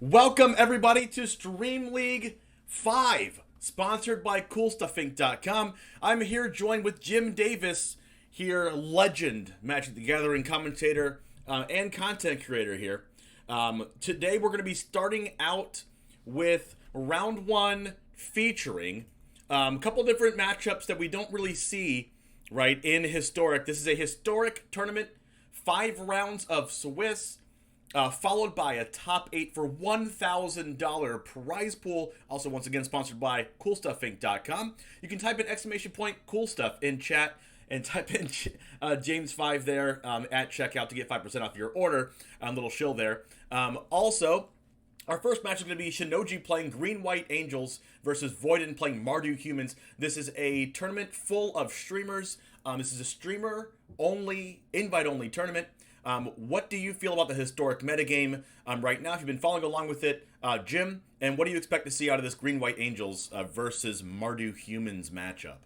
Welcome everybody to Stream League 5, sponsored by CoolStuffInc.com. I'm here joined with Jim Davis, here legend, Magic the Gathering commentator and content creator here. Today we're going to be starting out with round 1 featuring a couple different matchups that we don't really see right in Historic. This is a Historic tournament, 5 rounds of Swiss. Followed by a top 8 for $1,000 prize pool. Also, once again, sponsored by CoolStuffInc.com. You can type in !CoolStuff in chat and type in James5 there at checkout to get 5% off your order. Little shill there. Also, our first match is going to be Shinoji playing Green-White Angels versus Voidin playing Mardu Humans. This is a tournament full of streamers. This is a streamer-only, invite-only tournament. What do you feel about the Historic metagame right now? If you've been following along with it, Jim, and what do you expect to see out of this Green-White Angels versus Mardu Humans matchup?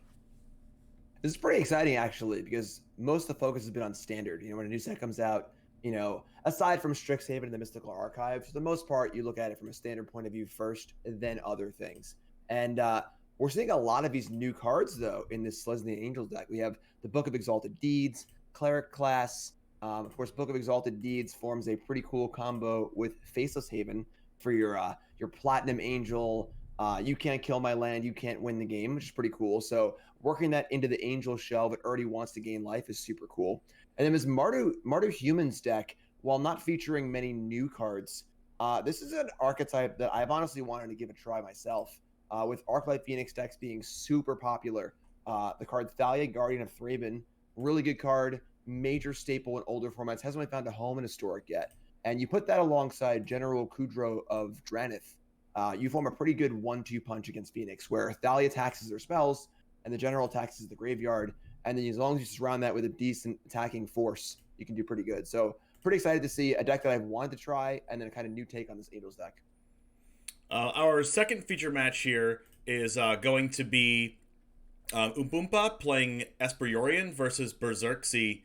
This is pretty exciting, actually, because most of the focus has been on Standard. You know, when a new set comes out, you know, aside from Strixhaven and the Mystical Archive, for the most part, you look at it from a Standard point of view first, then other things. And we're seeing a lot of these new cards, though, in this Selesnya Angels deck. We have the Book of Exalted Deeds, Cleric class. Of course, Book of Exalted Deeds forms a pretty cool combo with Faceless Haven for your Platinum Angel. You can't kill my land, you can't win the game, which is pretty cool. So working that into the Angel shell that already wants to gain life is super cool. And then this Mardu Humans deck, while not featuring many new cards, this is an archetype that I've honestly wanted to give a try myself. With Arclight Phoenix decks being super popular, the card Thalia, Guardian of Thraben, really good card. Major staple in older formats, hasn't really found a home in Historic yet. And you put that alongside General Kudro of Drannith, you form a pretty good 1-2 punch against Phoenix, where Thalia taxes their spells, and the General taxes the graveyard, and then as long as you surround that with a decent attacking force, you can do pretty good. So pretty excited to see a deck that I've wanted to try, and then a kind of new take on this Angels deck. Our second feature match here is going to be Umbumpa playing Esperiorion versus Berserksy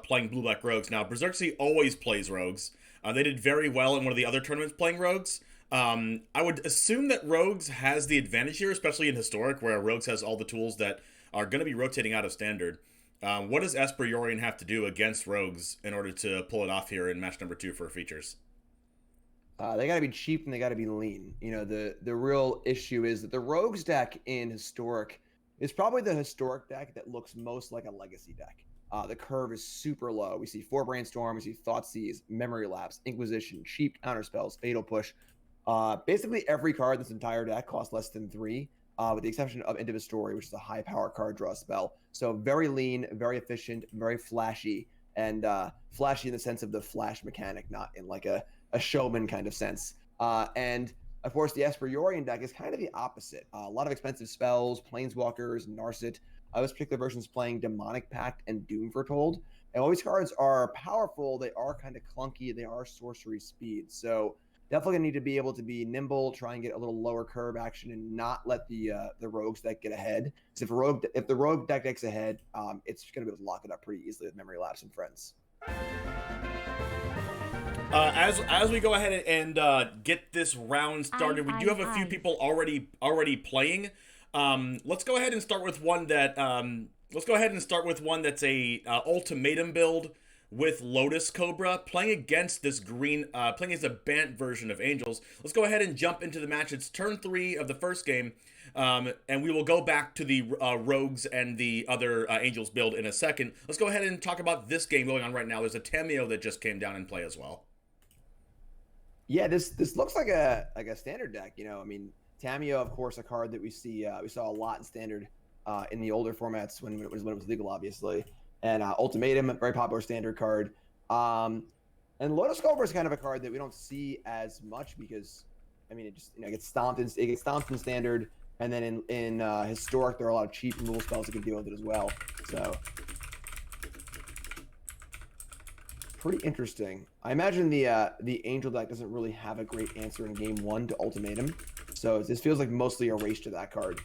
playing Blue-Black Rogues. Now, Berserksy always plays Rogues. They did very well in one of the other tournaments playing Rogues. I would assume that Rogues has the advantage here, especially in Historic, where Rogues has all the tools that are going to be rotating out of Standard. What does Esperiorion have to do against Rogues in order to pull it off here in match number 2 for features? They got to be cheap and they got to be lean. You know, the real issue is that the Rogues deck in Historic is probably the Historic deck that looks most like a Legacy deck. The curve is super low. We see 4 Brainstorm, we see Thoughtseize, Memory Lapse, Inquisition, cheap counterspells, Fatal Push. Basically every card in this entire deck costs less than 3, with the exception of End of a Story, which is a high power card draw spell. So very lean, very efficient, very flashy, and flashy in the sense of the flash mechanic, not in like a showman kind of sense. And of course, the Esperiorion deck is kind of the opposite. A lot of expensive spells, Planeswalkers, Narset. This particular version is playing Demonic Pact and Doom Foretold. And while these cards are powerful, they are kind of clunky. They are sorcery speed. So definitely going to need to be able to be nimble, try and get a little lower curve action, and not let the Rogues deck get ahead. Because if the Rogue deck gets ahead, it's going to be able to lock it up pretty easily with Memory Lapse and friends. As we go ahead and get this round started, we do have a few people already playing. Let's go ahead and start with one that that's a ultimatum build with Lotus Cobra playing against this playing as a Bant version of Angels. Let's go ahead and jump into the match. It's turn 3 of the first game, and we will go back to the Rogues and the other Angels build in a second. Let's go ahead and talk about this game going on right now. There's a Tamiyo that just came down in play as well. Yeah, this looks like a Standard deck. You know, I mean, Tamiyo, of course, a card that we saw a lot in Standard in the older formats when it was legal, obviously. And Ultimatum, a very popular Standard card. And Lotus Cobra is kind of a card that we don't see as much because, I mean, it just it gets stomped in Standard, and then in Historic there are a lot of cheap rule spells that can deal with it as well. So pretty interesting. I imagine the Angel deck doesn't really have a great answer in game 1 to Ultimatum. So this feels like mostly a race to that card.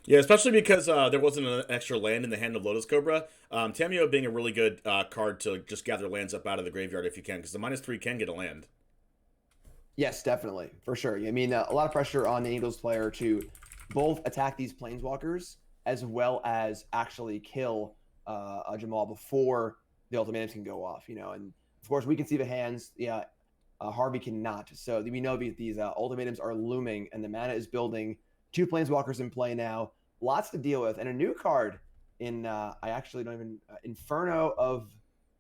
Yeah, especially because there wasn't an extra land in the hand of Lotus Cobra. Tamio being a really good card to just gather lands up out of the graveyard if you can, because the -3 can get a land. Yes, definitely, for sure. I mean, a lot of pressure on the Angels player to both attack these planeswalkers as well as actually kill a Jamal before the ultimatums can go off. And of course we can see the hands. Yeah, Harvey cannot. So we know these ultimatums are looming, and the mana is building. 2 planeswalkers in play now. Lots to deal with, and a new card in. I actually don't even Inferno of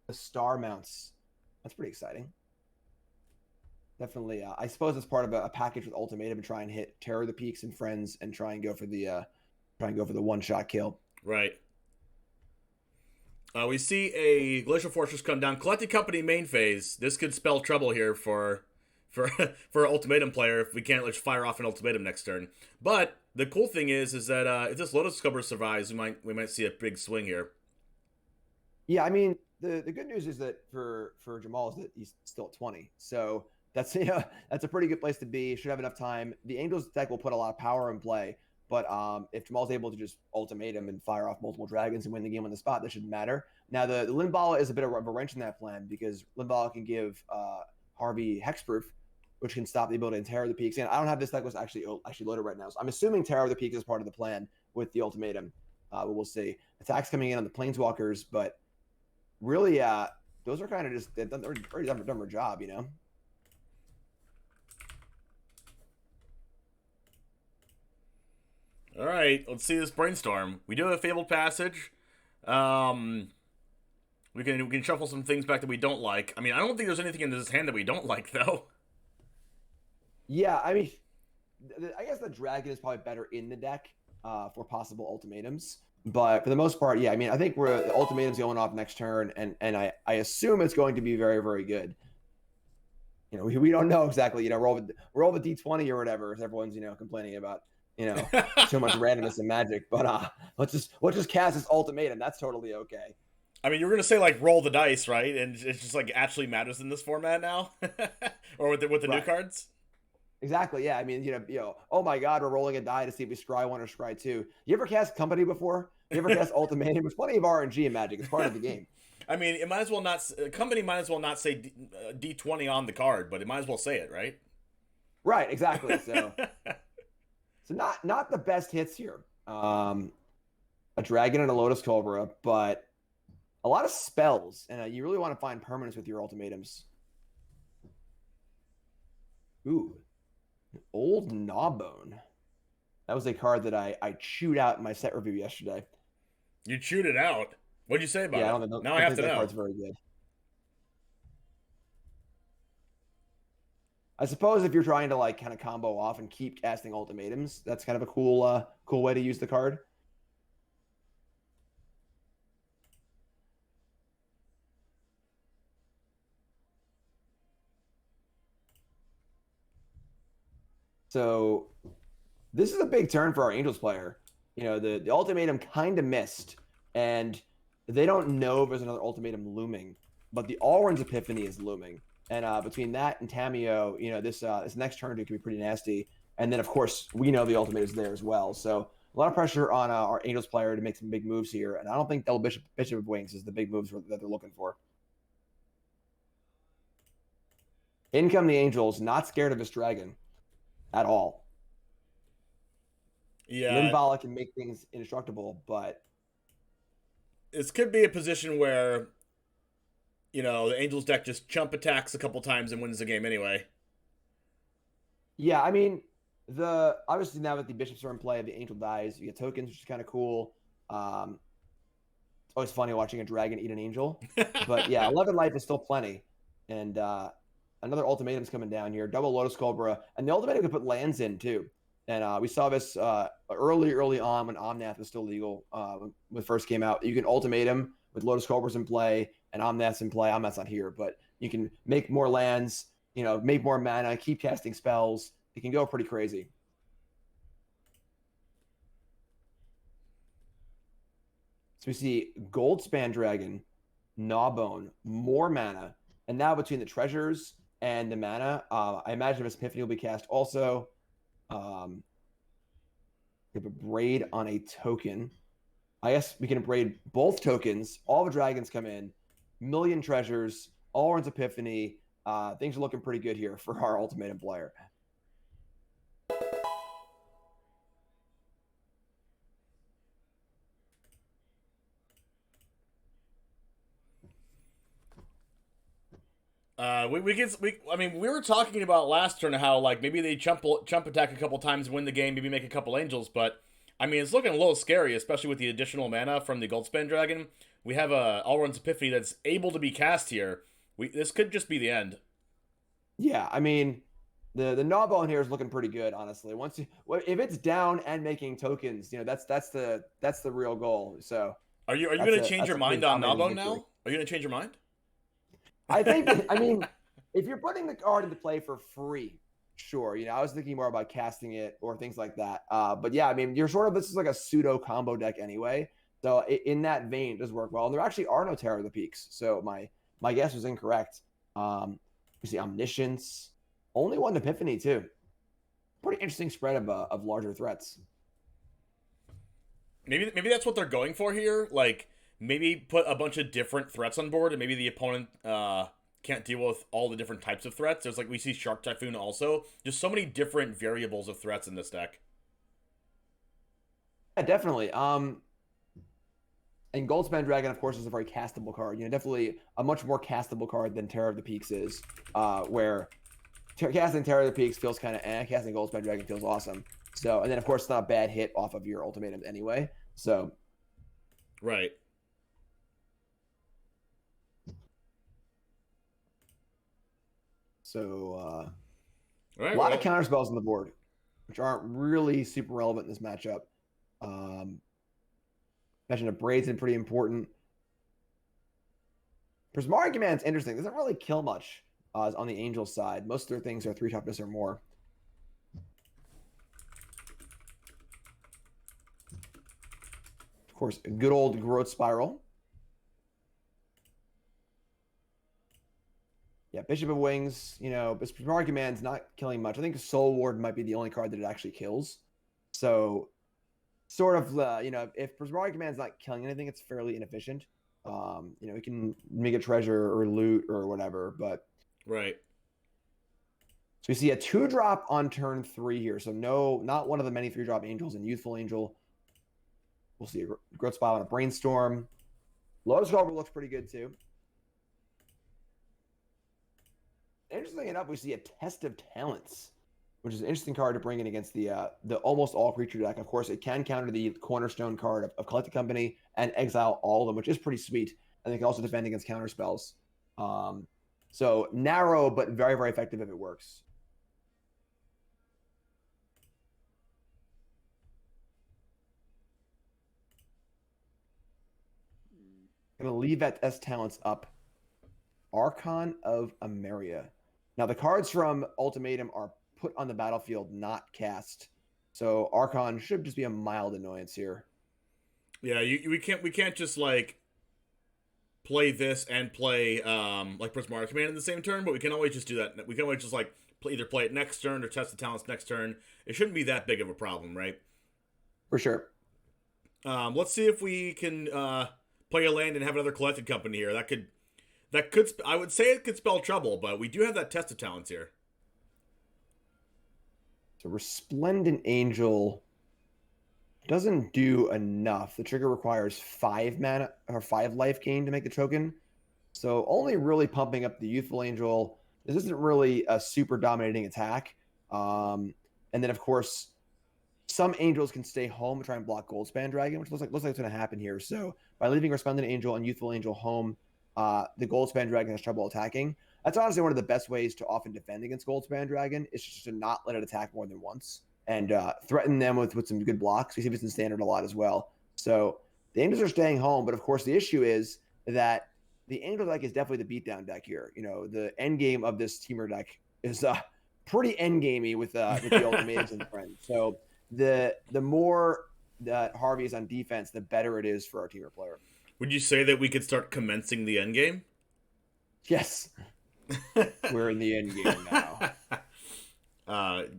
the Star Mounts. That's pretty exciting. Definitely, I suppose it's part of a package with ultimatum and try and hit Terror of the Peaks and Friends and try and go for the one-shot kill. Right. We see a Glacial Fortress come down. Collecting Company main phase. This could spell trouble here for for an ultimatum player if we can't just fire off an ultimatum next turn. But the cool thing is that if this Lotus Cobra survives, we might see a big swing here. Yeah, I mean the good news is that for Jamal is that he's still at 20, so that's that's a pretty good place to be. Should have enough time. The Angels deck will put a lot of power in play, but if Jamal's able to just ultimatum and fire off multiple dragons and win the game on the spot, that shouldn't matter. Now the Limbala is a bit of a wrench in that plan because Limbala can give Harvey hexproof, which can stop the ability to Terror of the Peaks. And I don't have this deck was actually loaded right now, so I'm assuming Terror of the Peaks is part of the plan with the ultimatum. But we'll see. Attacks coming in on the planeswalkers, but really, those are kind of just they're already done their job, All right, let's see this brainstorm. We do have a Fabled Passage. We can shuffle some things back that we don't like. I mean, I don't think there's anything in this hand that we don't like, though. Yeah, I mean, I guess the dragon is probably better in the deck for possible ultimatums. But for the most part, yeah, I mean, I think the ultimatum's going off next turn, and I assume it's going to be very, very good. We don't know exactly. Roll the D20 or whatever, as everyone's complaining about. Too much randomness in Magic. But let's just cast this ultimatum. That's totally okay. I mean, you were gonna say like roll the dice, right? And it's just like actually matters in this format now, or with the Right. new cards. Exactly. Yeah. I mean, oh my God, we're rolling a die to see if we scry 1 or scry 2. You ever cast Company before? You ever cast Ultimatum? There's plenty of RNG in Magic. It's part of the game. I mean, it might as well not. Company might as well not say D20 on the card, but it might as well say it, right? Right. Exactly. So not the best hits here. A Dragon and a Lotus Cobra, but a lot of spells, and you really want to find permanence with your ultimatums. Ooh. Old Gnawbone. That was a card that I chewed out in my set review yesterday. You chewed it out. What'd you say about it? I don't know. Now I have to know. That card's very good. I suppose if you're trying to kind of combo off and keep casting ultimatums, that's kind of a cool way to use the card. So this is a big turn for our Angels player. The ultimatum kind of missed, and they don't know if there's another ultimatum looming, but the Allrun's Epiphany is looming. And between that and Tamio, this next turn could be pretty nasty. And then, of course, we know the ultimate is there as well. So a lot of pressure on our Angels player to make some big moves here. And I don't think Double Bishop of Wings is the big moves that they're looking for. In come the Angels, not scared of this dragon at all. Yeah. Limbala can make things indestructible, but this could be a position where, the Angels deck just chump attacks a couple times and wins the game anyway. Yeah, I mean, obviously now that the bishops are in play, the Angel dies, you get tokens, which is kind of cool. It's always funny watching a dragon eat an angel. But yeah, 11 life is still plenty. And another ultimatum's coming down here. Double Lotus Cobra. And the ultimatum could put lands in too. And we saw this early on when Omnath was still legal when it first came out. You can ultimatum with Lotus Cobras in play and Omnath's in play. Omnath's not here, but you can make more lands, make more mana, keep casting spells. It can go pretty crazy. So we see Goldspan Dragon, Gnawbone, more mana. And now between the treasures and the mana, I imagine this Epiphany will be cast also. We have a braid on a token. I guess we can braid both tokens. All the dragons come in. Million treasures. Alrund's Epiphany. Things are looking pretty good here for our ultimatum player. We were talking about last turn how like maybe they jump attack a couple times, win the game, maybe make a couple angels, but I mean it's looking a little scary, especially with the additional mana from the Goldspan Dragon. We have a Alrund's Epiphany that's able to be cast here. This could just be the end. Yeah, I mean the Gnawball in here is looking pretty good, honestly. If it's down and making tokens, that's the real goal. So are you going to change your mind on Gnawball now? Are you going to change your mind? I think, I mean, if you're putting the card into play for free, sure. I was thinking more about casting it or things like that. But yeah, I mean, this is like a pseudo combo deck anyway. So in that vein, it does work well. And there actually are no Terror of the Peaks. So my guess was incorrect. You see Omniscience, only one Epiphany too. Pretty interesting spread of larger threats. Maybe that's what they're going for here. Like, maybe put a bunch of different threats on board, and maybe the opponent can't deal with all the different types of threats. There's like we see Shark Typhoon also. Just so many different variables of threats in this deck. Yeah, definitely. And Goldspan Dragon, of course, is a very castable card. Definitely a much more castable card than Terror of the Peaks is, where casting Terror of the Peaks feels kind of casting Goldspan Dragon feels awesome. So, and then of course, it's not a bad hit off of your ultimatums anyway. So, right. So, a lot of counter spells on the board, which aren't really super relevant in this matchup. Mentioned a Braid's pretty important. Prismari Command's interesting. Doesn't really kill much on the Angel side. Most of their things are 3 toughness or more. Of course, a good old Growth Spiral. Yeah, Bishop of Wings, Prismari Command's not killing much. I think Soul Ward might be the only card that it actually kills. So, sort of, if Prismari Command's not killing anything, it's fairly inefficient. We can make a treasure or loot or whatever, but... Right. So we see a 2-drop on turn 3 here. So not one of the many 3-drop angels. And Youthful Angel. We'll see a Growth Spiral and a Brainstorm. Lotus Culver looks pretty good too. Interestingly enough, we see a Test of Talents, which is an interesting card to bring in against the almost all creature deck. Of course, it can counter the cornerstone card of Collected Company and exile all of them, which is pretty sweet. And it can also defend against counter spells. So narrow, but very, very effective if it works. Going to leave that S talents up. Archon of Ameria. Now, the cards from Ultimatum are put on the battlefield, not cast. So Archon should just be a mild annoyance here. Yeah, we can't just like play this and play like Prismari Command in the same turn, but we can always just do that. We can always just like either play it next turn or test the talents next turn. It shouldn't be that big of a problem, right? For sure. Let's see if we can play a land and have another Collected Company here. That could I would say it could spell trouble, but we do have that Test of Talents here. So Resplendent Angel doesn't do enough. The trigger requires 5 mana or 5 life gain to make the token. So only really pumping up the Youthful Angel. This isn't really a super dominating attack. And then of course, some angels can stay home and try and block Goldspan Dragon, which looks like it's going to happen here. So by leaving Resplendent Angel and Youthful Angel home, the Goldspan Dragon has trouble attacking. That's honestly one of the best ways to often defend against Goldspan Dragon, is just to not let it attack more than once and threaten them with some good blocks. We see this in Standard a lot as well. So the Angels are staying home, but of course the issue is that the Angel deck is definitely the beatdown deck here. The end game of this Teamer deck is pretty end gamey with the Ultimatums and friends. So the more that Harvey is on defense, the better it is for our Teamer player. Would you say that we could start commencing the end game? Yes. We're in the end game now.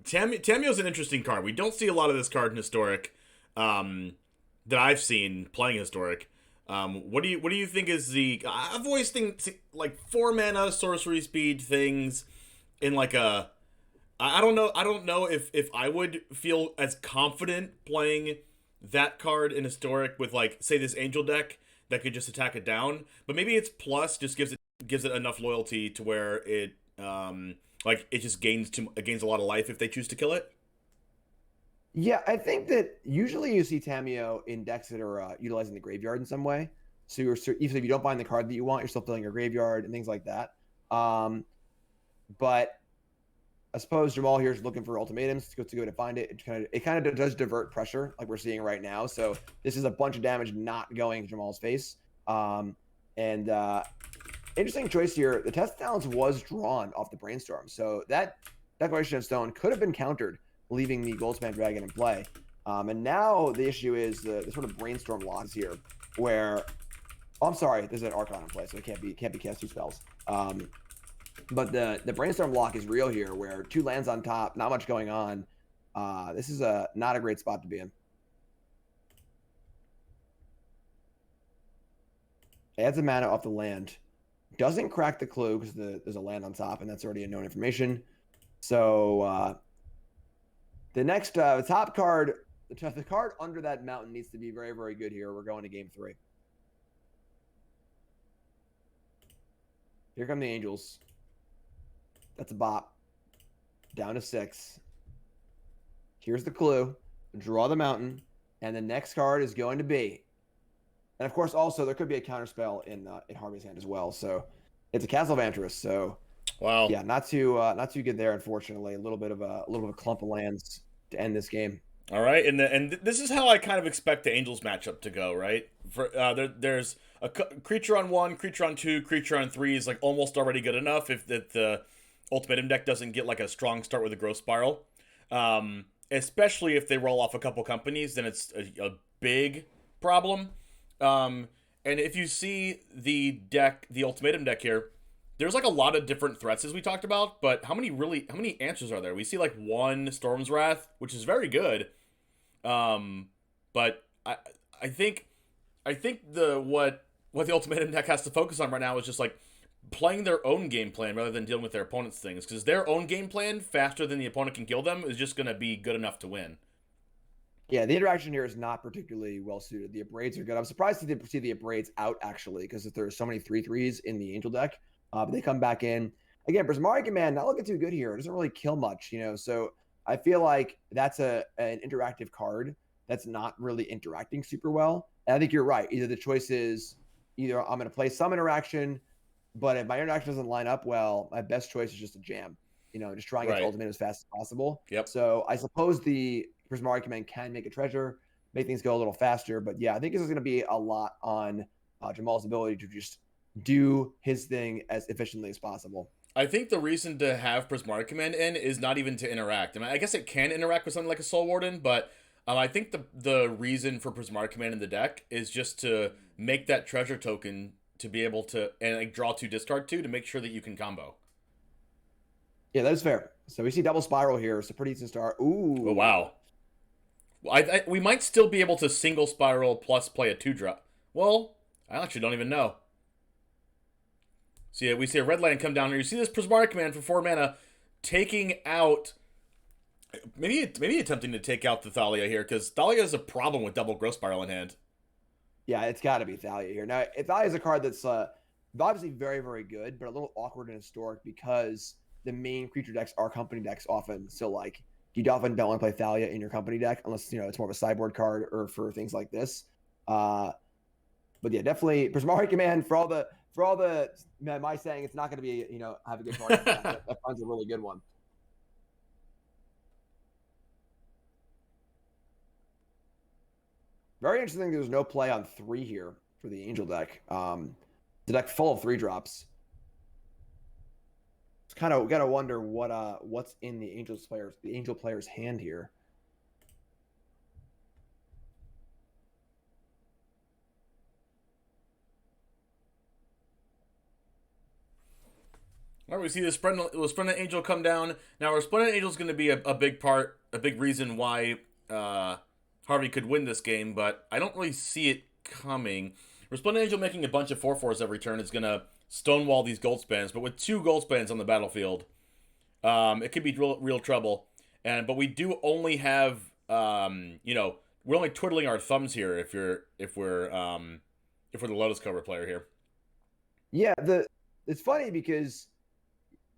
Tamiyo's an interesting card. We don't see a lot of this card in Historic. that I've seen playing Historic. What do you think is the? I've always think like 4 mana sorcery speed things in like a. I don't know. I don't know if I would feel as confident playing that card in Historic with like say this Angel deck that could just attack it down. But maybe its plus just gives it enough loyalty to where it like it just gains a lot of life if they choose to kill it. Yeah, I think that usually you see Tameo in decks that are utilizing the graveyard in some way. So even if you don't find the card that you want, you're still filling your graveyard and things like that. But I suppose Jamal here is looking for ultimatums to go to find it. It kind of does divert pressure like we're seeing right now. So this is a bunch of damage not going to Jamal's face. Interesting choice here. The Test of Talents was drawn off the Brainstorm. So that Declaration of Stone could have been countered, leaving the Goldspan Dragon in play. And now the issue is the sort of Brainstorm loss here, where I'm sorry, there's an Archon in play, so it can't be cast 2 spells. But the Brainstorm lock is real here, where 2 lands on top, not much going on. This is not a great spot to be in. Adds a mana off the land. Doesn't crack the clue because there's a land on top, and that's already a known information. So the next top card, the card under that mountain needs to be very, very good here. We're going to game 3. Here come the Angels. That's a bop. Down to 6. Here's the clue. Draw the mountain. And the next card is going to be. And of course, also, there could be a counterspell in Harvey's hand as well. So it's a Castle of Vantress. So wow. Yeah, not too good there, unfortunately. A little bit of a clump of lands to end this game. All right, and this is how I kind of expect the Angels matchup to go, right? For there's a creature on 1, creature on 2, creature on 3 is like almost already good enough if the Ultimatum deck doesn't get like a strong start with a Growth Spiral. Especially if they roll off a couple companies, then it's a big problem. And if you see the Ultimatum deck here, there's like a lot of different threats as we talked about, but how many answers are there? We see like 1 Storm's Wrath, which is very good. But I think what the Ultimatum deck has to focus on right now is just like playing their own game plan rather than dealing with their opponent's things, because their own game plan faster than the opponent can kill them is just going to be good enough to win. Yeah, the interaction here is not particularly well suited. The Abrades are good. I'm surprised to see the Abrades out actually, because there's so many 3/3s in the Angel deck. But they come back in. Again, Prismari Command not looking too good here. It doesn't really kill much, so I feel like that's an interactive card that's not really interacting super well. And I think you're right. Either the choice is I'm going to play some interaction, but if my interaction doesn't line up well, my best choice is just a jam. Just try and get the ultimate as fast as possible. Yep. So I suppose the Prismari Command can make a treasure, make things go a little faster. But yeah, I think this is going to be a lot on Jamal's ability to just do his thing as efficiently as possible. I think the reason to have Prismari Command in is not even to interact. I mean, I guess it can interact with something like a Soul Warden, but I think the reason for Prismari Command in the deck is just to make that treasure token to be able to draw 2, discard 2 to make sure that you can combo. Yeah, that is fair. So we see double spiral here. It's a pretty decent start. Ooh. Oh, wow. We might still be able to single spiral plus play a 2-drop. Well, I actually don't even know. So yeah, we see a red land come down here. You see this Prismari Command for 4 mana, taking out, maybe attempting to take out the Thalia here, because Thalia has a problem with double Growth Spiral in hand. Yeah, it's got to be Thalia here. Now, Thalia is a card that's obviously very, very good, but a little awkward in Historic because the main creature decks are company decks often. So like, you often don't want to play Thalia in your company deck unless it's more of a sideboard card or for things like this. But yeah, definitely Prismari Command for all the my saying it's not going to be have a good card. that finds a really good one. Very interesting. There's no play on 3 here for the Angel deck. The deck full of 3-drops. It's kind of got to wonder what's in the Angel player's hand here. All right, we see the Splendid Angel come down. Now, our Splendid Angel is going to be a big part, a big reason why Harvey could win this game, but I don't really see it coming. Resplendent Angel making a bunch of 4/4s every turn is going to stonewall these gold spans, but with 2 gold spans on the battlefield, it could be real trouble. But we do only have, we're only twiddling our thumbs here if we're the Lotus Cobra player here. Yeah, it's funny because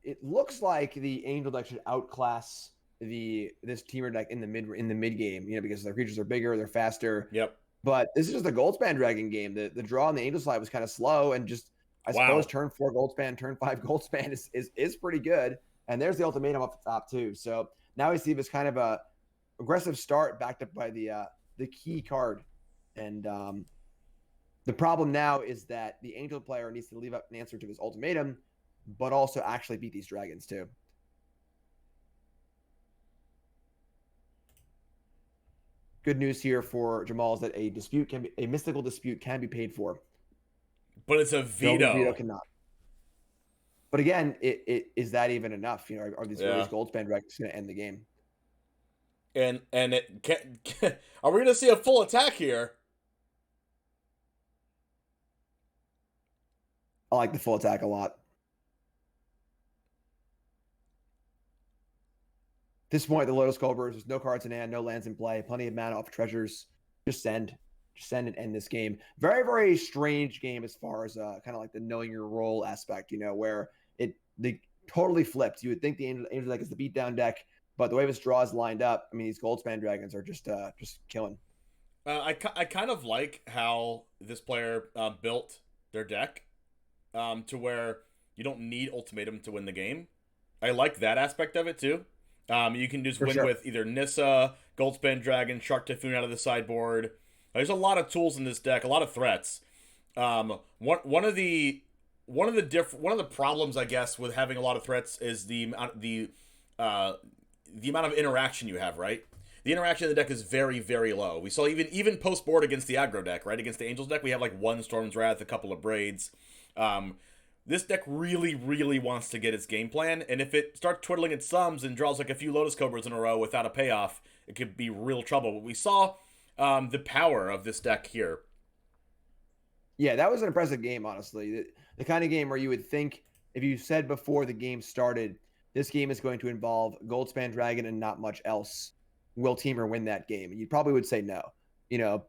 it looks like the Angel deck should outclass this Teamer deck in the mid game, because their creatures are bigger, they're faster. Yep. But this is just a Goldspan Dragon game. The draw on the Angel side was kind of slow, and just I suppose turn 4 Goldspan, turn 5 Goldspan is pretty good. And there's the ultimatum up the top too. So now we see this kind of a aggressive start backed up by the key card. And the problem now is that the Angel player needs to leave up an answer to his ultimatum, but also actually beat these dragons too. Good news here for Jamal is that a mystical dispute can be paid for. But it's a veto. No, veto cannot. But again, is that even enough? Are these Goldspan dragons going to end the game? And it can, are we going to see a full attack here? I like the full attack a lot. At this point, the Lotus Cobras, there's no cards in hand, no lands in play, plenty of mana off treasures. Just send and end this game. Very, very strange game as far as kind of like the knowing your role aspect, where they totally flipped. You would think the Angel deck is the beatdown deck, but the way this draw is lined up, I mean, these Goldspan dragons are just killing. I kind of like how this player built their deck to where you don't need ultimatum to win the game. I like that aspect of it too. You can just win with either Nissa, Goldspan Dragon, Shark Typhoon out of the sideboard. There's a lot of tools in this deck, a lot of threats. One of the problems, I guess, with having a lot of threats is the amount of interaction you have, right? The interaction in the deck is very, very low. We saw even post board against the aggro deck, right? Against the Angels deck, we have like 1 Storm's Wrath, a couple of Braids. This deck really, really wants to get its game plan, and if it starts twiddling its thumbs and draws like a few Lotus Cobras in a row without a payoff, it could be real trouble. But we saw the power of this deck here. Yeah, that was an impressive game, honestly. The kind of game where you would think, if you said before the game started, this game is going to involve Goldspan Dragon and not much else, will Teamer win that game? And you probably would say no.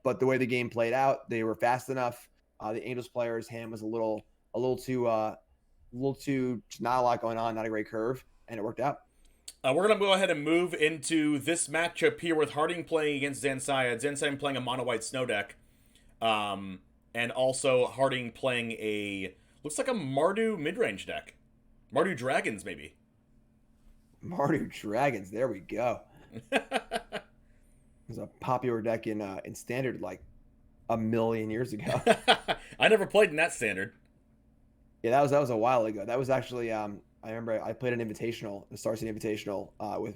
But the way the game played out, they were fast enough. The Angels player's hand was a little too not a lot going on, not a great curve, and it worked out. We're going to go ahead and move into this matchup here with Harding playing against Zansiad. Zansiad playing a mono-white snow deck. And also Harding playing looks like a Mardu mid-range deck. Mardu Dragons, maybe. Mardu Dragons, there we go. It was a popular deck in Standard like a million years ago. I never played in that Standard. Yeah, that was a while ago. That was actually I remember I played an invitational, the Star City Invitational,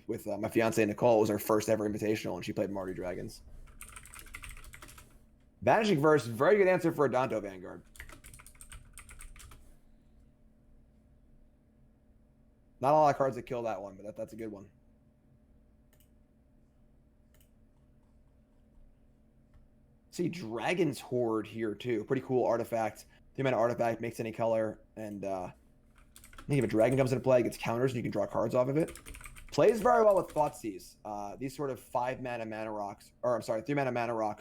with my fiance Nicole. It was our first ever invitational, and she played Mardu Dragons. Vanishing Verse, very good answer for a Danto Vanguard. Not a lot of cards that kill that one, but that's a good one. See, Dragon's Horde here too. Pretty cool artifact. The amount of artifact makes any color, and I think if a dragon comes into play, it gets counters, and you can draw cards off of it. Plays very well with Thoughtseize. These sort of 3-mana mana rocks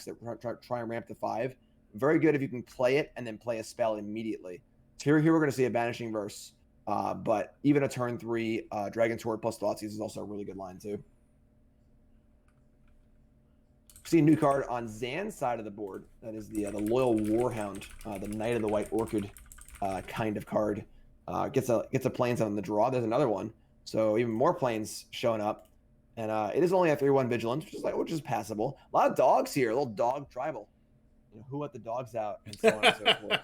that try and ramp to 5. Very good if you can play it and then play a spell immediately. So here we're going to see a Vanishing Verse, but even a turn 3 Dragon's Horde plus Thoughtseize is also a really good line too. See a new card on Zan's side of the board. That is the Loyal Warhound, the Knight of the White Orchid kind of card. Gets a plains on the draw. There's another one. So even more planes showing up. And it is only a 3/1 Vigilance, which is passable. A lot of dogs here, a little dog tribal. Who let the dogs out, and so on and so forth.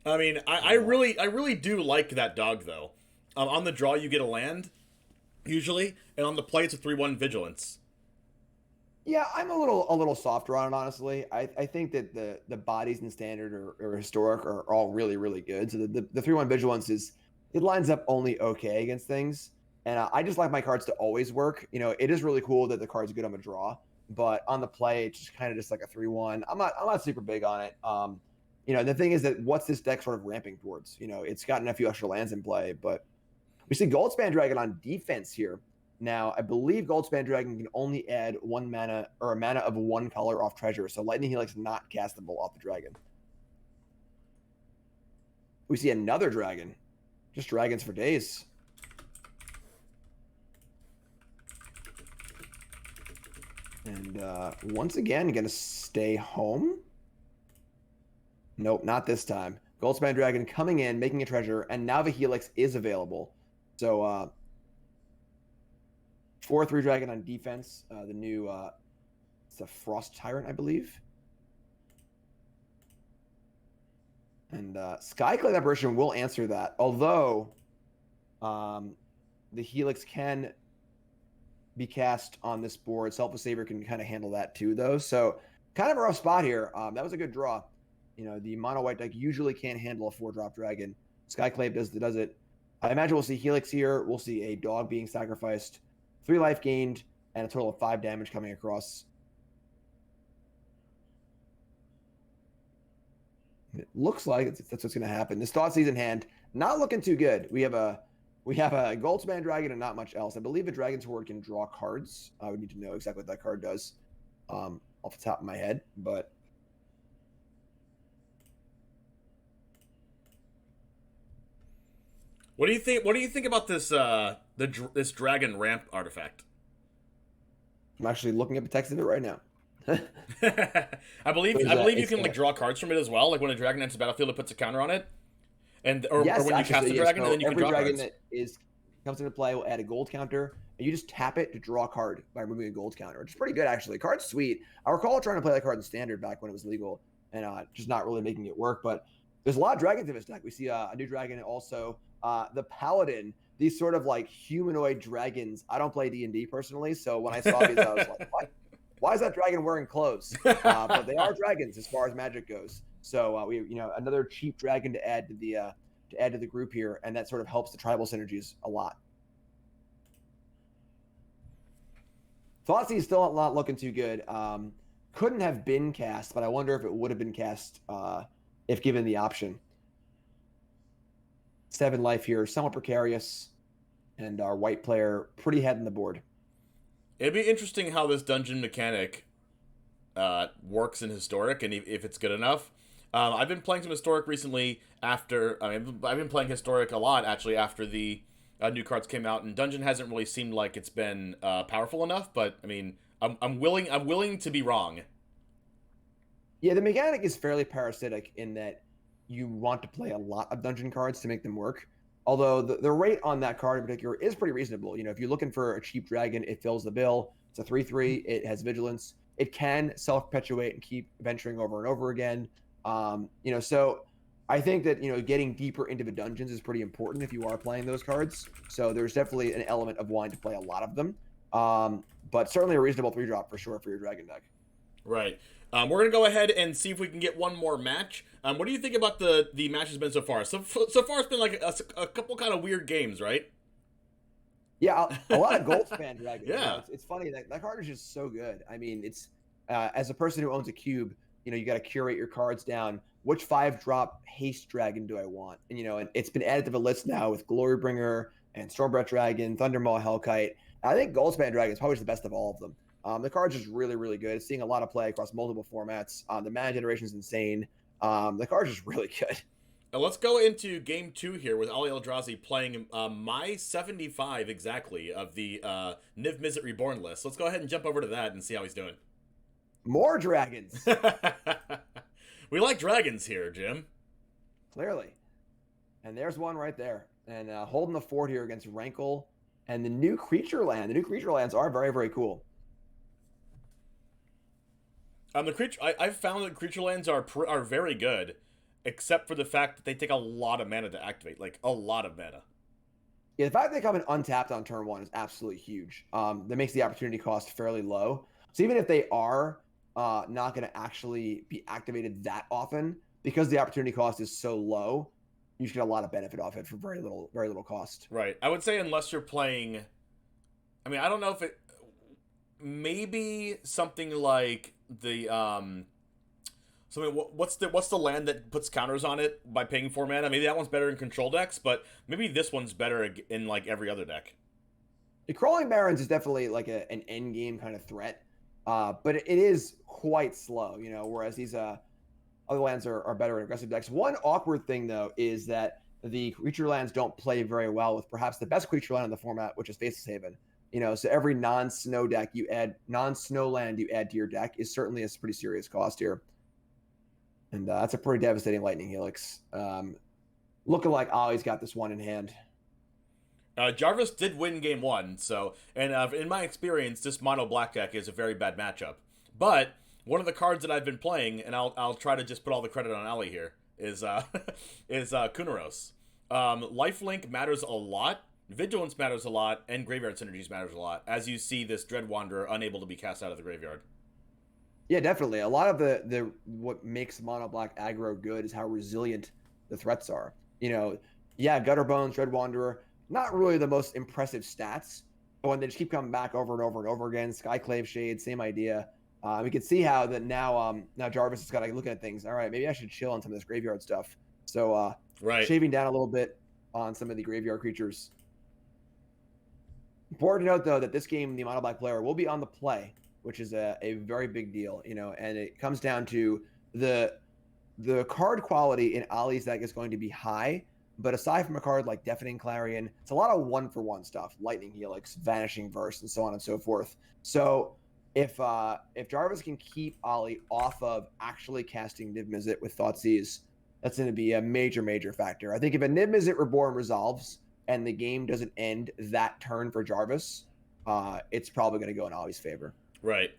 I mean, I really do like that dog though. On the draw you get a land, usually, and on the play it's a 3/1 Vigilance. Yeah, I'm a little softer on it, honestly. I think that the bodies in Standard or Historic are all really, really good. So the 3/1 Vigilance it lines up only okay against things. And I just like my cards to always work. It is really cool that the card's good on the draw, but on the play, it's just kind of just like a 3/1. I'm not super big on it. The thing is that what's this deck sort of ramping towards? It's gotten a few extra lands in play, but we see Goldspan Dragon on defense here. Now, I believe Goldspan Dragon can only add 1 mana or a mana of 1 color off treasure, so Lightning Helix not castable off the dragon. We see another dragon. Just dragons for days. And once again, going to stay home. Nope, not this time. Goldspan Dragon coming in, making a treasure, and now the Helix is available. So 4/3 Dragon on defense. The new, it's a Frost Tyrant, I believe. And Skyclave Apparition will answer that. Although the Helix can be cast on this board. Selfless Savior can kind of handle that too, though. So kind of a rough spot here. That was a good draw. The mono white deck usually can't handle a 4-drop dragon. Skyclave does it. I imagine we'll see Helix here. We'll see a dog being sacrificed, 3 life gained, and a total of 5 damage coming across. It looks like that's what's going to happen. This Thoughtseize in hand, not looking too good. We have a Goldspan Dragon and not much else. I believe a Dragon's Horde can draw cards. I would need to know exactly what that card does off the top of my head, but What do you think? What do you think about this this dragon ramp artifact? I'm actually looking at the text of it right now. I believe you can like draw cards from it as well. Like when a dragon enters the battlefield, it puts a counter on it, or when you cast the dragon, and then you can draw cards. Every dragon that comes into play will add a gold counter, and you just tap it to draw a card by removing a gold counter, which is pretty good actually. Card's sweet. I recall trying to play that card in Standard back when it was legal, and just not really making it work. But there's a lot of dragons in this deck. We see a new dragon, and also the Paladin. These sort of like humanoid dragons. I don't play D&D personally, so when I saw these, I was like, what? Why is that dragon wearing clothes? But they are dragons as far as Magic goes. So we, another cheap dragon to add to the group here, and that sort of helps the tribal synergies a lot. Thoughtseize is still not looking too good. Couldn't have been cast, but I wonder if it would have been cast if given the option. 7 life here, somewhat precarious, and our white player pretty head in the board. It'd be interesting how this dungeon mechanic works in Historic, and if it's good enough. I've been playing some Historic recently I've been playing Historic a lot, actually, after the new cards came out, and Dungeon hasn't really seemed like it's been powerful enough, but, I mean, I'm willing to be wrong. Yeah, the mechanic is fairly parasitic in that you want to play a lot of dungeon cards to make them work. Although the rate on that card in particular is pretty reasonable. If you're looking for a cheap dragon, it fills the bill. It's a 3/3. It has vigilance. It can self-perpetuate and keep venturing over and over again. So I think that, getting deeper into the dungeons is pretty important if you are playing those cards. So there's definitely an element of wanting to play a lot of them. But certainly a reasonable 3-drop for sure for your dragon deck. Right. We're going to go ahead and see if we can get one more match. What do you think about the matches been so far? So far it's been like a couple kind of weird games, right? Yeah, a lot of Goldspan Dragons. Yeah. It's funny, that card is just so good. I mean, it's as a person who owns a cube, you got to curate your cards down. Which 5-drop haste dragon do I want? And it's been added to the list now with Glorybringer and Stormbreath Dragon, Thundermaw, Hellkite. I think Goldspan Dragon is probably the best of all of them. The card's just really, really good. It's seeing a lot of play across multiple formats. The mana generation is insane. The card's just really good. Now let's go into game 2 here with Ali Eldrazi playing my 75 exactly of the Niv Mizzet Reborn list. Let's go ahead and jump over to that and see how he's doing. More dragons. We like dragons here, Jim. Clearly. And there's one right there. And holding the fort here against Rankle and the new creature land. The new creature lands are very, very cool. I've found that creature lands are very good, except for the fact that they take a lot of mana to activate, like a lot of mana. Yeah, the fact that they come in untapped on turn 1 is absolutely huge. That makes the opportunity cost fairly low. So even if they are not going to actually be activated that often, because the opportunity cost is so low, you should get a lot of benefit off it for very little cost. Right. I would say unless you're playing. I mean, I don't know if it. Maybe something like the what's the land that puts counters on it by paying 4 mana? Maybe that one's better in control decks, but maybe this one's better in like every other deck. The Crawling Barrens is definitely like an end game kind of threat, but it is quite slow, you know. Whereas these other lands are better in aggressive decks. One awkward thing though is that the creature lands don't play very well with perhaps the best creature land in the format, which is Faceless Haven. You know, so every non-snow land you add to your deck is certainly a pretty serious cost here. And that's a pretty devastating Lightning Helix. Looking like Ollie's got this one in hand. Jarvis did win game 1, so, and in my experience, this mono black deck is a very bad matchup. But one of the cards that I've been playing, and I'll try to just put all the credit on Ollie here, is Kunaros. Lifelink matters a lot. Vigilance matters a lot, and Graveyard Synergies matters a lot, as you see this Dread Wanderer unable to be cast out of the graveyard. Yeah, definitely. A lot of the what makes mono black aggro good is how resilient the threats are. You know, yeah, Gutter Bones, Dread Wanderer, not really the most impressive stats, but when they just keep coming back over and over and over again, Skyclave Shade, same idea. We can see how that now Jarvis has got to look at things. All right, maybe I should chill on some of this graveyard stuff. So shaving down a little bit on some of the graveyard creatures. Important to note, though, that this game, the mono black player will be on the play, which is a very big deal, you know, and it comes down to the card quality in Ollie's deck is going to be high, but aside from a card like Deafening Clarion, it's a lot of 1-for-1 stuff, Lightning Helix, Vanishing Verse, and so on and so forth. So if Jarvis can keep Ollie off of actually casting Niv Mizzet with Thoughtseize, that's going to be a major factor. I think if a Niv Mizzet Reborn resolves and the game doesn't end that turn for Jarvis, it's probably going to go in Ollie's favor. Right.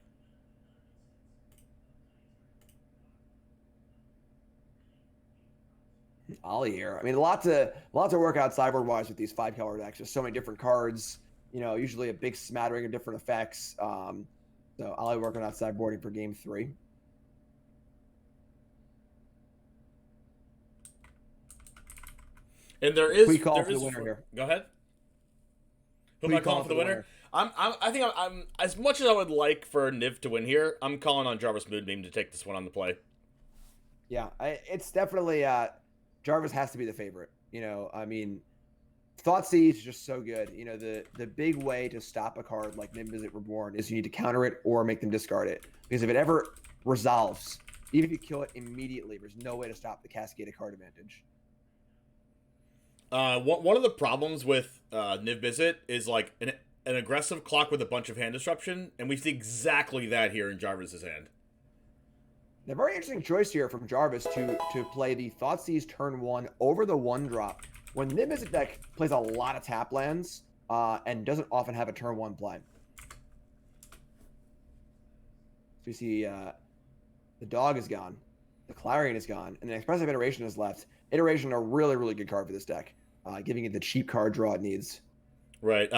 Ollie here. I mean, a lot to work out sideboard wise with these 5-color decks. There's so many different cards. You know, usually a big smattering of different effects. So Ollie working on sideboarding for game 3. And there is call for the winner here. Go ahead. Who am I calling for the winner? I think I'm as much as I would like for Niv to win here, I'm calling on Jarvis Moonbeam to take this one on the play. Yeah, it's definitely Jarvis has to be the favorite. You know, I mean, Thoughtseize is just so good. You know, the big way to stop a card like Niv Mizzet Reborn is you need to counter it or make them discard it. Because if it ever resolves, even if you kill it immediately, there's no way to stop the cascaded card advantage. One of the problems with Niv Mizzet is like an aggressive clock with a bunch of hand disruption, and we see exactly that here in Jarvis's hand. A very interesting choice here from Jarvis to play the Thoughtseize turn 1 over the 1-drop when the Niv Mizzet deck plays a lot of tap lands and doesn't often have a turn 1 play. So you see the Dog is gone, the Clarion is gone, and the Expressive Iteration is left. Iteration, a really good card for this deck, giving it the cheap card draw it needs. Right.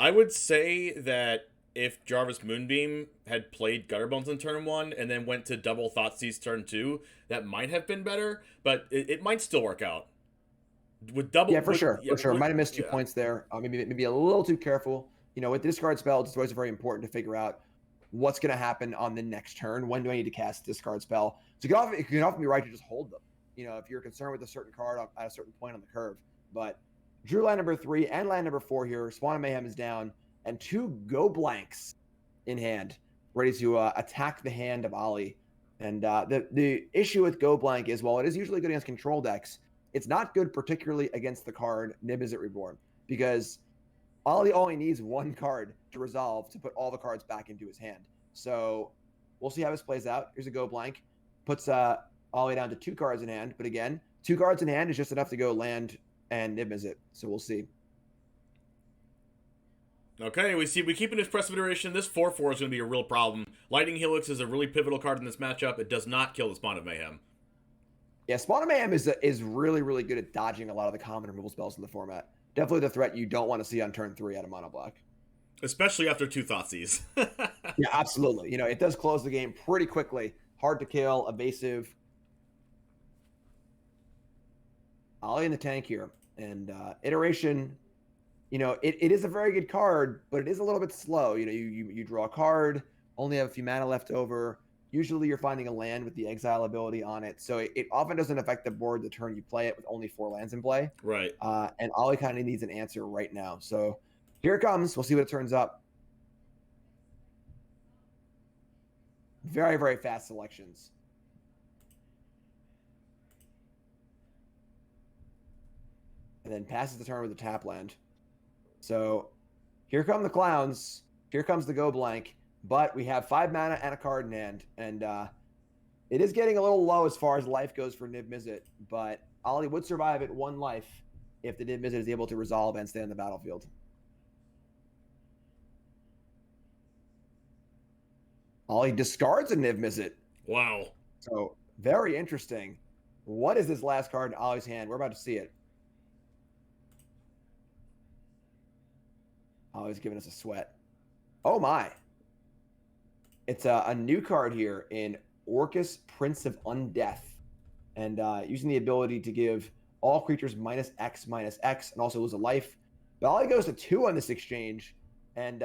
I would say that if Jarvis Moonbeam had played Gutterbones in turn 1 and then went to double Thoughtseize turn 2, that might have been better, but it might still work out. With double, yeah, for sure. Might have missed 2 points there. Maybe a little too careful. You know, with discard spells, it's always very important to figure out what's going to happen on the next turn. When do I need to cast discard spell? So it can often be right to just hold them. You know, if you're concerned with a certain card at a certain point on the curve. But drew land number 3 and land number 4 here. Spawn of Mayhem is down, and 2 go blanks in hand, ready to attack the hand of Ollie. And the issue with go blank is, while it is usually good against control decks, it's not good particularly against the card Niv Mizzet Reborn, because Ollie only needs 1 card to resolve to put all the cards back into his hand. So we'll see how this plays out. Here's a go blank, puts Ollie down to 2 cards in hand, but again, 2 cards in hand is just enough to go land and Niv Mizzet. So we'll see. Okay, we keep an Expressive Iteration. This 4/4 is going to be a real problem. Lightning Helix is a really pivotal card in this matchup. It does not kill the Spawn of Mayhem. Yeah, Spawn of Mayhem is really good at dodging a lot of the common removal spells in the format. Definitely the threat you don't want to see on turn 3 out of mono black. Especially after 2 Thoughtseize. Yeah, absolutely. You know, it does close the game pretty quickly. Hard to kill, evasive. Ollie in the tank here. And iteration, it is a very good card, but it is a little bit slow. You draw a card, only have a few mana left over. Usually you're finding a land with the exile ability on it. So it often doesn't affect the board the turn you play it with only 4 lands in play. Right. And Ollie kind of needs an answer right now. So here it comes. We'll see what it turns up. Very, very fast selections. And then passes the turn with a tap land. So here come the clowns. Here comes the go blank. But we have 5 mana and a card in hand. And it is getting a little low as far as life goes for Niv Mizzet. But Ollie would survive at 1 life if the Niv Mizzet is able to resolve and stay on the battlefield. Ollie discards a Niv Mizzet. Wow. So very interesting. What is this last card in Ollie's hand? We're about to see it. Ollie's giving us a sweat. Oh my. It's a new card here in Orcus, Prince of Undeath. And using the ability to give all creatures -X, -X, and also lose a life. But Ollie goes to 2 on this exchange. And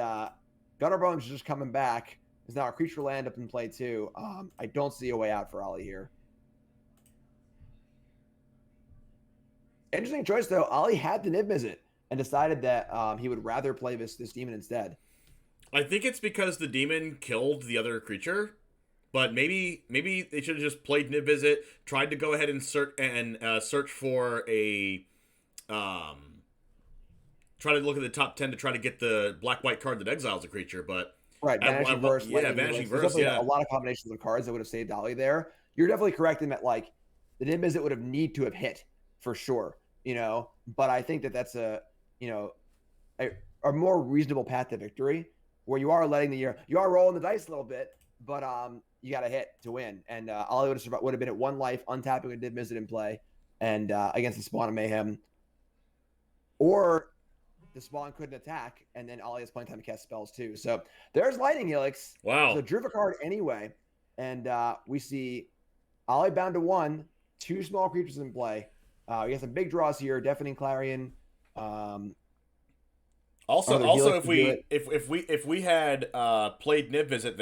Gutterbones is just coming back. There's now a creature land up in play too. I don't see a way out for Ollie here. Interesting choice though. Ollie had the Niv Mizzet and decided that he would rather play this demon instead. I think it's because the demon killed the other creature, but maybe they should have just played Niv Mizzet, tried to go ahead and search for a try to look at the top 10 to try to get the black-white card that exiles a creature, but right, Vanishing Verse. Yeah, Vanishing Verse, yeah. A lot of combinations of cards that would have saved Ollie there. You're definitely correct in that, like, the Niv Mizzet would have need to have hit, for sure, but I think that that's a more reasonable path to victory, where you are letting you are rolling the dice a little bit, but you got to hit to win. And Ollie would have been at 1 life, untapping with Niv Mizzet in play, and against the Spawn of Mayhem. Or the Spawn couldn't attack, and then Ollie has plenty of time to cast spells too. So there's Lightning Helix. Wow. So drew a card anyway, and we see Ollie bound to 1, 2 small creatures in play. We have some big draws here, Deafening Clarion. Also, if we had played Niv Mizzet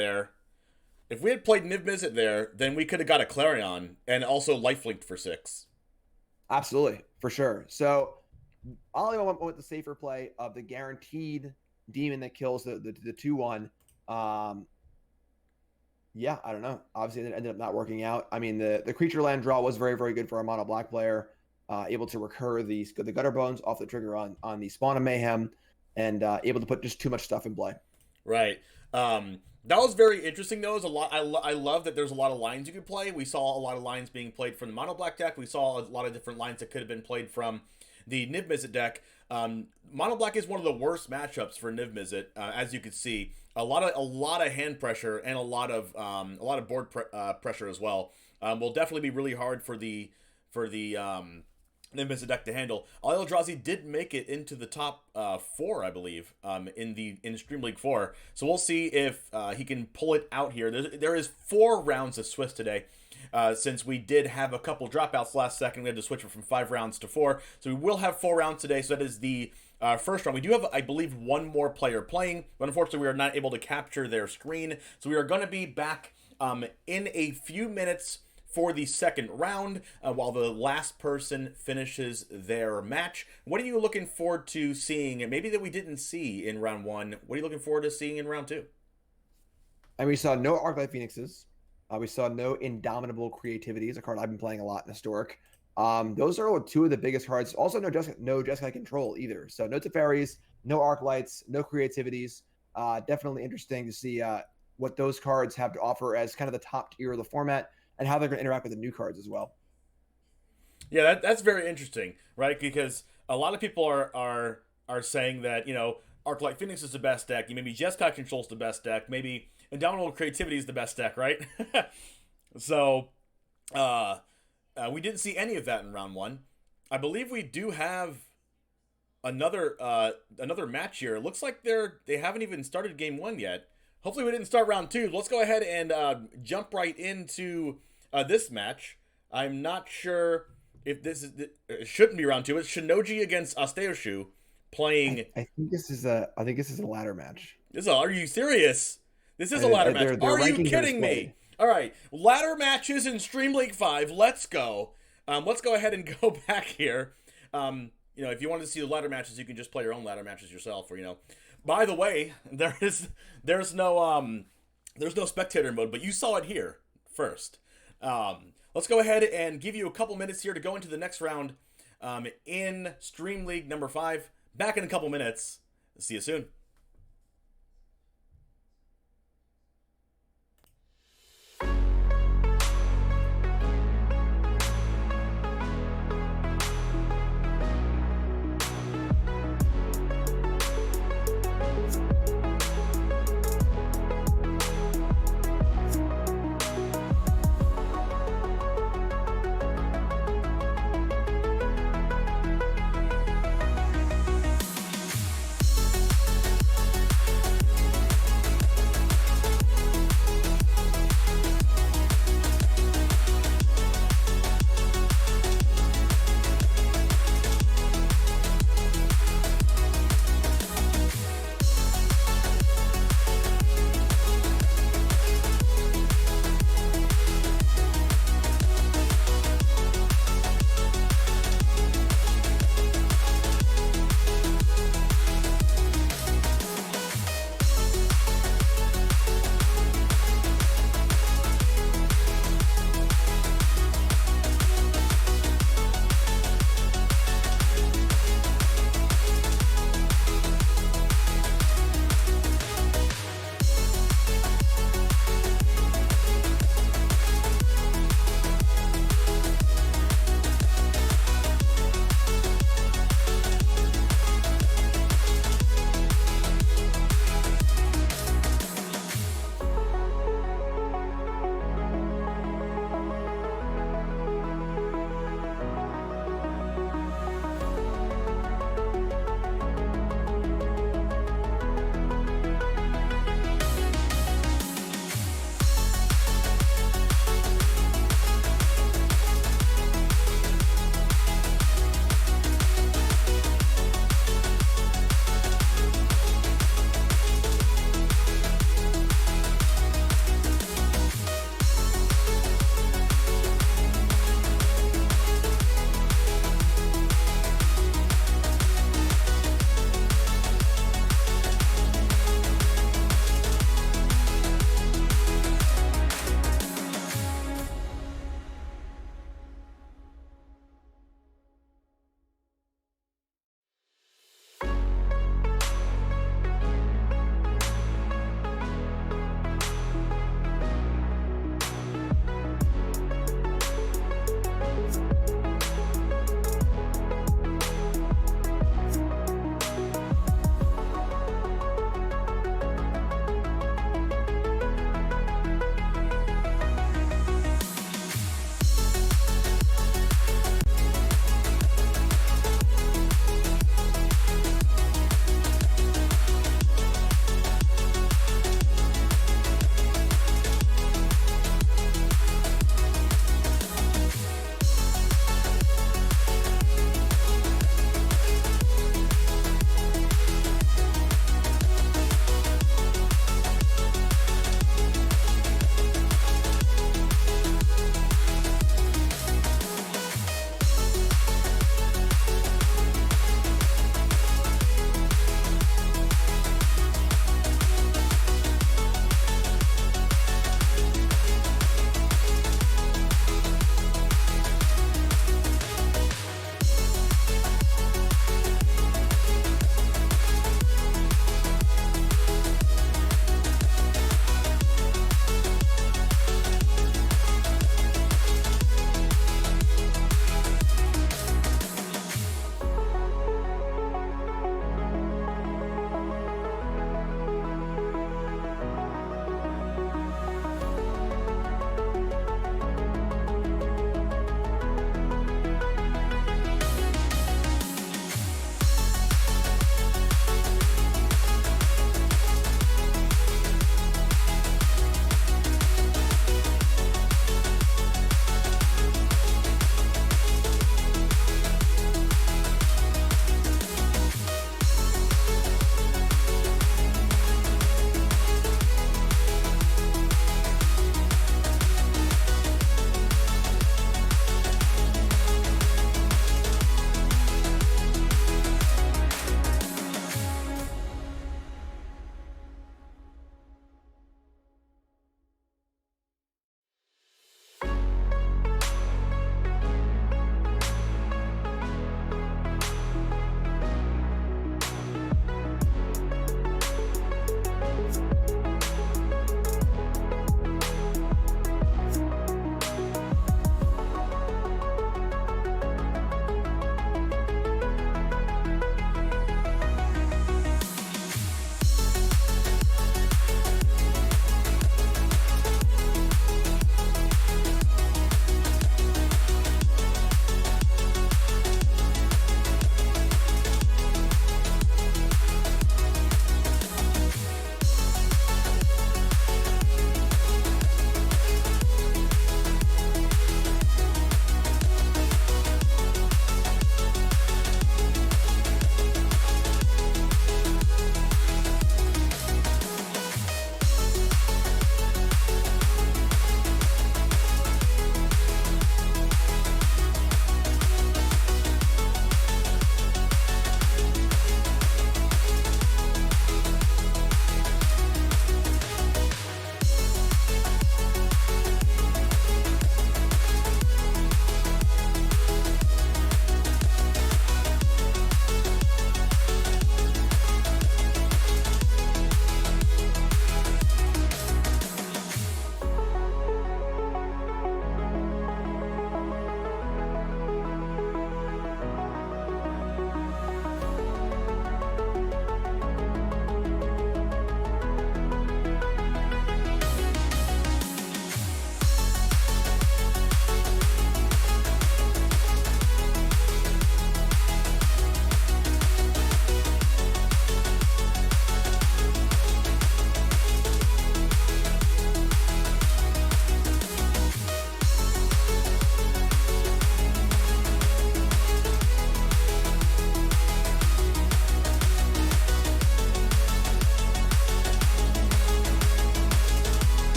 there, then we could have got a Clarion and also lifelinked for 6. Absolutely, for sure. So Ollie went with the safer play of the guaranteed demon that kills the 2/1. Yeah, I don't know. Obviously, it ended up not working out. I mean, the creature land draw was very, very good for a mono black player. Able to recur the Gutter Bones off the trigger on the Spawn of Mayhem, and able to put just too much stuff in play. Right. That was very interesting, though. I love that there's a lot of lines you could play. We saw a lot of lines being played from the mono black deck. We saw a lot of different lines that could have been played from the Niv Mizzet deck. Mono black is one of the worst matchups for Niv Mizzet, as you can see. A lot of hand pressure and a lot of board pressure as well. Will definitely be really hard for the Niv Mizzet deck to handle. Ali Eldrazi did make it into the top 4, I believe, in Stream League 4. So we'll see if he can pull it out here. There is 4 rounds of Swiss today. Since we did have a couple dropouts last second, we had to switch it from 5 rounds to 4. So we will have 4 rounds today. So that is the first round. We do have, I believe, 1 more player playing, but unfortunately we are not able to capture their screen. So we are going to be back in a few minutes for the second round, while the last person finishes their match. What are you looking forward to seeing, and maybe that we didn't see in round 1? What are you looking forward to seeing in round 2? And we saw no Arclight Phoenixes. We saw no Indomitable Creativities, a card I've been playing a lot in Historic. Those are 2 of the biggest cards. Also, no Jeskai Control either. So no Teferis, no Arclights, no Creativities. Definitely interesting to see what those cards have to offer as kind of the top tier of the format, and how they're going to interact with the new cards as well. Yeah, that's very interesting, right? Because a lot of people are saying that, Arclight Phoenix is the best deck. Maybe Jeskai Control is the best deck. Maybe Indomitable Creativity is the best deck, right? So, we didn't see any of that in round 1. I believe we do have another match here. It looks like they haven't even started game 1 yet. Hopefully we didn't start round 2. Let's go ahead and jump right into this match. I'm not sure if this is it shouldn't be round 2. It's Shinoji against Asteoshu playing. I think this is a ladder match. Are you serious? This is a ladder match. Are you kidding me? All right, ladder matches in Stream League 5. Let's go. Let's go ahead and go back here. If you wanted to see the ladder matches, you can just play your own ladder matches yourself. Or by the way, there's no spectator mode, but you saw it here first. Let's go ahead and give you a couple minutes here to go into the next round in Stream League number 5. Back in a couple minutes. See you soon.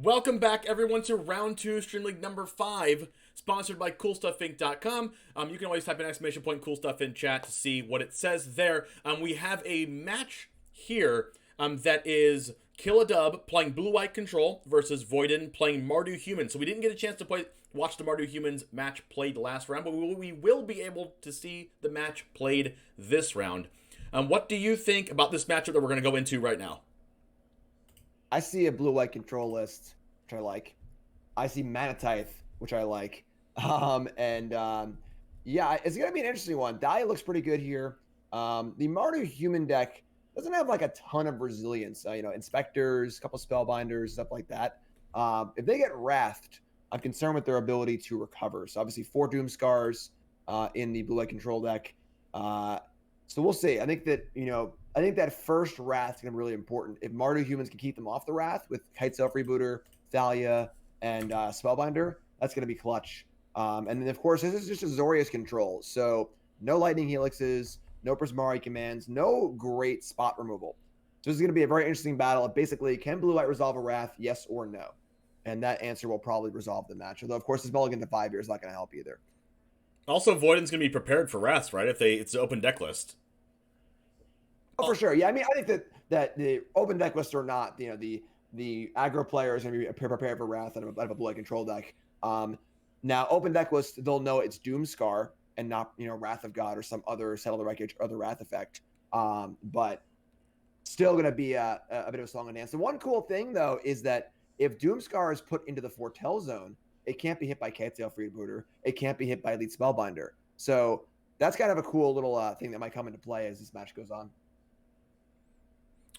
Welcome back, everyone, to round 2, Stream League number 5, sponsored by CoolStuffInc.com. You can always type an exclamation point Cool Stuff in chat to see what it says there. We have a match here that is Killadub playing Blue-White Control versus Voiden playing Mardu Human. So we didn't get a chance to watch the Mardu Humans match played last round, but we will be able to see the match played this round. What do you think about this matchup that we're going to go into right now? I see a blue-white control list, which I like. I see Manatithe, which I like. Yeah, it's going to be an interesting one. Dahlia looks pretty good here. The Mardu human deck doesn't have like a ton of resilience. Inspectors, a couple spellbinders, stuff like that. If they get wrathed, I'm concerned with their ability to recover. So obviously 4 Doom Scars in the blue-white control deck. So we'll see. I think that first Wrath is going to be really important. If Mardu humans can keep them off the Wrath with Kitesail Freebooter, Thalia, and Spellbinder, that's going to be clutch. And then, of course, this is just a Zorius control. So no Lightning Helixes, no Prismari commands, no great spot removal. So this is going to be a very interesting battle. Basically, can Blue-White resolve a Wrath, yes or no? And that answer will probably resolve the match. Although, of course, this Mulligan to 5 years is not going to help either. Also, Voiden's going to be prepared for Wrath, right? It's an open deck list. Oh, for sure. Yeah, I mean, I think that the open deck list or not, the aggro player is going to be prepared for Wrath out of a blue-white control deck. Now, open deck list, they'll know it's Doom Scar and not, Wrath of God or some other Settle the Wreckage or other Wrath effect. But still going to be a bit of a song and dance. The one cool thing, though, is that if Doom Scar is put into the Foretell zone, it can't be hit by Kitesail Freebooter. It can't be hit by Elite Spellbinder. So that's kind of a cool little thing that might come into play as this match goes on.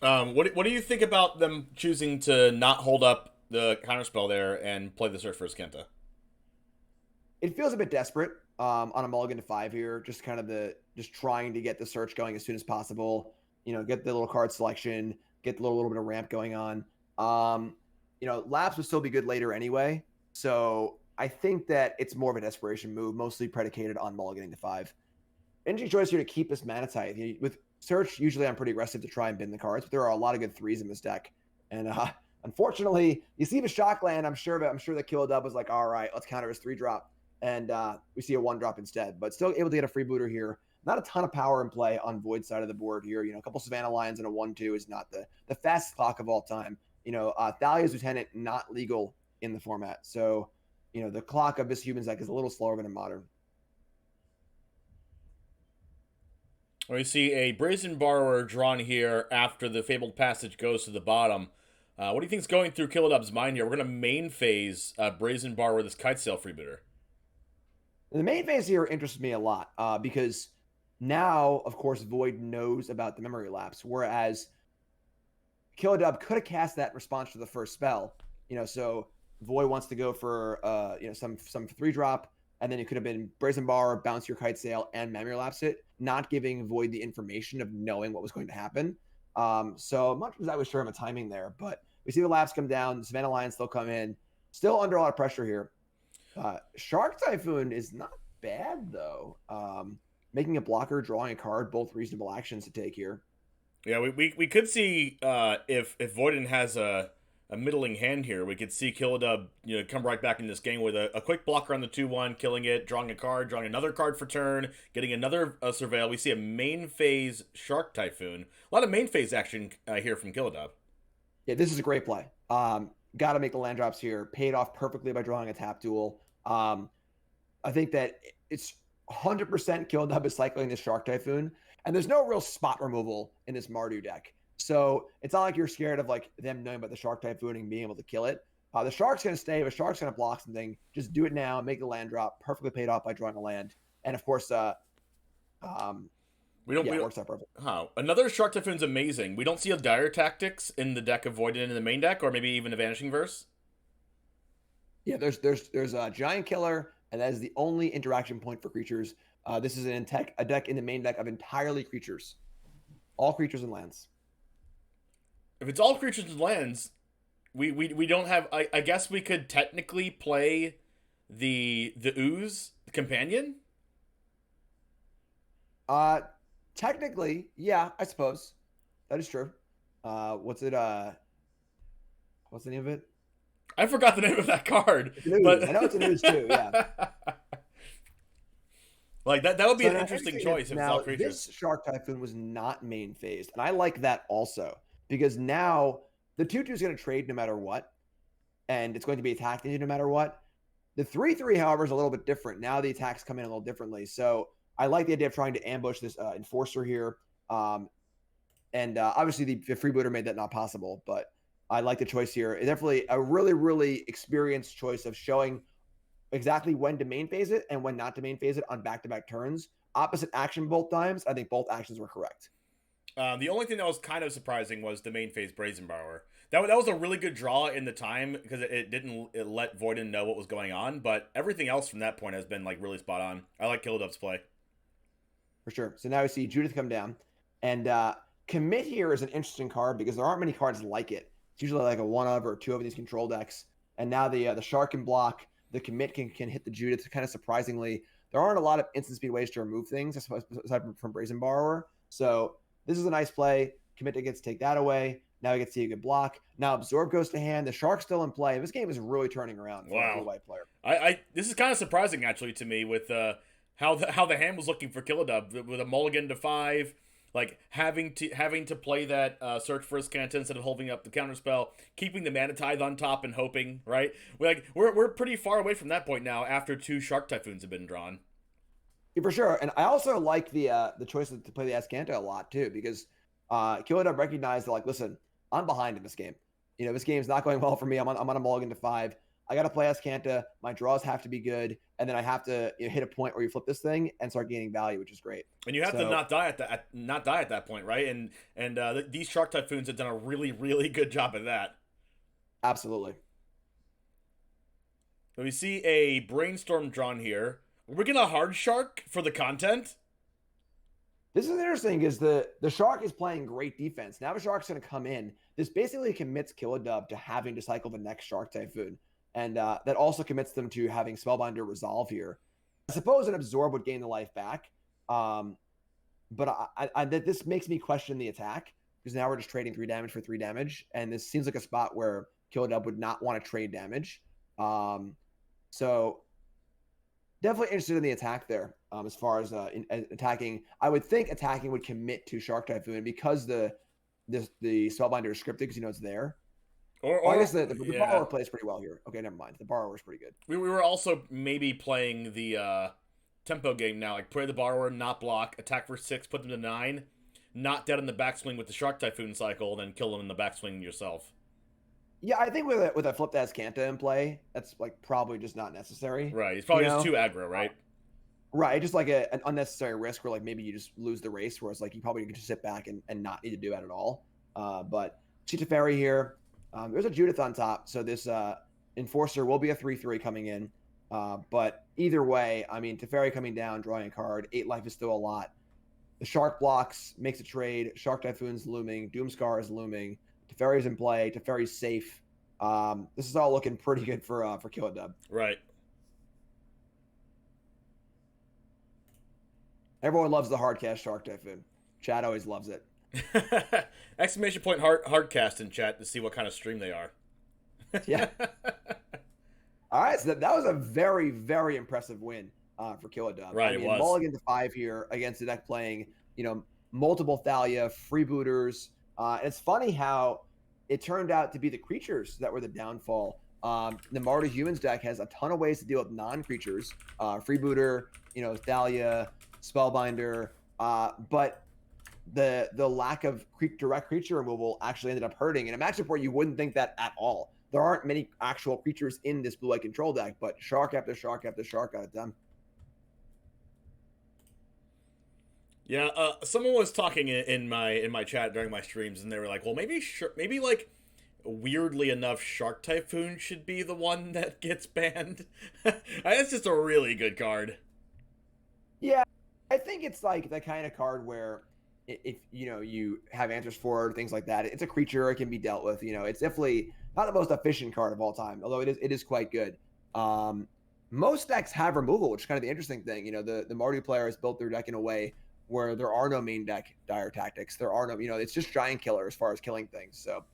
What do you think about them choosing to not hold up the counterspell there and play the Search for Kenta? It feels a bit desperate on a mulligan to 5 here. Just kind of just trying to get the search going as soon as possible. Get the little card selection, get the little bit of ramp going on. Laps would still be good later anyway. So I think that it's more of a desperation move, mostly predicated on mulliganing to 5. Energy choice here to keep this Manatithe. With Search, usually I'm pretty aggressive to try and bin the cards, but there are a lot of good 3s in this deck. And unfortunately, you see the shock land, I'm sure that Killadub was like, all right, let's counter his 3-drop. And we see a 1-drop instead, but still able to get a freebooter here. Not a ton of power in play on Void side of the board here. A couple Savannah Lions and a 1-2 is not the fastest clock of all time. Thalia's Lieutenant, not legal in the format. So, the clock of this Humans deck is a little slower than in Modern. We see a Brazen Borrower drawn here after the Fabled Passage goes to the bottom. What do you think is going through Killadub's mind here? We're going to main phase Brazen Borrower, this Kitesail Freebooter. The main phase here interests me a lot because now, of course, Void knows about the memory lapse, whereas Killadub could have cast that in response to the first spell. So Void wants to go for some 3-drop, and then it could have been Brazen Bar, bounce your Kitesail, and memory lapse it, not giving Void the information of knowing what was going to happen. So much as I was sure of a timing there, but we see the lapse come down, the Savannah Lions still come in, still under a lot of pressure here. Shark Typhoon is not bad though. Making a blocker, drawing a card, both reasonable actions to take here. Yeah, we could see if Voiden has a middling hand here, we could see Killadub come right back in this game with a quick blocker on the 2-1, killing it, drawing a card, drawing another card for turn, getting another Surveil. We see a main phase Shark Typhoon. A lot of main phase action here from Killadub. Yeah, this is a great play. Got to make the land drops here. Paid off perfectly by drawing a tap duel. I think that it's 100% Killadub is cycling this Shark Typhoon, and there's no real spot removal in this Mardu deck. So it's not like you're scared of like them knowing about the Shark Typhoon and being able to kill it. The Shark's going to stay. The Shark's going to block something. Just do it now. Make the land drop. Perfectly paid off by drawing a land. And of course, it works out perfect. Another Shark Typhoon's amazing. We don't see a Dire Tactics in the deck of Void in the main deck, or maybe even a Vanishing Verse. Yeah, there's a Giant Killer, and that is the only interaction point for creatures. This is a deck in the main deck of entirely creatures. All creatures and lands. If it's all creatures and lands, we don't have. I guess we could technically play the Ooze companion. Technically, yeah, I suppose that is true. What's the name of it? I forgot the name of that card. It's a news. But I know it's a news too. Yeah. Like that would be So an now, interesting choice if it's all creatures. this Shark Typhoon was not main phased, and I like that also because now the 2/2 is going to trade no matter what, and it's going to be attacked into no matter what. The 3/3, however, is a little bit different. Now the attacks come in a little differently. So I like the idea of trying to ambush this Enforcer here. And obviously the freebooter made that not possible, but I like the choice here. It's definitely a really, really experienced choice of showing exactly when to main phase it and when not to main phase it on back-to-back turns. Opposite action both times. I think both actions were correct. The only thing that was kind of surprising was the main phase Brazen Borrower. That was a really good draw in the time because it let Voiden know what was going on, but everything else from that point has been like really spot on. I like Kilodub's play. For sure. So now we see Judith come down. And Commit here is an interesting card because there aren't many cards like it. It's usually like a one of or two of these control decks. And now the Shark can block. The Commit can hit the Judith kind of surprisingly. There aren't a lot of instant speed ways to remove things aside from Brazen Borrower. So this is a nice play. Commit gets to take that away. Now we get to see a good block. Now Absorb goes to hand. The Shark's still in play. This game is really turning around for a blue-white player. This is kind of surprising actually to me with how the hand was looking for Kilodub with a mulligan to 5, like having to play that Search for Azcanta instead of holding up the counterspell, keeping the Mana Tithe on top and hoping, right? We're pretty far away from that point now after 2 Shark Typhoons have been drawn. Yeah, for sure. And I also like the choice to play the Azcanta a lot too, because Kilodub recognized that, like, listen, I'm behind in this game. You know, this game's not going well for me. I'm on a mulligan to 5. I got to play Azcanta. My draws have to be good, and then I have to hit a point where you flip this thing and start gaining value, which is great. And you have to not die at that point, right? And these Shark Typhoons have done a really, really good job at that. Absolutely. So we see a Brainstorm drawn here. We're getting a hard Shark for the content. This is interesting because the Shark is playing great defense. Now the Shark's going to come in. This basically commits Kilodub to having to cycle the next Shark Typhoon. And that also commits them to having Spellbinder Resolve here. I suppose an Absorb would gain the life back. But this makes me question the attack because now we're just trading 3 damage for 3 damage. And this seems like a spot where Kilodub would not want to trade damage. So definitely interested in the attack there. As far as attacking, I would think attacking would commit to Shark Typhoon because the Spellbinder is scripted because it's there. Or I guess the borrower plays pretty well here. Okay, never mind. The borrower is pretty good. We were also maybe playing the tempo game now, like play the borrower, not block, attack for 6, put them to 9, not dead in the backswing with the Shark Typhoon cycle, then kill them in the backswing yourself. Yeah, I think with a flipped Azcanta in play, that's like probably just not necessary. Right, it's probably just too aggro, right? Right, just like an unnecessary risk where like maybe you just lose the race, whereas like you probably could just sit back and not need to do that at all. But see Teferi here. There's a Judith on top, so this Enforcer will be a 3/3 coming in. But either way, I mean, Teferi coming down, drawing a card, 8 life is still a lot. The Shark blocks, makes a trade. Shark Typhoon's looming. Doomscar is looming. Teferi's in play. Teferi's safe. This is all looking pretty good for Kilodub. Right. Everyone loves the hardcast Shark Typhoon. Chad always loves it. Exclamation point hardcast in chat to see what kind of stream they are. Yeah. All right, so that was a very, very impressive win for Kilodub. Right, it was. Mulligan to 5 here against the deck playing, multiple Thalia, freebooters. It's funny how it turned out to be the creatures that were the downfall. The Martyr Humans deck has a ton of ways to deal with non-creatures. Freebooter, Thalia, Spellbinder, but the lack of direct creature removal actually ended up hurting in a matchup where you wouldn't think that at all. There aren't many actual creatures in this blue-white control deck, but Shark after Shark after Shark got it done. Yeah, someone was talking in my chat during my streams, and they were like, "Well, maybe like weirdly enough, Shark Typhoon should be the one that gets banned." That's just a really good card. Yeah, I think it's like the kind of card where if you have answers for it, things like that, it's a creature, it can be dealt with. It's definitely not the most efficient card of all time, although it is quite good. Most decks have removal, which is kind of the interesting thing. The Marty player has built their deck in a way where there are no main deck dire tactics. There are no, it's just giant killer as far as killing things. So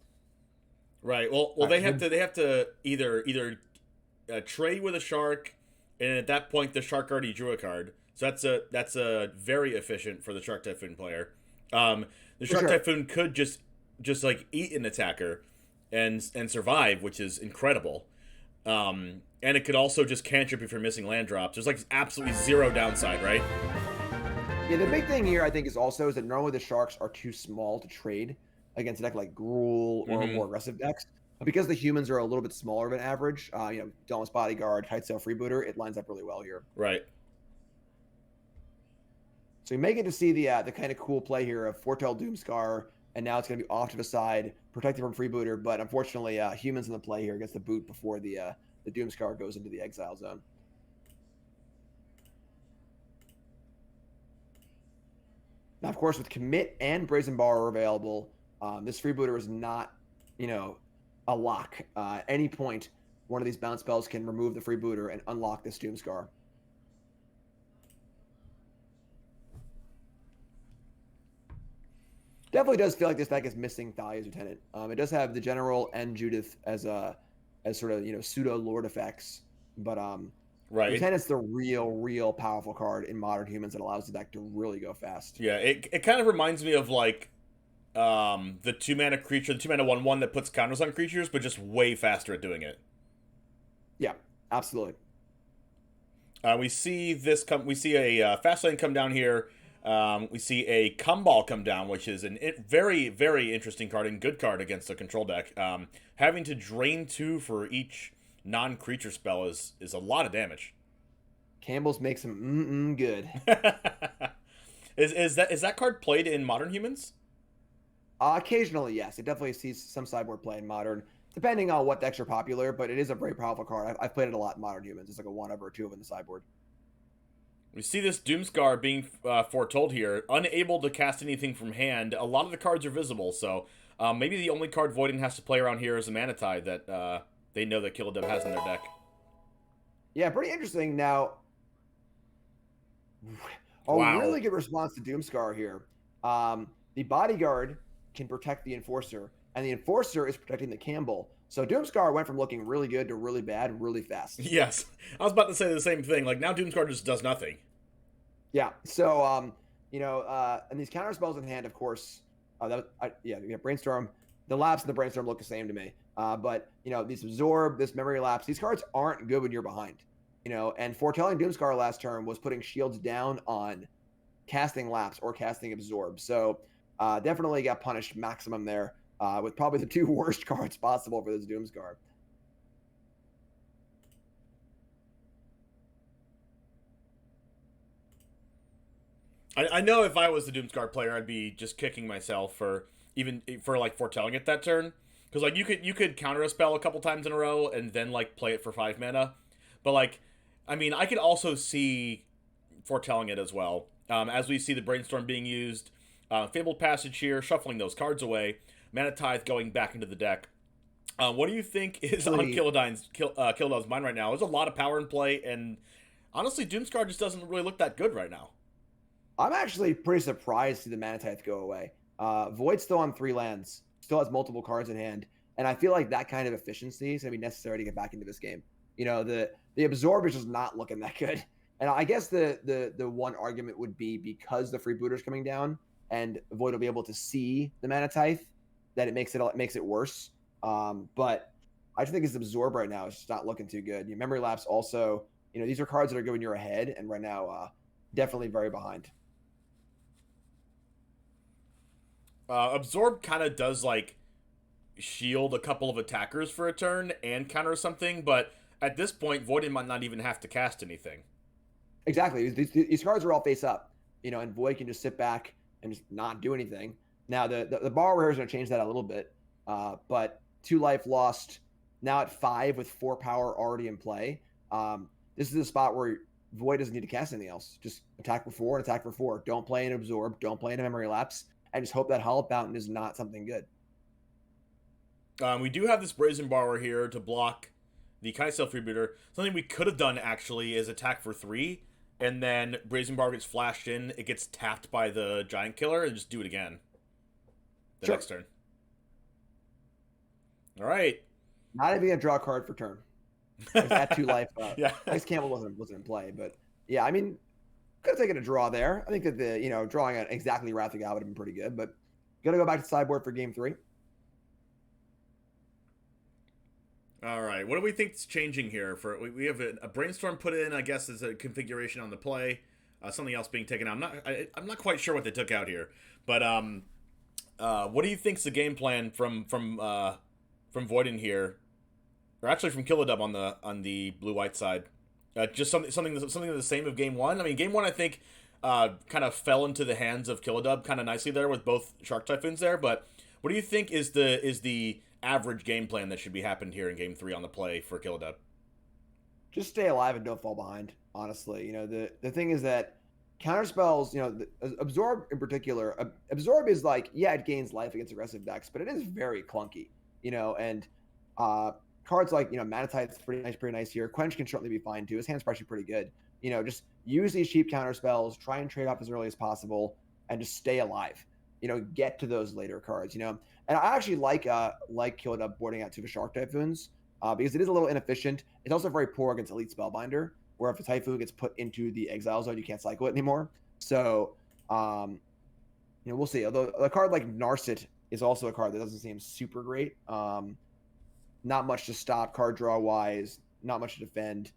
Right. Well, All right, they have to either trade with a shark, and at that point the shark already drew a card. So that's a very efficient for the Shark Typhoon player. The for Shark sure. Typhoon could just like eat an attacker and survive, which is incredible. And it could also just cantrip if you're missing land drops. There's like absolutely zero downside, right? Yeah, the big thing here I think is that normally the sharks are too small to trade against a deck like Gruul or Mm-hmm. more aggressive decks. But because the humans are a little bit smaller than average, Dauntless Bodyguard, Kitesail Freebooter, it lines up really well here. Right. So you may get to see the kind of cool play here of Foretell Doomscar, and now it's going to be off to the side, protected from Freebooter. But unfortunately, humans in the play here gets the boot before the Doomscar goes into the exile zone. Now, of course, with Commit and Brazen Bar available, this Freebooter is not, a lock. At any point, one of these bounce spells can remove the Freebooter and unlock this Doomscar. Definitely does feel like this deck is missing Thalia's Lieutenant. It does have the General and Judith as sort of pseudo Lord effects, but Right. Lieutenant's the real powerful card in Modern Humans that allows the deck to really go fast. Yeah. It kind of reminds me of like the 2-mana creature, the 2-mana 1/1 that puts counters on creatures, but just way faster at doing it. Yeah, absolutely. We see this come. We see a fast lane come down here. We see a Cumball come down, which is very, very interesting card and good card against a control deck. Having to drain 2 for each non-creature spell is a lot of damage. Campbell's makes him good. Is that card played in Modern Humans? Occasionally, yes. It definitely sees some sideboard play in Modern, depending on what decks are popular, but it is a very powerful card. I've played it a lot in Modern Humans. It's like a 1 or 2 in the sideboard. We see this Doomscar being foretold here, unable to cast anything from hand. A lot of the cards are visible, so maybe the only card Voiding has to play around here is a Mana Tide that they know that Killadev has in their deck. Yeah, pretty interesting. Now, Wow. really good response to Doomscar here. The Bodyguard can protect the Enforcer, and the Enforcer is protecting the Campbell. So Doomscar went from looking really good to really bad really fast. Yes. I was about to say the same thing. Like, now Doomscar just does nothing. Yeah. So, and these counter spells in hand, of course, Brainstorm. The Lapse and the Brainstorm look the same to me. But, these Absorb, this Memory Lapse, these cards aren't good when you're behind. And foretelling Doomscar last turn was putting shields down on casting Lapse or casting Absorb. So, definitely got punished maximum there with probably the 2 worst cards possible for this Doomscar. I know if I was the Doomscar player, I'd be just kicking myself for like foretelling it that turn, because like you could counter a spell a couple times in a row and then like play it for 5 mana, but like I mean I could also see foretelling it as well, as we see the Brainstorm being used, Fabled Passage here, shuffling those cards away, Mana Tithe going back into the deck. What do you think is on Killdog's mind right now? There's a lot of power in play, and honestly, Doomscar just doesn't really look that good right now. I'm actually pretty surprised to see the Mana Tithe go away. Void's still on 3 lands, still has multiple cards in hand, and I feel like that kind of efficiency is going to be necessary to get back into this game. The Absorb is just not looking that good. And I guess the one argument would be because the Freebooter's coming down and Void will be able to see the Mana Tithe, that it makes it worse. But I just think his Absorb right now is just not looking too good. Your Memory Lapse also, these are cards that are going you're ahead, and right now definitely very behind. Absorb kind of does like shield a couple of attackers for a turn and counter something, but at this point, Void might not even have to cast anything. Exactly. These cards are all face up, and Void can just sit back and just not do anything. Now, the Borrower is going to change that a little bit, but 2 life lost, now at 5 with 4 power already in play. This is a spot where Void doesn't need to cast anything else. Just attack for 4 and attack for 4. Don't play an Absorb. Don't play a Memory Lapse. And just hope that Hollow Fountain is not something good. We do have this Brazen Borrower here to block the Kitesail Freebooter. Something we could have done, actually, is attack for 3, and then Brazen Borrower gets flashed in, it gets tapped by the Giant Killer, and just do it again the next turn. All right. Not even gonna draw a card for turn. Because at 2 life, Yeah. Ice Campbell wasn't in play, but yeah, I mean, could have taken a draw there. I think that the drawing an exactly Wrath of God would have been pretty good, but gonna go back to sideboard for game 3. All right. What do we think is changing here? We have a brainstorm put in, I guess, as a configuration on the play. Something else being taken out. I'm not quite sure what they took out here, but what do you think's the game plan from Voiden here, or actually from Killadub on the blue white side? Just something the same of game 1. I mean, game 1 I think kind of fell into the hands of Killadub kind of nicely there with both Shark Typhoons there. But what do you think is the average game plan that should be happened here in game 3 on the play for Killadub? Just stay alive and don't fall behind. Honestly, the thing is that counter spells, absorb in particular. Absorb is like, yeah, it gains life against aggressive decks, but it is very clunky. And cards like Mana Tide's pretty nice here. Quench can certainly be fine too. His hand's actually pretty good. Just use these cheap counter spells. Try and trade off as early as possible, and just stay alive. Get to those later cards. And I actually like Killup boarding out 2 Shark Typhoons because it is a little inefficient. It's also very poor against Elite Spellbinder, where if a Typhoon gets put into the exile zone, you can't cycle it anymore. So, we'll see. Although a card like Narset is also a card that doesn't seem super great. Not much to stop card draw wise. Not much to defend.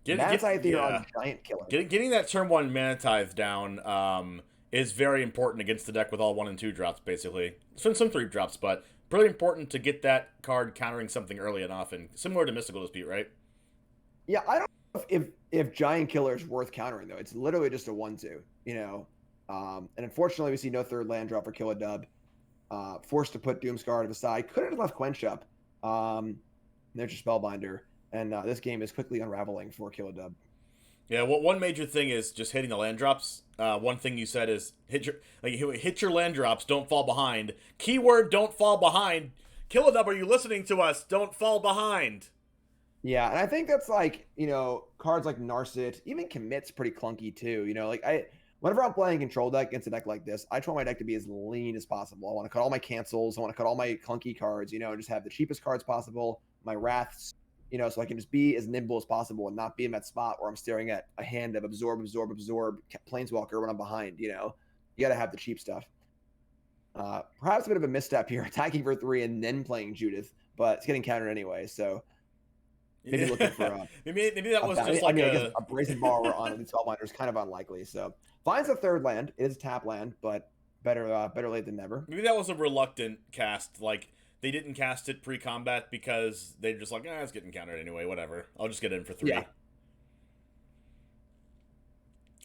Mana Tithe here on Giant Killer. Getting that turn 1 Mana Tithe down is very important against the deck with all 1 and 2 drops, basically. Some 3 drops, but pretty important to get that card countering something early and often. Similar to Mystical Dispute, right? Yeah, I don't know if Giant Killer is worth countering, though. It's literally just a 1/2, and unfortunately, we see no 3rd land draw for Killadub. Forced to put Doomscar to the side. Could have left Quench up. There's your Spellbinder. And this game is quickly unraveling for Killadub. Yeah, well, one major thing is just hitting the land drops. One thing you said is hit your land drops, don't fall behind. Keyword, don't fall behind. Killadub, are you listening to us? Don't fall behind. Yeah, and I think that's like, cards like Narset, even Commit's pretty clunky too. Whenever I'm playing control deck against a deck like this, I try my deck to be as lean as possible. I want to cut all my cancels. I want to cut all my clunky cards, and just have the cheapest cards possible, my Wraths, so I can just be as nimble as possible and not be in that spot where I'm staring at a hand of absorb, Planeswalker when I'm behind, You got to have the cheap stuff. Perhaps a bit of a misstep here, attacking for 3 and then playing Judith, but it's getting countered anyway, so maybe looking for maybe that was just like a Brazen Borrower on the Spellbinder is kind of unlikely, so finds a 3rd land. It is a tap land, but better late than never. Maybe that was a reluctant cast, like they didn't cast it pre-combat because they're just like, it's getting countered anyway, whatever. I'll just get it in for 3. Yeah.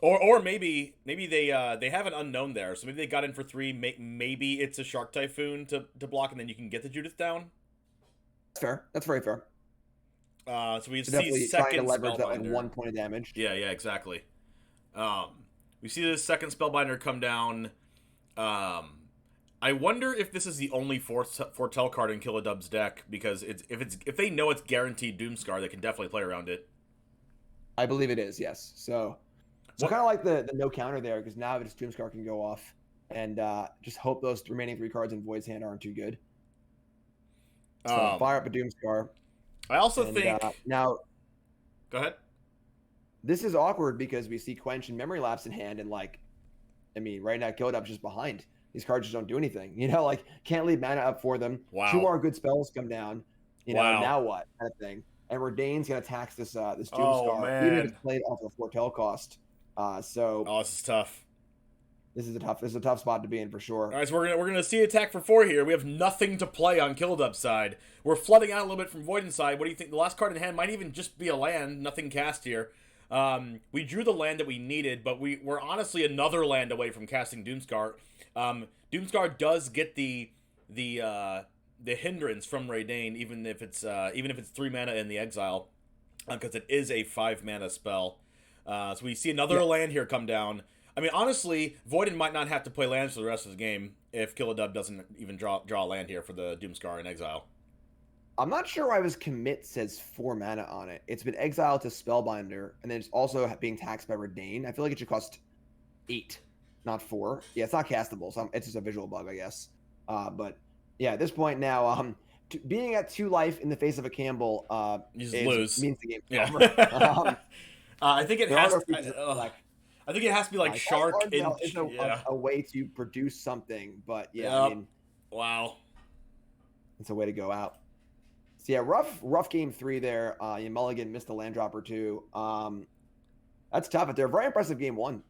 Or maybe they have an unknown there, so maybe they got in for 3. Maybe it's a Shark Typhoon to block, and then you can get the Judith down. That's fair. That's very fair. So we see second to leverage that like 1 point of damage. Yeah, exactly. We see the second Spellbinder come down. I wonder if this is the only foretell card in Killadub's deck, because if they know it's guaranteed Doomscar, they can definitely play around it. I believe it is, yes. So kind of like the no counter there, because now just Doomscar can go off, and just hope those remaining 3 cards in Void's hand aren't too good. So fire up a Doomscar. I also think now. Go ahead. This is awkward because we see Quench and Memory Lapse in hand, and right now Killadub's just behind. These cards just don't do anything. Can't leave mana up for them. Wow. 2 more good spells come down. Now what? Kind of thing. And Redain's gonna tax this Doomscar, even if it's played off of foretell cost. This is tough. This is a tough spot to be in for sure. All right, so we're gonna see attack for 4 here. We have nothing to play on Killadub's side. We're flooding out a little bit from Voiden's side. What do you think? The last card in hand might even just be a land. Nothing cast here. We drew the land that we needed, but we're honestly another land away from casting Doomscar. Doomscar does get the hindrance from Redain, even if it's 3 mana in the exile, because it is a 5 mana spell. So we see another land here come down. I mean, honestly, Voiden might not have to play lands for the rest of the game if Killadub doesn't even draw a land here for the Doomscar in exile. I'm not sure why his commit says 4 mana on it. It's been exiled to Spellbinder, and then it's also being taxed by Redain. I feel like it should cost 8, not 4. Yeah, it's not castable, so it's just a visual bug, I guess. But yeah, at this point now, being at 2 life in the face of a Campbell You just lose. means the game's Yeah. over. I think it There are has. no creatures in the deck. I think it has to be like Cast shark Armadale and is yeah. a way to produce something, but yeah, Yep. I mean, Wow. it's a way to go out. So yeah, rough game 3 there. Mulligan missed a land drop or two. That's tough, but they're very impressive game 1.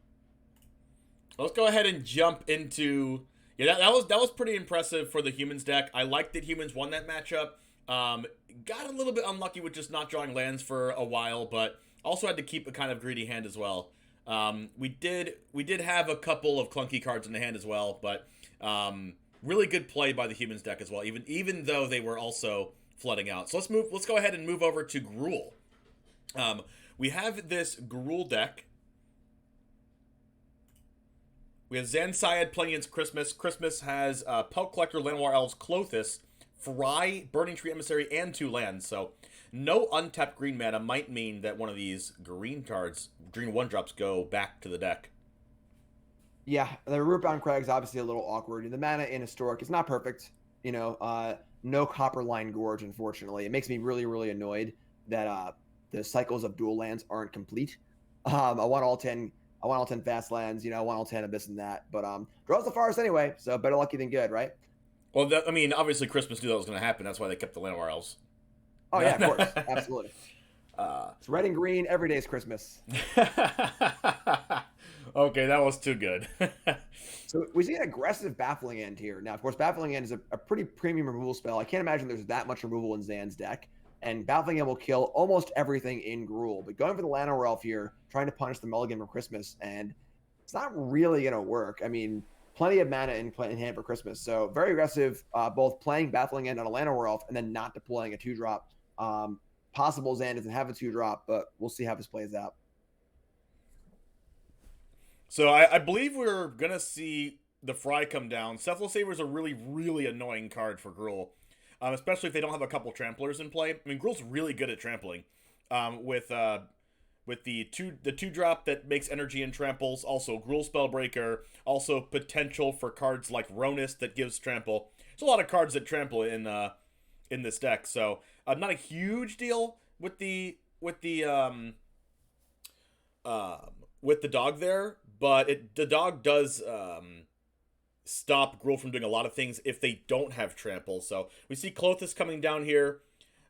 Let's go ahead and jump into that was pretty impressive for the Humans deck. I like that Humans won that matchup. Got a little bit unlucky with just not drawing lands for a while, but also had to keep a kind of greedy hand as well. We did have a couple of clunky cards in the hand as well, but really good play by the Humans deck as well, even though they were also flooding out. So let's go ahead and move over to Gruul. We have this Gruul deck. We have Zancyad playing against Christmas. Christmas has Pelt Collector, Llanowar Elves, Clothis, Fry, Burning Tree Emissary, and 2 lands. So no untapped green mana might mean that one of these green cards, green 1-drops, go back to the deck. Yeah, the Rootbound Crag's obviously a little awkward. The mana in Historic is not perfect. No Copperline Gorge, unfortunately. It makes me really, really annoyed that the cycles of dual lands aren't complete. I want all 10 fast lands, I want all 10 of this and that. But draws the forest anyway, so better lucky than good, right? Well, obviously Christmas knew that was going to happen. That's why they kept the Llanowar Elves. Oh, yeah, of course. Absolutely. It's red and green. Every day is Christmas. Okay, that was too good. So we see an aggressive Baffling End here. Now, of course, Baffling End is a pretty premium removal spell. I can't imagine there's that much removal in Zan's deck. And Baffling End will kill almost everything in Gruul. But going for the Llanowar Elf here, trying to punish the Mulligan for Christmas, and it's not really going to work. I mean, plenty of mana in hand for Christmas. So very aggressive, both playing Baffling End on a Llanowar Elf and then not deploying a 2-drop. Possible Zan doesn't have a 2-drop, but we'll see how this plays out. So I believe we're going to see the Fry come down. Cephalosaber is a really, really annoying card for Gruul, especially if they don't have a couple tramplers in play. I mean, Gruul's really good at trampling with the 2-drop that makes energy and tramples, also Gruul Spellbreaker, also potential for cards like Ronus that gives trample. There's a lot of cards that trample in this deck, so not a huge deal with the dog there, but the dog does stop Gruul from doing a lot of things if they don't have trample. So we see Clothis coming down here.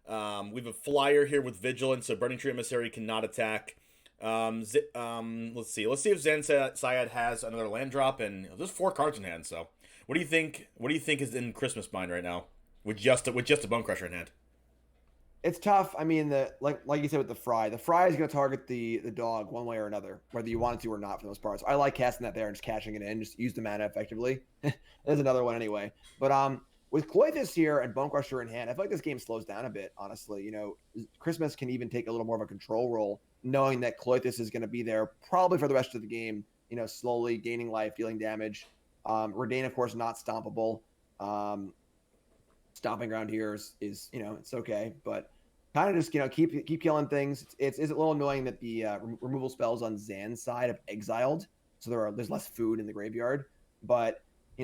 We have a flyer here with Vigilance, so Burning Tree Emissary cannot attack. Let's see if Zancyad has another land drop, and there's 4 cards in hand. So what do you think? What do you think is in Christmas mind right now with just a Bone Crusher in hand? It's tough. I mean, like you said with the Fry is going to target the dog one way or another, whether you want it to or not for those parts. I like casting that there and just cashing it in, just use the mana effectively. There's another one anyway. But with Clothis here and Bone Crusher in hand, I feel like this game slows down a bit, honestly. Christmas can even take a little more of a control role, knowing that Clothis is going to be there probably for the rest of the game, slowly gaining life, dealing damage. Redain, of course, not stompable. Stomping around here is it's okay, but kind of just keep killing things. It's a little annoying that the removal spells on Zan's side have exiled, so there's less food in the graveyard. But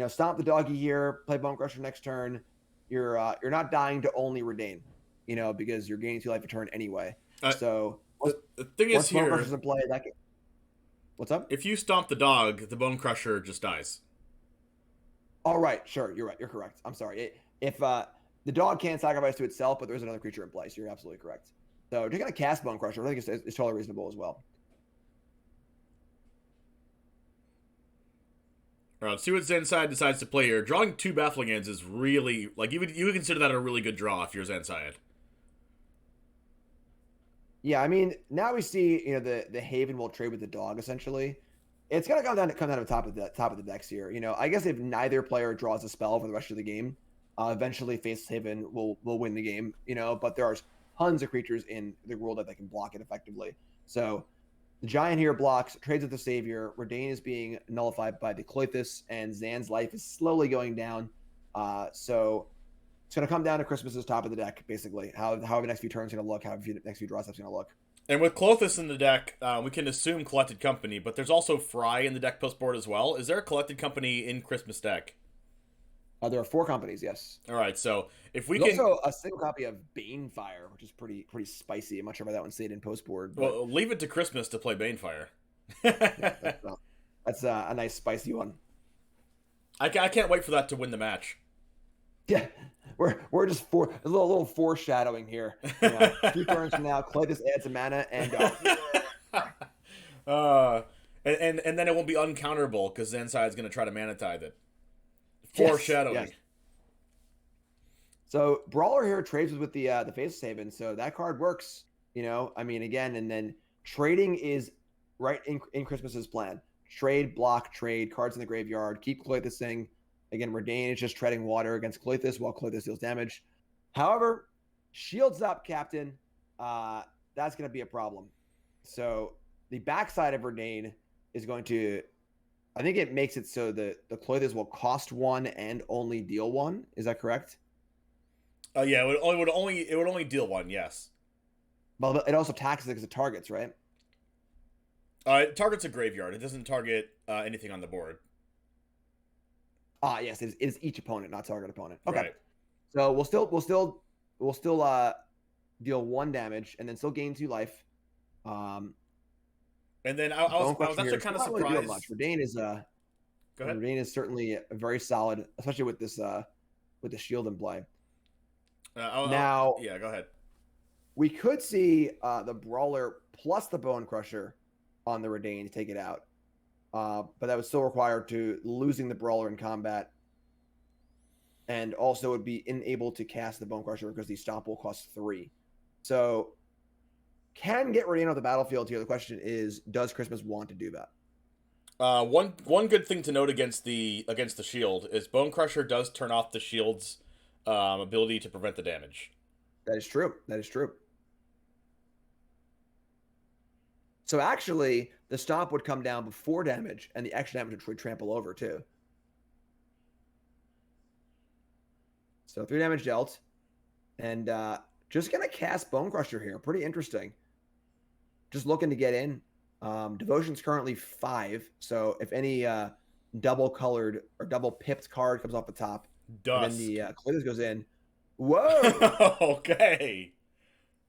stomp the doggy here, play Bone Crusher next turn. You're not dying to only Redain, because you're gaining 2 life a turn anyway. So the thing is Bone here, Crusher's in play, what's up? if you stomp the dog, the Bone Crusher just dies. All right, sure, you're right. You're correct. I'm sorry. If the dog can't sacrifice to itself, but there's another creature in play, so you're absolutely correct. So just going to cast Bone Crusher, I think it's totally reasonable as well. All right, let's see what Zancyad decides to play here. Drawing 2 Baffling Ends is really, you would consider that a really good draw if you're Zancyad. Yeah, I mean, now we see, the Haven will trade with the dog, essentially. It's going to come down to the top of the decks here. I guess if neither player draws a spell for the rest of the game, eventually Faceless Haven will win the game, but there are tons of creatures in the world that can block it effectively. So the Giant here blocks, trades with the Savior. Redain is being nullified by the Clothis, and Zan's life is slowly going down. So it's going to come down to Christmas's top of the deck, basically. How the next few turns going to look, how the next few draw steps going to look. And with Clothis in the deck, we can assume Collected Company, but there's also Fry in the deck post board as well. Is there a Collected Company in Christmas deck? There are 4 companies, yes. All right, so if we There's can also a single copy of Banefire, which is pretty spicy. I'm not sure about that one stayed in post board. But well, leave it to Christmas to play Banefire. yeah, that's a nice spicy one. I can't wait for that to win the match. Yeah, we're just a little foreshadowing here. You know, 2 turns from now, Claytis adds a mana, and and then it won't be uncounterable because Zenside's going to try to mana tithe it. Foreshadowing. Yes. So Brawler here trades with the Faceless Haven, so that card works. You know, I mean, again, and then trading is right in Christmas's plan. Trade, block, trade, cards in the graveyard, keep Claytis thing. Again, Redain is just treading water against Claytis while Claytis deals damage. However, shields up, Captain. That's going to be a problem. So the backside of Redain is going to, I think it makes it so the Claytis will cost 1 and only deal 1. Is that correct? Yeah, it would only deal 1. Yes. Well, it also taxes it because it targets, right? It targets a graveyard. It doesn't target anything on the board. Yes, it is each opponent, not target opponent. Okay. Right. So we'll still deal 1 damage and then still gain 2 life. And then I was actually kind of surprised. Really much. Redain is Go ahead. Redain is certainly very solid, especially with this with the shield in play. Now, yeah, go ahead. We could see the Brawler plus the Bone Crusher on the Redain to take it out. But that would still require to losing the Brawler in combat. And also would be unable to cast the Bone Crusher because the stop will cost 3. So can get Redain off the battlefield here. The question is, does Christmas want to do that? One good thing to note against the shield is Bone Crusher does turn off the shield's ability to prevent the damage. That is true. That is true. So actually, the stop would come down before damage, and the extra damage would trample over too. So 3 damage dealt, and just gonna cast Bone Crusher here. Pretty interesting. Just looking to get in. Devotion's currently 5, so if any double colored or double pipped card comes off the top, Dusk. and then the Claytis goes in. Whoa! Okay.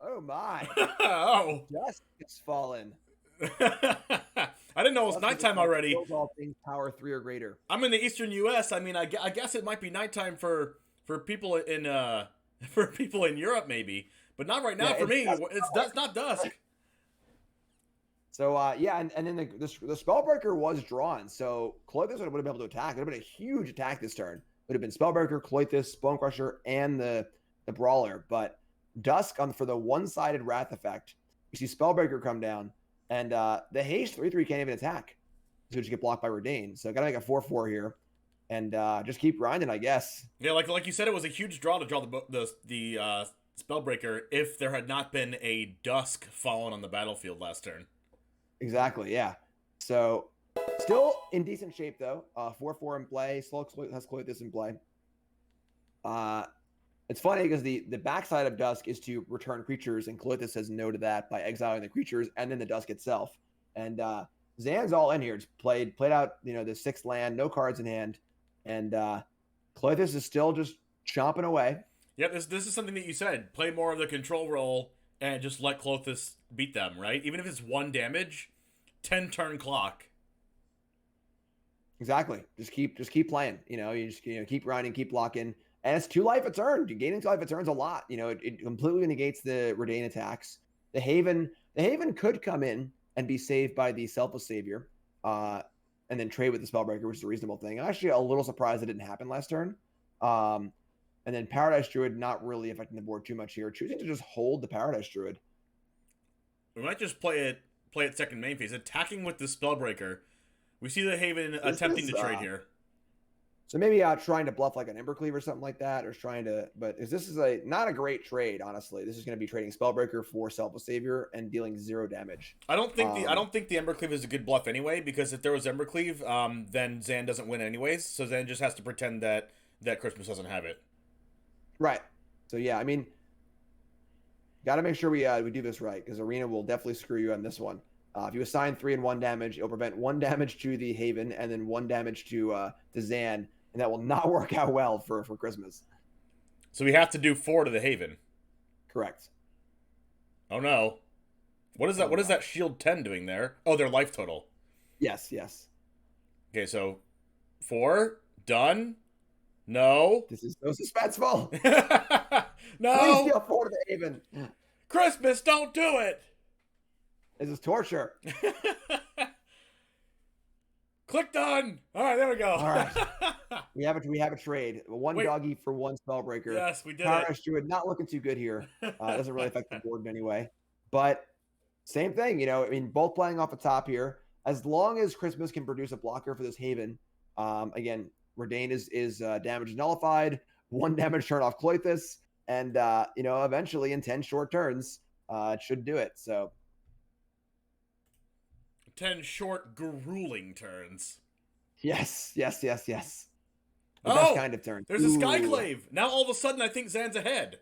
Oh my! Oh. Dusk has fallen. I didn't know it was nighttime already. All things power 3 or greater. I'm in the eastern U.S. I mean, I guess it might be nighttime for people in Europe maybe, but not right now for me. It's not dusk. So yeah, and then the Spellbreaker was drawn, so Cloythis would have been able to attack. It would have been a huge attack this turn. It would have been Spellbreaker, Cloythis, Bone Crusher, and the Brawler. But Dusk for the one-sided Wrath effect, you see Spellbreaker come down, and the haste 3/3 can't even attack. So just get blocked by Redain. So gotta make a 4/4 here, and just keep grinding, I guess. Yeah, like you said, it was a huge draw to draw the Spellbreaker if there had not been a Dusk fallen on the battlefield last turn. Exactly, yeah. So still in decent shape though. 4/4 in play. Slow has Cloythis in play. It's funny because the backside of Dusk is to return creatures, and Cloythis says no to that by exiling the creatures and then the Dusk itself. And Zan's all in here. Just played out, the 6th land, no cards in hand, and Cloythis is still just chomping away. Yeah, this is something that you said. Play more of the control role and just let Cloythis beat them, right? Even if it's 1 damage, 10 turn clock. Exactly. Just keep playing. You just keep grinding, keep blocking. And it's 2 life a turn. Gaining 2 life a turn's a lot. It completely negates the Redain attacks. The Haven could come in and be saved by the Selfless Savior, and then trade with the Spellbreaker, which is a reasonable thing. I'm actually a little surprised it didn't happen last turn. And then Paradise Druid not really affecting the board too much here. Choosing to just hold the Paradise Druid. We might just play it second main phase. Attacking with the Spellbreaker. We see the Haven attempting to trade here. So maybe trying to bluff like an Embercleave or something like that, or trying to. But this is not a great trade, honestly. This is going to be trading Spellbreaker for Selfless Savior and dealing 0 damage. I don't think the Embercleave is a good bluff anyway, because if there was Embercleave, then Zan doesn't win anyways. So Zan just has to pretend that Christmas doesn't have it. Right. So yeah, I mean, got to make sure we do this right, because Arena will definitely screw you on this one. If you assign 3 and 1 damage, it'll prevent 1 damage to the Haven and then 1 damage to Zan. and that will not work out well for Christmas. So we have to do 4 to the Haven. Correct. Oh no. What is that? What is that shield 10 doing there? Oh, their life total. Yes, yes. Okay, so 4 done. No. This is so suspenseful. No. Please deal 4 to the Haven. Christmas, don't do it. This is torture. Click done. All right, there we go. All right. We have a trade. One doggy for 1 Spellbreaker. Yes, we did Paradise Druid not looking too good here. Doesn't really affect the board in any way. But same thing, I mean, both playing off the top here. As long as Christmas can produce a blocker for this Haven, again, Redain is damage nullified, 1 damage turn off Cloythus, and eventually in 10 short turns, it should do it. So 10 short grueling turns. Yes. The Oh, best kind of turn. There's a Skyclave. Now all of a sudden I think Zan's ahead.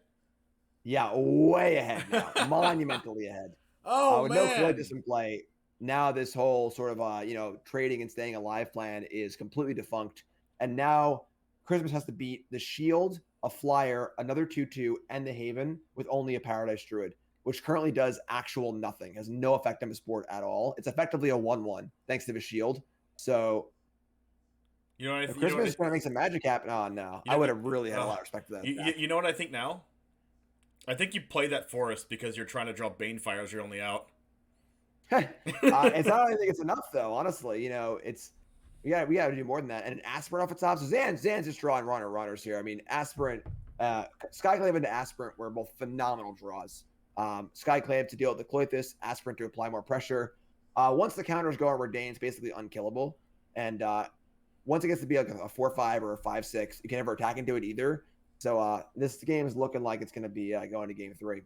Yeah, way ahead now. Monumentally ahead. Oh, with man. no Cloythus in play, now this whole sort of trading and staying alive plan is completely defunct. And now Christmas has to beat the Shield, a Flyer, another 2/2, and the Haven with only a Paradise Druid, which currently does actual nothing, has no effect on his board at all. It's effectively a 1/1 thanks to the Shield. So if Christmas is going to make some magic happen, no. I would have really had a lot of respect for that. You know what I think now? I think you play that Forest because you're trying to draw Banefire as your only out. It's not. I think it's enough though. Honestly, it's we got to do more than that. And an Aspirant off the top. So Zan's just drawing runners here. I mean, Aspirant, Skyclave into Aspirant were both phenomenal draws. Skyclave to deal with the Cloythus, Aspirant to apply more pressure. Once the counters go on Redain, it's basically unkillable. And once it gets to be like a 4/5 or a 5/6, you can never attack into it either. So this game is looking like it's going to be going to game 3.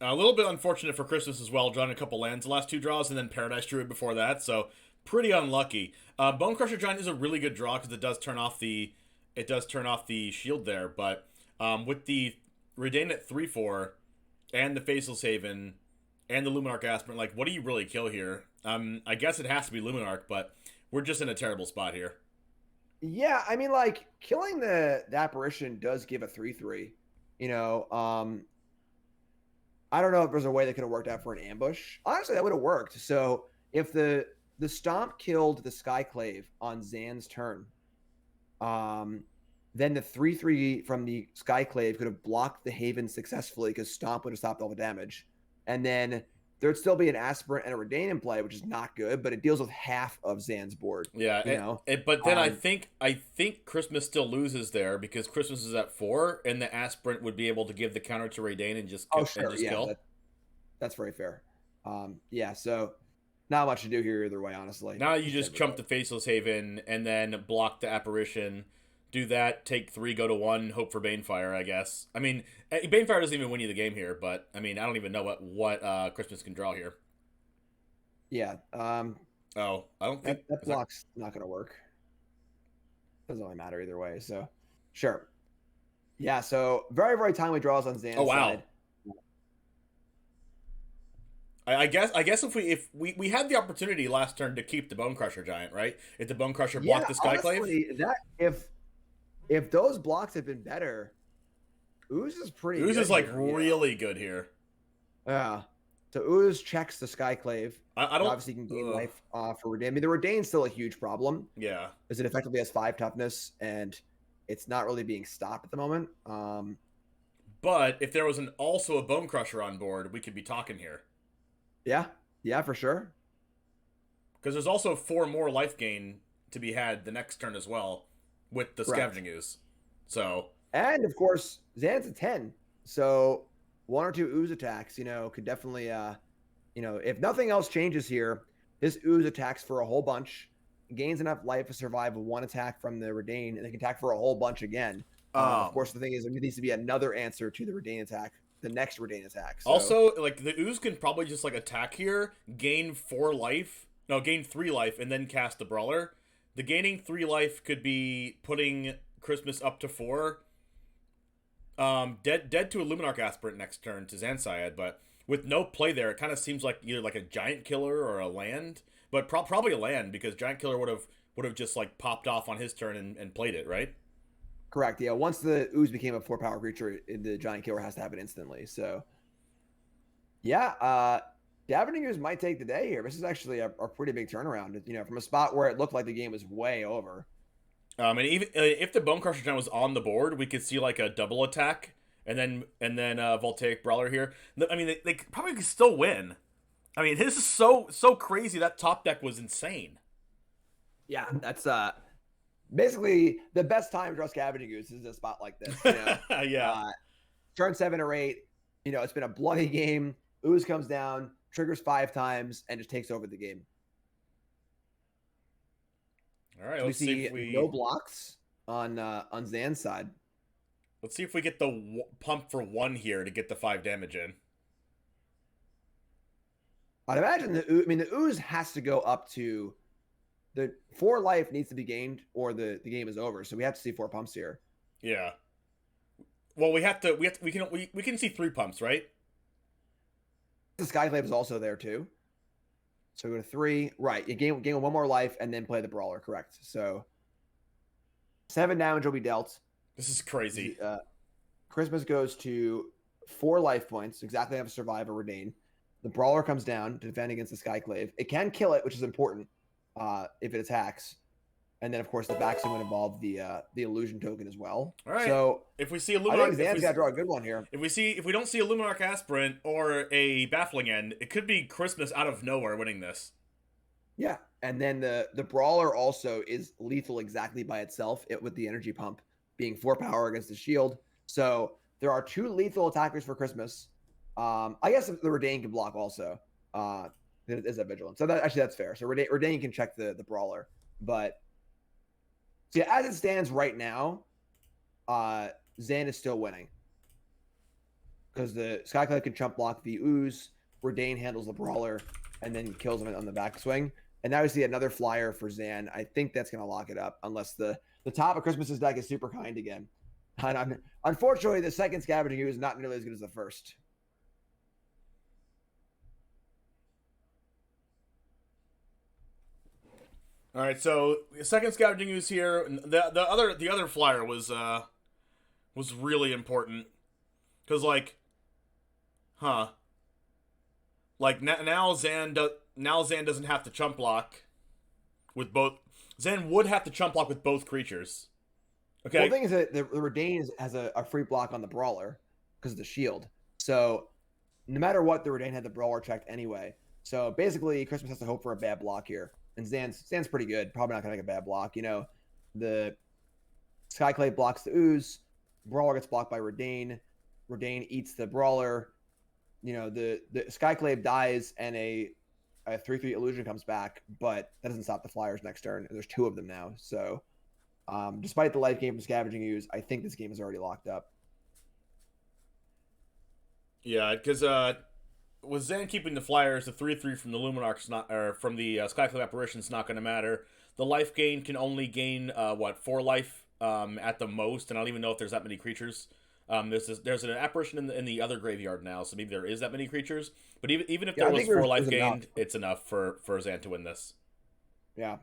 A little bit unfortunate for Christmas as well, drawing a couple lands the last 2 draws, and then Paradise Druid before that, so pretty unlucky. Bone Crusher Giant is a really good draw because it does turn off the shield there, but with the Redain at 3/4 and the Faceless Haven and the Luminarch Aspirant, like, what do you really kill here? I guess it has to be Luminarch, but we're just in a terrible spot here. Yeah, I mean, like, killing the Apparition does give a 3/3. I don't know if there's a way that could have worked out for an ambush. Honestly, that would have worked. So if the Stomp killed the Skyclave on Zan's turn, then the 3/3 from the Skyclave could have blocked the Haven successfully because Stomp would have stopped all the damage. And then there'd still be an Aspirant and a Redain in play, which is not good, but it deals with half of Zan's board. Yeah, but then I think Christmas still loses there because Christmas is at 4, and the Aspirant would be able to give the counter to Redain and just kill. Kill. That's very fair. So not much to do here either way, honestly. Now you just jump the Faceless Haven and then block the Apparition. Do that, take 3, go to 1, hope for Banefire, I guess. I mean, Banefire doesn't even win you the game here, but, I mean, I don't even know what Christmas can draw here. Yeah. I don't think... That block's not going to work. Doesn't really matter either way, so... Sure. Yeah, so very, very timely draws on Zan's side. I guess if we had the opportunity last turn to keep the Bone Crusher Giant, right? If the Bone Crusher blocked the Skyclave... Honestly, if those blocks had been better, Ooze is pretty good. Ooze is, like, really good here. Yeah. So Ooze checks the Skyclave. I don't... Obviously, can gain life for Redain. I mean, the Redain's still a huge problem. Yeah. Because it effectively has 5 toughness, and it's not really being stopped at the moment. But if there was also a Bone Crusher on board, we could be talking here. Yeah, for sure. Because there's also 4 more life gain to be had the next turn as well. With the Scavenging Ooze. And, of course, Zan's a 10. So 1 or 2 Ooze attacks, could definitely, if nothing else changes here, this Ooze attacks for a whole bunch, gains enough life to survive 1 attack from the Redain, and they can attack for a whole bunch again. Of course, the thing is, there needs to be another answer to the Redain attack, the next Redain attack. So. Also, like, the Ooze can probably just, like, attack here, gain 3 life, and then cast the Brawler. The gaining 3 life could be putting Christmas up to 4. Dead to a Luminarch Aspirant next turn to Zancyad, but with no play there, it kind of seems like either like a Giant Killer or a land, but probably a land because Giant Killer would have would have just like popped off on his turn and played it, right? Correct. Yeah. Once the ooze became a 4-power creature, the giant killer has to happen instantly. So, yeah, Scavenging Ooze might take the day here. This is actually a pretty big turnaround. You know, from a spot where it looked like the game was way over. And even if the Bone Crusher Giant was on the board, we could see like a double attack and then Voltaic Brawler here. I mean, they probably could still win. I mean, this is so crazy. That top deck was insane. Yeah, that's basically the best time to draw Scavenging Ooze is a spot like this. You know? Yeah. Turn 7 or 8. You know, it's been a bloody game. Ooze comes down, triggers 5 times, and just takes over the game. All right, let's see if we no blocks on Zan's side. Let's see if we get the pump for 1 here to get the 5 damage in. I'd imagine the ooze has to go up to the 4 life needs to be gained or the game is over. So we have to see 4 pumps here. Yeah. Well, we can see 3 pumps, right? The Skyclave is also there too. So go to 3. Right. You gain 1 more life and then play the Brawler. Correct. So 7 damage will be dealt. This is crazy. Christmas goes to 4 life points. Exactly have to survive or retain. The Brawler comes down to defend against the Skyclave. It can kill it, which is important if it attacks. And then, of course, the backswing would involve the illusion token as well. All right. So if we see a I think Zan's got to draw a good one here. If we don't see a Luminarch Aspirant or a Baffling End, it could be Christmas out of nowhere winning this. Yeah, and then the Brawler also is lethal exactly by itself, with the energy pump being 4 power against the shield. So there are 2 lethal attackers for Christmas. I guess the Redain can block also. It is a Vigilance. So that's fair. So Redain can check the Brawler. But so yeah, as it stands right now, Zan is still winning. Because the Skyclave can chump block the Ooze, Redain handles the Brawler, and then kills him on the backswing. And now we see another flyer for Zan. I think that's going to lock it up, unless the top of Christmas's deck is super kind again. And unfortunately, the second Scavenging Ooze is not nearly as good as the first. All right, so second Scavenging Ooze here. The other flyer was really important because like now Zan doesn't have to chump block with both. Zan would have to chump block with both creatures. Okay. Well, the thing is that the Redain has a free block on the Brawler because of the shield. So no matter what, the Redain had the Brawler checked anyway. So basically, Christmas has to hope for a bad block here. And Zan's pretty good. Probably not going to make a bad block. You know, the Skyclave blocks the Ooze. Brawler gets blocked by Redain. Redain eats the Brawler. You know, the Skyclave dies and a 3/3 illusion comes back, but that doesn't stop the Flyers next turn. And there's 2 of them now. So despite the life gain from Scavenging Ooze, I think this game is already locked up. Yeah, because with Zan keeping the Flyers, the 3/3 from the Luminarch's from the Skyclave Apparition's not going to matter. The life gain can only gain 4 life at the most, and I don't even know if there's that many creatures. There's an apparition in the other graveyard now, so maybe there is that many creatures. But even if there was 4 life gained, it's enough for Zan to win this. Yeah.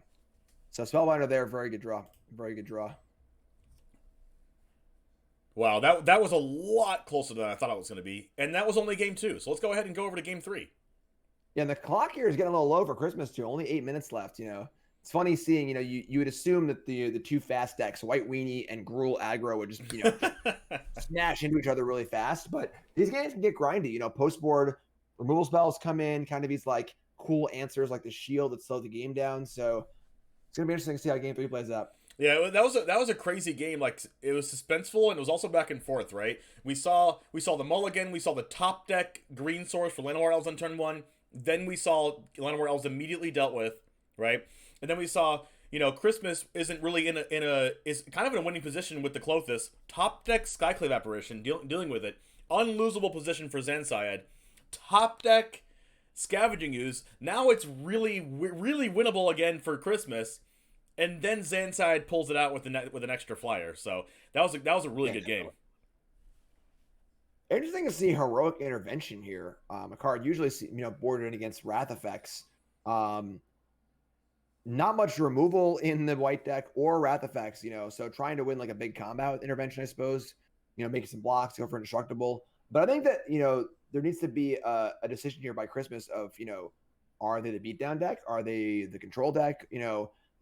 So Spellbinder there, very good draw. Very good draw. Wow, that was a lot closer than I thought it was going to be. And that was only game 2. So let's go ahead and go over to game 3. Yeah, and the clock here is getting a little low for Christmas too. Only 8 minutes left, you know. It's funny seeing, you know, you would assume that the 2 fast decks, White Weenie and Gruul Aggro, would just, you know, smash into each other really fast. But these games can get grindy. You know, post-board removal spells come in, kind of these, like, cool answers like the shield that slow the game down. So it's going to be interesting to see how game 3 plays out. Yeah, that was a crazy game. Like, it was suspenseful and it was also back and forth, right? We saw the mulligan, we saw the top deck green source for Llanowar Elves on turn 1. Then we saw Llanowar Elves immediately dealt with, right? And then we saw, you know, Christmas isn't really is kind of in a winning position with the Klothys. Top deck Skyclave Apparition dealing with it. Unlosable position for Zansyad. Top deck Scavenging Ooze. Now it's really winnable again for Christmas. And then Zansyad pulls it out with an extra flyer. So that was a really good game. Interesting to see Heroic Intervention here. A card usually boarded against Wrath effects. not much removal in the white deck or wrath effects, so trying to win like a big combat with intervention, I suppose, making some blocks, go for indestructible. But I think that, there needs to be a decision here by Christmas of, are they the beatdown deck? Are they the control deck?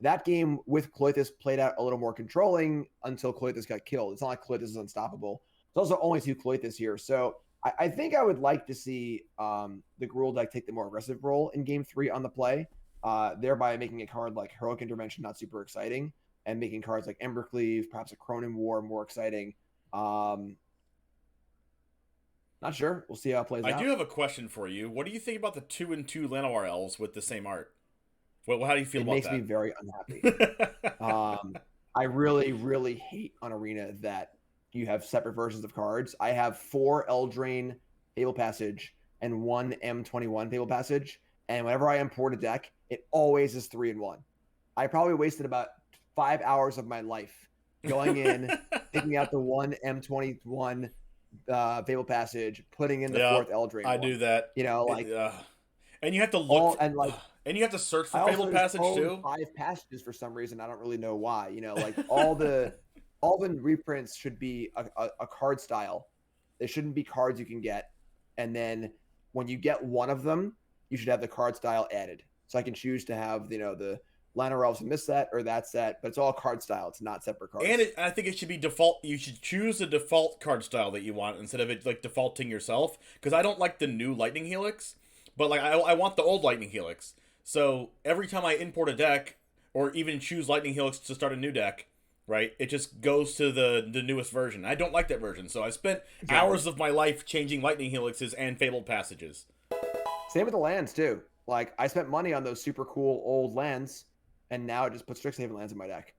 That game with Cloythus played out a little more controlling until Cloythus got killed. It's not like Cloythus is unstoppable. There's also only 2 Cloythus here. So I think I would like to see the Gruul deck take the more aggressive role in game 3 on the play, thereby making a card like Heroic Intervention not super exciting, and making cards like Embercleave, perhaps a Cronin War more exciting. Not sure. We'll see how it plays out. I do have a question for you. What do you think about the 2/2 Llanowar elves with the same art? Well, how do you feel about that? It makes me very unhappy. I really, really hate on Arena that you have separate versions of cards. I have 4 Eldraine Fable Passage and 1 M21 Fable Passage, and whenever I import a deck, it always is 3 in 1. I probably wasted about 5 hours of my life going in, picking out the 1 M21 Fable Passage, putting in the 4th Eldraine. I do that. And you have to look and you have to search for Fable Passage too. 5 passages for some reason. I don't really know why. All the reprints should be a card style. They shouldn't be cards you can get. And then when you get one of them, you should have the card style added. So I can choose to have the Llanowar Elves in this set or that set, but it's all card style. It's not separate cards. And I think it should be default. You should choose the default card style that you want instead of it like defaulting yourself. Because I don't like the new Lightning Helix, but like I want the old Lightning Helix. So every time I import a deck or even choose Lightning Helix to start a new deck, right, it just goes to the newest version. I don't like that version, so I spent hours of my life changing Lightning Helixes and Fabled Passages. Same with the lands too. Like I spent money on those super cool old lands, and now it just puts Strixhaven lands in my deck.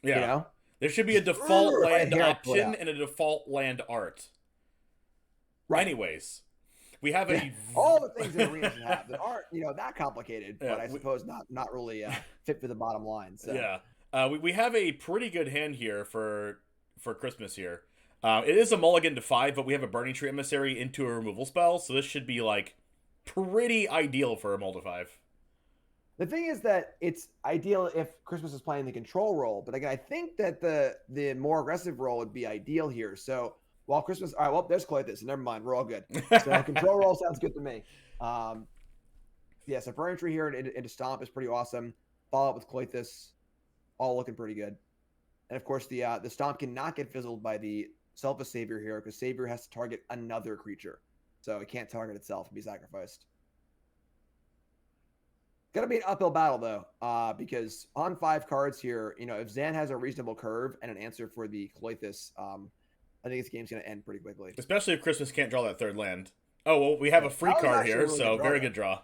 Yeah, there should be a default land option and a default land art. Right. Anyways, we have all the things that Arena should have that aren't that complicated, but I suppose not really fit for the bottom line. So. Yeah, we have a pretty good hand here for Christmas here. It is a mulligan to 5, but we have a Burning Tree Emissary into a removal spell, so this should be like pretty ideal for a mull to 5. The thing is that it's ideal if Christmas is playing the control role, but again, I think that the more aggressive role would be ideal here. So while Christmas, all right, well, there's Cloythus, so never mind, we're all good. So control role sounds good to me. So Burning Tree here into Stomp is pretty awesome. Follow up with Cloythus, all looking pretty good. And of course, the Stomp cannot get fizzled by the Selfless Savior here because Savior has to target another creature, so it can't target itself and be sacrificed. Gonna be an uphill battle though, because on 5 cards here, if Zan has a reasonable curve and an answer for the Cloythus, I think this game's gonna end pretty quickly. Especially if Christmas can't draw that 3rd land. Oh well, we have a free card here, really so very good draw.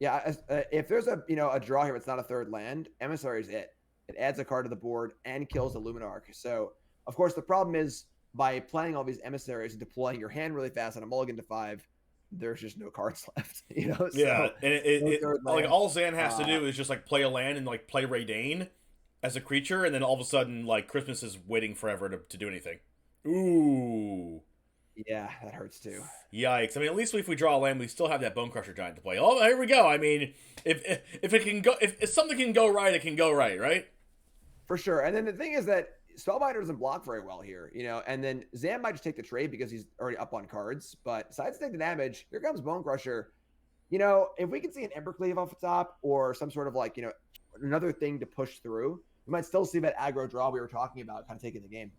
Yeah, if there's a draw here, it's not a 3rd land. Emissary is it. It adds a card to the board and kills the Luminarch. So of course the problem is by playing all these emissaries and deploying your hand really fast on a mulligan to 5. There's just no cards left, So, yeah, and like all Zan has to do is just like play a land and like play Raydane as a creature, and then all of a sudden like Christmas is waiting forever to do anything. Ooh, yeah, that hurts too. Yikes! I mean, at least if we draw a land, we still have that Bone Crusher Giant to play. Oh, here we go. I mean, if it can go, if something can go right, it can go right? For sure. And then the thing is that Spellbinder doesn't block very well here, and then Zan might just take the trade because he's already up on cards, but besides take the damage, here comes Bone Crusher. If we can see an Embercleave off the top or some sort of like, another thing to push through, we might still see that aggro draw we were talking about kind of taking the game.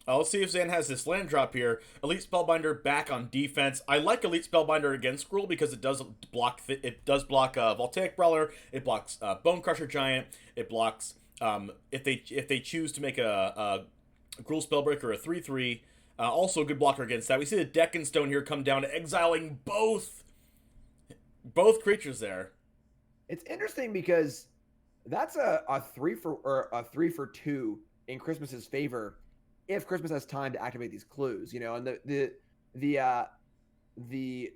Let's see if Zan has this land drop here. Elite Spellbinder back on defense. I like Elite Spellbinder against Gruul because it does block Voltaic Brawler, it blocks Bone Crusher Giant, it blocks if they choose to make a Gruul Spellbreaker a 3/3, also a good blocker against that. We see the Deck and Stone here come down to exiling both creatures there. It's interesting because that's a 3 for 2 in Christmas's favor if Christmas has time to activate these clues, and the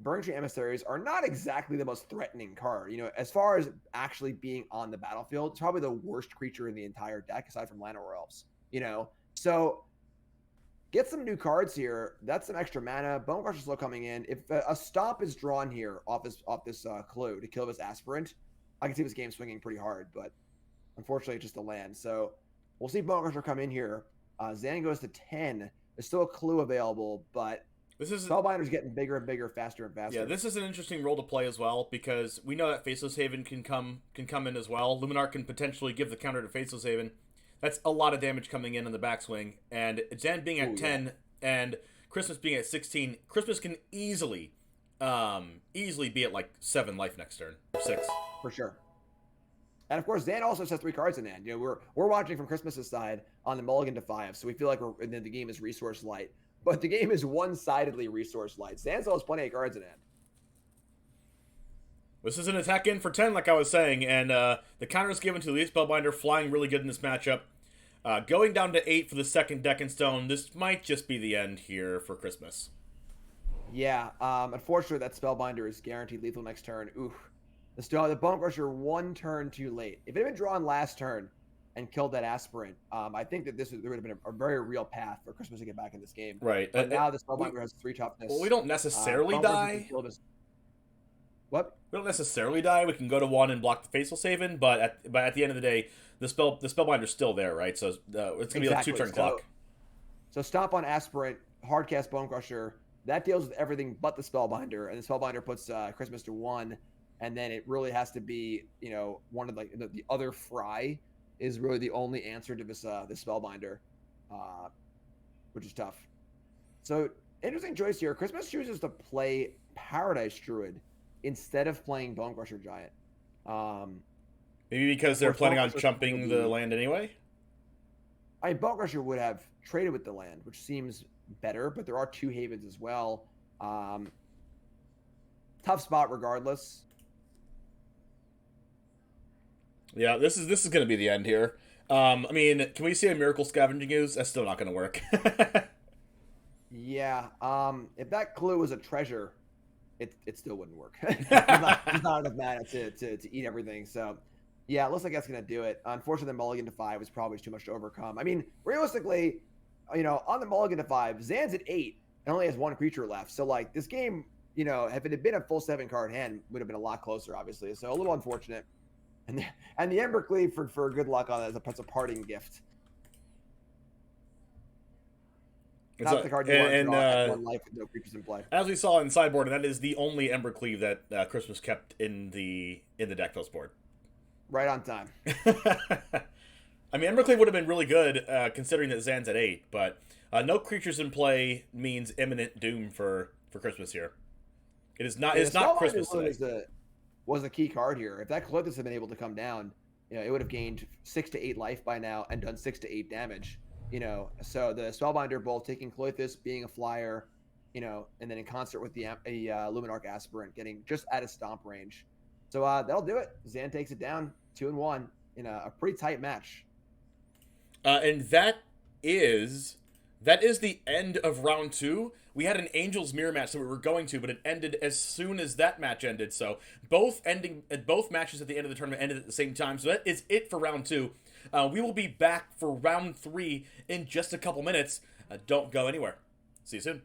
Burning Tree Emissaries are not exactly the most threatening card. As far as actually being on the battlefield, it's probably the worst creature in the entire deck aside from Llanowar Elves. So get some new cards here. That's some extra mana. Bone Crusher slow coming in. If a Stomp is drawn here off this clue to kill this Aspirant, I can see this game swinging pretty hard, but unfortunately, it's just a land. So we'll see Bone Crusher come in here. Zan goes to 10. There's still a clue available, but Spellbinder's getting bigger and bigger, faster and faster. Yeah, this is an interesting role to play as well, because we know that Faceless Haven can come in as well. Luminar can potentially give the counter to Faceless Haven. That's a lot of damage coming in the backswing. And Zan being at 10 and Christmas being at 16, Christmas can easily be at like 7 life next turn, or 6. For sure. And of course, Zan also has 3 cards in hand. You know, we're watching from Christmas's side on the mulligan to 5, so we feel like the game is resource light. But the game is one-sidedly resource light. Zan still has plenty of cards in hand. This is an attack in for 10, like I was saying, and the counter is given to the Spellbinder, flying really good in this matchup. Going down to 8 for the second deck in stone, this might just be the end here for Christmas. Yeah, unfortunately, that Spellbinder is guaranteed lethal next turn. Ooh. The Bone Crusher 1 turn too late. If it had been drawn last turn and killed that Aspirant, I think that there would have been a very real path for Christmas to get back in this game. Right. But now the Spellbinder has 3 toughness. Well, we don't necessarily die. What? We don't necessarily die. We can go to 1 and block the Faceless Haven, but at the end of the day, the Spellbinder's still there, right? So it's going to be like 2-turn clock. So Stomp on Aspirant, Hardcast Bone Crusher. That deals with everything but the Spellbinder, and the Spellbinder puts Christmas to 1. And then it really has to be, you know, one of the other Fry is really the only answer to this Spellbinder, which is tough. So interesting choice here. Christmas chooses to play Paradise Druid instead of playing Bone Crusher Giant. Maybe because they're planning on chumping the land anyway? I mean, Bone Crusher would have traded with the land, which seems better, but there are 2 havens as well. Tough spot regardless. Yeah, this is going to be the end here. I mean, can we see a Miracle Scavenging Ooze? That's still not going to work. Yeah, if that clue was a treasure, it still wouldn't work. There's not enough mana to eat everything. So, yeah, it looks like that's going to do it. Unfortunately, the mulligan to 5 was probably too much to overcome. I mean, realistically, you know, on the mulligan to 5, Zan's at 8 and only has 1 creature left. So, like, this game, you know, if it had been a full 7-card hand, would have been a lot closer, obviously. So, a little unfortunate. And the Ember Cleave for good luck on it as a parting gift. Not the card you want to draw at 1 life with no creatures in play. As we saw in sideboard, and that is the only Ember Cleave that Christmas kept in the deck post board. Right on time. I mean, Ember Cleave would have been really good considering that Zan's at 8, but no creatures in play means imminent doom for Christmas here. It is not. It's not Christmas today. Was a key card here. If that Clothis had been able to come down, you know, it would have gained 6 to 8 life by now and done 6 to 8 damage. You know, so the Spellbinder both taking Clothis, being a flyer, you know, and then in concert with the Luminarch Aspirant getting just out of stomp range. So that'll do it. Zan takes it down 2-1 in a pretty tight match. And that is the end of round 2. We had an Angels Mirror match that we were going to, but it ended as soon as that match ended. So both matches at the end of the tournament ended at the same time. So that is it for round 2. We will be back for round 3 in just a couple minutes. Don't go anywhere. See you soon.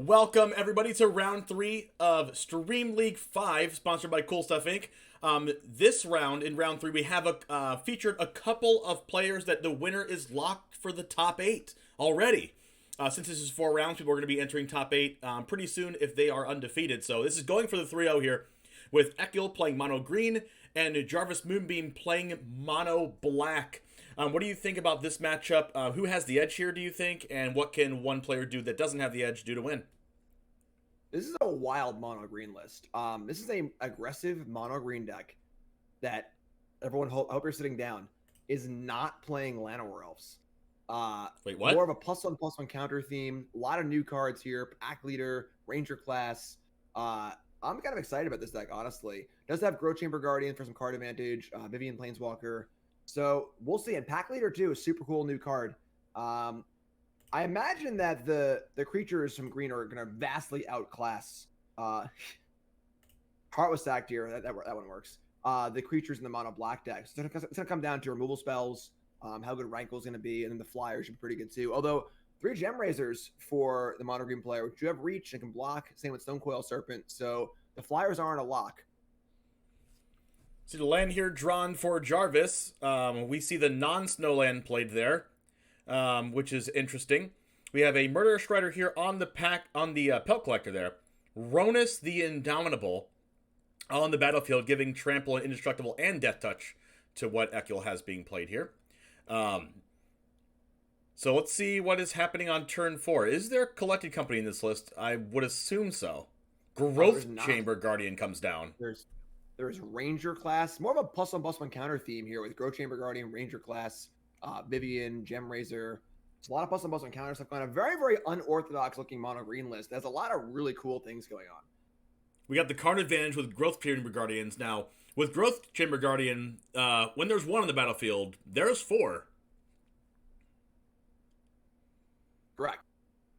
Welcome, everybody, to round 3 of Stream League 5, sponsored by Cool Stuff Inc. This round, in round 3, we have featured a couple of players that the winner is locked for the top 8 already. Since this is 4 rounds, people are going to be entering top 8 pretty soon if they are undefeated. So this is going for the 3-0 here, with Ekil playing mono green and Jarvis Moonbeam playing mono black. What do you think about this matchup? Who has the edge here, do you think? And what can one player do that doesn't have the edge do to win? This is a wild mono green list. This is a aggressive mono green deck that everyone, hope you're sitting down, is not playing Llanowar Elves. Wait, what? More of a +1/+1 counter theme. A lot of new cards here. Pack Leader, Ranger class. I'm kind of excited about this deck, honestly. It does have Growth Chamber Guardian for some card advantage. Vivian Planeswalker. So we'll see. And Pack Leader too, a super cool new card. I imagine that the creatures from green are going to vastly outclass. Heart was stacked here. That one works. The creatures in the mono black deck. So it's going to come down to removal spells, how good Rankle is going to be, and then the flyers should be pretty good too. Although 3 Gem Razors for the mono green player, which you have reach and can block. Same with Stonecoil Serpent. So the flyers aren't a lock. See the land here drawn for Jarvis. We see the non-snow land played there, which is interesting. We have a Murder Strider here on the Pelt Collector there. Ronus the Indomitable on the battlefield, giving Trample and Indestructible and Death Touch to what Ekil has being played here. So let's see what is happening on turn 4. Is there Collected Company in this list? I would assume so. Growth Chamber Guardian comes down. There's Ranger class, more of a +1/+1 counter theme here with Growth Chamber Guardian, Ranger class, Vivian, Gem Razor. There's a lot of +1/+1 counter stuff going on. A very, very unorthodox looking mono green list. There's a lot of really cool things going on. We got the card advantage with Growth Chamber Guardians. Now, with Growth Chamber Guardian, when there's 1 on the battlefield, there's 4. Correct.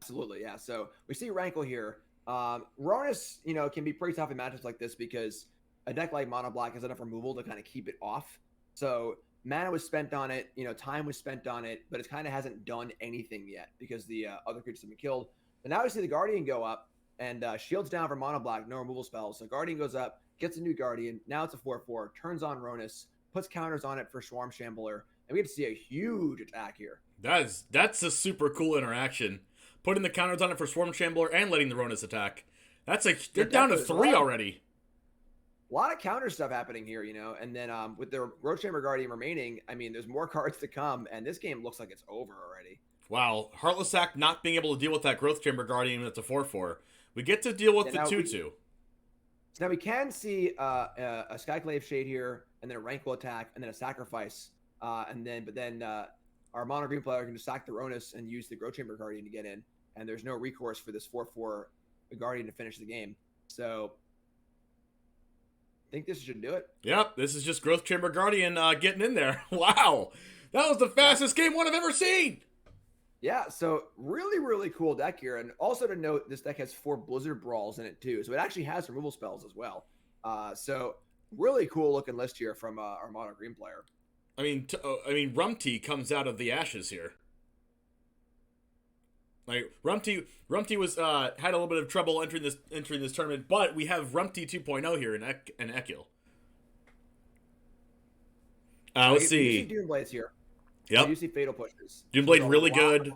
Absolutely, yeah. So we see Rankle here. Ronus, can be pretty tough in matchups like this because a deck like mono black has enough removal to kind of keep it off. So mana was spent on it, time was spent on it, but it kind of hasn't done anything yet because the other creatures have been killed. But now we see the Guardian go up and shields down for mono black, no removal spells. So Guardian goes up, gets a new Guardian. Now it's a 4/4, turns on Ronus, puts counters on it for Swarm Shambler, and we get to see a huge attack here. That's a super cool interaction. Putting the counters on it for Swarm Shambler and letting the Ronus attack. They're down to 3 already. A lot of counter stuff happening here, and then with the Growth Chamber Guardian remaining, there's more cards to come, and this game looks like it's over already. Wow, Heartless Act not being able to deal with that Growth Chamber Guardian that's a 4/4. We get to deal with the 2/2. So now we can see a Skyclave Shade here, and then a Rankle attack, and then a Sacrifice, but then our mono green player can just sack the Ronus and use the Growth Chamber Guardian to get in, and there's no recourse for this 4/4 Guardian to finish the game. So I think this should do it. Yep, this is just Growth Chamber Guardian getting in there. Wow, that was the fastest game 1 I've ever seen. Yeah, so really, really cool deck here. And also to note, this deck has 4 Blizzard Brawls in it too. So it actually has removal spells as well. So really cool looking list here from our mono green player. Rumty comes out of the ashes here. Like Rumty was had a little bit of trouble entering this tournament, but we have Rumty 2.0 here in Ekil. Let's see. You see Doomblades here. Yep. You see Fatal Pushes. Doomblade really good.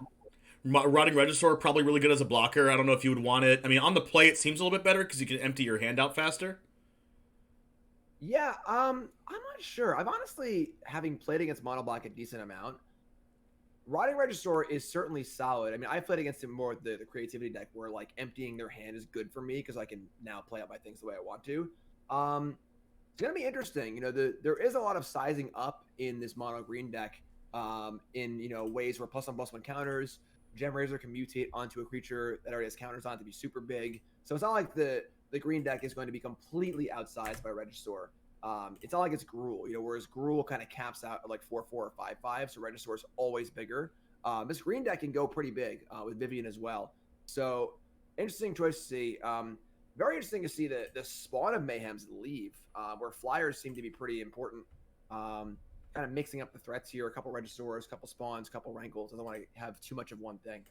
Rotting Regisaur probably really good as a blocker. I don't know if you would want it. On the play it seems a little bit better because you can empty your hand out faster. Yeah, I'm not sure. I've honestly, having played against mono black a decent amount, Rotting Regisaur is certainly solid. I played against him more with the creativity deck where like emptying their hand is good for me because I can now play out my things the way I want to. It's gonna be interesting. There is a lot of sizing up in this mono green deck. In ways where +1/+1 counters, Gem Razor can mutate onto a creature that already has counters on to be super big. So it's not like the green deck is going to be completely outsized by Regisaur. It's not like it's Gruul, whereas Gruul kind of caps out at like 4/4 or 5/5, so Regisaur is always bigger. This green deck can go pretty big with Vivian as well. So interesting choice to see. Very interesting to see the spawn of Mayhems leave, where flyers seem to be pretty important. Kind of mixing up the threats here. A couple Regisaurs, a couple spawns, a couple Rankles. I don't want to have too much of one thing.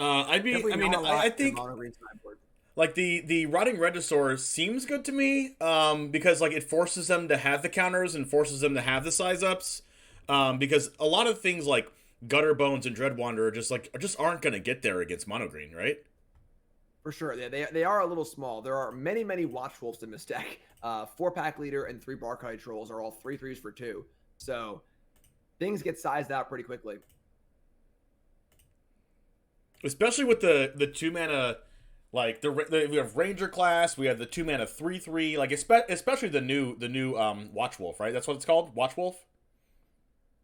I'd be. Definitely I mean, not a lot I in think mono green sideboard. like the Rotting Regisaur seems good to me, because like it forces them to have the counters and forces them to have the size ups, because a lot of things like Gutter Bones and Dread Wanderer just aren't gonna get there against mono green, right? For sure, they are a little small. There are many Watch Wolves in this deck. 4-pack leader and 3 Barclay Trolls are all 3/3s for 2. So things get sized out pretty quickly. Especially with the 2-mana, like we have Ranger class, we have the 2-mana 3/3, like especially the new Watch Wolf, right? That's what it's called, Watch Wolf.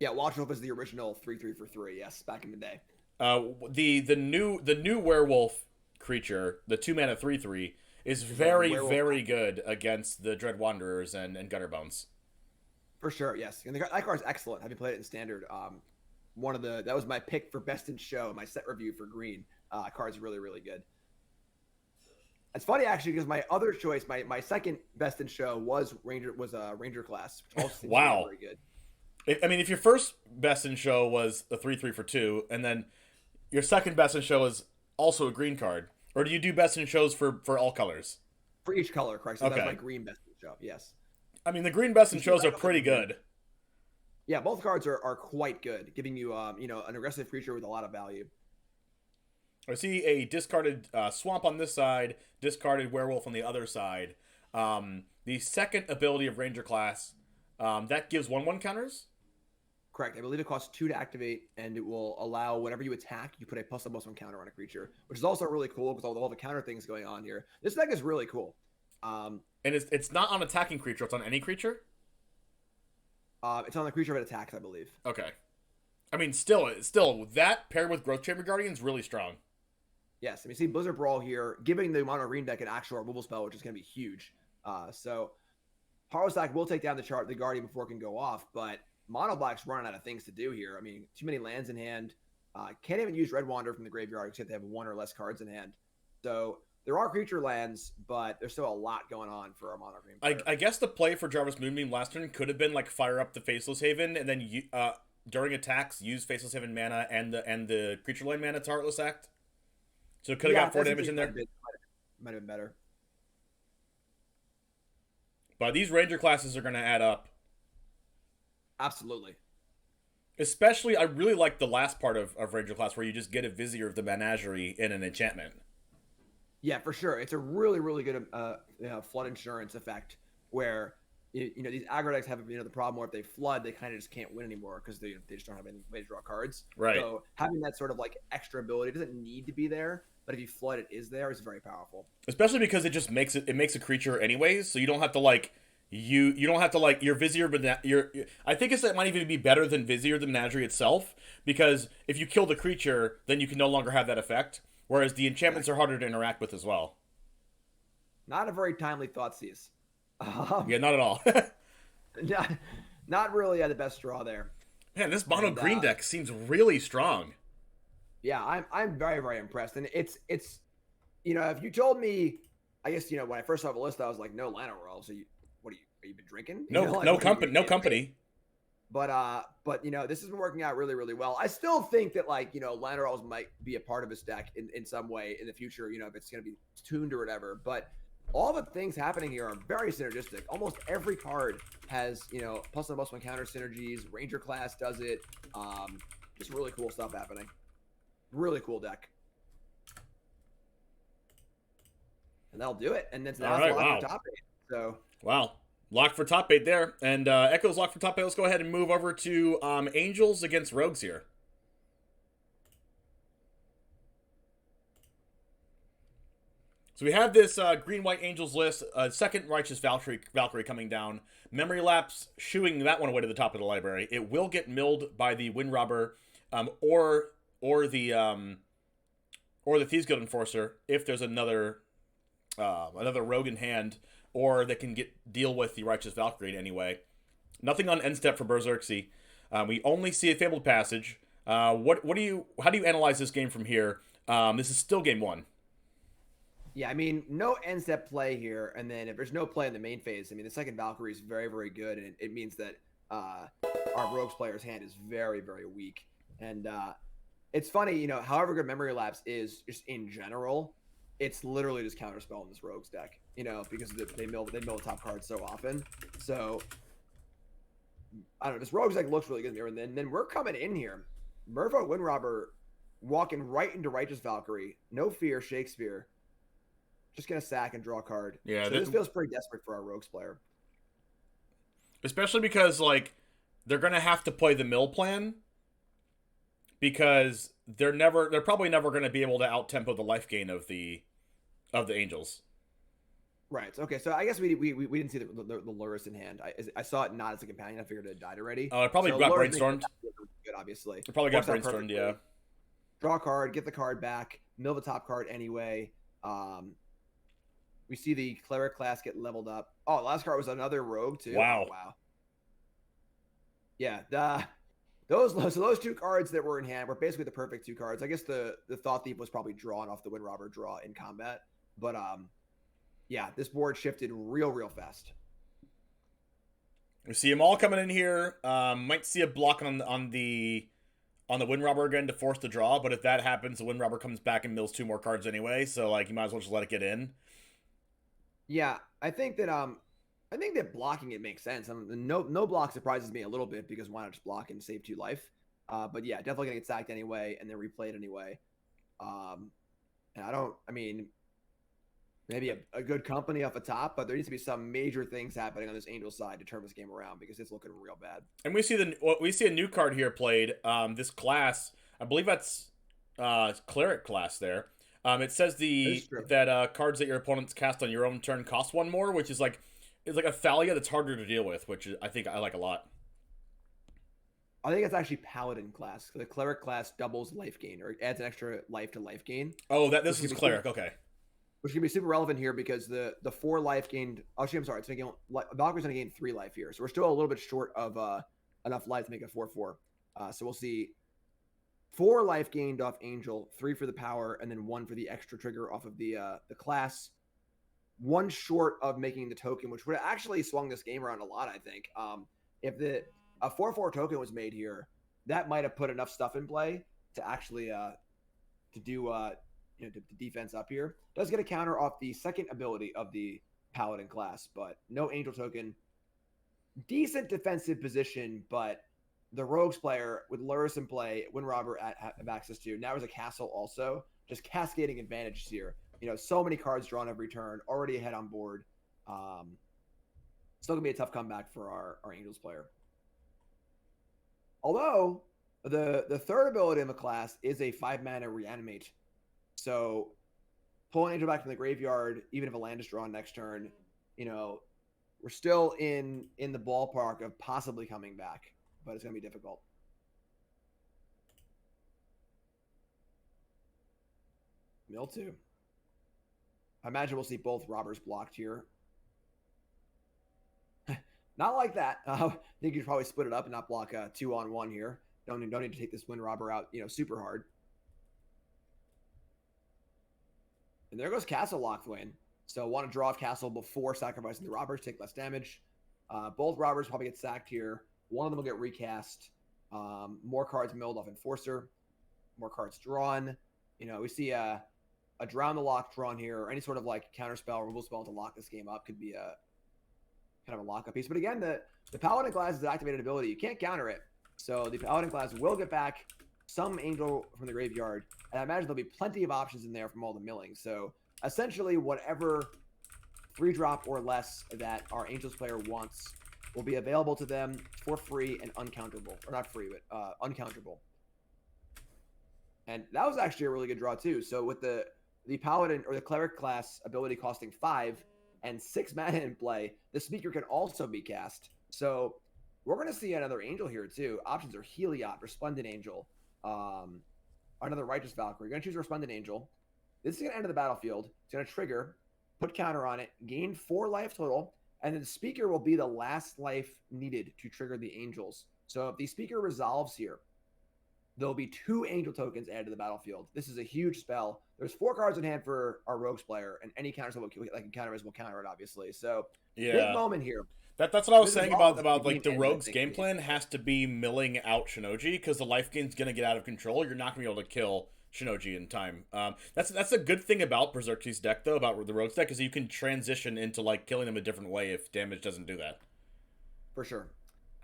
Yeah, Watch Wolf is the original 3/3 for 3. Yes, back in the day. The new werewolf creature, the 2-mana 3/3, is very good against the Dread Wanderers and Gutter Bones. For sure, yes. And that card is excellent. Having played it in Standard, that was my pick for best in show, my set review for green. Card's really good. It's funny actually because my other choice, my second best in show was Ranger class, which also seems Wow. very good. I mean, if your first best in show was a 3/3 for 2, and then your second best in show is also a green card, or do you do best in shows for all colors? For each color, correct. So okay. That's my green best in show. Yes. I mean, the green best in shows are pretty good. Yeah, both cards are quite good, giving you an aggressive creature with a lot of value. I see a discarded Swamp on this side, discarded Werewolf on the other side. The second ability of Ranger class, that gives 1/1 counters. Correct. I believe it costs 2 to activate, and it will allow whenever you attack, you put a +1/+1 counter on a creature, which is also really cool because all the counter things going on here. This deck is really cool. And it's not on attacking creature; it's on any creature. It's on the creature that attacks, I believe. Okay. I mean, still that paired with Growth Chamber Guardian is really strong. Yes, I mean, see Blizzard Brawl here, giving the mono green deck an actual removal spell, which is going to be huge. So Harrow Stack will take down the Guardian before it can go off, but Mono Black's running out of things to do here. I mean, too many lands in hand. Can't even use Red Wanderer from the graveyard because they have 1 or less cards in hand. So there are creature lands, but there's still a lot going on for a mono green player. I guess the play for Jarvis Moonbeam last turn could have been like fire up the Faceless Haven and then during attacks use Faceless Haven mana and the creature land mana to Heartless Act. So it could have got 4 damage in there. Might have been better. But these Ranger classes are going to add up. Absolutely. Especially, I really like the last part of Ranger class where you just get a Vizier of the Menagerie in an enchantment. Yeah, for sure. It's a really good flood insurance effect where these aggro decks have the problem where if they flood, they kind of just can't win anymore because they just don't have any way to draw cards. Right. So having that sort of like extra ability doesn't need to be there, but if you flood, it is there. It's very powerful. Especially because it just makes a creature anyways, so you don't have to like. You don't have to like your Vizier, but I think it might even be better than Vizier the Menagerie itself, because if you kill the creature, then you can no longer have that effect. Whereas the enchantments are harder to interact with as well. Not a very timely Thoughtseize. Yeah, not at all. not really the best draw there. Man, this mono green deck seems really strong. Yeah, I'm very impressed, and it's if you told me, I guess when I first saw the list, I was like, no Llanowar Elves. So are you been drinking? No company. But this has been working out really well. I still think that Llanowar Elves might be a part of this deck in some way in the future. If it's going to be tuned or whatever. But all the things happening here are very synergistic. Almost every card has +1/+1 counter synergies. Ranger class does it. Just really cool stuff happening. Really cool deck. And that'll do it. And then now it's locked for top 8. So wow. Lock for top 8 there. And Echo's locked for top 8. Let's go ahead and move over to Angels against Rogues here. So we have this green-white Angels list. Second Righteous Valkyrie coming down. Memory Lapse shooing that one away to the top of the library. It will get milled by the Wind Robber or the Thieves Guild Enforcer if there's another rogue in hand, or they can deal with the Righteous Valkyrie in any way. Nothing on end step for Berserksy. We only see a Fabled Passage. How do you analyze this game from here? This is still game 1. Yeah, I mean, no end step play here, and then if there's no play in the main phase, I mean, the second Valkyrie is very good, and it means that our Rogues player's hand is very weak, and It's funny, you know, however good Memory Lapse is just in general, it's literally just counterspell in this Rogues deck, you know, because they mill the top cards so often. So I don't know, this Rogues deck looks really good here. And then we're coming in here. Merfolk Windrobber walking right into Righteous Valkyrie. No fear, Shakespeare. Just gonna sack and draw a card. Yeah, so this feels pretty desperate for our Rogues player. Especially because, like, they're gonna have to play the mill plan because they're probably never gonna be able to out tempo the life gain of the Angels. Right. Okay. So I guess we didn't see the Lurrus in hand. I saw it not as a companion. I figured it died already. Oh, it probably got brainstormed. Good, obviously. It probably got brainstormed. Yeah. Draw a card, get the card back, mill the top card anyway. We see the Cleric class get leveled up. Oh, last card was another Rogue too. Wow. Oh, wow. Yeah. Those two cards that were in hand were basically the perfect two cards. I guess the Thought Thief was probably drawn off the Windrobber draw in combat, but yeah, this board shifted real fast. We see them all coming in here. Might see a block on the Windrobber again to force the draw, but if that happens, the Windrobber comes back and mills 2 more cards anyway. So like, you might as well just let it get in. Yeah, I think that blocking it makes sense. No block surprises me a little bit because why not just block and save 2 life? But yeah, definitely gonna get sacked anyway and then replay it anyway. And maybe a good company off the top, but there needs to be some major things happening on this Angel side to turn this game around because it's looking real bad. And we see a new card here played. This class, I believe that's Cleric class there. It says that cards that your opponents cast on your own turn cost 1 more, which is like a Thalia that's harder to deal with, which I think I like a lot. I think it's actually Paladin class. The Cleric class doubles life gain or adds an extra life to life gain. Oh, this is Cleric. Okay. Which can be super relevant here because the 4 life gained. Actually, I'm sorry. It's going to gain. Valkyrie's going to gain 3 life here, so we're still a little bit short of enough life to make a 4/4. So we'll see 4 life gained off Angel, 3 for the power, and then 1 for the extra trigger off of the class. 1 short of making the token, which would have actually swung this game around a lot. I think if a 4/4 token was made here, that might have put enough stuff in play to actually to do to defense up here. Does get a counter off the second ability of the Paladin class, but no Angel token. Decent defensive position, but the Rogues player with Lurrus in play, Windrobber have access to. Now there's a castle also. Just cascading advantages here. You know, so many cards drawn every turn, already ahead on board. Still gonna be a tough comeback for our Angels player. Although the third ability in the class is a 5-mana reanimate. So pull an Angel back from the graveyard, even if a land is drawn next turn, you know, we're still in the ballpark of possibly coming back, but it's gonna be difficult. Mill 2. I imagine we'll see both robbers blocked here. Not like that. I think you should probably split it up and not block 2-on-1 here. Don't need to take this Windrobber out, super hard. And there goes Castle Lockthwain. So want to draw off Castle before sacrificing the robbers, take less damage. Both robbers probably get sacked here. One of them will get recast. More cards milled off Enforcer. More cards drawn. We see a Drown the Lock drawn here, or any sort of like counterspell, removal spell to lock this game up could be a kind of a lockup piece. But again, the Paladin class is an activated ability. You can't counter it. So the Paladin class will get back some Angel from the graveyard. And I imagine there'll be plenty of options in there from all the milling. So essentially whatever 3-drop or less that our Angels player wants will be available to them for free and uncounterable. Or not free, but uncounterable. And that was actually a really good draw too. So with the Paladin or the Cleric class ability costing 5 and 6 mana in play, the Speaker can also be cast. So we're going to see another Angel here too. Options are Heliod, Resplendent Angel, another Righteous Valkyrie. You're going to choose Resplendent Angel. This is going to enter the battlefield. It's going to trigger, put counter on it, gain 4 life total, and then the Speaker will be the last life needed to trigger the Angels. So if the Speaker resolves here, there'll be 2 Angel tokens added to the battlefield. This is a huge spell. there's 4 cards in hand for our Rogues player, and any counters that can counter is will counter it, obviously. So big moment here. That's what I was This saying involves about the like the game ends, I Rogue's think, game for plan these. has to be milling out Shinoji because the life gain's gonna get out of control. You're not gonna be able to kill Shinoji in time. That's a good thing about Berserk's deck though, about the Rogue's deck, is you can transition into like killing them a different way if damage doesn't do that. For sure.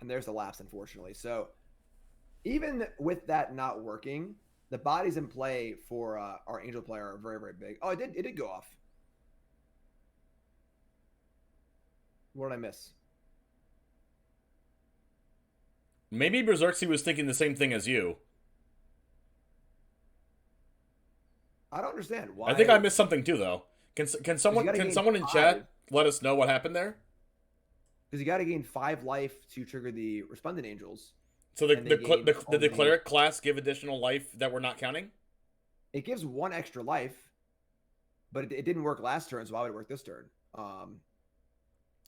And there's the lapse, unfortunately. So even with that not working, the bodies in play for our Angel player are very, very big. Oh, it did go off. What did I miss? Maybe Berserksy was thinking the same thing as you. I don't understand why. I think I missed something too, though. Can someone in chat let us know what happened there? Because you got to gain 5 life to trigger the Resplendent Angels. So the Cleric class give additional life that we're not counting? It gives 1 extra life, but it didn't work last turn, so why would it work this turn? And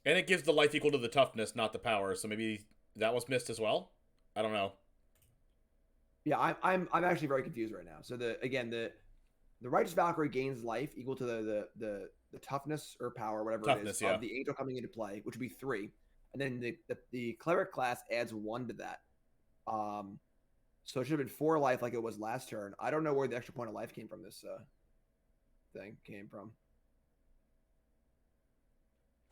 it gives the life equal to the toughness, not the power. So maybe that was missed as well. I don't know. Yeah, I'm actually very confused right now. So the Righteous Valkyrie gains life equal to the toughness or power, whatever it is, of the Angel coming into play, which would be 3, and then the Cleric class adds 1 to that. So it should have been 4 life like it was last turn. I don't know where the extra point of life came from. This thing came from.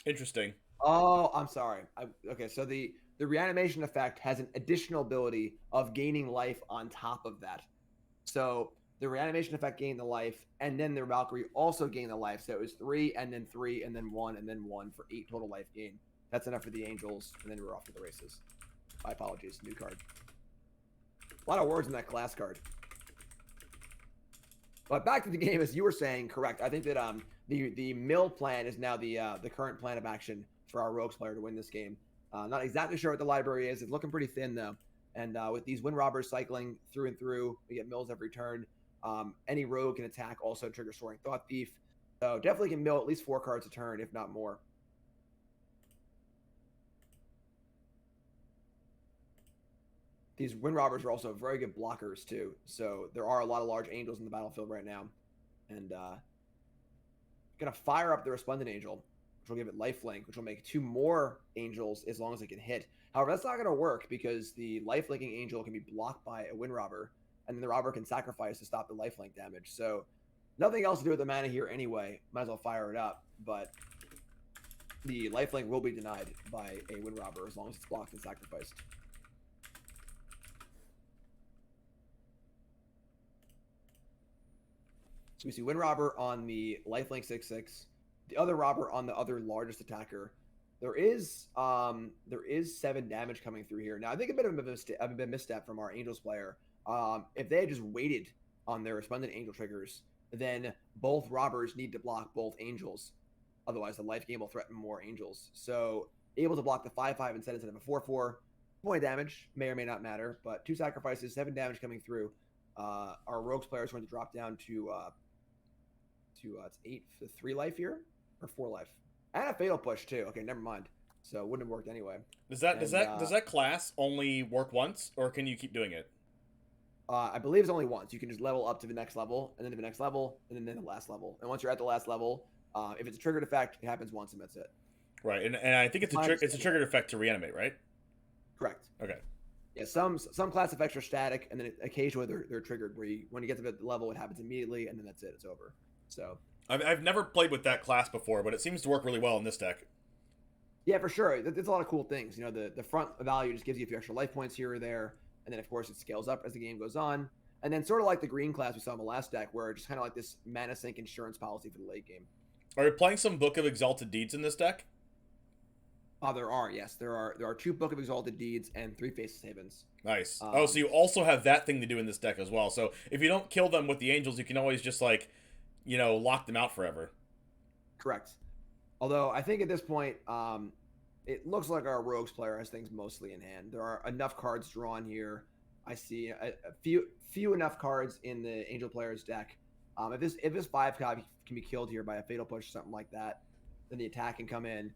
Interesting. Oh, I'm sorry. Okay, so the reanimation effect has an additional ability of gaining life on top of that. So the reanimation effect gained the life, and then the Valkyrie also gained the life. So it was 3, and then 3, and then 1, and then 1 for 8 total life gain. That's enough for the Angels, and then we're off to the races. My apologies. New card. A lot of words in that class card. But back to the game, as you were saying, correct. I think that the mill plan is now the current plan of action for our Rogues player to win this game. Not exactly sure what the library is. It's looking pretty thin though. And with these Wind Robbers cycling through and through, we get mills every turn. Any rogue can attack, also trigger Soaring Thought Thief. So definitely can mill at least 4 cards a turn, if not more. These Wind Robbers are also very good blockers too. So there are a lot of large angels in the battlefield right now. And gonna fire up the Resplendent Angel, which will give it lifelink, which will make 2 more angels as long as it can hit. However, that's not gonna work because the lifelinking angel can be blocked by a Wind Robber, and then the robber can sacrifice to stop the lifelink damage. So nothing else to do with the mana here anyway. Might as well fire it up, but the lifelink will be denied by a Wind Robber as long as it's blocked and sacrificed. So we see Wind Robber on the lifelink 6/6, the other robber on the other largest attacker. There is 7 damage coming through here. Now I think a bit of a misstep from our Angels player. If they had just waited on their Resplendent Angel triggers, then both robbers need to block both angels. Otherwise, the life gain will threaten more angels. So able to block the 5/5 instead of a 4/4. Point damage may or may not matter, but 2 sacrifices, 7 damage coming through. Our Rogues player is going to drop down to it's 8 to 3 life here, or 4 life, and a fatal push too. Okay, never mind. So it wouldn't have worked anyway. Does that class only work once, or can you keep doing it? I believe it's only once. You can just level up to the next level, and then to the next level, and then the last level. And once you're at the last level, if it's a triggered effect, it happens once, and that's it. Right, and I think it's a triggered effect to reanimate, right? Correct. Okay. Yeah, some class effects are static, and then occasionally they're triggered. Where when you get to the level, it happens immediately, and then that's it. It's over. So I've never played with that class before, but it seems to work really well in this deck. Yeah, for sure. There's a lot of cool things. You know, the front value just gives you a few extra life points here or there, and then of course it scales up as the game goes on. And then sort of like the green class we saw in the last deck, where it's just kind of like this mana sink insurance policy for the late game. Are you playing some Book of Exalted Deeds in this deck? There are, yes. There are 2 Book of Exalted Deeds and 3 Faceless Havens. Nice. So you also have that thing to do in this deck as well. So if you don't kill them with the angels, you can always just lock them out forever. Correct. Although I think at this point, it looks like our Rogues player has things mostly in hand. There are enough cards drawn here. I see a few enough cards in the Angel player's deck. If this 5 card can be killed here by a Fatal Push or something like that, then the attack can come in.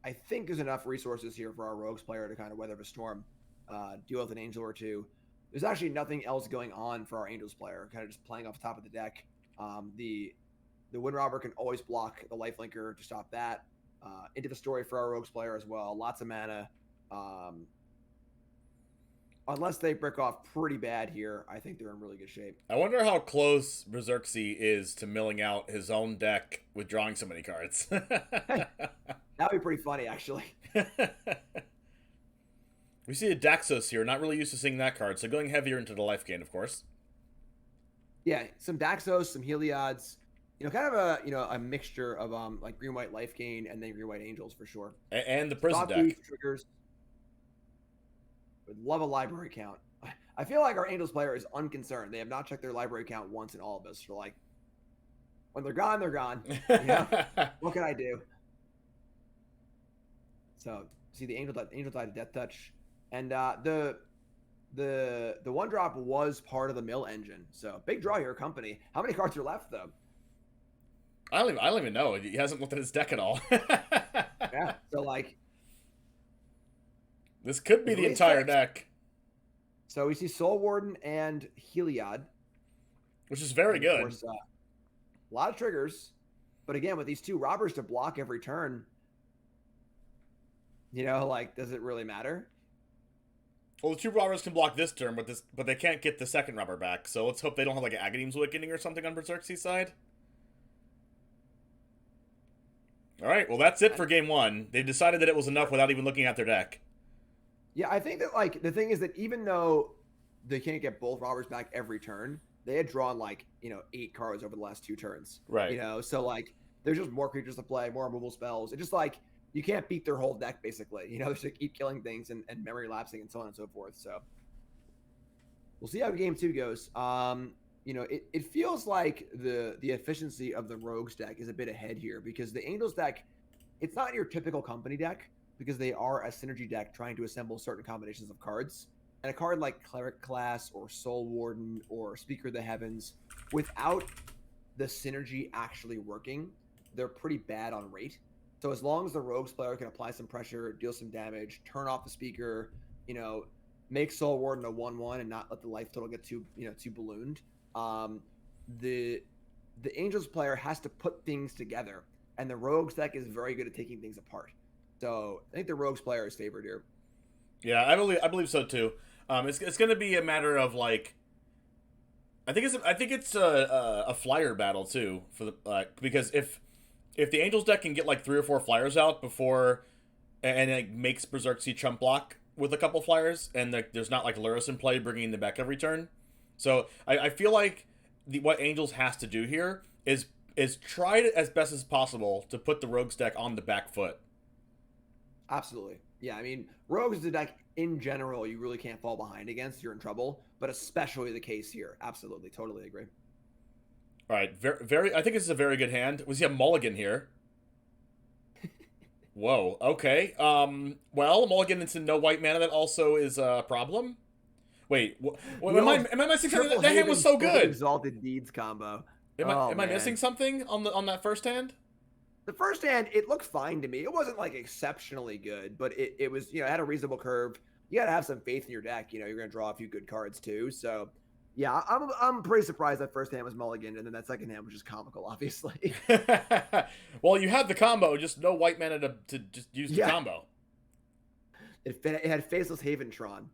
I think there's enough resources here for our Rogues player to kind of weather the storm, deal with an Angel or 2. there's actually nothing else going on for our Angels player, kind of just playing off the top of the deck. The Wind Robber can always block the Lifelinker to stop that. Into the Story for our Rogues player as well. Lots of mana. Unless they brick off pretty bad here, I think they're in really good shape. I wonder how close Berserksy is to milling out his own deck with drawing so many cards. That'd be pretty funny, actually. We see a Daxos here, not really used to seeing that card, so going heavier into the life gain, of course. Yeah, some Daxos, some Heliod's, kind of a mixture of like green-white life gain and then green-white angels for sure. And the prison deck. Triggers. Would love a library count. I feel like our Angels player is unconcerned. They have not checked their library count once in all of this. They're like, when they're gone, they're gone. What can I do? So, see the Angel died to Death Touch. And the 1-drop was part of the mill engine. So, big draw here, company. How many cards are left, though? I don't even know. He hasn't looked at his deck at all. Yeah, so like... This could be the entire deck. So we see Soul Warden and Heliod. Which is very good. Course, a lot of triggers. But again, with these 2 robbers to block every turn, does it really matter? Well, the 2 robbers can block this turn, but they can't get the second robber back. So let's hope they don't have like an Agadeem's Awakening or something on Berserksy's side. All right, well, that's it for game 1. They decided that it was enough without even looking at their deck. Yeah, I think that, the thing is that even though they can't get both robbers back every turn, they had drawn, 8 cards over the last 2 turns. Right. So, there's just more creatures to play, more removal spells. It's just, you can't beat their whole deck, basically. They just keep killing things and memory lapsing and so on and so forth. So, we'll see how game 2 goes. It feels like the efficiency of the Rogues deck is a bit ahead here because the Angels deck, it's not your typical company deck, because they are a synergy deck trying to assemble certain combinations of cards. And a card like Cleric Class or Soul Warden or Speaker of the Heavens, without the synergy actually working, they're pretty bad on rate. So as long as the Rogues player can apply some pressure, deal some damage, turn off the Speaker, make Soul Warden a 1/1 and not let the life total get too ballooned, the Angels player has to put things together. And the Rogues deck is very good at taking things apart. So I think the Rogues player is favored here. Yeah, I believe so too. It's going to be a matter of I think it's a flyer battle too for the because if the Angels deck can get 3 or 4 flyers out before and it makes Berserksy chump block with a couple flyers and there's not Lurrus in play bringing them back every turn. So I feel like what Angels has to do here is try as best as possible to put the Rogues deck on the back foot. Absolutely. Yeah, I mean, Rogues is a deck in general you really can't fall behind against. You're in trouble, but especially the case here. Absolutely. Totally agree. All right. Very, I think this is a very good hand. Was he a mulligan here? Whoa. Okay. Well, mulligan into no white mana, that also is a problem. Wait, am I missing something? That hand was so good. Exalted Deeds combo. Am I missing something on that first hand? The first hand, it looked fine to me. It wasn't exceptionally good, but it was, it had a reasonable curve. You got to have some faith in your deck. You're going to draw a few good cards too. So, yeah, I'm pretty surprised that first hand was mulligan, and then that second hand was just comical, obviously. Well, you had the combo, just no white mana to just use the combo. It had Faceless Haventron.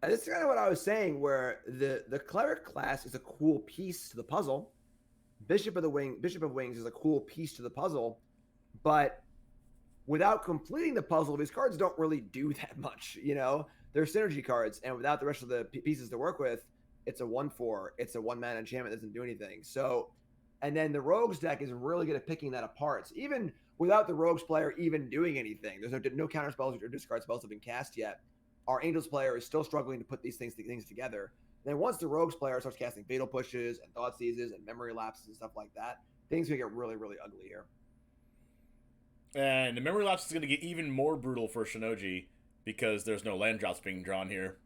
And this is kind of what I was saying, where the Cleric class is a cool piece to the puzzle. Bishop of Wings is a cool piece to the puzzle, but without completing the puzzle, these cards don't really do that much. They're synergy cards, and without the rest of the pieces to work with, it's a 1/4. It's a 1-mana enchantment that doesn't do anything. So, and then the Rogues deck is really good at picking that apart. So even without the Rogues player even doing anything, there's no counter spells or discard spells have been cast yet. Our Angels player is still struggling to put these things together. Then once the Rogues player starts casting Fatal Pushes and Thought Seizes and Memory Lapses and stuff like that, things will get really, really ugly here. And the Memory Lapse is going to get even more brutal for Shinoji because there's no land drops being drawn here.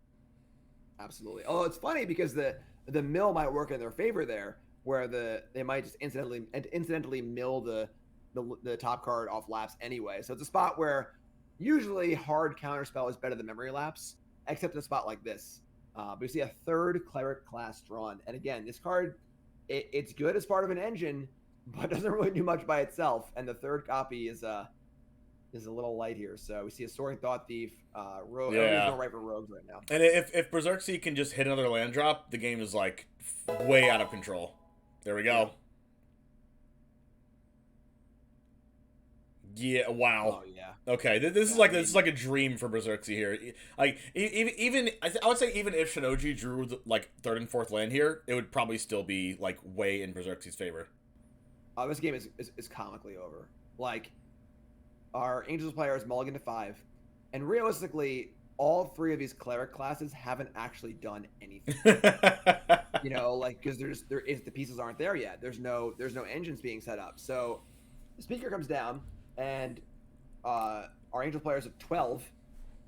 Absolutely. Oh, it's funny because the mill might work in their favor there, where they might just incidentally mill the top card off lapse anyway. So it's a spot where usually hard counterspell is better than Memory Lapse. except in a spot like this. But we see a third Cleric class drawn. And again, this card, it's good as part of an engine, but doesn't really do much by itself. And the third copy is a little light here. So we see a Soaring Thought Thief. Rogue. There's no right for rogues right now. And if Berserksea can just hit another land drop, the game is like way out of control. There we go. Yeah. Wow. Oh yeah. Okay. This is like a dream for Berserksea here. Like even I would say even if Shinoji drew like third and fourth land here, it would probably still be like way in Berserksea's favor. This game is comically over. Like, our Angels player is mulligan to 5, and realistically, all 3 of these Cleric classes haven't actually done anything. You know, like, because the pieces aren't there yet. There's no engines being set up. So the Speaker comes down, and our Angel player is at 12.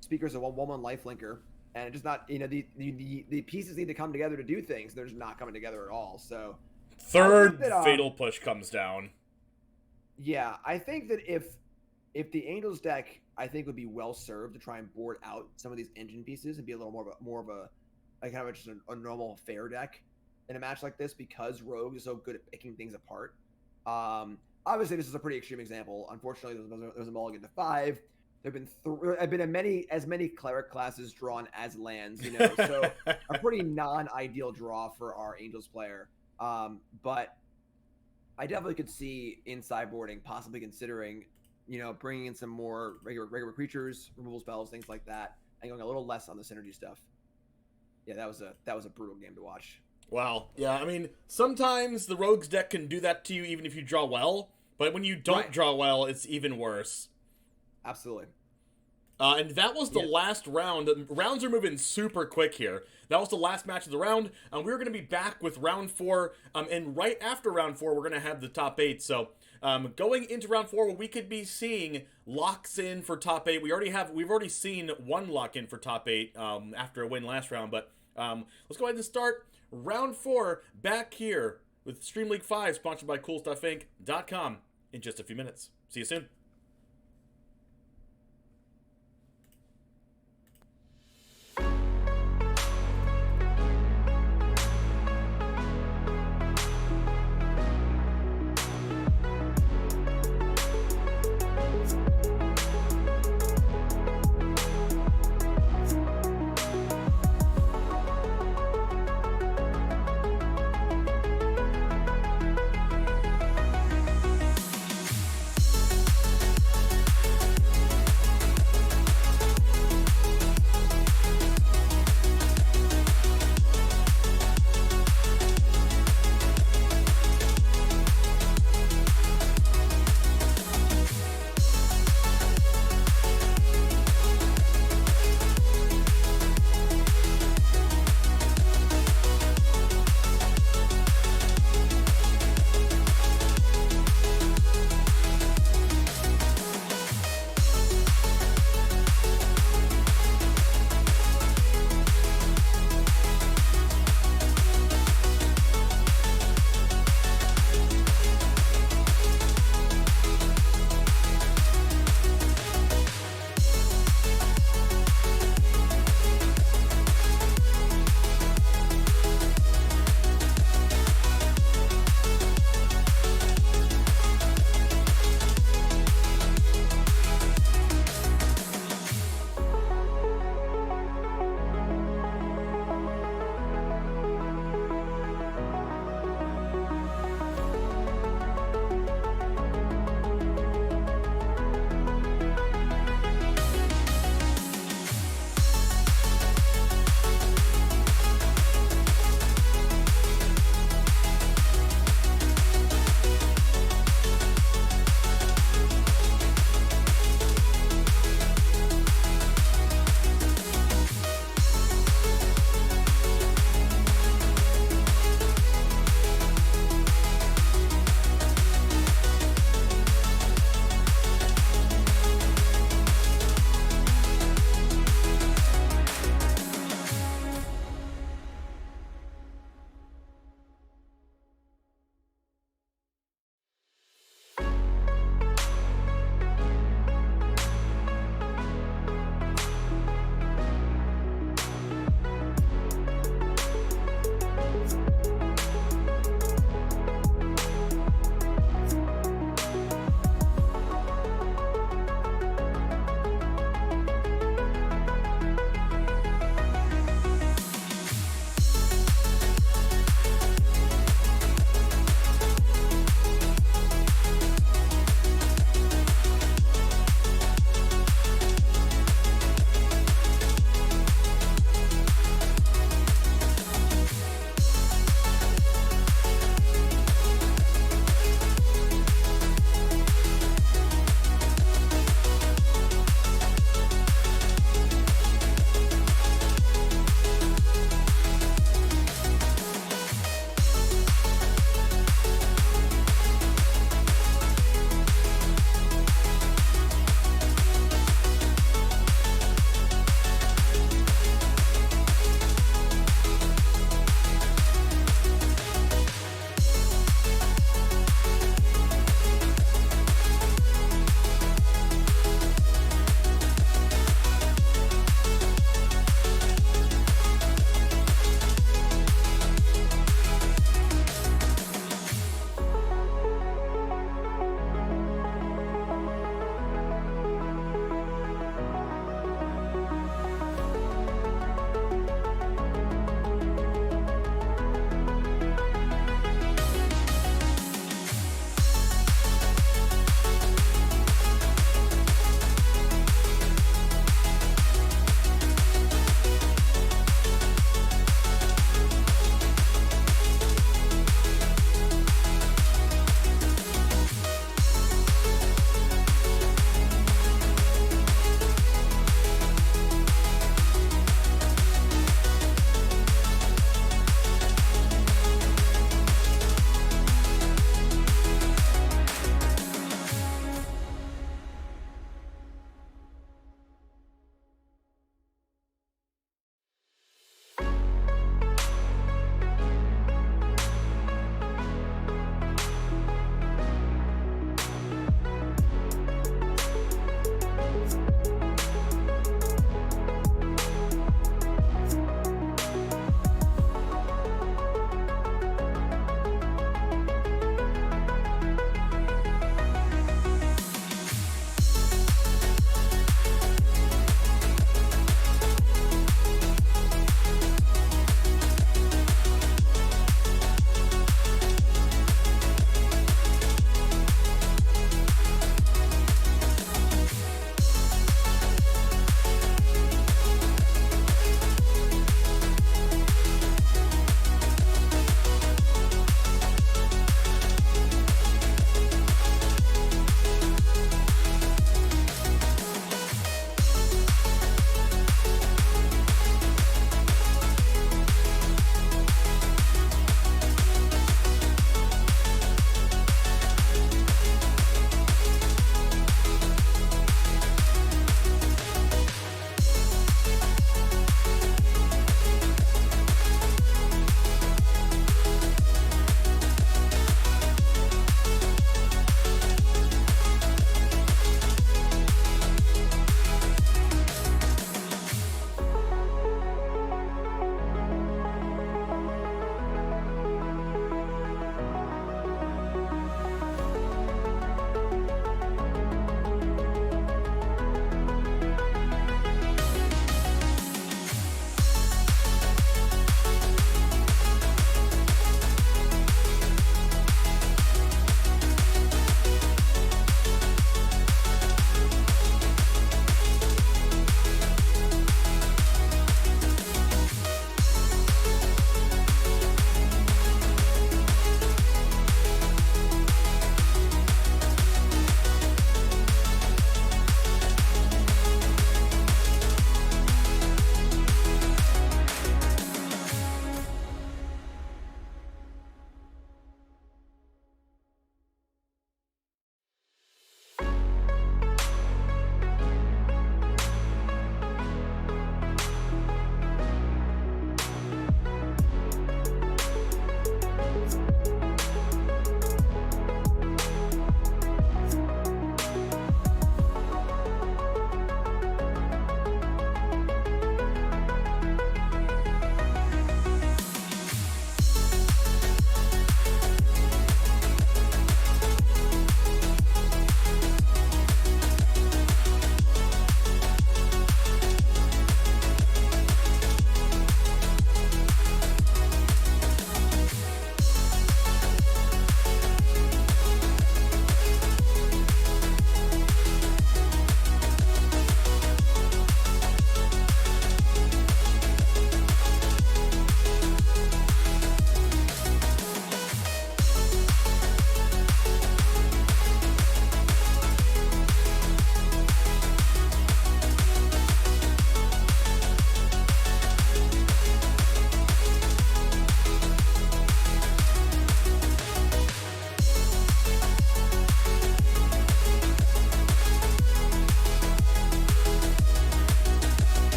Speaker's a 1/1 lifelinker, and it's just not, you know, the pieces need to come together to do things. They're just not coming together at all. So third Fatal Push comes down. Yeah, I think that if the Angels deck, I think, would be well served to try and board out some of these engine pieces and be a little more of a like kind of just a normal fair deck in a match like this, because Rogue is so good at picking things apart. Obviously, this is a pretty extreme example. Unfortunately, there's a mulligan to 5. There've been as many Cleric classes drawn as lands, you know, so a pretty non-ideal draw for our Angels player. But I definitely could see in sideboarding possibly considering, you know, bringing in some more regular creatures, removal spells, things like that, and going a little less on the synergy stuff. Yeah, that was a brutal game to watch. Wow. Yeah, I mean, sometimes the Rogues deck can do that to you even if you draw well, but when you don't draw well, it's even worse. Absolutely. And that was the last round. Rounds are moving super quick here. That was the last match of the round. We're going to be back with round 4. And right after round 4, we're going to have the top 8. So going into round 4, we could be seeing locks in for top 8. We've already seen one lock in for top 8 after a win last round. But let's go ahead and start round 4 back here with Stream League 5, sponsored by CoolStuffInc.com in just a few minutes. See you soon.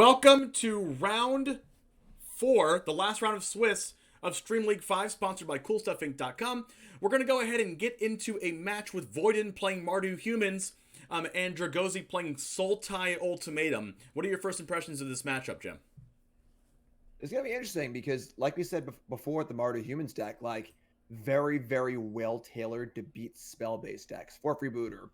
Welcome to round 4, the last round of Swiss of Stream League 5, sponsored by CoolStuffInc.com. We're going to go ahead and get into a match with Voiden playing Mardu Humans and Dragozy playing Sultai Ultimatum. What are your first impressions of this matchup, Jim? It's going to be interesting because, like we said before with the Mardu Humans deck, like, very, very well-tailored to beat spell-based decks. 4 Freebooter,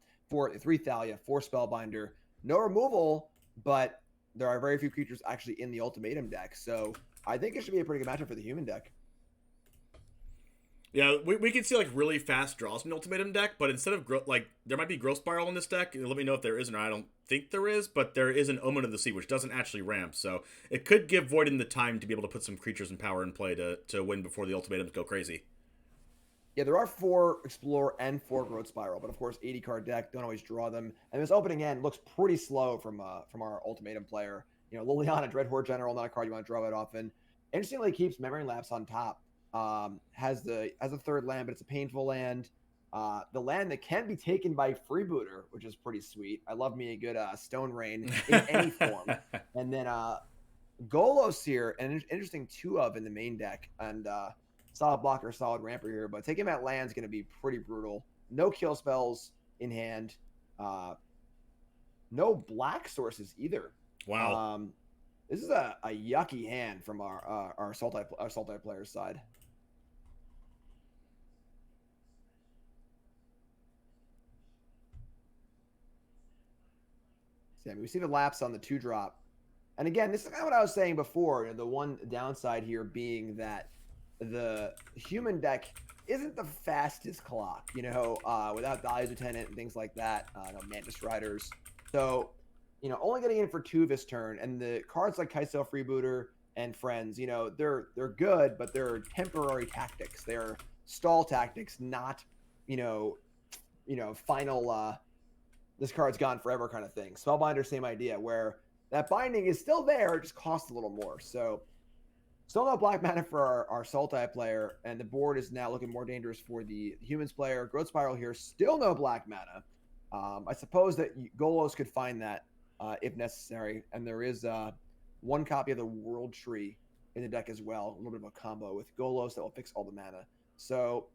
3 Thalia, 4 Spellbinder, no removal, but there are very few creatures actually in the Ultimatum deck. So I think it should be a pretty good matchup for the human deck. Yeah, we can see like really fast draws from the Ultimatum deck, but instead of there might be Growth Spiral in this deck. Let me know if there is or not. I don't think there is, but there is an Omen of the Sea, which doesn't actually ramp, so it could give Voiden the time to be able to put some creatures and power in play to win before the Ultimatums go crazy. Yeah, there are 4 Explore and 4 Growth Spiral, but of course 80 card deck, don't always draw them. And this opening end looks pretty slow from our Ultimatum player. You know, Liliana, Dreadhorde General, not a card you want to draw that often. Interestingly, keeps Memory Lapse on top. Has a third land, but it's a painful land. The land that can be taken by Freebooter, which is pretty sweet. I love me a good Stone Rain in any form. And then Golos here, and an interesting 2 of in the main deck, and solid blocker, solid ramper here, but taking him at land is going to be pretty brutal. No kill spells in hand. No black sources either. Wow. This is a yucky hand from our Sultai player's side. So, I mean, we see the lapse on the 2-drop. And again, this is kind of what I was saying before. You know, the one downside here being that the human deck isn't the fastest clock, you know, without Values Lieutenant and things like that, no Mantis Riders. So, you know, only getting in for 2 this turn, and the cards like Kai'Sa Freebooter and Friends, you know, they're good, but they're temporary tactics. They're stall tactics, not, you know, final, this card's gone forever kind of thing. Spellbinder, same idea, where that binding is still there, it just costs a little more. So, still no black mana for our Sultai player, and the board is now looking more dangerous for the humans player. Growth Spiral here, still no black mana. I suppose that Golos could find that if necessary, and there is 1 copy of the World Tree in the deck as well. A little bit of a combo with Golos that will fix all the mana. So,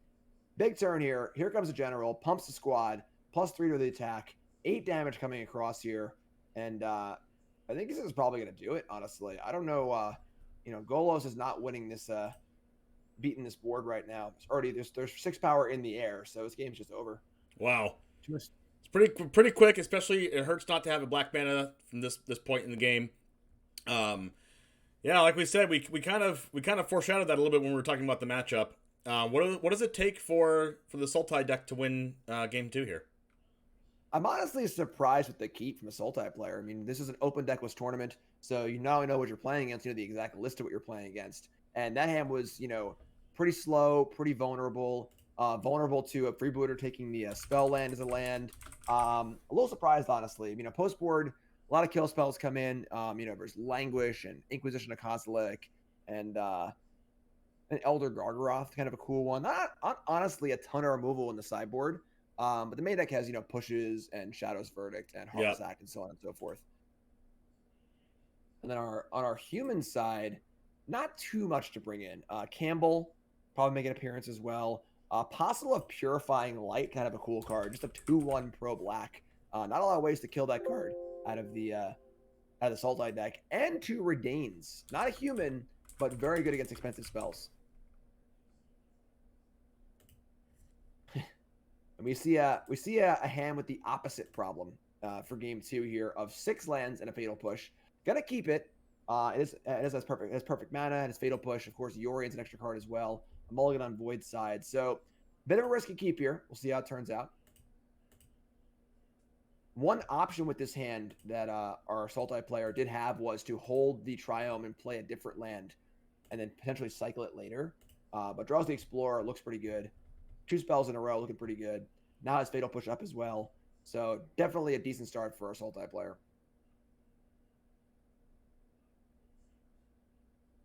big turn here. Here comes the General, pumps the squad, +3 to the attack, 8 damage coming across here, and I think this is probably going to do it, honestly. I don't know... you know, Golos is not winning this, beating this board right now. It's already there's 6 power in the air, so this game's just over. Wow, it's pretty quick. Especially, it hurts not to have a black mana from this point in the game. Yeah, like we said, we kind of foreshadowed that a little bit when we were talking about the matchup. What does it take for the Sultai deck to win game 2 here? I'm honestly surprised with the keep from a Sultai player. I mean, this is an open deckless tournament, so you not only know what you're playing against, you know the exact list of what you're playing against. And that hand was, you know, pretty slow, pretty vulnerable, vulnerable to a Freebooter taking the spell land as a land. A little surprised, honestly. You know, post board, a lot of kill spells come in. You know, there's Languish and Inquisition of Kozilek and an Elder Gargaroth, kind of a cool one. Not honestly a ton of removal in the sideboard. But the main deck has, you know, Pushes and Shadow's Verdict and Harvest Act and so on and so forth. And then on our human side, not too much to bring in. Campbell probably make an appearance as well. Possible of Purifying Light, kind of a cool card. Just a 2/1 pro black. Not a lot of ways to kill that card out of the Sultai deck. And 2 Redains. Not a human, but very good against expensive spells. And we see a hand with the opposite problem for game 2 here of 6 lands and a Fatal Push. Gonna keep it. It has perfect mana. It has Fatal Push. Of course, Yorian's an extra card as well. A mulligan on Void's side. So, bit of a risky keep here. We'll see how it turns out. One option with this hand that our Sultai player did have was to hold the Triome and play a different land, and then potentially cycle it later. But draws the Explorer, looks pretty good. 2 spells in a row, looking pretty good. Now has Fatal Push up as well. So definitely a decent start for our Sultai player.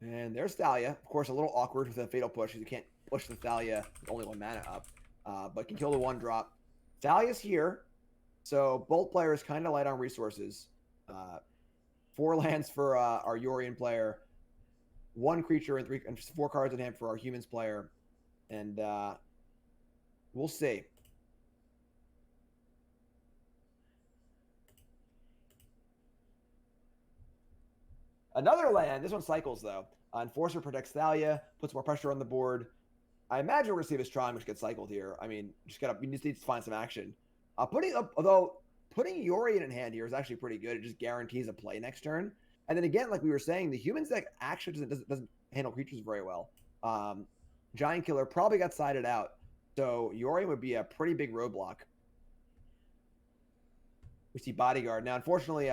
And there's Thalia. Of course, a little awkward with a Fatal Push because you can't push the Thalia with only 1 mana up. But can kill the 1-drop. Thalia's here. So both players kind of light on resources. 4 lands for our Yorion player, 1 creature and 4 cards in hand for our humans player, and we'll see. Another land. This one cycles though. Enforcer protects Thalia, puts more pressure on the board. I imagine we're gonna see this Tron, which gets cycled here. I mean, we just need to find some action. Putting Yorion in hand here is actually pretty good. It just guarantees a play next turn. And then again, like we were saying, the humans deck actually doesn't handle creatures very well. Giant Killer probably got sided out, so Yorion would be a pretty big roadblock. We see Bodyguard now. Unfortunately,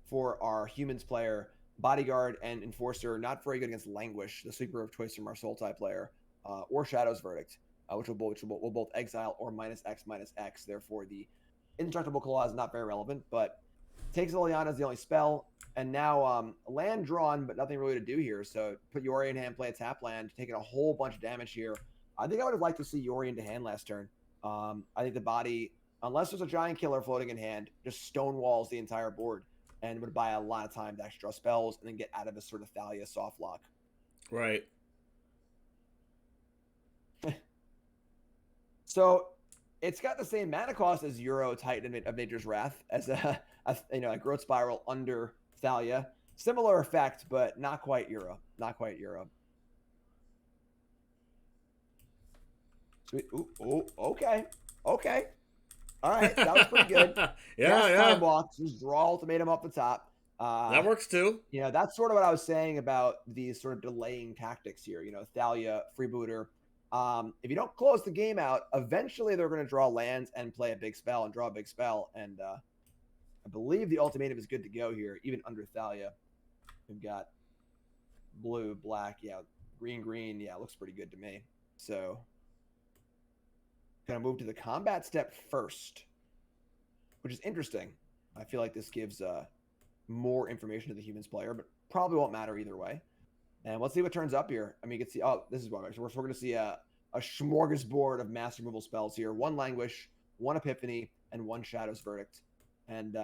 for our humans player, Bodyguard and Enforcer not very good against Languish, the sweeper of choice from our Sultai player, or Shadow's Verdict, which will both exile or -X/-X. Therefore, the Indestructible Claw is not very relevant, but takes Liliana as the only spell. And now land drawn, but nothing really to do here. So put Yorion in hand, play a tap land, taking a whole bunch of damage here. I think I would have liked to see Yorion to hand last turn. I think the body, unless there's a Giant Killer floating in hand, just stonewalls the entire board and would buy a lot of time to actually draw spells and then get out of this sort of Thalia soft lock. Right. So it's got the same mana cost as Euro Titan of Nature's Wrath as a Growth Spiral under Thalia. Similar effect, but not quite Euro. Not quite Euro. Sweet. Ooh, okay. Okay. All right, that was pretty good. Time walk, just draw ultimatum off the top. That works too. That's sort of what I was saying about these sort of delaying tactics here. Thalia, freebooter. If you don't close the game out, eventually they're going to draw lands and play a big spell and draw a big spell. And I believe the ultimatum is good to go here, even under Thalia. We've got blue, black, green. Yeah, looks pretty good to me. So, going to move to the combat step first, which is interesting. I feel like this gives more information to the humans player, but probably won't matter either way. And let's see what turns up here. I mean, you can see, this is what we're going to see a smorgasbord of mass removal spells here. 1 Languish, 1 Epiphany, and 1 Shadow's Verdict. And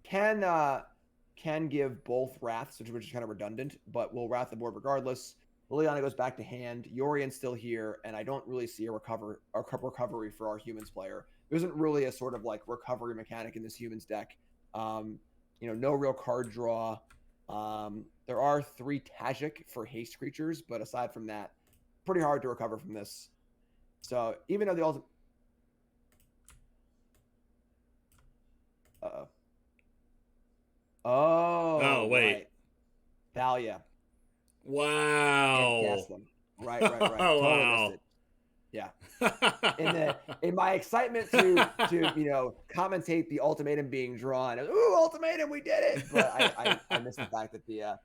can give both Wraths, which is kind of redundant, but we'll Wrath the board regardless. Liliana goes back to hand. Yorion's still here, and I don't really see a recovery for our humans player. There isn't really a sort of like recovery mechanic in this humans deck. No real card draw. There are 3 Tajik for haste creatures, but aside from that, pretty hard to recover from this. So even though the ultimate... Uh-oh. Oh, wait. Right. Thalia. Wow. Can't cast them. Right. Totally missed it. Yeah. In my excitement to commentate the ultimatum being drawn, ooh, ultimatum, we did it. But I missed the fact that the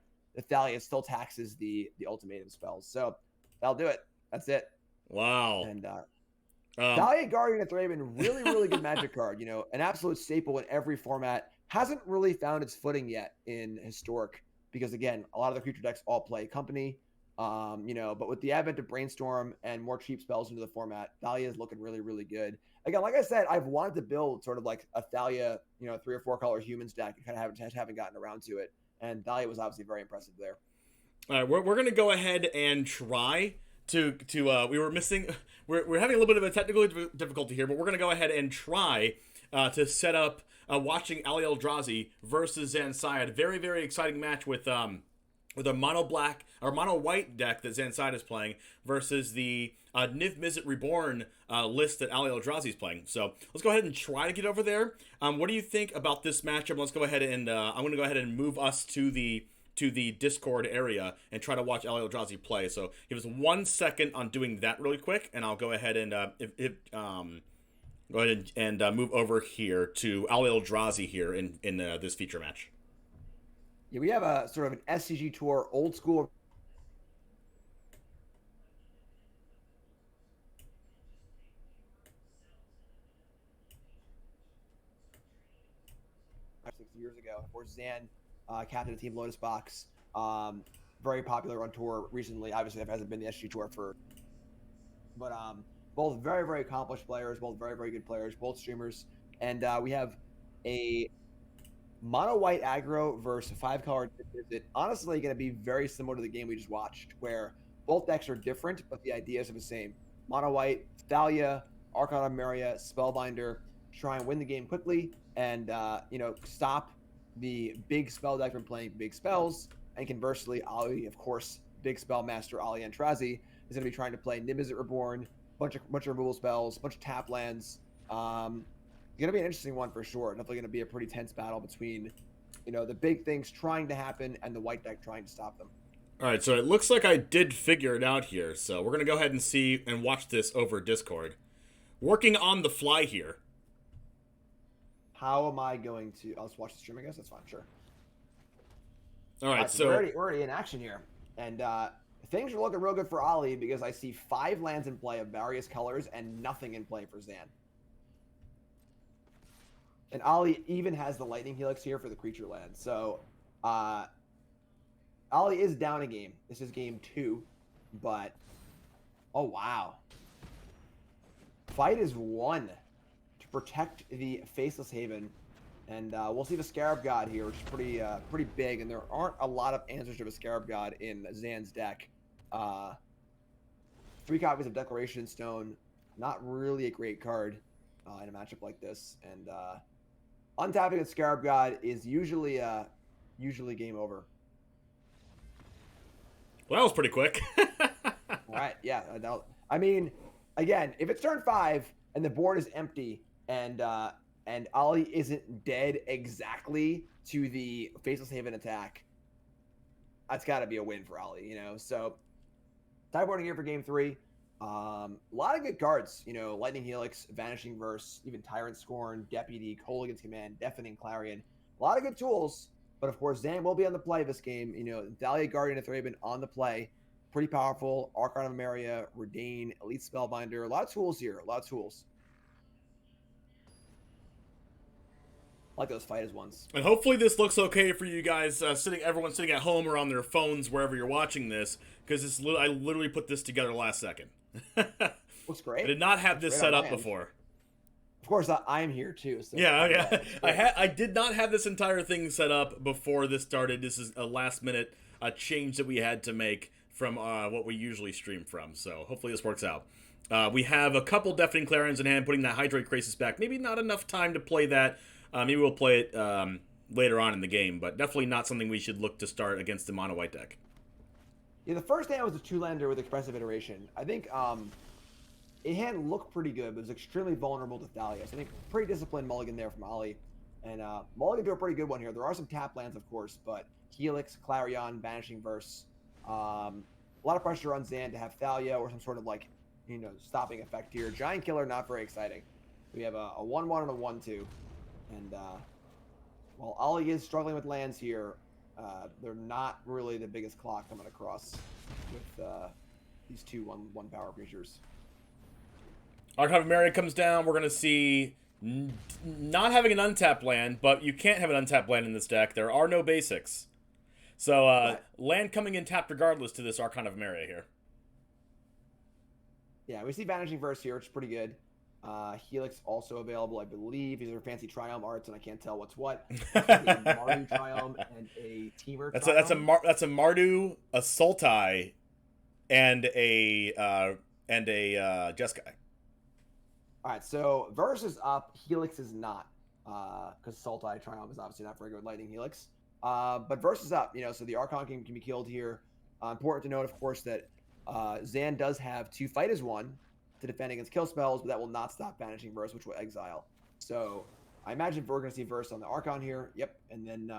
Thalia still taxes the ultimatum spells. So that'll do it. That's it. Wow. And Thalia Guardian of Thraben, really good Magic card. An absolute staple in every format. Hasn't really found its footing yet in Historic because again, a lot of the creature decks all play Company. But with the advent of Brainstorm and more cheap spells into the format, Thalia is looking really good. Again, like I said, I've wanted to build sort of like a Thalia, 3 or 4 color humans deck and kind of haven't gotten around to it. And Thalia was obviously very impressive there. All right, we're going to go ahead and try to we're having a little bit of a technical difficulty here, but we're going to go ahead and try to set up watching Ali Eldrazi versus Zansai. Very, very exciting match with a mono black or mono white deck that Zansai is playing versus the Niv Mizzet Reborn list that Ali Eldrazi is playing. So let's go ahead and try to get over there. What do you think about this matchup? Let's go ahead and I'm going to go ahead and move us to the Discord area and try to watch Ali Eldrazi play. So give us 1 second on doing that really quick, and I'll go ahead and go ahead and move over here to Ali Eldrazi here in this feature match. Yeah, we have a sort of an SCG Tour old school. Years ago, of course, Zan captained the team Lotus Box. Very popular on tour recently. Obviously, that hasn't been the SG Tour but both very, very accomplished players, both very, very good players, both streamers. And we have a mono white aggro versus 5-color visit. Honestly, going to be very similar to the game we just watched, where both decks are different, but the ideas are the same. Mono white, Thalia, Archon of Maria, Spellbinder, try and win the game quickly and stop the big spell deck from playing big spells. And conversely, Ali, of course, big spell master Ali Antrazi is going to be trying to play Nimbus Reborn, bunch of removal spells, bunch of tap lands. Going to be an interesting one for sure. Definitely going to be a pretty tense battle between, the big things trying to happen and the white deck trying to stop them. All right, so it looks like I did figure it out here. So we're going to go ahead and see and watch this over Discord. Working on the fly here. How am I going to... I'll just watch the stream, I guess. That's fine, sure. All right, so... We're already in action here. And things are looking real good for Ali because I see 5 lands in play of various colors and nothing in play for Zan. And Ali even has the Lightning Helix here for the creature land. So, Ali is down a game. This is game 2, but... Oh, wow. Fight is 1 to protect the Faceless Haven. And we'll see the Scarab God here, which is pretty big. And there aren't a lot of answers to the Scarab God in Zan's deck. 3 copies of Declaration Stone. Not really a great card in a matchup like this. And... untapping a Scarab God is usually game over. Well, that was pretty quick. All right, yeah. I mean, again, if it's turn 5 and the board is empty and Ali isn't dead exactly to the Faceless Haven attack, that's got to be a win for Ali, So, sideboarding here for game 3. A lot of good cards, Lightning Helix, Vanishing Verse, even Tyrant Scorn, Deputy, Kolaghan's Command, Deafening Clarion. A lot of good tools, but of course, Zan will be on the play this game. Thalia, Guardian of Thraben on the play. Pretty powerful. Archon of Maria, Redain, Elite Spellbinder. A lot of tools here, a lot of tools. I like those fighters ones. And hopefully this looks okay for you guys, everyone sitting at home or on their phones, wherever you're watching this, because I literally put this together last second. Looks great. I did not have this set up before. Of course, I'm here too. So yeah. I did not have this entire thing set up before this started. This is a last minute change that we had to make from what we usually stream from. So hopefully this works out. We have a couple Deafening Clarions in hand, putting that Hydrate Crisis back. Maybe not enough time to play that. Maybe we'll play it later on in the game, but definitely not something we should look to start against the mono white deck. Yeah, the first hand was a 2-lander with Expressive Iteration. I think it hand looked pretty good, but it was extremely vulnerable to Thalia. So I think pretty disciplined mulligan there from Ali. And mulligan do a pretty good one here. There are some tap lands, of course, but Helix, Clarion, Vanishing Verse. A lot of pressure on Zan to have Thalia or some sort of stopping effect here. Giant Killer, not very exciting. We have a 1-1 and a 1-2. And while Ali is struggling with lands here, they're not really the biggest clock coming across with these 2 1 power creatures. Archon of Maria comes down. We're going to see not having an untapped land, but you can't have an untapped land in this deck. There are no basics. So land coming in tapped regardless to this Archon of Maria here. Yeah, we see Vanishing Verse here, which is pretty good. Helix also available, I believe. These are fancy Triumph arts, and I can't tell what's what. A Mardu Triumph and a Teamer Triumph. That's a Mardu, a Sultai, and a Jeskai. All right, so Verse is up, Helix is not, because Sultai Triumph is obviously not very good with Lightning Helix. But Verse is up, so the Archon can be killed here. Important to note, of course, that Zan does have 2 fight as 1 to defend against kill spells, but that will not stop Vanishing Verse, which will exile. So I imagine we're going to see Verse on the Archon here. Yep, and then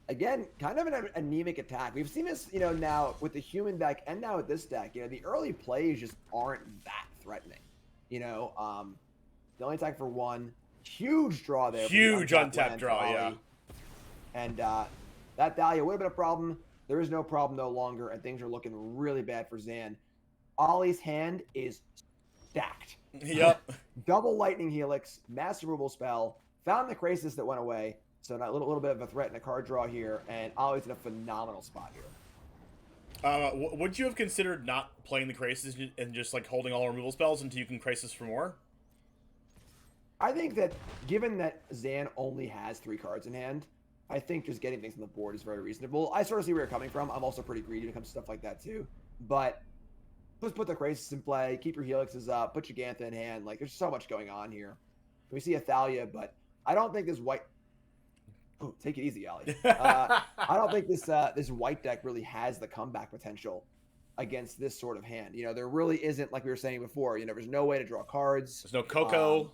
again, kind of an anemic attack. We've seen this, now with the human deck and now with this deck. The early plays just aren't that threatening. The only attack for 1, huge draw there. Huge untapped draw, yeah. And that Thalia would have been a problem. There is no problem no longer, and things are looking really bad for Zan. Ollie's hand is stacked. Yep. Double Lightning Helix, Master Removal Spell, found the Crokeyz that went away, so a little bit of a threat and a card draw here, and Ollie's in a phenomenal spot here. Would you have considered not playing the Crokeyz and just holding all removal spells until you can Crokeyz for more? I think that given that Zan only has 3 cards in hand, I think just getting things on the board is very reasonable. I sort of see where you're coming from. I'm also pretty greedy when it comes to stuff like that too. But let's put the Crokeyz in play, keep your Helixes up, put Gigantha in hand. Like, there's so much going on here. We see a Thalia, but I don't think this white... Oh, take it easy, Ali. I don't think this white deck really has the comeback potential against this sort of hand. You know, there really isn't, like we were saying before, you know, there's no way to draw cards. There's no Coco.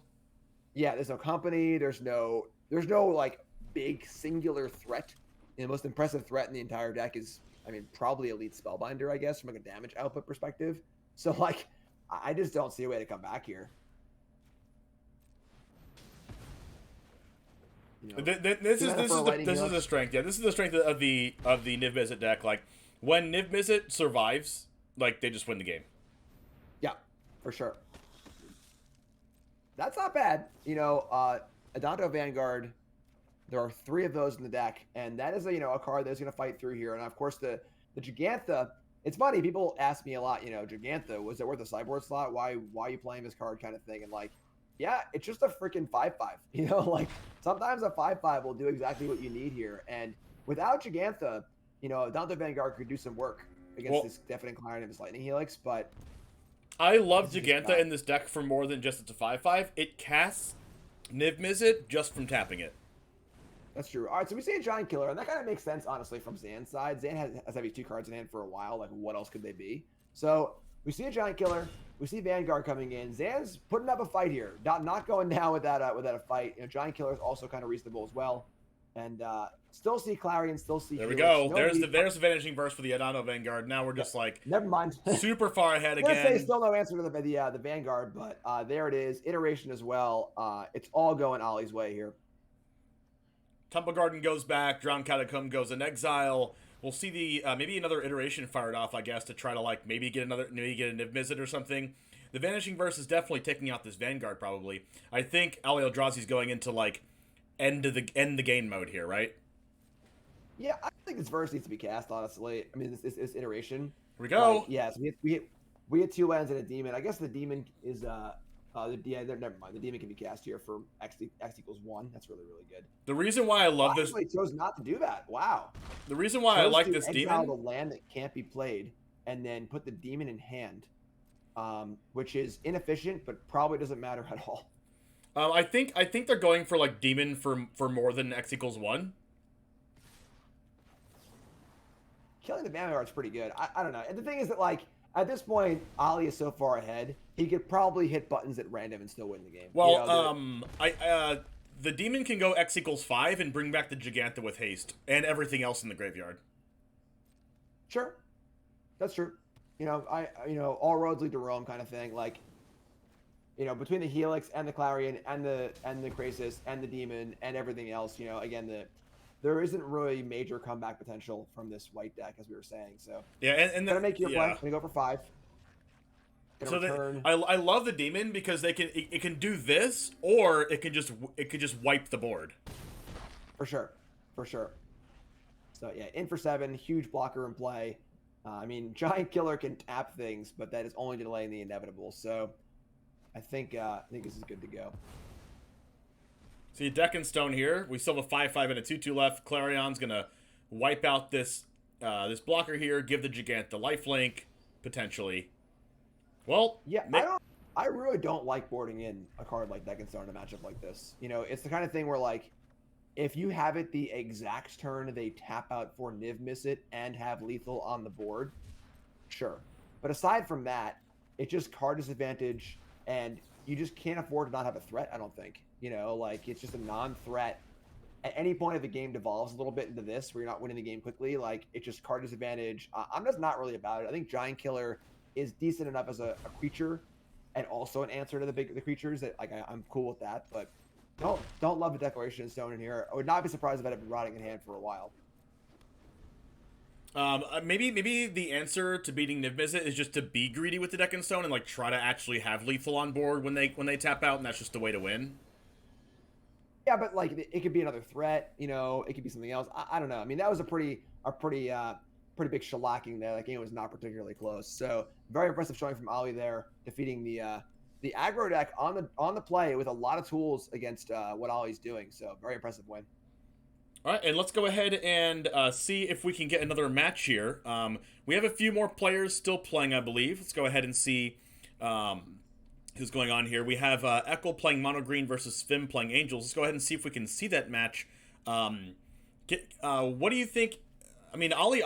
Yeah, there's no company. There's no like big singular threat. You know, the most impressive threat in the entire deck is, I mean, probably Elite Spellbinder, I guess, from like a damage output perspective. So like, I just don't see a way to come back here. You know, this is the strength. Yeah, this is the strength of the Niv Mizzet deck. Like, when Niv Mizzet survives, like, they just win the game. Yeah, for sure. That's not bad. You know, Adanto Vanguard, there are 3 of those in the deck, and that is a card that's going to fight through here. And of course, the Gigantha. It's funny, people ask me a lot, you know, Gigantha, was it worth a sideboard slot? Why are you playing this card, kind of thing? And like, yeah, it's just a freaking 5/5. You know, like sometimes a 5/5 will do exactly what you need here. And without Gigantha, you know, Adanto Vanguard could do some work against this Deafening Clarion and this Lightning Helix, but I love Gigantha in this deck for more than just it's a 5/5. It casts Niv Mizzet just from tapping it. That's true. All right, so we see a Giant Killer, and that kind of makes sense, honestly, from Zan's side. Zan has had these 2 cards in hand for a while. Like, what else could they be? So we see a Giant Killer. We see Vanguard coming in. Zan's putting up a fight here. Not going down without a fight. You know, Giant Killer is also kind of reasonable as well. And still see Clarion, still see There we Helix. go. There's the Vanishing Verse for the Adanto Vanguard. Now we're just like... Never mind. super far ahead again. I'm going to say still no answer to the Vanguard, but there it is. Iteration as well. It's all going Ollie's way here. Temple Garden goes back. Drowned Catacomb goes in exile. We'll see the maybe another iteration fired off, I guess, to try to like maybe get a Niv Mizzet or something. The Vanishing Verse is definitely taking out this Vanguard probably. I think Ali Eldrazi's going into like end the game mode here, right? Yeah, I think this verse needs to be cast. Honestly, I mean this iteration. Here we go. Like, yes, we had 2 lands and a demon. I guess the demon is never mind. The demon can be cast here for X equals 1. That's really good. The reason why I love this... I actually chose not to do that. Wow. The reason why I like this exile demon... the land that can't be played, and then put the demon in hand, which is inefficient, but probably doesn't matter at all. I think they're going for like demon for more than X equals 1. Killing the Vanguard is pretty good. I don't know. And the thing is that like, at this point, Ali is so far ahead, he could probably hit buttons at random and still win the game. Well, you know, the demon can go X equals 5 and bring back the Gigantha with haste and everything else in the graveyard. Sure, that's true. You know, all roads lead to Rome, kind of thing. Like, you know, between the Helix and the Clarion and the Crokeyz and the demon and everything else, you know, again there isn't really major comeback potential from this white deck, as we were saying. So yeah, and gonna make your play. Gonna go for 5. So I love the demon because it can do this, or it can just wipe the board. For sure. So yeah, in for 7, huge blocker in play. I mean, Giant Killer can tap things, but that is only delaying the inevitable. So I think this is good to go. See a deck in stone here. We still have a 5/5 and a 2/2 left. Clarion's gonna wipe out this blocker here, give the Gigant the lifelink potentially. Well, yeah, I really don't like boarding in a card like Deck and Stone in a matchup like this. You know, it's the kind of thing where like, if you have it the exact turn they tap out for Niv Mizzet and have lethal on the board, sure. But aside from that, it's just card disadvantage, and you just can't afford to not have a threat, I don't think. You know, like, it's just a non-threat. At any point of the game devolves a little bit into this, where you're not winning the game quickly, like, it's just card disadvantage. I'm just not really about it. I think Giant Killer is decent enough as a creature, and also an answer to the creatures that, like, I'm cool with that, but don't love the Declaration in Stone in here. I would not be surprised if it had been rotting in hand for a while. Maybe the answer to beating Niv Mizzet is just to be greedy with the Deck and Stone and like try to actually have lethal on board when they tap out, and that's just the way to win. Yeah, but like it could be another threat, you know, it could be something else. I don't know. I mean, that was a pretty big shellacking there. That game was not particularly close. So very impressive showing from Ali there, defeating the the aggro deck on the play with a lot of tools against what Ollie's doing. So very impressive win. All right, and let's go ahead and see if we can get another match here. We have a few more players still playing, I believe. Let's go ahead and see who's going on here. We have Echo playing Mono Green versus Fim playing Angels. Let's go ahead and see if we can see that match. What do you think? I mean, Ollie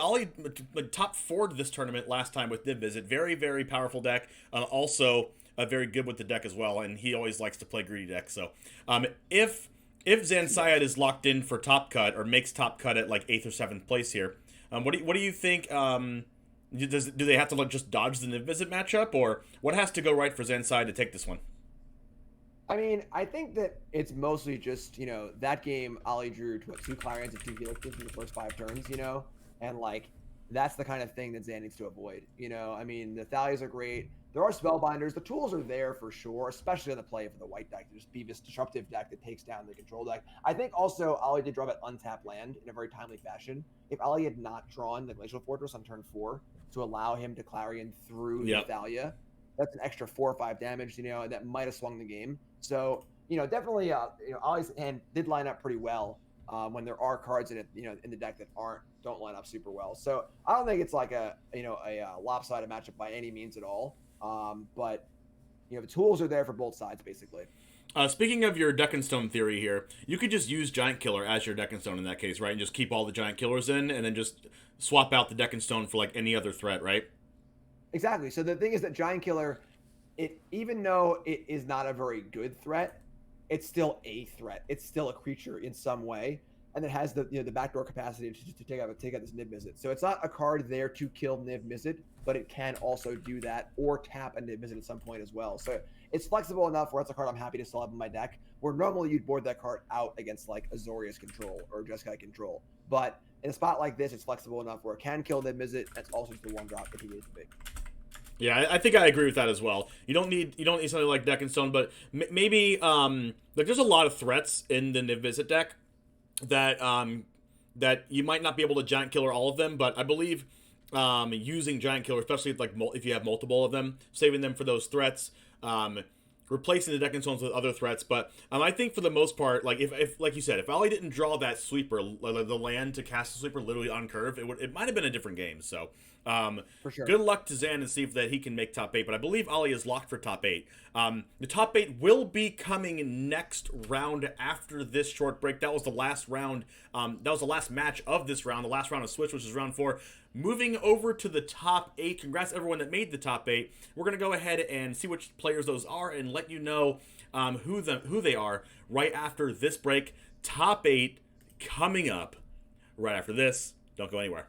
top 4'd this tournament last time with Niv Visit. Very, very powerful deck. Also, very good with the deck as well, and he always likes to play greedy decks. So, if Zancyad is locked in for top cut or makes top cut at like 8th or 7th place here, what do you think? Do they have to just dodge the Niv Visit matchup, or what has to go right for Zancyad to take this one? I mean, I think that it's mostly just, that game Ollie drew 2 Clarions and 2 Helixes in the first 5 turns, and like that's the kind of thing that Zan needs to avoid. I mean, the Thalias are great. There are Spellbinders. The tools are there for sure, especially on the play for the white deck to just be this disruptive deck that takes down the control deck. I think also Ollie did draw that untapped land in a very timely fashion. If Ollie had not drawn the Glacial Fortress on turn 4 to allow him to Clarion through the Thalia, that's an extra 4 or 5 damage, and that might have swung the game. So, definitely, Ollie's hand did line up pretty well when there are cards in it, in the deck that don't line up super well. So I don't think it's like a lopsided matchup by any means at all. But the tools are there for both sides, basically. Speaking of your Deck and Stone theory here, you could just use Giant Killer as your Deck and Stone in that case, right? And just keep all the Giant Killers in, and then just swap out the Deck and Stone for like any other threat, right? Exactly. So the thing is that Giant Killer, even though it is not a very good threat, it's still a threat. It's still a creature in some way, and it has the the backdoor capacity to take out this Niv Mizzet. So it's not a card there to kill Niv Mizzet, but it can also do that or tap a Niv Mizzet at some point as well. So it's flexible enough where it's a card I'm happy to still have in my deck, where normally you'd board that card out against like Azorius Control or Jeskai Control. But in a spot like this, it's flexible enough where it can kill Niv Mizzet. It's also just a 1-drop if he needs to be. Yeah, I think I agree with that as well. You don't need something like Deck and Stone, but maybe like there's a lot of threats in the Niv Mizzet deck that that you might not be able to Giant Killer all of them, but I believe using Giant Killer, especially if you have multiple of them, saving them for those threats, replacing the Deck and Stones with other threats. But I think for the most part, like if like you said, if Ollie didn't draw that sweeper, the land to cast the sweeper literally on curve, it might have been a different game. So for sure. Good luck to Zan and see if that he can make top 8. But I believe Ollie is locked for top 8. The top 8 will be coming next round after this short break. That was the last round. That was the last match of this round. The last round of Switch, which is round 4. Moving over to the top 8. Congrats everyone that made the top 8. We're gonna go ahead and see which players those are and let you know who they are right after this break. Top 8 coming up right after this. Don't go anywhere.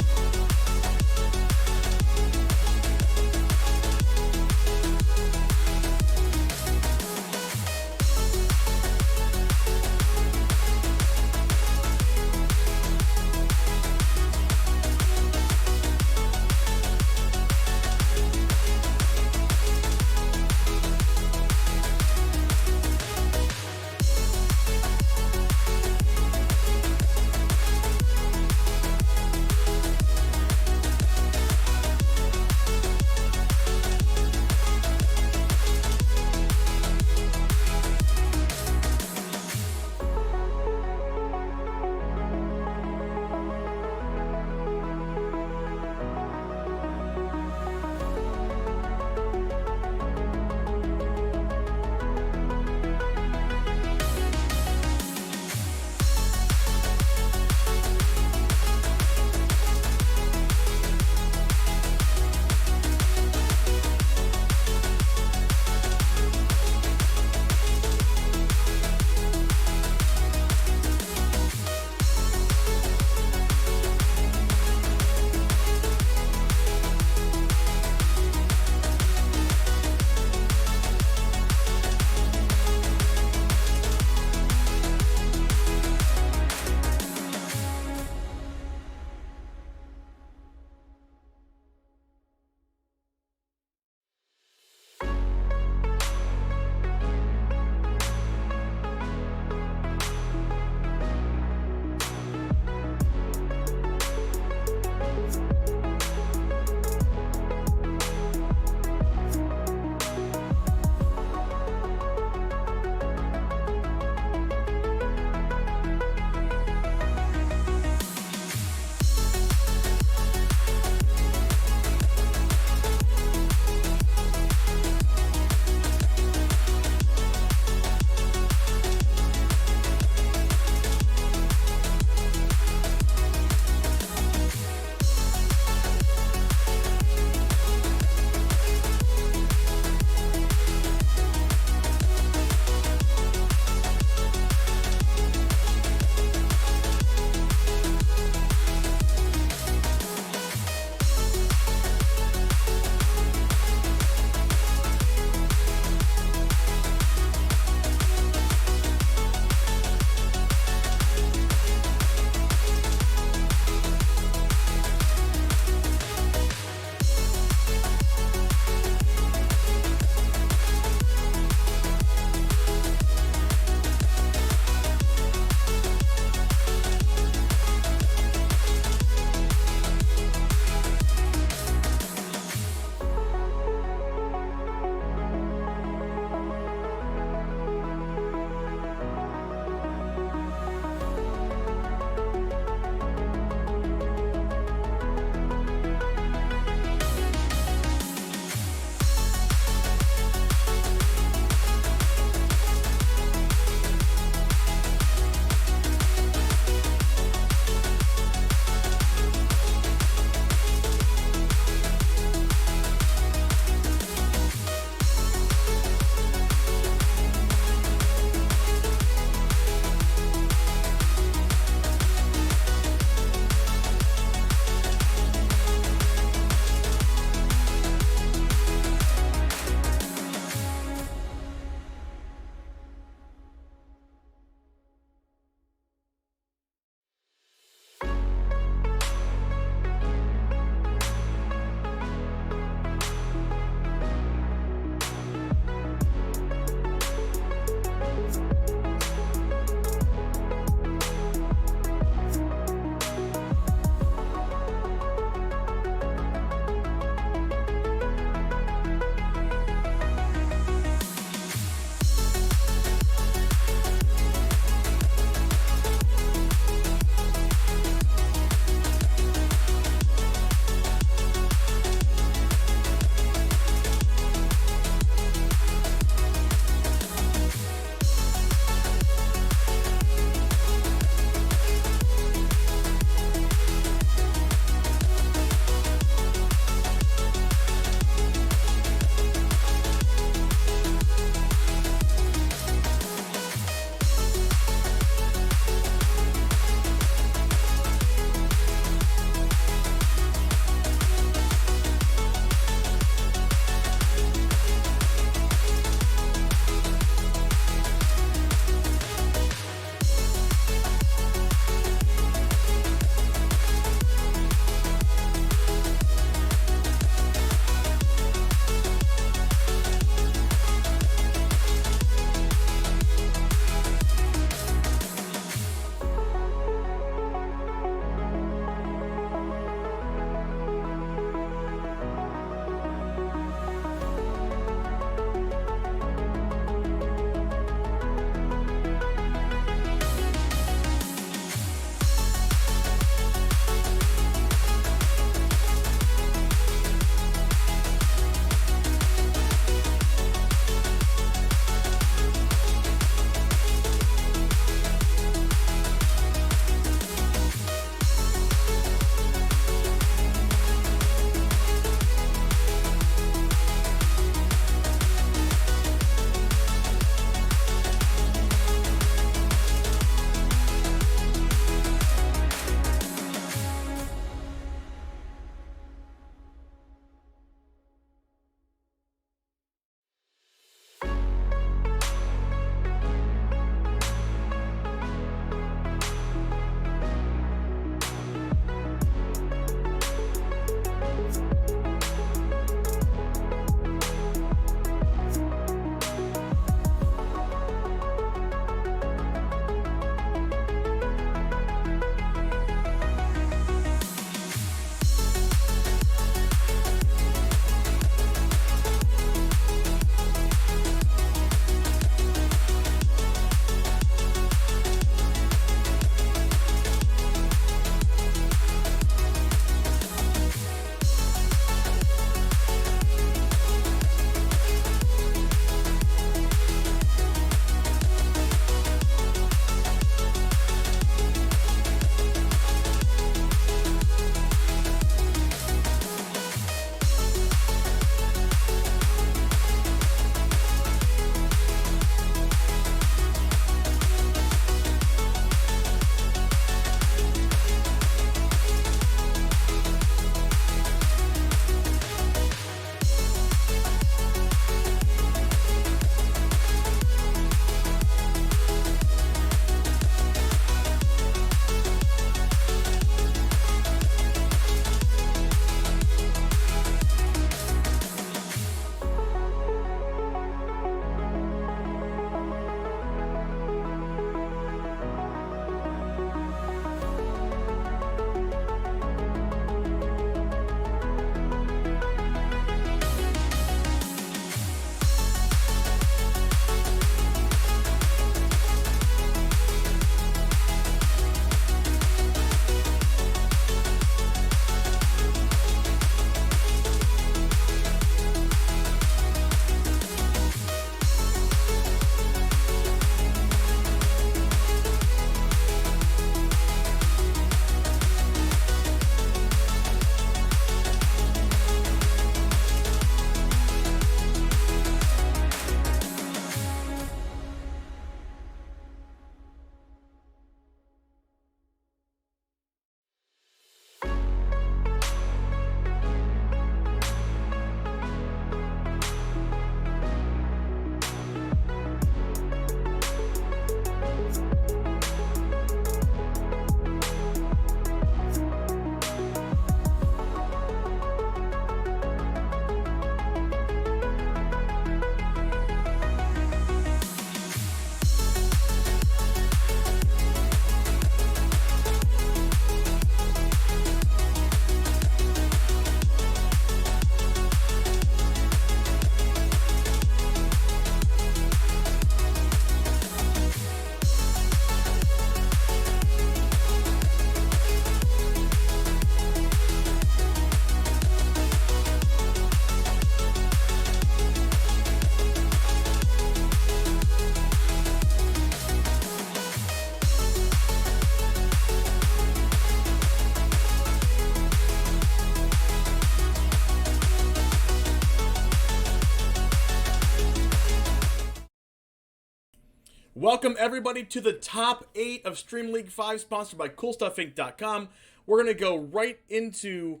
Welcome everybody to the top 8 of Stream League 5, sponsored by CoolStuffInc.com. We're gonna go right into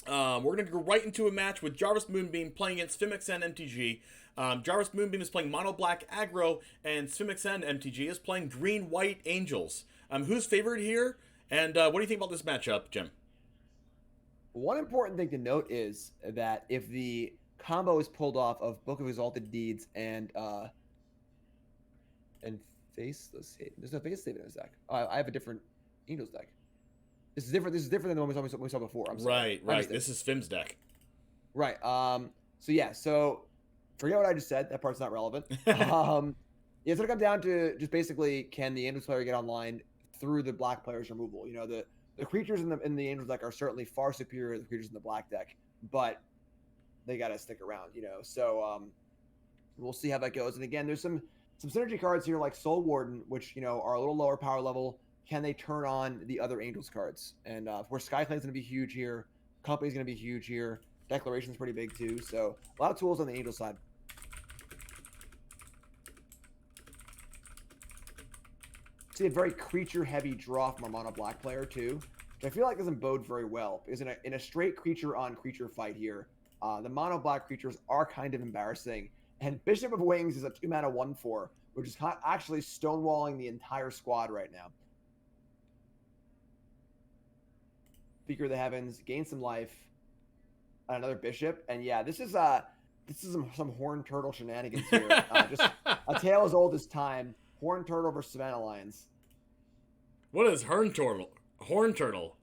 a match with Jarvis Moonbeam playing against Fimixen MTG. Jarvis Moonbeam is playing Mono Black Aggro, and Fimixen MTG is playing Green White Angels. Who's favored here? And what do you think about this matchup, Jim? One important thing to note is that if the combo is pulled off of Book of Exalted Deeds and Faceless Haven. There's no Faceless Haven in this deck. I have a different Angels deck. This is different. This is different than the one we saw before. I'm sorry. Right. This is Fim's deck. Right. So forget what I just said. That part's not relevant. It's gonna come down to just basically, can the Angels player get online through the black player's removal? You know, the creatures in the Angels deck are certainly far superior to the creatures in the black deck, but they gotta stick around. You know, so we'll see how that goes. And again, there's some synergy cards here like Soul Warden, which, you know, are a little lower power level. Can they turn on the other Angels cards? And of course, Skyclaim's going to be huge here. Company's going to be huge here. Declaration's pretty big too. So a lot of tools on the Angel side. See a very creature-heavy draw from our mono black player too, which I feel like doesn't bode very well, because in a straight creature-on-creature fight here, the mono black creatures are kind of embarrassing. And Bishop of Wings is a 2-mana 1/4, which is actually stonewalling the entire squad right now. Speaker of the Heavens, gain some life, another Bishop, and yeah, this is some Horned Turtle shenanigans here. Just a tale as old as time. Horned Turtle versus Savannah Lions. What is Horned Turtle? Horned Turtle.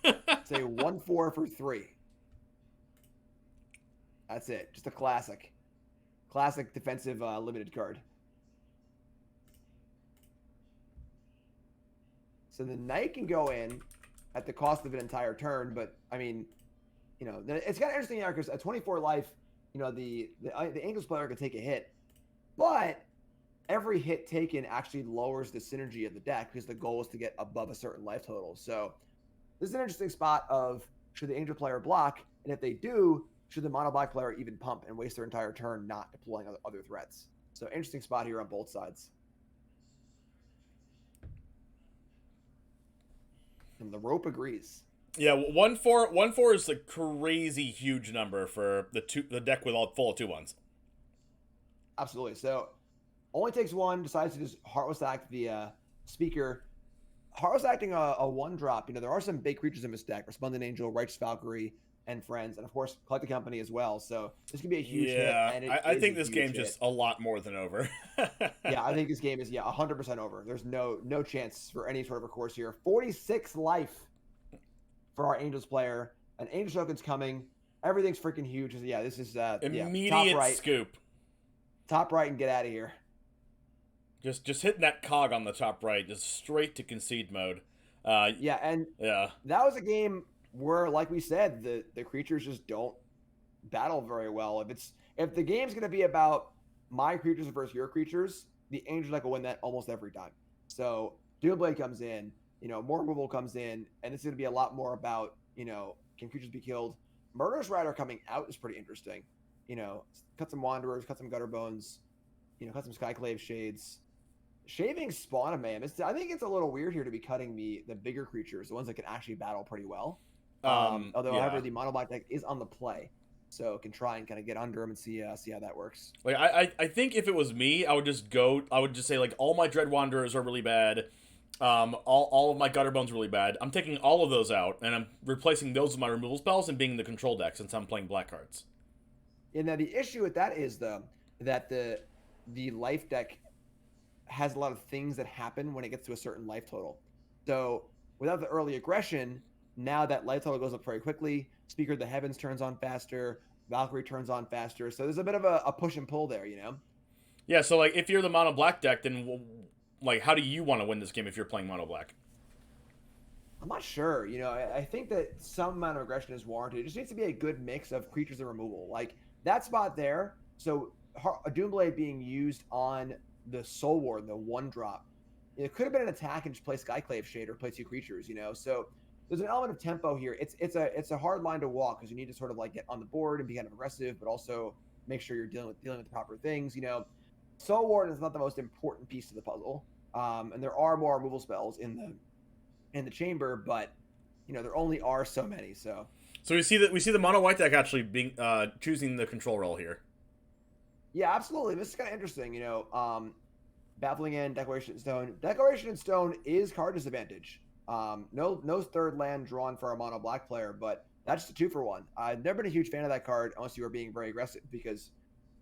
It's a 1/4 for 3. That's it. Just a classic. Classic defensive limited card. So the Knight can go in at the cost of an entire turn, but I mean, you know, it's kind of interesting here because at 24 life, you know, the Angels player can take a hit, but every hit taken actually lowers the synergy of the deck because the goal is to get above a certain life total. So this is an interesting spot of, should the Angel player block, and if they do, should the mono black player even pump and waste their entire turn not deploying other threats? So interesting spot here on both sides. And the rope agrees. Yeah, 1/4 is a crazy huge number for the deck with all full of 2/1s. Absolutely. So only takes one, decides to just Heartless Act the Speaker. Heartless Acting a 1-drop. You know, there are some big creatures in this deck. Resplendent Angel, Righteous Valkyrie, and Friends, and of course Collected Company as well. So this could be a huge hit. And I think this game's just a lot more than over. Yeah, I think this game is 100% over. There's no chance for any sort of a course here. 46 life for our Angels player. An Angel token's coming. Everything's freaking huge. Yeah, this is immediate top right. Scoop. Top right and get out of here. Just hitting that cog on the top right, just straight to concede mode. That was a game where, like we said, the creatures just don't battle very well. If the game's gonna be about my creatures versus your creatures, the Angels deck will win that almost every time. So Doomblade comes in, you know, more removal comes in, and it's gonna be a lot more about, you know, can creatures be killed? Murderous Rider coming out is pretty interesting. You know, cut some Wanderers, cut some Gutter Bones, you know, cut some Skyclave Shades. Shaving Spawn of Mayhem. I think it's a little weird here to be cutting the bigger creatures, the ones that can actually battle pretty well. However, the mono black deck is on the play, so can try and kind of get under them and see how that works. Like I think if it was me, I would just say like all my Dread Wanderers are really bad, all of my Gutter Bones are really bad. I'm taking all of those out and I'm replacing those with my removal spells and being the control deck since I'm playing black cards. And now the issue with that is that the life deck has a lot of things that happen when it gets to a certain life total. So without the early aggression, now that life total goes up very quickly. Speaker of the Heavens turns on faster. Valkyrie turns on faster. So there's a bit of a push and pull there, you know? Yeah, so like if you're the mono black deck, then like how do you want to win this game if you're playing mono black? I'm not sure. You know, I think that some amount of aggression is warranted. It just needs to be a good mix of creatures and removal. Like that spot there. So a Doomblade being used on the Soul Ward, the 1-drop, it could have been an attack and just play Skyclave Shade or play 2 creatures, you know? So there's an element of tempo here. It's a hard line to walk because you need to sort of like get on the board and be kind of aggressive, but also make sure you're dealing with the proper things, you know? Soul Warden is not the most important piece of the puzzle, and there are more removal spells in the chamber, but there only are so many. So we see the mono white deck actually being choosing the control role here. yeah, absolutely. This is kind of interesting. Baffling End, Declaration in Stone. Declaration in Stone is card disadvantage. No third land drawn for a mono black player, but that's just a 2-for-1. I've never been a huge fan of that card unless you are being very aggressive, because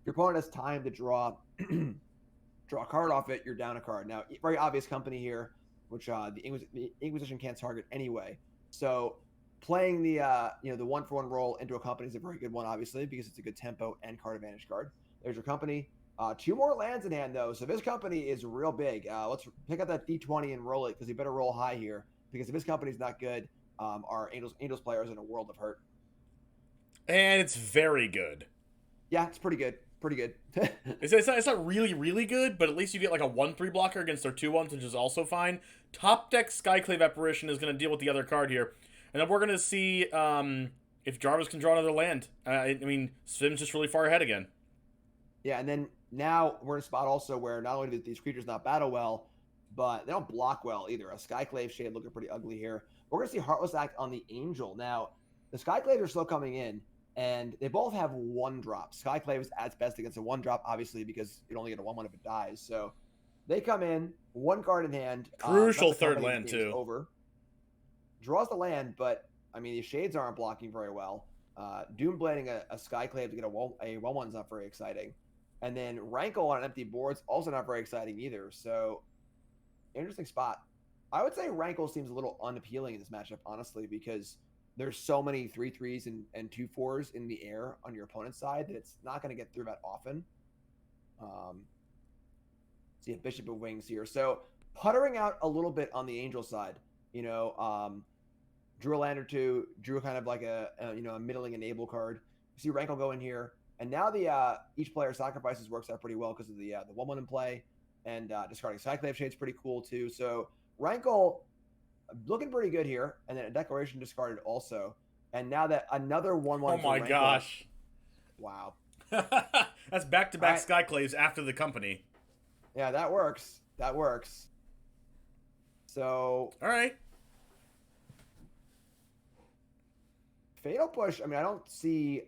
if your opponent has time to draw a card off it, you're down a card. Now, very obvious company here, which the Inquisition can't target anyway. So playing the 1-for-1 roll into a company is a very good one, obviously, because it's a good tempo and card advantage card. There's your company. 2 more lands in hand, though, so this company is real big. Let's pick up that D20 and roll it, because he better roll high here, because if his company's not good, our Angels player is in a world of hurt. And it's very good. Yeah, it's pretty good. Pretty good. It's not really, really good, but at least you get like a 1/3 blocker against their 2/1s, which is also fine. Top deck Skyclave Apparition is going to deal with the other card here. And then we're going to see if Jarvis can draw another land. I mean, Svim's just really far ahead again. Yeah, and then now we're in a spot also where not only do these creatures not battle well, but they don't block well either. A Skyclave Shade looking pretty ugly here. We're going to see Heartless Act on the Angel. Now, the Skyclaves are still coming in, and they both have 1-drop. Skyclave is at its best against a 1-drop, obviously, because you only get a 1/1 if it dies. So they come in, 1 card in hand. Crucial third land, too. Over. Draws the land, but, I mean, the Shades aren't blocking very well. Doomblading a Skyclave to get a 1/1 is not very exciting. And then Rankle on an empty board's also not very exciting either. So, interesting spot. I would say Rankle seems a little unappealing in this matchup, honestly, because there's so many 3/3s and 2/4s in the air on your opponent's side that it's not going to get through that often. See a Bishop of Wings here. So, puttering out a little bit on the Angel side. Drew a land or two, drew kind of like a middling enable card. You see Rankle go in here. And now the each player sacrifices works out pretty well because of the 1/1 in play, and discarding Skyclave Shade's pretty cool too. So Rankle looking pretty good here, and then a Declaration discarded also. And now that another 1/1. Oh my gosh! Wow. That's back-to-back Skyclaves after the company. Yeah, that works. That works. So. All right. Fatal Push. I mean, I don't see.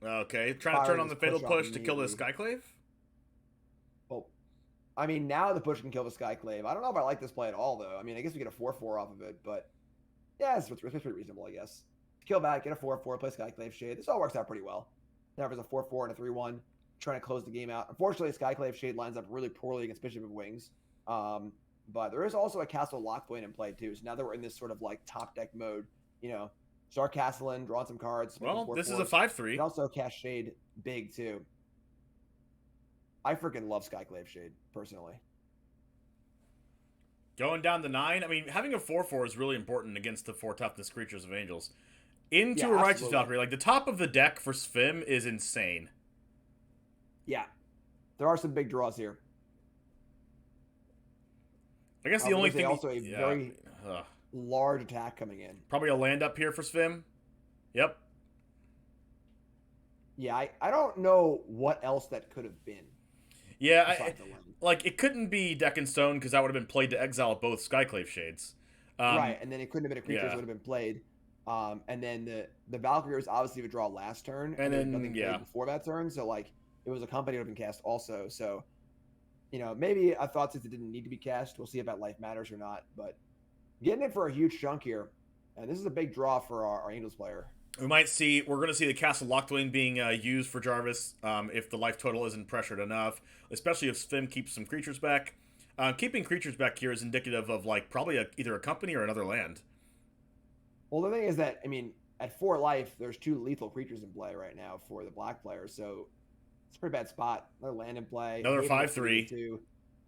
Okay, trying to turn on the Fatal Push to kill the Skyclave? Well, I mean, now the push can kill the Skyclave. I don't know if I like this play at all, though. I mean, I guess we get a 4/4 off of it, but yeah, it's pretty reasonable, I guess. Kill back, get a 4/4, play Skyclave Shade. This all works out pretty well. Now there's a 4/4 and a 3/1, trying to close the game out. Unfortunately, Skyclave Shade lines up really poorly against Bishop of Wings. But there is also a Castle Lockthwain in play, too. So now that we're in this sort of like top deck mode, start castling, drawing some cards. Well, this is a 5/3. And also cast Shade big, too. I freaking love Skyclave Shade, personally. Going down the 9. I mean, having a 4/4 is really important against the 4 toughness creatures of Angels. Into a Righteous Valkyrie. Like, the top of the deck for Svim is insane. Yeah. There are some big draws here. I guess the only thing... also a very large attack coming in. Probably a land up here for Svim. Yep. Yeah, I don't know what else that could have been. Yeah, it couldn't be Deck and Stone because that would have been played to exile both Skyclave Shades. Right, and then it couldn't have been a creature that would have been played. And then the Valkyrie was obviously would draw last turn, and then nothing played before that turn. So like it was a company that would have been cast also. So maybe I thought since it didn't need to be cast, we'll see if that life matters or not. But getting it for a huge chunk here, and this is a big draw for our Angels player. We're going to see the Castle Lockthwain being used for Jarvis if the life total isn't pressured enough, especially if Svim keeps some creatures back. Keeping creatures back here is indicative of probably either a company or another land. Well, the thing is that, I mean, at 4 life, there's 2 lethal creatures in play right now for the black player, so it's a pretty bad spot. Another land in play. Another 5/3.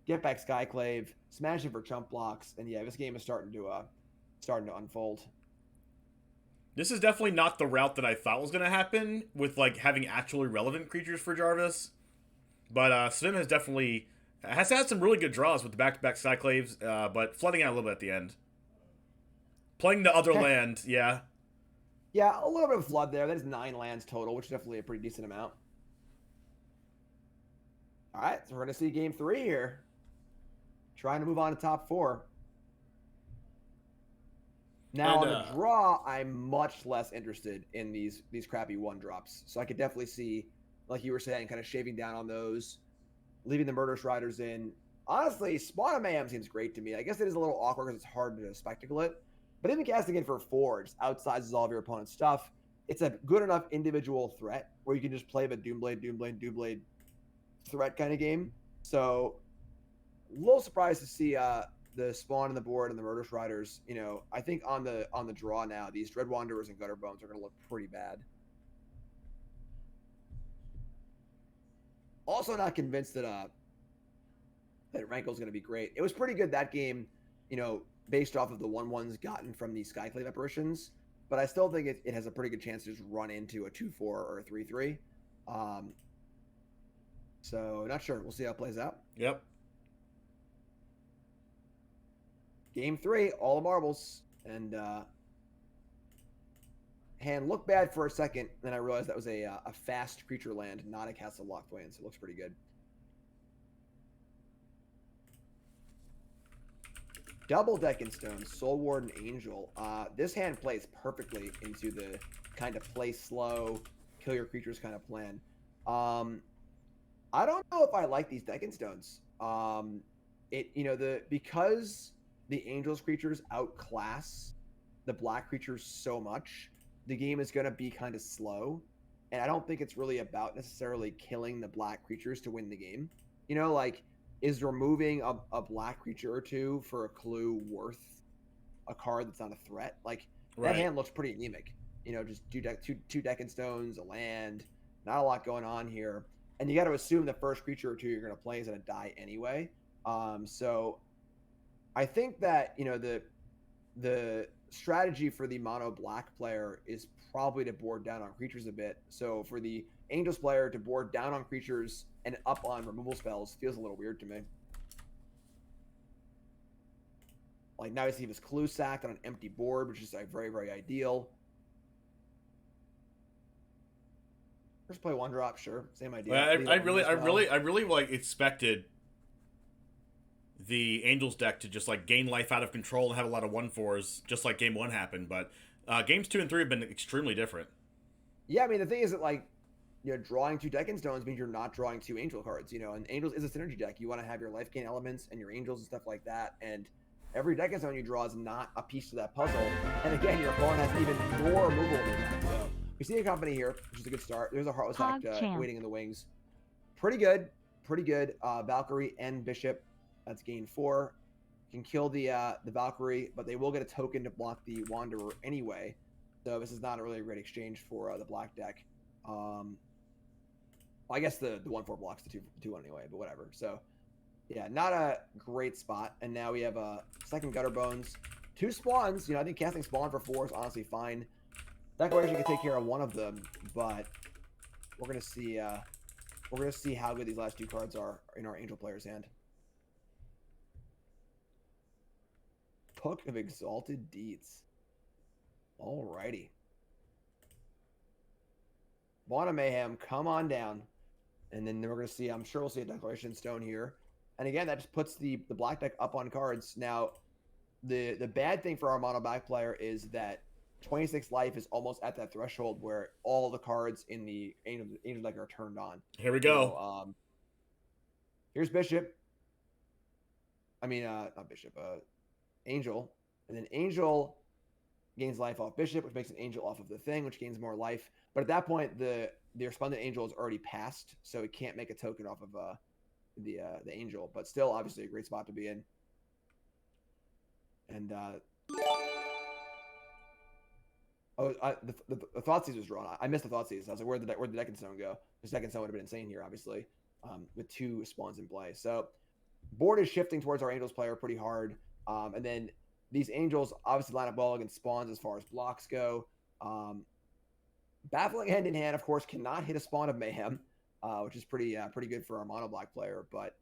Get back Skyclave, smash it for chump blocks, and yeah, this game is starting to unfold. This is definitely not the route that I thought was going to happen with having actually relevant creatures for Jarvis. But Svim has had some really good draws with the back-to-back Skyclaves, but flooding out a little bit at the end. Playing the other land, yeah. Yeah, a little bit of flood there. That is 9 lands total, which is definitely a pretty decent amount. All right, so we're going to see game 3 here. Trying to move on to top 4. Now And, on the draw, I'm much less interested in these crappy 1-drops. So I could definitely see, like you were saying, kind of shaving down on those, leaving the Murderous Riders in. Honestly, Spawn of Mayhem seems great to me. I guess it is a little awkward because it's hard to spectacle it. But even casting it for 4 just outsizes all of your opponent's stuff. It's a good enough individual threat where you can just play the Doomblade threat kind of game. So a little surprised to see the Spawn on the board and the Murderous Riders. You know, I think on the draw now, these Dread Wanderers and Gutter Bones are going to look pretty bad. Also not convinced that Rankle's going to be great. It was pretty good that game, you know, based off of the 1/1s gotten from the Skyclave apparitions. But I still think it has a pretty good chance to just run into a 2/4 or a 3/3. So not sure. We'll see how it plays out. Yep. Game 3, all the marbles, and hand looked bad for a second. Then I realized that was a fast creature land, not a Castle Locked Land. So it looks pretty good. Double Decking Stone, Soul Warden Angel. This hand plays perfectly into the kind of play slow, kill your creatures kind of plan. I don't know if I like these Decking Stones. Because the Angel's creatures outclass the black creatures so much, the game is going to be kind of slow. And I don't think it's really about necessarily killing the black creatures to win the game. You know, like, is removing a black creature or 2 for a clue worth a card that's not a threat? Like, Right. That hand looks pretty anemic. You know, just two Decking Stones, a land, not a lot going on here. And you got to assume the first creature or 2 you're going to play is going to die anyway. So I think that, you know, the strategy for the mono black player is probably to board down on creatures a bit. So for the Angels player to board down on creatures and up on removal spells feels a little weird to me. Like, now you see his clue sacked on an empty board, which is like very, very ideal. First play 1-drop, sure, same idea. Well, I really like expected the Angels deck to just like gain life out of control and have a lot of 1/4s, just like game 1 happened. But games 2 and 3 have been extremely different. Yeah, I mean, the thing is that, like, you know, drawing 2 Decking Stones means you're not drawing 2 Angel cards, you know, and Angels is a synergy deck. You want to have your life gain elements and your Angels and stuff like that, and every Decking Stone you draw is not a piece to that puzzle. And again, your opponent has even more removal than that. So we see a company here, which is a good start. There's a Heartless Act waiting in the wings. Pretty good. Valkyrie and Bishop. That's gain 4. Can kill the Valkyrie, but they will get a token to block the Wanderer anyway. So this is not a really great exchange for the black deck. I guess the 1/4 blocks the 2/1 anyway, but whatever. So yeah, not a great spot. And now we have a second Gutter Bones, 2 Spawns. You know, I think casting Spawn for 4 is honestly fine. Declaration can take care of one of them, but we're gonna see how good these last 2 cards are in our Angel player's hand. Book of Exalted Deeds. Alrighty. Spawn of Mayhem, come on down. And then we're going to see, I'm sure we'll see a Declaration Stone here. And again, that just puts the black deck up on cards. Now, the bad thing for our mono black player is that 26 life is almost at that threshold where all the cards in the Angel deck are turned on. Here we go. So, here's Bishop. I mean, not Bishop, Angel. And then Angel gains life off Bishop, which makes an Angel off of the thing, which gains more life. But at that point, the Resplendent Angel is already passed, so it can't make a token off of the Angel. But still, obviously, a great spot to be in. And the Thoughtseize was drawn. I missed the Thoughtseize. I was like, where'd the Decking Stone go? The Decking Stone would have been insane here, obviously, with 2 spawns in play. So board is shifting towards our Angels player pretty hard. And then these Angels obviously line up well against spawns as far as blocks go. Baffling Hand in Hand, of course, cannot hit a Spawn of Mayhem, which is pretty good for our mono black player. But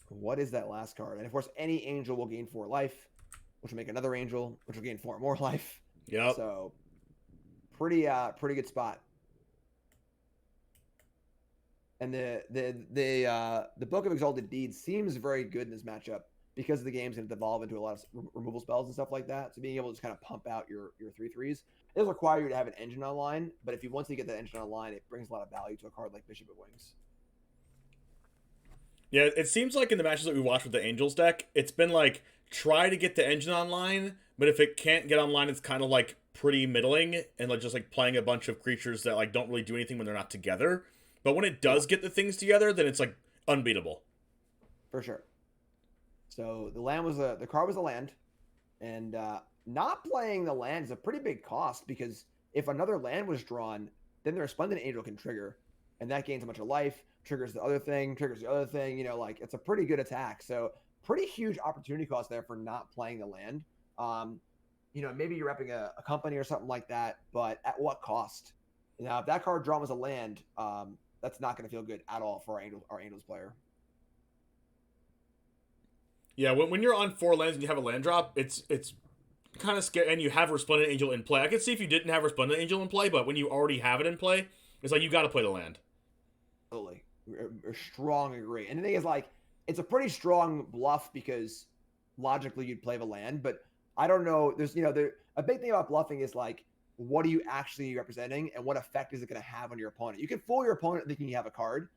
what is that last card? And of course, any Angel will gain 4 life, which will make another Angel, which will gain 4 more life. Yep. So pretty good spot. And the Book of Exalted Deeds seems very good in this matchup because the game's going to devolve into a lot of removal spells and stuff like that. So being able to just kind of pump out your 3/3s, it'll require you to have an engine online. But if you once you get that engine online, it brings a lot of value to a card like Bishop of Wings. Yeah, it seems like in the matches that we watched with the Angels deck, it's been like try to get the engine online, but if it can't get online, it's kind of like pretty middling and like just like playing a bunch of creatures that like don't really do anything when they're not together. But when it does get the things together, then it's like unbeatable. For sure. So the card was a land, and not playing the land is a pretty big cost because if another land was drawn, then the Resplendent Angel can trigger, and that gains a bunch of life, triggers the other thing, like it's a pretty good attack. So pretty huge opportunity cost there for not playing the land. Maybe you're repping a company or something like that, but at what cost? Now, if that card drawn was a land, that's not going to feel good at all for our Angels player. Yeah, when you're on 4 lands and you have a land drop, it's kind of scary, and you have Resplendent Angel in play. I could see if you didn't have Resplendent Angel in play, but when you already have it in play, it's like you got to play the land. Totally. Strong agree. And the thing is, like, it's a pretty strong bluff because logically you'd play the land, but I don't know. There's, a big thing about bluffing is like, what are you actually representing and what effect is it going to have on your opponent? You can fool your opponent thinking you have a card,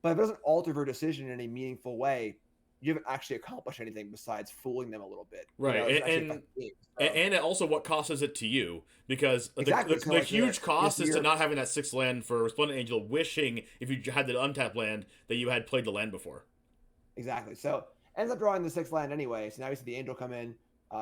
but if it doesn't alter their decision in any meaningful way, you haven't actually accomplished anything besides fooling them a little bit. Right. And it also, what cost is it to you? Because exactly. the huge cost is to not having that 6th land for Resplendent Angel, wishing if you had the untapped land that you had played the land before. Exactly. So ends up drawing the 6th land anyway. So now we see the Angel come in.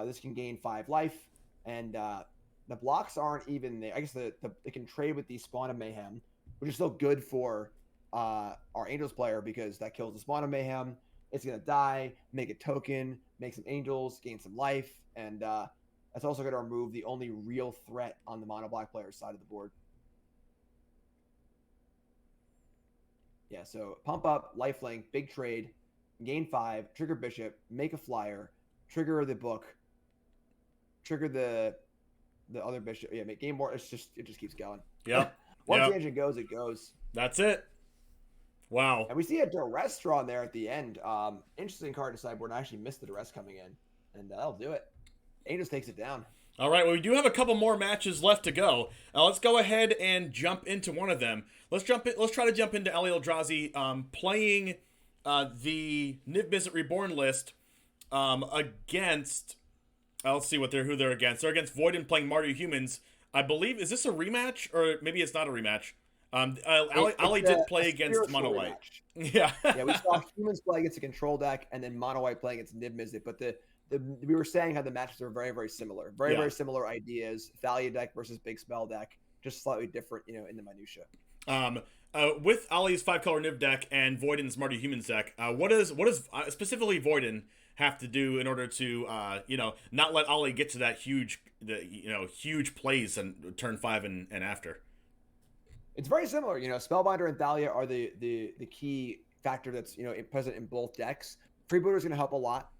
This can gain 5 life, and the blocks aren't even there. I guess it can trade with the Spawn of Mayhem, which is still good for our Angels player because that kills the Spawn of Mayhem. It's going to die, make a token, make some Angels, gain some life, and that's also going to remove the only real threat on the mono black player's side of the board. Yeah, so pump up, lifelink, big trade, gain 5, trigger Bishop, make a flyer, trigger the book, trigger the other Bishop. Yeah, make game more. It just keeps going. Yep. Once the engine goes, it goes. That's it. Wow. And we see a duress drawn there at the end. Interesting card to sideboard. I actually missed the duress coming in. And that'll do it. Angels takes it down. All right, well, we do have a couple more matches left to go. Let's go ahead and jump into one of them. Let's try to jump into Ali Eldrazi playing the Niv Mizzet Reborn list against... let's see who they're against. They're against Void and playing Mario Humans. I believe, is this a rematch? Or maybe it's not a rematch. Ali did play against Mono White. Yeah. Yeah, we saw Humans play against a control deck and then Mono White playing against Niv Mizzet. But we were saying how the matches are very, very similar. Very similar ideas. Thalia deck versus Big Spell deck. Just slightly different, in the minutia. With Ali's 5-color Niv deck and Voidin's Marty Humans deck, what does specifically Voidin have to do in order to not let Ali get to that huge plays and turn 5 and after? It's very similar. Spellbinder and Thalia are the key factor that's present in both decks. Freebooter is going to help a lot.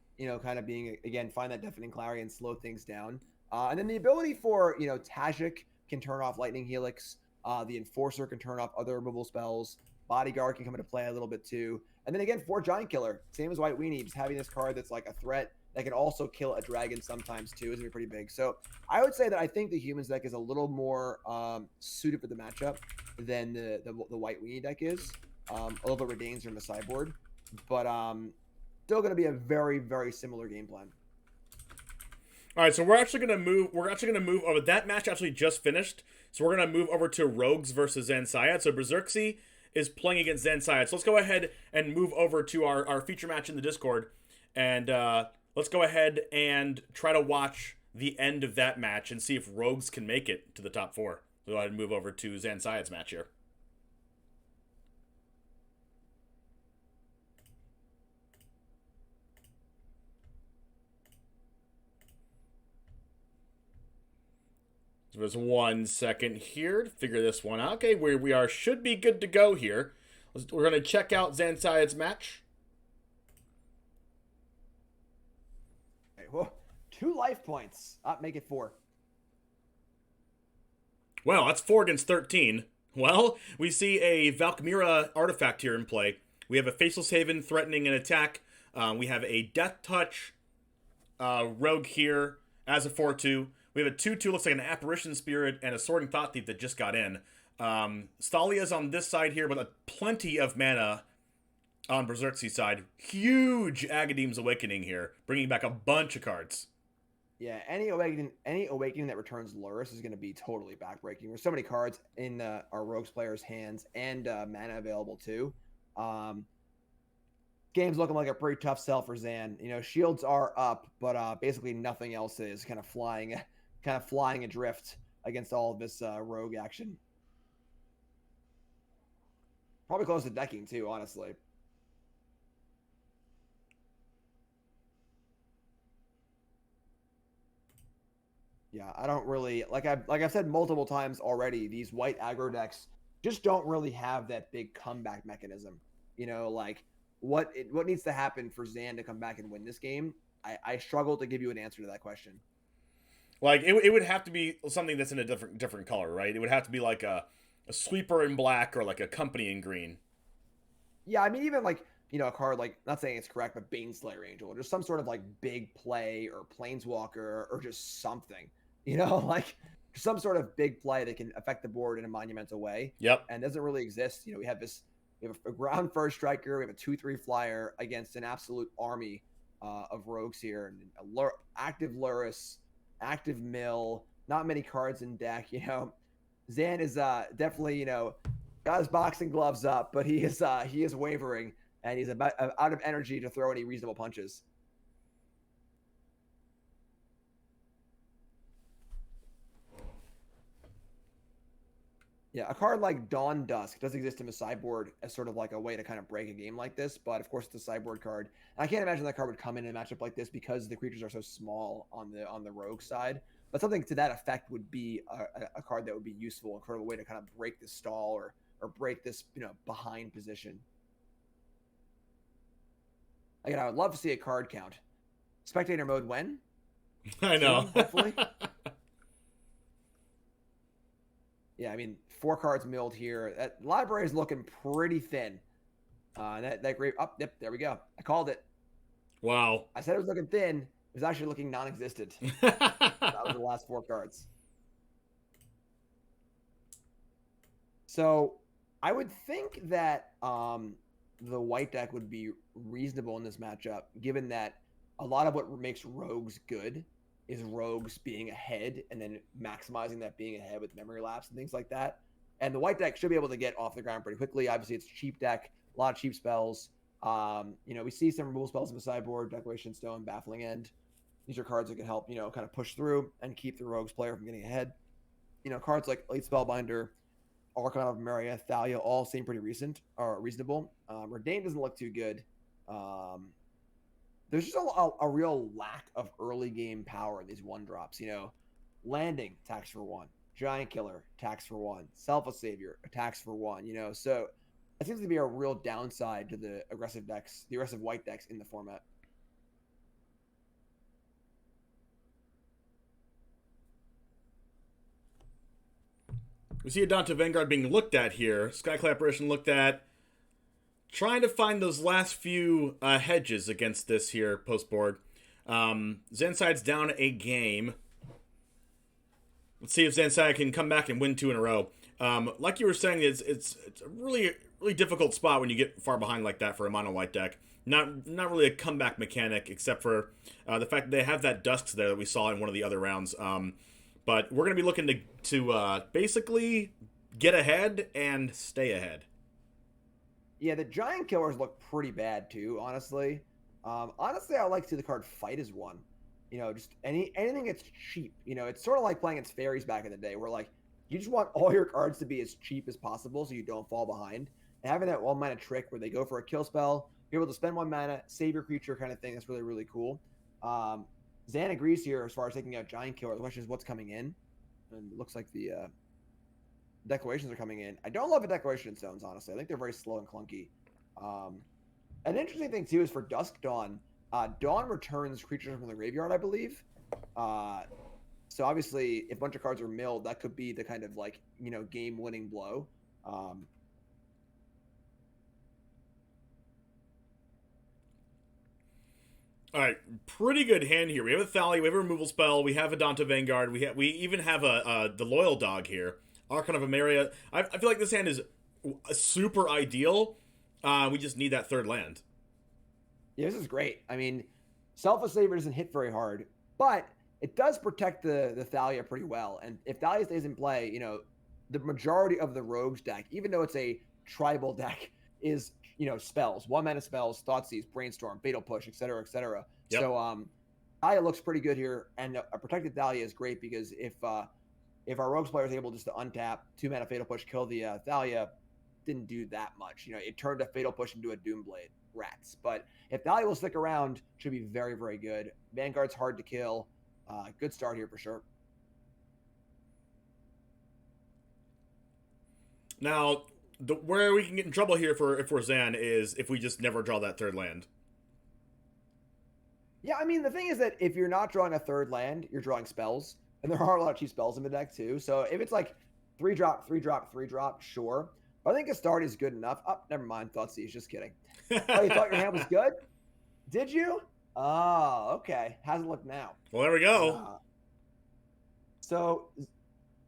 Kind of being, again, find that deafening clarity and slow things down. And then the ability for Tajik can turn off Lightning Helix. The Enforcer can turn off other removal spells. Bodyguard can come into play a little bit too. And then again, for Giant Killer, same as White Weenie, just having this card that's like a threat that can also kill a dragon sometimes too is going to be pretty big. So I would say that I think the Humans deck is a little more suited for the matchup than the White Weenie deck is. Although Redains are in the sideboard. But still going to be a very, very similar game plan. All right, so we're actually going to move over. That match actually just finished. So we're going to move over to Rogues versus Zansiad. So Berserksy is playing against Zansiad. So let's go ahead and move over to our feature match in the Discord. And let's go ahead and try to watch the end of that match and see if Rogues can make it to the top 4. So go ahead and move over to Zansiad's match here. So there's 1 second here to figure this one out. Okay, where we are should be good to go here. We're going to check out Zansiad's match. Okay, well, 2 life points. Make it 4. Well, that's 4 against 13. Well, we see a Valkmira artifact here in play. We have a Faceless Haven threatening an attack. We have a Death Touch rogue here as a 4-2. We have a 2-2, looks like an Apparition Spirit, and a Sorting Thought Thief that just got in. Stalia's on this side here with plenty of mana on Berserk's side. Huge Agadeem's Awakening here, bringing back a bunch of cards. Yeah, any awakening that returns Lurrus is going to be totally backbreaking. There's so many cards in our Rogues players' hands and mana available too. Game's looking like a pretty tough sell for Zan. You know, shields are up, but basically nothing else is kind of flying adrift against all of this rogue action. Probably close to decking too, honestly. Yeah, I don't really like I've said multiple times already, these white aggro decks just don't really have that big comeback mechanism. You know, like what needs to happen for Zan to come back and win this game? I struggle to give you an answer to that question. Like it would have to be something that's in a different color, right? It would have to be like a sweeper in black or like a company in green. Yeah, I mean even like, you know, a card like, not saying it's correct, but Baneslayer Angel, or just some sort of like big play or Planeswalker or just something. You know, like some sort of big play that can affect the board in a monumental way. Yep. And doesn't really exist. You know, we have a ground first striker, we have a 2/3 flyer against an absolute army of rogues here, and active Lurrus, active Mill, not many cards in deck. You know, Zan is definitely, you know, got his boxing gloves up, but he is wavering, and he's about out of energy to throw any reasonable punches. Yeah, a card like Dawn Dusk does exist in the sideboard as sort of like a way to kind of break a game like this, but of course it's a sideboard card. And I can't imagine that card would come in a matchup like this because the creatures are so small on the rogue side. But something to that effect would be a card that would be useful and sort of a way to kind of break the stall or break this, you know, behind position. Again, I would love to see a card count. Spectator mode when? I know. Soon, hopefully. Yeah, I mean, 4 cards milled here. That library is looking pretty thin. That great. Oh, yep, there we go. I called it. Wow. I said it was looking thin. It was actually looking non-existent. That was the last 4 cards. So I would think that the white deck would be reasonable in this matchup, given that a lot of what makes rogues good is rogues being ahead and then maximizing that being ahead with memory lapse and things like that. And the white deck should be able to get off the ground pretty quickly. Obviously, it's a cheap deck, a lot of cheap spells. You know, we see some removal spells in the sideboard, Declaration Stone, Baffling End. These are cards that can help, you know, kind of push through and keep the rogues player from getting ahead. You know, cards like Elite Spellbinder, Archon of Maria, Thalia, all seem pretty reasonable. Redain doesn't look too good. There's just a real lack of early game power in these 1-drops. You know, Landing attacks for 1, Giant Killer attacks for 1, Selfless Savior attacks for 1. You know, so it seems to be a real downside to the aggressive white decks in the format. We see Adonta Vanguard being looked at here. Skyclad Apparition looked at. Trying to find those last few hedges against this here post-board. Zanside's down a game. Let's see if Zanside can come back and win 2 in a row. Like you were saying, it's a really difficult spot when you get far behind like that for a mono white deck. Not really a comeback mechanic, except for the fact that they have that Dusks there that we saw in one of the other rounds. But we're going to be looking to basically get ahead and stay ahead. Yeah, the Giant Killers look pretty bad too, honestly. Honestly, I like to see the card Fight as 1. You know, just anything that's cheap. You know, it's sort of like playing against fairies back in the day, where like you just want all your cards to be as cheap as possible so you don't fall behind. And having that 1-mana trick where they go for a kill spell, you're able to spend 1 mana, save your creature kind of thing. That's really, really cool. Zan agrees here as far as taking out Giant Killer. The question is what's coming in. And it looks like the declarations are coming in. I don't love the Declaration Stones, honestly. I think they're very slow and clunky. An interesting thing, too, is for Dusk Dawn. Dawn returns creatures from the graveyard, I believe. So, obviously, if a bunch of cards are milled, that could be the kind of, like, you know, game-winning blow. Um, All right, pretty good hand here. We have a Thalia, we have a removal spell, we have a Danta Vanguard, we even have the Loyal Dog here, Archon of Emeria. I feel like this hand is super ideal. We just need that third land. yeah, this is great. I mean, Selfless Saber doesn't hit very hard, but it does protect the Thalia pretty well. And if Thalia stays in play, the majority of the Rogues deck, even though it's a tribal deck, is spells, 1 mana spells, Thoughtseize, Brainstorm, Fatal Push, etc., etc. Yep. So Thalia looks pretty good here, and a protected Thalia is great because if our Rogues player is able just to untap 2 mana Fatal Push, kill the Thalia, didn't do that much. It turned a Fatal Push into a Doomblade. Rats. But if Thalia will stick around, should be very, very good. Vanguard's hard to kill. Good start here for sure. Now, where we can get in trouble here if we're Zan is if we just never draw that third land. Yeah, I mean, the thing is that if you're not drawing a third land, you're drawing spells. And there are a lot of cheap spells in the deck too. So if it's like 3-drop, 3-drop, 3-drop, sure. But I think a start is good enough. Oh, never mind. Thoughtseize, just kidding. Oh, you thought your hand was good? Did you? Oh, okay. How's it look now? Well, there we go. So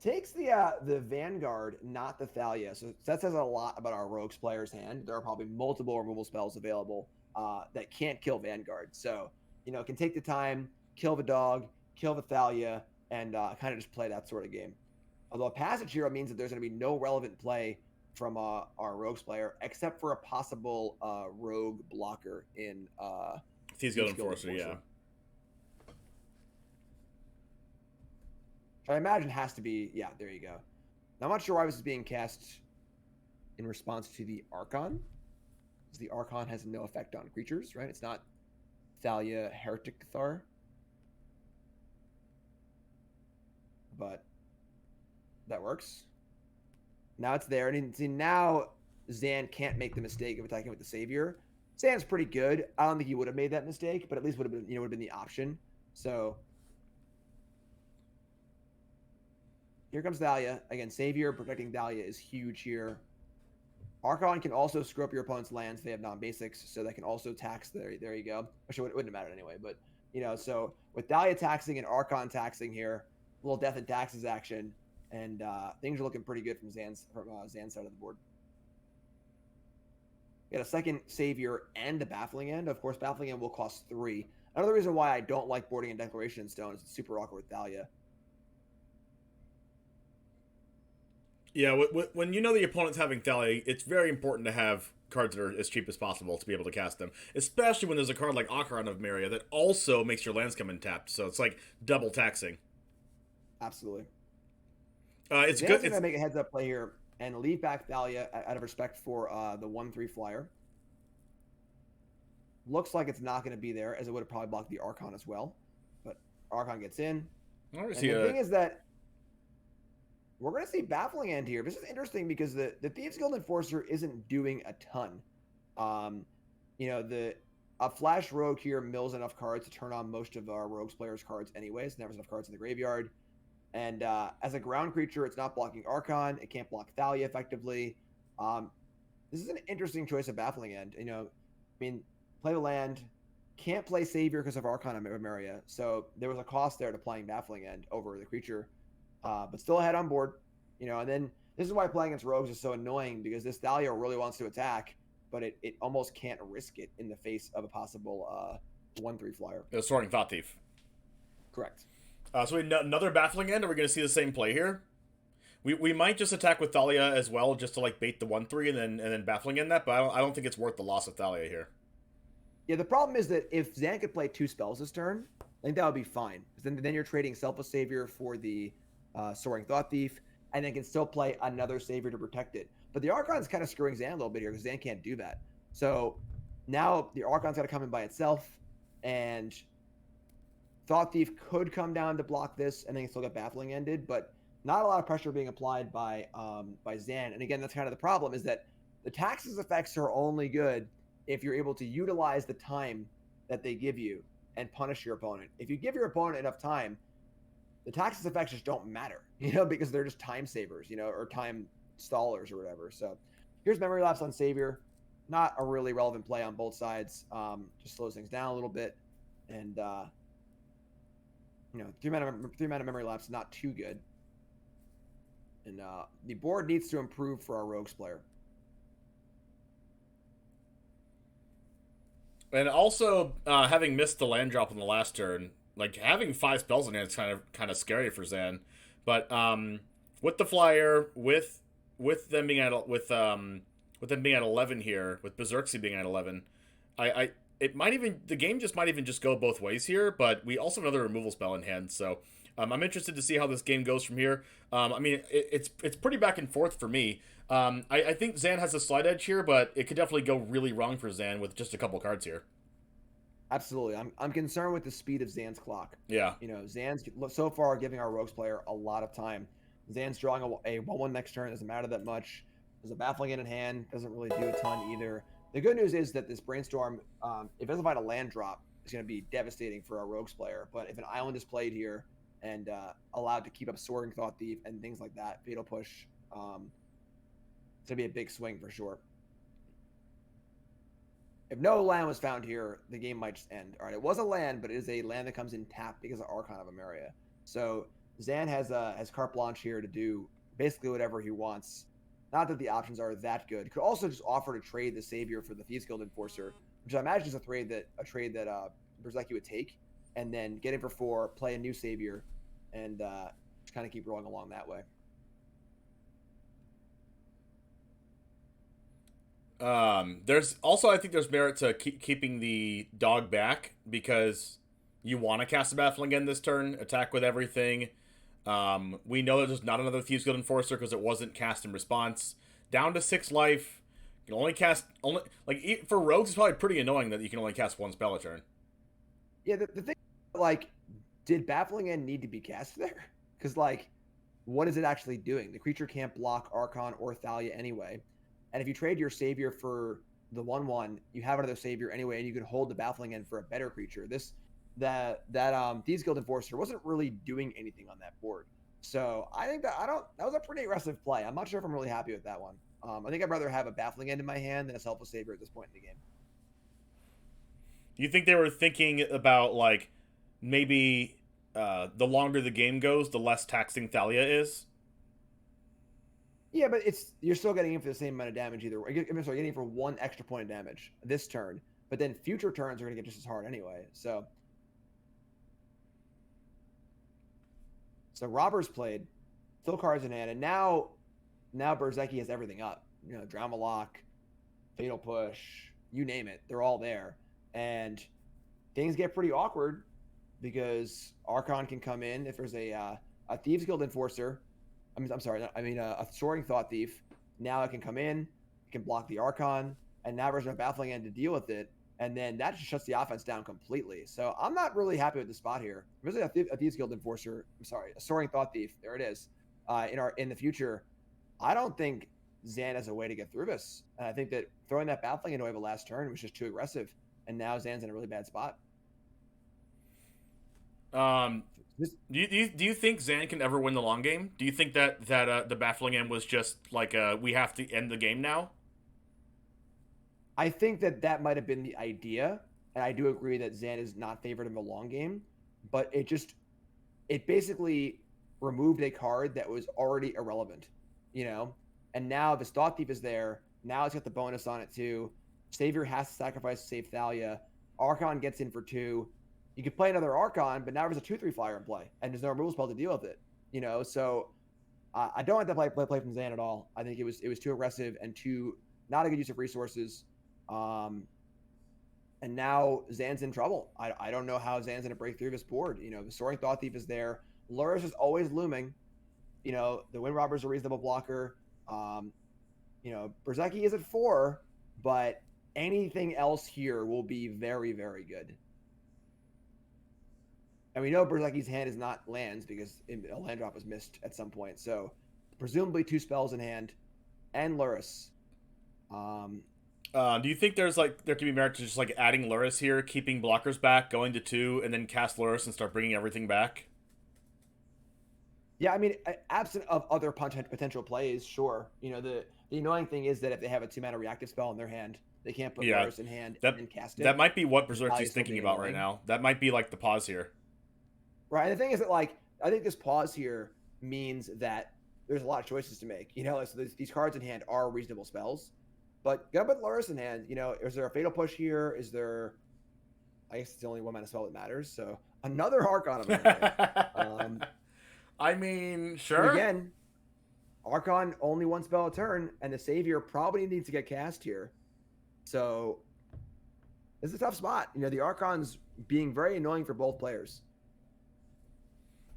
takes the Vanguard, not the Thalia. So that says a lot about our Rogues player's hand. There are probably multiple removal spells available that can't kill Vanguard. So, can take the time, kill the dog, kill the Thalia, and kind of just play that sort of game. Although a Passage Hero means that there's going to be no relevant play from our Rogues player, except for a possible rogue blocker in Thieves Guild Enforcer, yeah. I imagine has to be, yeah, there you go. Now, I'm not sure why this is being cast in response to the Archon, because the Archon has no effect on creatures, right? It's not Thalia Heretic Thar. But that works. Now it's there. And see, now Zan can't make the mistake of attacking with the Savior. Zan's pretty good. I don't think he would have made that mistake, but at least would have been, would have been the option. So here comes Thalia. Again, Savior protecting Thalia is huge here. Archon can also screw up your opponent's lands if they have non-basics, so that can also tax. There you go. Which it wouldn't have mattered anyway, but so with Thalia taxing and Archon taxing here, a little death and taxes action. And things are looking pretty good from Zan's side of the board. We got a second Savior and a Baffling End. Of course, Baffling End will cost 3. Another reason why I don't like boarding in Declaration Stone is it's super awkward with Thalia. Yeah, when the opponent's having Thalia, it's very important to have cards that are as cheap as possible to be able to cast them. Especially when there's a card like Archon of Emeria that also makes your lands come in tapped. So it's like double taxing. Absolutely. It's good. I'm going to make a heads-up play here and leave back Thalia out of respect for the 1/3 flyer. Looks like it's not going to be there, as it would have probably blocked the Archon as well. But Archon gets in. And the thing is that we're going to see Baffling End here. This is interesting because the Thieves Guild Enforcer isn't doing a ton. A Flash Rogue here mills enough cards to turn on most of our Rogues players' cards anyways. Never enough cards in the graveyard. And as a ground creature, it's not blocking Archon. It can't block Thalia effectively. This is an interesting choice of Baffling End. Play the land. Can't play Savior because of Archon of Emeria. So there was a cost there to playing Baffling End over the creature. But still ahead on board. And then this is why playing against Rogues is so annoying, because this Thalia really wants to attack, but it almost can't risk it in the face of a possible 1/3 flyer. Soaring Thought Thief. Correct. So we another Baffling End. Are we going to see the same play here? We might just attack with Thalia as well, just to like bait the 1/3 and then Baffling End that. But I don't think it's worth the loss of Thalia here. Yeah, the problem is that if Zan could play 2 spells this turn, I think that would be fine. Then you're trading Selfless Savior for the Soaring Thought Thief, and then can still play another Savior to protect it. But the Archon's kind of screwing Zan a little bit here because Zan can't do that. So now the Archon's got to come in by itself, and Thought Thief could come down to block this and then still get Baffling Ended, but not a lot of pressure being applied by Zan. And again, that's kind of the problem, is that the taxes effects are only good if you're able to utilize the time that they give you and punish your opponent. If you give your opponent enough time, the taxes effects just don't matter, because they're just time savers, or time stallers or whatever. So here's Memory Lapse on Savior. Not a really relevant play on both sides. Just slows things down a little bit. And, three mana Memory Lapse, not too good. And the board needs to improve for our Rogues player. And also, having missed the land drop in the last turn, like having 5 spells in hand is kind of scary for Zan. But with the flyer, with them being at 11 here, with Berserksy being at 11, the game just might even just go both ways here. But we also have another removal spell in hand, so I'm interested to see how this game goes from here. I mean, it's pretty back and forth for me. I think Zan has a slight edge here, but it could definitely go really wrong for Zan with just a couple cards here. Absolutely. I'm concerned with the speed of Zan's clock. Yeah. Zan's so far giving our Rogues player a lot of time. Zan's drawing a 1/1 next turn. Doesn't matter that much. There's a Baffling in hand. Doesn't really do a ton either. The good news is that this Brainstorm, if it doesn't find a land drop, is going to be devastating for our Rogues player. But if an island is played here and allowed to keep up Soaring Thought Thief and things like that, Fatal Push, it's going to be a big swing for sure. If no land was found here, the game might just end. All right, it was a land, but it is a land that comes in tapped because of Archon of Emeria. So Zan has carte blanche here to do basically whatever he wants. Not that the options are that good. Could also just offer to trade the Savior for the Thieves Guild Enforcer, which I imagine is a trade that Berserky would take, and then get it for 4, play a new Savior, and just kind of keep rolling along that way. There's also, I think there's merit to keeping the dog back because you want to cast a Baffling again this turn, attack with everything. We know that there's not another Thieves Guild Enforcer because it wasn't cast in response. Down to 6 life. You can only cast for Rogues, it's probably pretty annoying that you can only cast 1 spell a turn. Yeah, the thing, did Baffling End need to be cast there? Because what is it actually doing? The creature can't block Archon or Thalia anyway. And if you trade your Savior for the 1/1, you have another Savior anyway, and you can hold the Baffling End for a better creature. That Thieves Guild Enforcer wasn't really doing anything on that board. So I think that was a pretty aggressive play. I'm not sure if I'm really happy with that one. I think I'd rather have a Baffling End in my hand than a Selfless Savior at this point in the game. You think they were thinking about maybe the longer the game goes, the less taxing Thalia is? Yeah, but you're still getting in for the same amount of damage either way. I'm sorry, getting in for 1 extra point of damage this turn, but then future turns are going to get just as hard anyway. So Robbers played, still cards in hand, and now Berserky has everything up. Drama Lock, Fatal Push, you name it, they're all there, and things get pretty awkward because Archon can come in if there's a Thieves Guild Enforcer. A Soaring Thought Thief. Now it can come in, it can block the Archon, and now there's no Baffling End to deal with it, and then that just shuts the offense down completely. So I'm not really happy with the spot here. If there's a Thieves Guild Enforcer, a Soaring Thought Thief, there it is, in the future, I don't think Zan has a way to get through this. And I think that throwing that Baffling End away the last turn was just too aggressive, and now Zan's in a really bad spot. Do you think Zan can ever win the long game? Do you think that the Baffling End was just we have to end the game now? I think that might have been the idea, and I do agree that Zan is not favored in the long game, but it basically removed a card that was already irrelevant, and now this Thought Thief is there. Now it's got the bonus on it too. Savior has to sacrifice to save Thalia. Archon gets in for 2. You could play another Archon, but now there's a 2/3 flyer in play, and there's no removal spell to deal with it. So I don't like that play from Zan at all. I think it was too aggressive and too not a good use of resources. And now Zan's in trouble. I don't know how Zan's gonna break through this board. The Soaring Thought Thief is there. Luris is always looming. The Wind Robber's a reasonable blocker. Berserky is at 4, but anything else here will be very, very good. And we know Berserky's hand is not lands because a land drop was missed at some point. So presumably 2 spells in hand and Luris. Do you think there can be merit to just adding Luris here, keeping blockers back, going to 2, and then cast Luris and start bringing everything back? Yeah, I mean, absent of other potential plays, sure. The annoying thing is that if they have a 2-mana reactive spell in their hand, they can't put Yeah, Lurrus in hand that and cast that it. might be what It's probably Berserk's still thinking being about right annoying. now. That might be like the pause here. Right. And the thing is that, like, I think this pause here means that there's a lot of choices to make. Like, so these cards in hand are reasonable spells, but gotta put Lurrus in hand. Is there a Fatal Push here? Is there? I guess it's the only 1-mana spell that matters. So another Archon of Area. I mean, And sure. again, Archon only 1 spell a turn, and the Savior probably needs to get cast here. So this is a tough spot. The Archon's being very annoying for both players.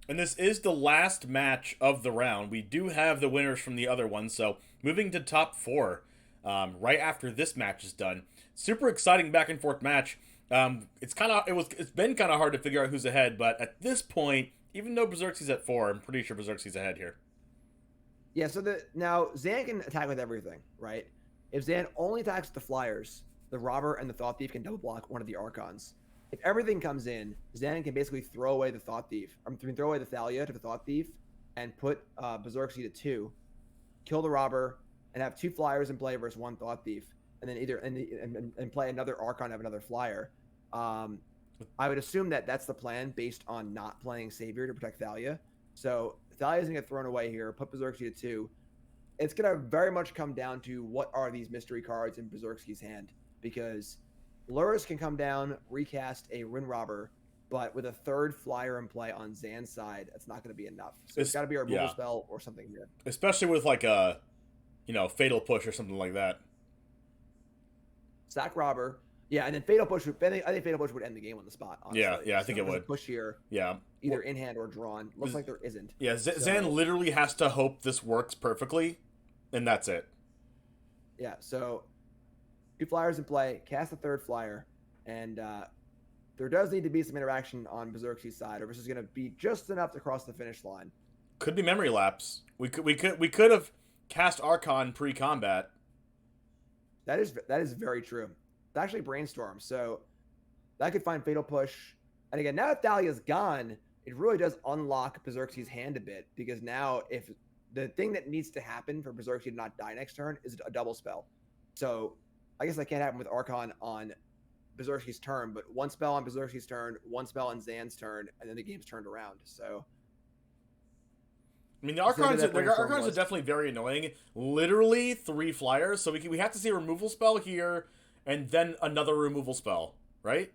And this is the last match of the round. We do have the winners from the other one, so moving to top 4 right after this match is done. Super exciting back and forth match. It's been kind of hard to figure out who's ahead, but at this point, even though Berserk's at 4, I'm pretty sure Berserk's ahead here. Yeah, so now Zan can attack with everything, right? If Zan only attacks the flyers, the Robber and the Thought Thief can double block one of the Archons. If everything comes in, Zan can basically throw away the Thought Thief. Throw away the Thalia to the Thought Thief and put Berserk's to 2, kill the Robber, and have 2 flyers in play versus 1 Thought Thief, and then and play another Archon of another flyer. I would assume that that's the plan based on not playing Savior to protect Thalia. So Thalia's going to get thrown away here, put Berserk's 2. It's going to very much come down to what are these mystery cards in Berserk's hand, because Lurrus can come down, recast a Rin Robber, but with a 3rd flyer in play on Zan's side, that's not going to be enough. So it's got to be a removal spell or something here. Especially with like a, Fatal Push or something like that. Sack Robber. Yeah, and then Fatal Push. I think Fatal Push would end the game on the spot. Honestly. Yeah, I think it would. Push here. Yeah, either in hand or drawn. Looks like there isn't. Yeah, Zan literally has to hope this works perfectly, and that's it. Yeah, so 2 flyers in play, cast a 3rd flyer, and there does need to be some interaction on Berserk's side, or this is going to be just enough to cross the finish line. Could be memory lapse. We could have cast Archon pre-combat. That is very true. It's actually Brainstorm, so that could find Fatal Push. And again, now that Thalia's gone, it really does unlock Berserk's hand a bit, because now if the thing that needs to happen for Berserk's to not die next turn is a double spell. So I guess that can't happen with Archon on Berserk's turn, but 1 spell on Berserk's turn, 1 spell on Zan's turn, and then the game's turned around. So I mean, the Archons are definitely very annoying. Literally 3 flyers, so we have to see a removal spell here, and then another removal spell, right?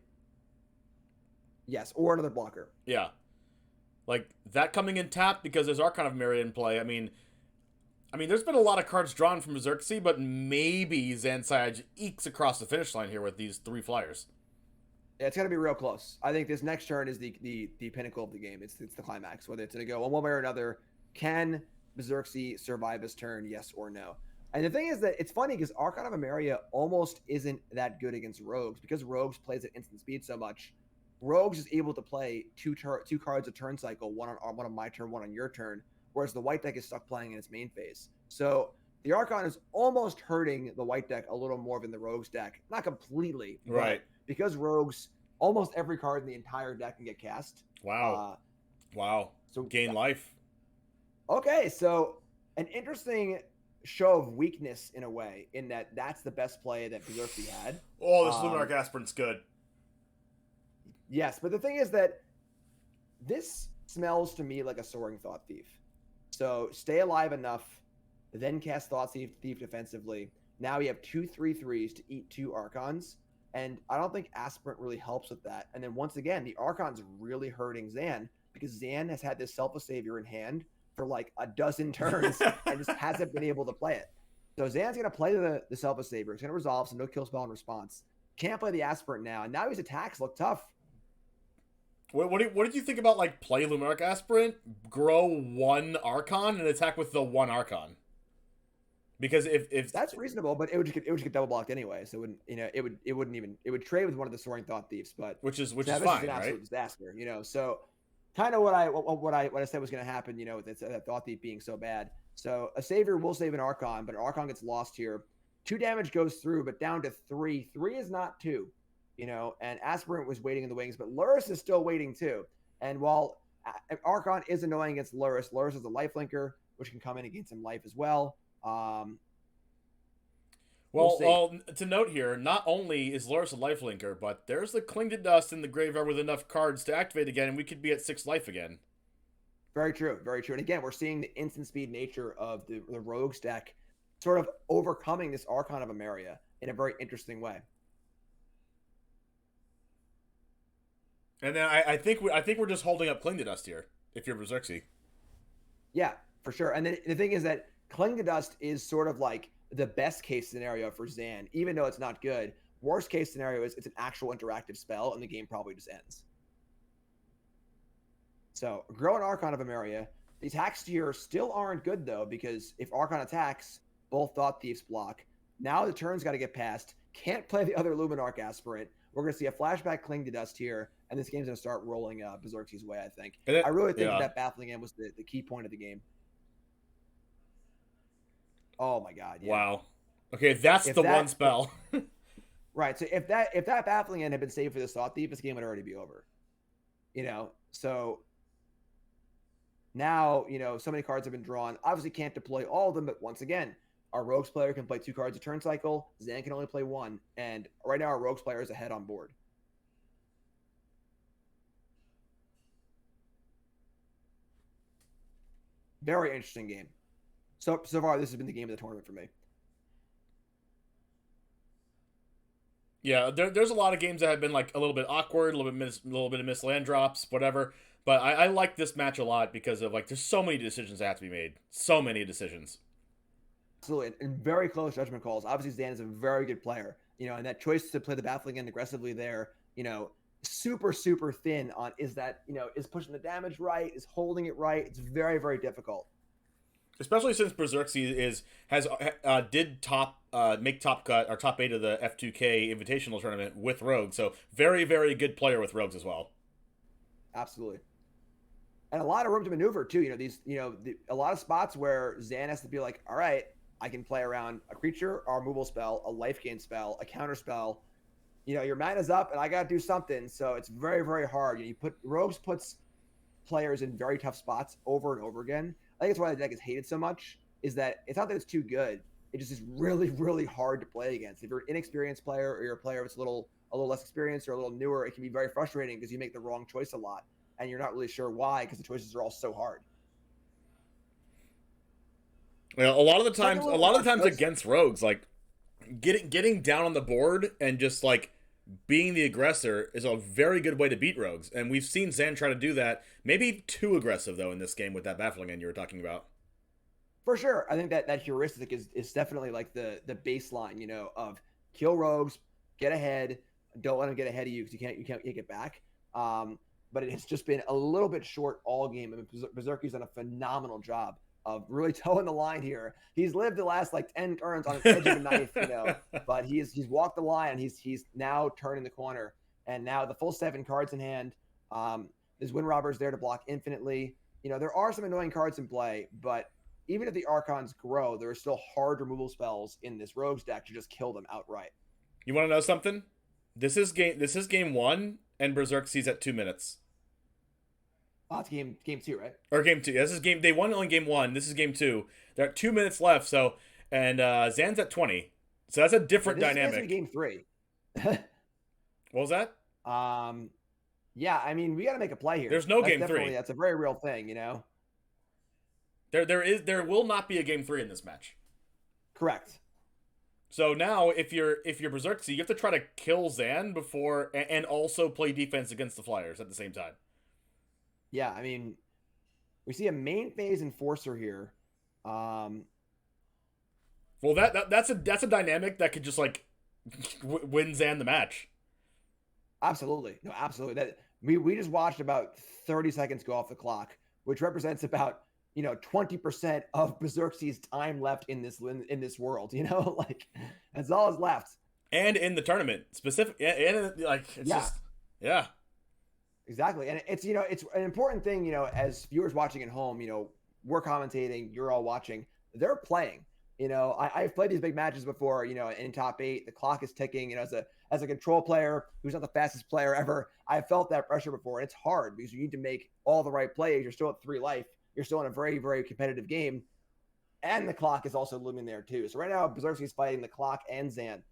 Yes, or another blocker. Yeah. Like, that coming in tapped because there's Archon of Myriad in play. I mean, there's been a lot of cards drawn from Berserk's, but maybe Zansai ekes across the finish line here with these 3 flyers. Yeah, it's going to be real close. I think this next turn is the pinnacle of the game. It's the climax, whether it's going to go one way or another. Can Berserk's survive this turn, yes or no? And the thing is that it's funny because Archon of Emeria almost isn't that good against Rogues, because Rogues plays at instant speed so much. Rogues is able to play 2 cards a turn cycle, one on my turn, one on your turn, whereas the white deck is stuck playing in its main phase. So the Archon is almost hurting the white deck a little more than the Rogues deck. Not completely, right? Because Rogues, almost every card in the entire deck can get cast. Wow. Wow. So gain life. Okay, so an interesting show of weakness in a way, in that that's the best play that Berserk's had. Oh, this Luminarch Aspirant's good. Yes, but the thing is that this smells to me like a Soaring Thought Thief. So stay alive enough, then cast Thought Thief defensively. Now you have 2 3/3s to eat 2 Archons, and I don't think Aspirant really helps with that. And then once again, the Archon's really hurting Zan, because Zan has had this Selfless Savior in hand for like a dozen turns and just hasn't been able to play it. So Zan's going to play the Selfless Savior. It's going to resolve, so no kill spell in response. Can't play the Aspirant now, and now his attacks look tough. What did you think about, like, play Luminarch Aspirant, grow 1 Archon, and attack with the 1 Archon? Because if that's reasonable, but it would just get double blocked anyway, so it would trade with one of the Soaring Thought Thieves, but which is fine, an absolute disaster, So kind of what I said was going to happen, with that Thought Thief being so bad. So a Savior will save an Archon, but an Archon gets lost here. 2 damage goes through, but down to 3. 3 is not 2, and Aspirant was waiting in the wings, but Lurrus is still waiting too. And while Archon is annoying against Lurrus. Lurrus is a lifelinker, which can come in and gain some life as well. Well, to note here, not only is Lurrus a lifelinker, but there's the Cling to Dust in the graveyard with enough cards to activate again, and we could be at 6 life again. Very true, very true. And again, we're seeing the instant speed nature of the Rogues deck sort of overcoming this Archon of Emeria in a very interesting way. And then I think we're just holding up Cling to Dust here, if you're Berserksy. Yeah, for sure. And then the thing is that Cling to Dust is sort of like the best case scenario for Zan, even though it's not good. Worst case scenario is it's an actual interactive spell and the game probably just ends. So, Grow an Archon of Emeria. The attacks here still aren't good, though, because if Archon attacks, both Thought Thieves block. Now the turn's got to get passed. Can't play the other Luminarch Aspirant. We're going to see a flashback Cling to Dust here, and this game's going to start rolling Berserksy's way, I think. I really think that Baffling End was the key point of the game. Oh, my God. Yeah. Wow. Okay, that's the one spell. Right, so if that Baffling End had been saved for this Thought Thief, this game would already be over. So now, so many cards have been drawn. Obviously can't deploy all of them, but once again, our Rogues player can play 2 cards a turn cycle. Zan can only play 1. And right now our Rogues player is ahead on board. Very interesting game. So far, this has been the game of the tournament for me. Yeah, there's a lot of games that have been like a little bit awkward, a little bit of missed land drops, whatever. But I like this match a lot because of there's so many decisions that have to be made. So many decisions. Absolutely, and very close judgment calls. Obviously, Zan is a very good player, and that choice to play the Baffling End aggressively there, super, super thin on is pushing the damage right, is holding it right. It's very, very difficult. Especially since Berserksy did make top cut or top 8 of the F2K Invitational Tournament with Rogue, so very, very good player with Rogues as well. Absolutely. And a lot of room to maneuver too. A lot of spots where Zan has to be like, all right, I can play around a creature, a removal spell, a life gain spell, a counter spell. Your mana's up, and I got to do something. So it's very, very hard. Rogues puts players in very tough spots over and over again. I think that's why the deck is hated so much. Is that it's not that it's too good. It just is really, really hard to play against. If you're an inexperienced player or you're a player that's a little less experienced or a little newer, it can be very frustrating because you make the wrong choice a lot. And you're not really sure why because the choices are all so hard. Well, a lot of the times against Rogues, getting down on the board and just being the aggressor is a very good way to beat Rogues. And we've seen Zan try to do that. Maybe too aggressive though in this game with that Baffling End you were talking about. For sure. I think that heuristic is definitely the baseline, of kill Rogues, get ahead, don't let them get ahead of you because you can't get back. But it has just been a little bit short all game. I mean, Berserky's done a phenomenal job of really towing the line here. He's lived the last 10 turns on the edge of a knife, but he's walked the line. He's now turning the corner, and now the full 7 cards in hand. There's Wind Robbers there to block infinitely. There are some annoying cards in play, but even if the Archons grow, there are still hard removal spells in this Rogues deck to just kill them outright. You want to know something? This is game 1, and Berserksy's at 2 minutes. Oh, it's game 2, right? Or game 2. This is game. They won only game 1. This is game 2. There are 2 minutes left. So, and Zan's at 20. So that's a different dynamic. This is game 3. What was that? Yeah. I mean, we got to make a play here. There's no game 3. That's a very real thing, There will not be a game 3 in this match. Correct. So now, if you're Berserksy, you have to try to kill Zan before and also play defense against the Flyers at the same time. Yeah, I mean, we see a main phase Enforcer here. Well, that's a dynamic that could just win Zan the match. Absolutely, no, absolutely. That we just watched about 30 seconds go off the clock, which represents about 20% of Berserksy's time left in this world. That's all is left. And in the tournament, yeah. Exactly. And it's an important thing, as viewers watching at home, we're commentating, you're all watching, they're playing. I've played these big matches before, in top 8, the clock is ticking, as a control player who's not the fastest player ever. I've felt that pressure before, and it's hard because you need to make all the right plays. You're still at 3 life. You're still in a very, very competitive game. And the clock is also looming there too. So right now, Berserkzy's fighting the clock and Zan.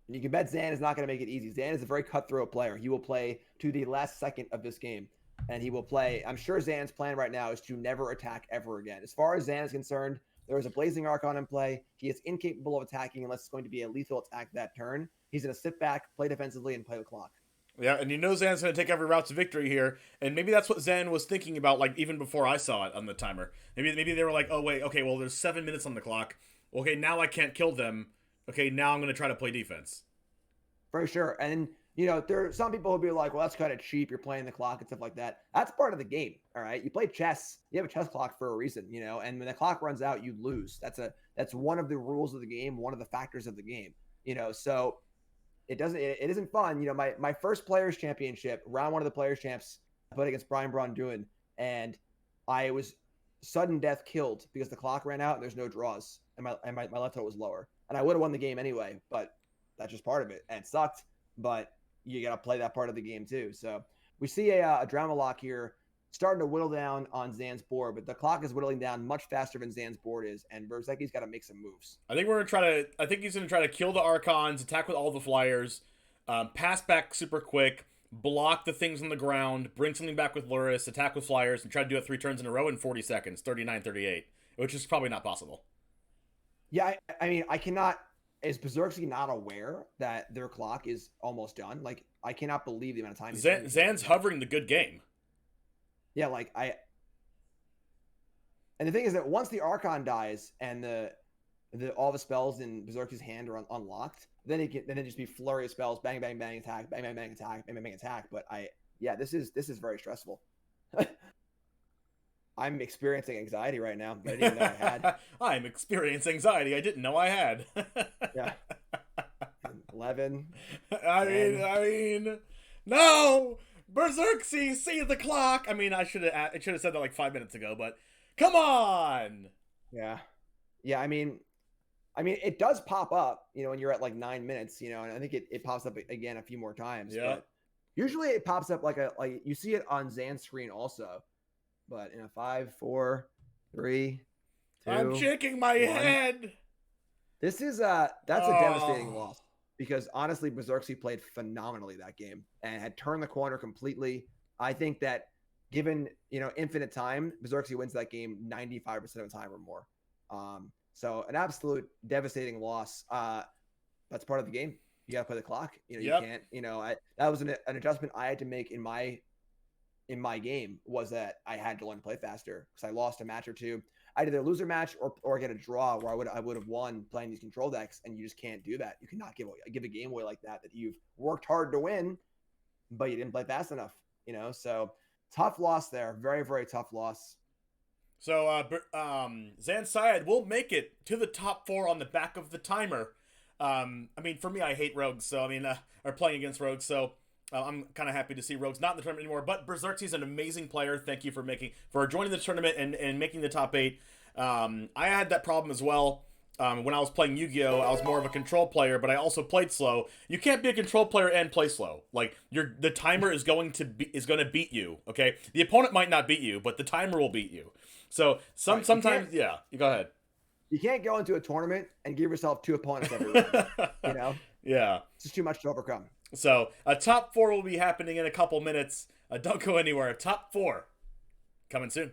And you can bet Zan is not going to make it easy. Zan is a very cutthroat player. He will play to the last second of this game. And he will play. I'm sure Zan's plan right now is to never attack ever again. As far as Zan is concerned, there is a Blazing Archon in play. He is incapable of attacking unless it's going to be a lethal attack that turn. He's going to sit back, play defensively, and play the clock. Yeah, and Zan's going to take every route to victory here, and maybe that's what Zan was thinking about, like, even before I saw it on the timer. Maybe they were like, oh, wait, okay, well, there's 7 minutes on the clock. Okay, now I can't kill them. Okay, now I'm going to try to play defense. For sure. And, there are some people who will be like, well, that's kind of cheap. You're playing the clock and stuff like that. That's part of the game, all right? You play chess. You have a chess clock for a reason, and when the clock runs out, you lose. That's one of the rules of the game, one of the factors of the game, so... It isn't fun. My first Players Championship, round 1 of the Players Champs, I played against Brian Braun-Duin, and I was sudden death killed because the clock ran out and there's no draws, and my left hook was lower. And I would have won the game anyway, but that's just part of it. And it sucked, but you got to play that part of the game too. So we see a drama lock here starting to whittle down on Zan's board, but the clock is whittling down much faster than Zan's board is, and Berserkzy's got to make some moves. I think he's going to try to kill the Archons, attack with all the flyers, pass back super quick, block the things on the ground, bring something back with Luris, attack with flyers, and try to do it 3 turns in a row in 40 seconds, 39-38, which is probably not possible. Yeah, I mean, I cannot... Is Berserkzy not aware that their clock is almost done? Like, I cannot believe the amount of time... Zan's hovering the good game. Yeah, and the thing is that once the Archon dies and all the spells in Berserkzy's hand are unlocked, then it just be flurry of spells, bang, bang, bang, attack, bang, bang, bang, attack, bang, bang, bang, attack. But this is very stressful. I'm experiencing anxiety right now that I didn't know I had. I'm experiencing anxiety I didn't know I had. Yeah. 11. I mean, no! Berserkzy, see the clock! I mean, I should have said that like 5 minutes ago, but come on! Yeah. I mean, it does pop up, when you're at like 9 minutes, and I think it pops up again a few more times. Yeah. But usually it pops up like you see it on Zan's screen also, but in a 5, 4, 3, 2. I'm shaking my 1. head. That's a devastating loss. Because honestly, Berserkzy played phenomenally that game and had turned the corner completely. I think that given, infinite time, Berserkzy wins that game 95% of the time or more. So an absolute devastating loss. That's part of the game. You got to play the clock. You can't, that was an adjustment I had to make in my game, was that I had to learn to play faster because I lost a match or two. I'd either lose a match or get a draw where I would have won playing these control decks, and you just can't do that. You cannot give a game away like that you've worked hard to win, but you didn't play fast enough. So tough loss there, very, very tough loss. So Zan Syed will make it to the top 4 on the back of the timer. I mean, for me, I hate rogues, so I mean, or playing against rogues, so. I'm kind of happy to see rogues not in the tournament anymore, but Berserkzy's an amazing player. Thank you for joining the tournament and making the top 8. I had that problem as well. When I was playing Yu-Gi-Oh, I was more of a control player, but I also played slow. You can't be a control player and play slow. Like the timer is going to beat you. Okay, the opponent might not beat you, but the timer will beat you. So sometimes, yeah. You go ahead. You can't go into a tournament and give yourself 2 opponents every round. Yeah, it's just too much to overcome. So a top 4 will be happening in a couple minutes. Don't go anywhere. Top 4 coming soon.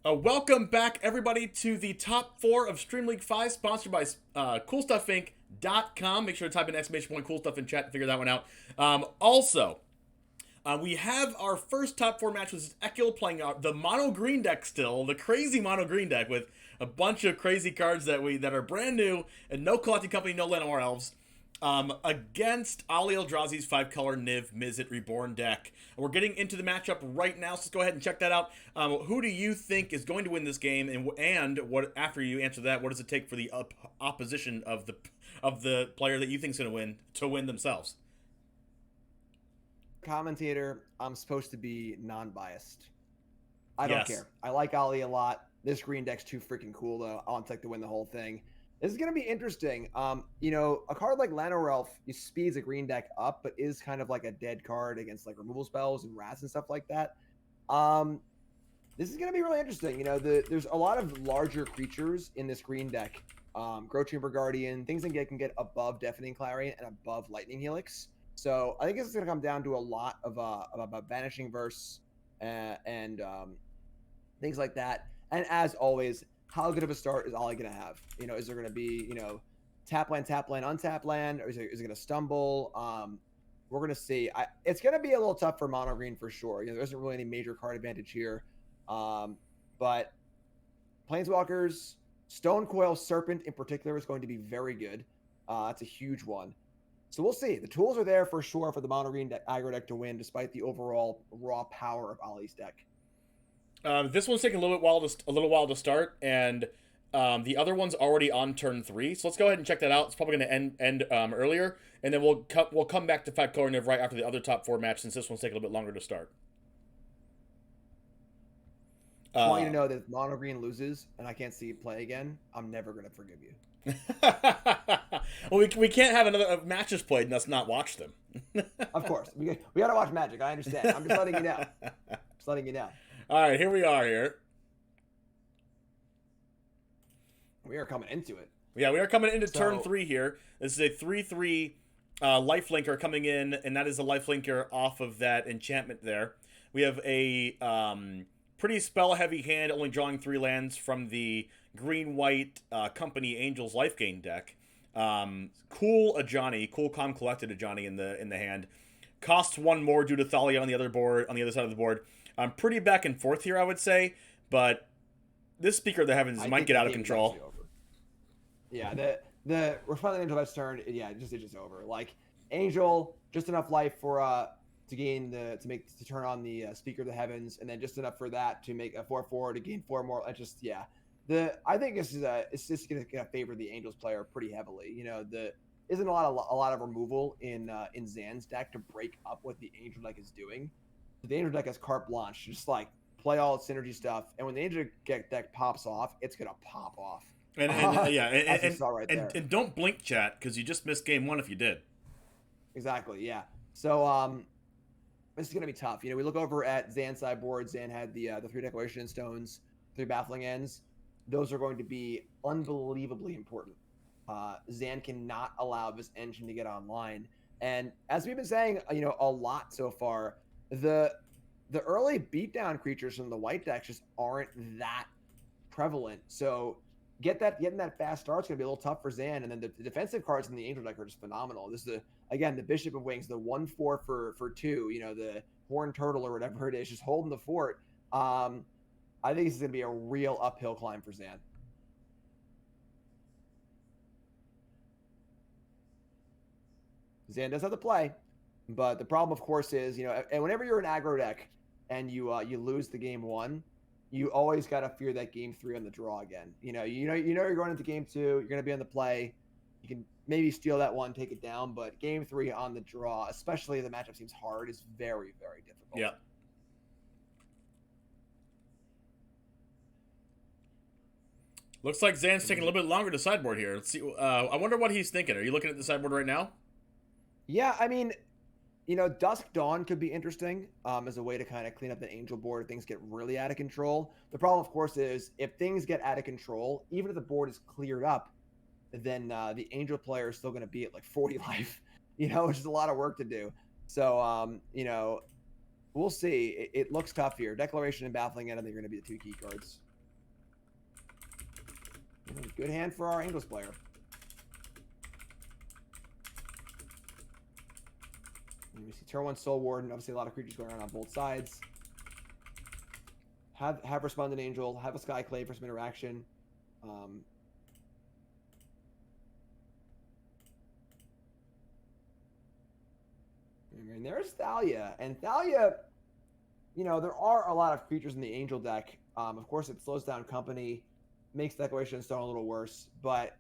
Welcome back, everybody, to the top 4 of Stream League 5, sponsored by CoolStuffInc.com. Make sure to type in exclamation point cool stuff in chat to figure that one out. We have our first top 4 match, which is Ekil playing the mono green deck still, the crazy mono green deck with a bunch of crazy cards that are brand new and no collecting company, no Llanowar Elves. Against Ali Eldrazi's 5-color Niv Mizzet Reborn deck. We're getting into the matchup right now, so let's go ahead and check that out. Who do you think is going to win this game, and what? After you answer that, what does it take for the opposition of the player that you think is going to win themselves? Commentator, I'm supposed to be non-biased. I don't care. I like Ali a lot. This green deck's too freaking cool, though. I want Tech to win the whole thing. This is going to be interesting. A card like Llanowar Elf speeds a green deck up, but is kind of like a dead card against like removal spells and rats and stuff like that. This is going to be really interesting. There's a lot of larger creatures in this green deck. Growth Chamber Guardian, things that can get above Deafening Clarion and above Lightning Helix. So I think this is going to come down to a lot of Vanishing Verse and things like that. And as always, how good of a start is Ali going to have? Is there going to be, tap land, untap land, or is it going to stumble? We're going to see. It's going to be a little tough for mono green for sure. There isn't really any major card advantage here. But Planeswalkers, Stonecoil Serpent in particular is going to be very good. That's a huge one. So we'll see. The tools are there for sure for the mono green aggro deck to win, despite the overall raw power of Ali's deck. This one's taking a little while to start, and the other one's already on turn 3. So let's go ahead and check that out. It's probably going to end earlier, and then we'll come back to 5-color Niv right after the other top 4 match, since this one's taking a little bit longer to start. I want you to know that if mono green loses and I can't see you play again, I'm never going to forgive you. Well, we can't have another matches played and us not watch them. Of course, we got to watch Magic. I understand. I'm just letting you know. All right, here we are here. We are coming into it. Yeah, we are coming into turn 3 here. This is a 3/3 lifelinker coming in, and that is a lifelinker off of that enchantment there. We have a pretty spell-heavy hand, only drawing 3 lands from the green-white company Angel's Life Gain deck. Cool Ajani, cool calm collected Ajani in the hand. Costs 1 more due to Thalia on the other side of the board. Pretty back and forth here, I would say, but this Speaker of the Heavens might get out of control. Yeah, the we're finally into that turn. Yeah, it's just over. Like Angel, just enough life for to turn on the Speaker of the Heavens, and then just enough for that to make a 4/4 to gain 4 more. I think this is it's just going to favor the Angels player pretty heavily. Isn't a lot of removal in Zan's deck to break up what the Angel deck is doing. The Angel deck has carte blanche, just like play all its synergy stuff, and when the Angel deck pops off, it's gonna pop off. And don't blink, chat, because you just missed game 1 if you did. Exactly, yeah. So this is gonna be tough. We look over at Zan's sideboard. Zan had the 3 Declaration Stones, 3 Baffling Ends. Those are going to be unbelievably important. Zan cannot allow this engine to get online, and as we've been saying, a lot so far. The early beatdown creatures from the white decks just aren't that prevalent. So getting that fast start is going to be a little tough for Zan. And then the defensive cards in the Angel deck are just phenomenal. This is the Bishop of Wings, the 1/4 for 2. The Horned Turtle or whatever it is, just holding the fort. I think this is going to be a real uphill climb for Zan. Zan does have to play. But the problem, of course, is, and whenever you're an aggro deck and you lose the game 1, you always got to fear that game 3 on the draw again. You're going into game 2, you're going to be on the play. You can maybe steal that one, take it down, but game 3 on the draw, especially if the matchup seems hard, is very, very difficult. Yeah. Looks like Zan's taking a little bit longer to sideboard here. Let's see. I wonder what he's thinking. Are you looking at the sideboard right now? Yeah, I mean, Dusk Dawn could be interesting as a way to kind of clean up the Angel board if things get really out of control. The problem, of course, is if things get out of control, even if the board is cleared up, then the Angel player is still going to be at like 40 life, which is a lot of work to do. So, we'll see. It looks tough here. Declaration and Baffling End, I think, are going to be the 2 key cards. Good hand for our Angels player. And we see turn 1 Soul Warden. Obviously, a lot of creatures going on both sides. Have Resplendent Angel. Have a Skyclave for some interaction. And there's Thalia. And Thalia, there are a lot of creatures in the Angel deck. Of course, it slows down company, makes Declaration in Stone a little worse, but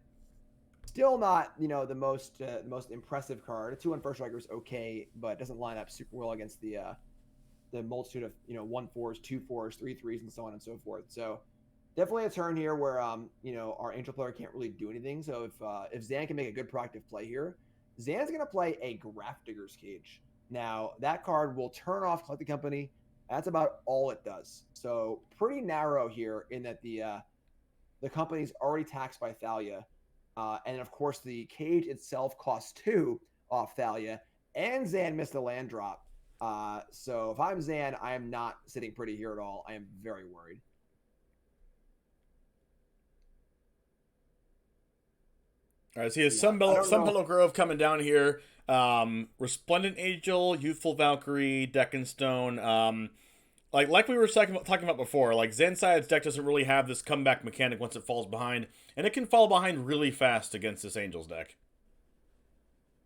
still not, the most impressive card. A 2/1 First Striker is okay, but doesn't line up super well against the multitude of 1/4s, 2/4s, 3/3s, and so on and so forth. So definitely a turn here where our Angel player can't really do anything. So if Zan can make a good proactive play here, Zan's going to play a Grafdigger's Cage. Now that card will turn off Collected Company. That's about all it does. So pretty narrow here in that the company's already taxed by Thalia. And of course, the cage itself costs 2 off Thalia, and Zan missed a land drop. So if I'm Zan, I am not sitting pretty here at all. I am very worried. All right, so he has Sunbellow Grove coming down here. Resplendent Angel, Youthful Valkyrie, Deck and Stone. Like we were talking about before, like Zanside's deck doesn't really have this comeback mechanic once it falls behind, and it can fall behind really fast against this Angels deck.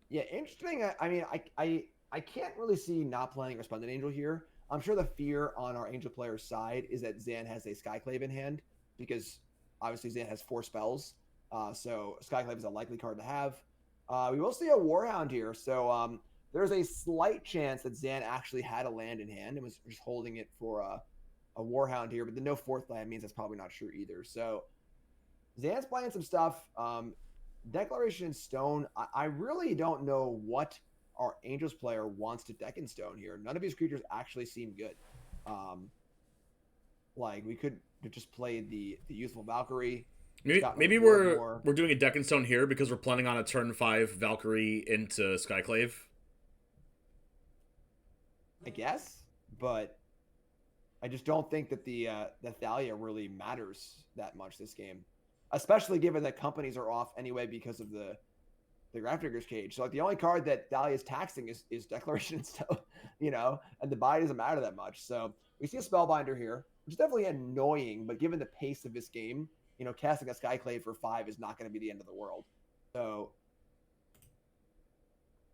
Yeah, interesting. I mean, I can't really see not playing Resplendent Angel here. I'm sure the fear on our Angel player's side is that Zan has a Skyclave in hand, because obviously Zan has 4 spells. So Skyclave is a likely card to have. We will see a Warhound here. So there's a slight chance that Zan actually had a land in hand and was just holding it for a Warhound here. But the no 4th land means that's probably not true either. So Zan's playing some stuff. Declaration in Stone, I really don't know what our Angels player wants to deck in Stone here. None of these creatures actually seem good. We could just play the Youthful Valkyrie. Maybe we're doing a deck in Stone here because we're planning on a turn 5 Valkyrie into Skyclave. I guess, but I just don't think that the Thalia really matters that much this game, especially given that companies are off anyway because of the Grafdigger's Cage. So the only card that Thalia is taxing is Declaration and Stone, and the buy doesn't matter that much. So we see a Spellbinder here, which is definitely annoying, but given the pace of this game, casting a Skyclave for 5 is not going to be the end of the world. So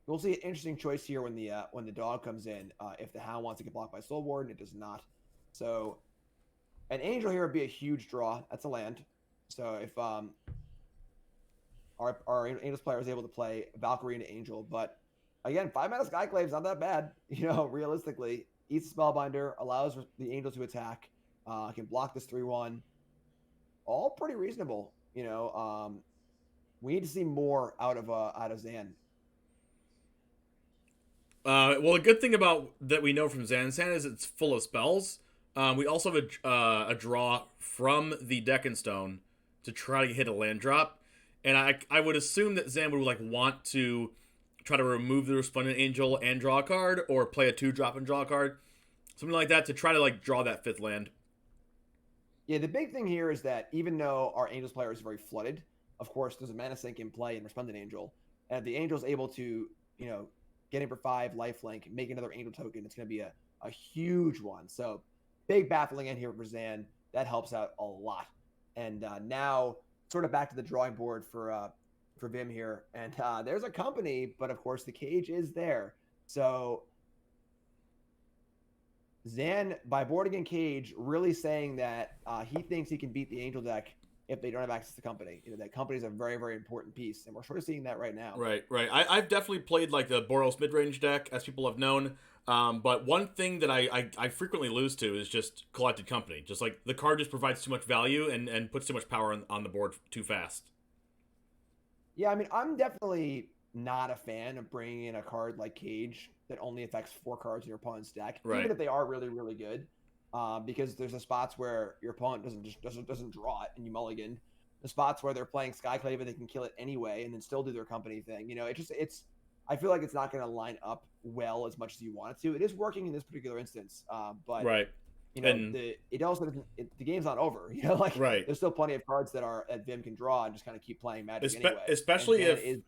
we'll see an interesting choice here when the dog comes in. If the Hound wants to get blocked by Soul Warden, it does not. So an Angel here would be a huge draw. That's a land. So if our Angels player is able to play Valkyrie into Angel, but again, 5-mana Skyclave is not that bad. Realistically, eats the Spellbinder, allows the Angel to attack, can block this 3/1. All pretty reasonable. We need to see more out of Zan. Well, the good thing about that we know from Zansan is it's full of spells. We also have a draw from the Deck and Stone to try to hit a land drop, and I would assume that Zan would want to try to remove the Resplendent Angel and draw a card, or play a 2-drop and draw a card, something like that, to try to draw that 5th land. Yeah, the big thing here is that even though our Angels player is very flooded, of course, there's a mana sink in play in Resplendent Angel. And if the Angel's able to, get in for 5, lifelink, make another Angel token, it's going to be a huge one. So big baffling in here for Zan. That helps out a lot. And now sort of back to the drawing board for Vim here. And there's a company, but of course the cage is there. So Zan, by boarding in Cage, really saying that he thinks he can beat the Angel deck if they don't have access to company. That company is a very, very important piece, and we're sort of seeing that right now. Right. I've definitely played the Boros mid-range deck, as people have known. But one thing that I frequently lose to is just Collected Company. Just the card just provides too much value and puts too much power on the board too fast. Yeah, I mean, I'm definitely not a fan of bringing in a card like Cage that only affects 4 cards in your opponent's deck, even if they are really, really good. Because there's the spots where your opponent doesn't draw it and you mulligan. The spots where they're playing Skyclave and they can kill it anyway and then still do their company thing. I feel like it's not going to line up well as much as you want it to. It is working in this particular instance, but And it also doesn't, the game's not over. Like right, there's still plenty of cards that Vim can draw and just kind of keep playing Magic anyway. especially if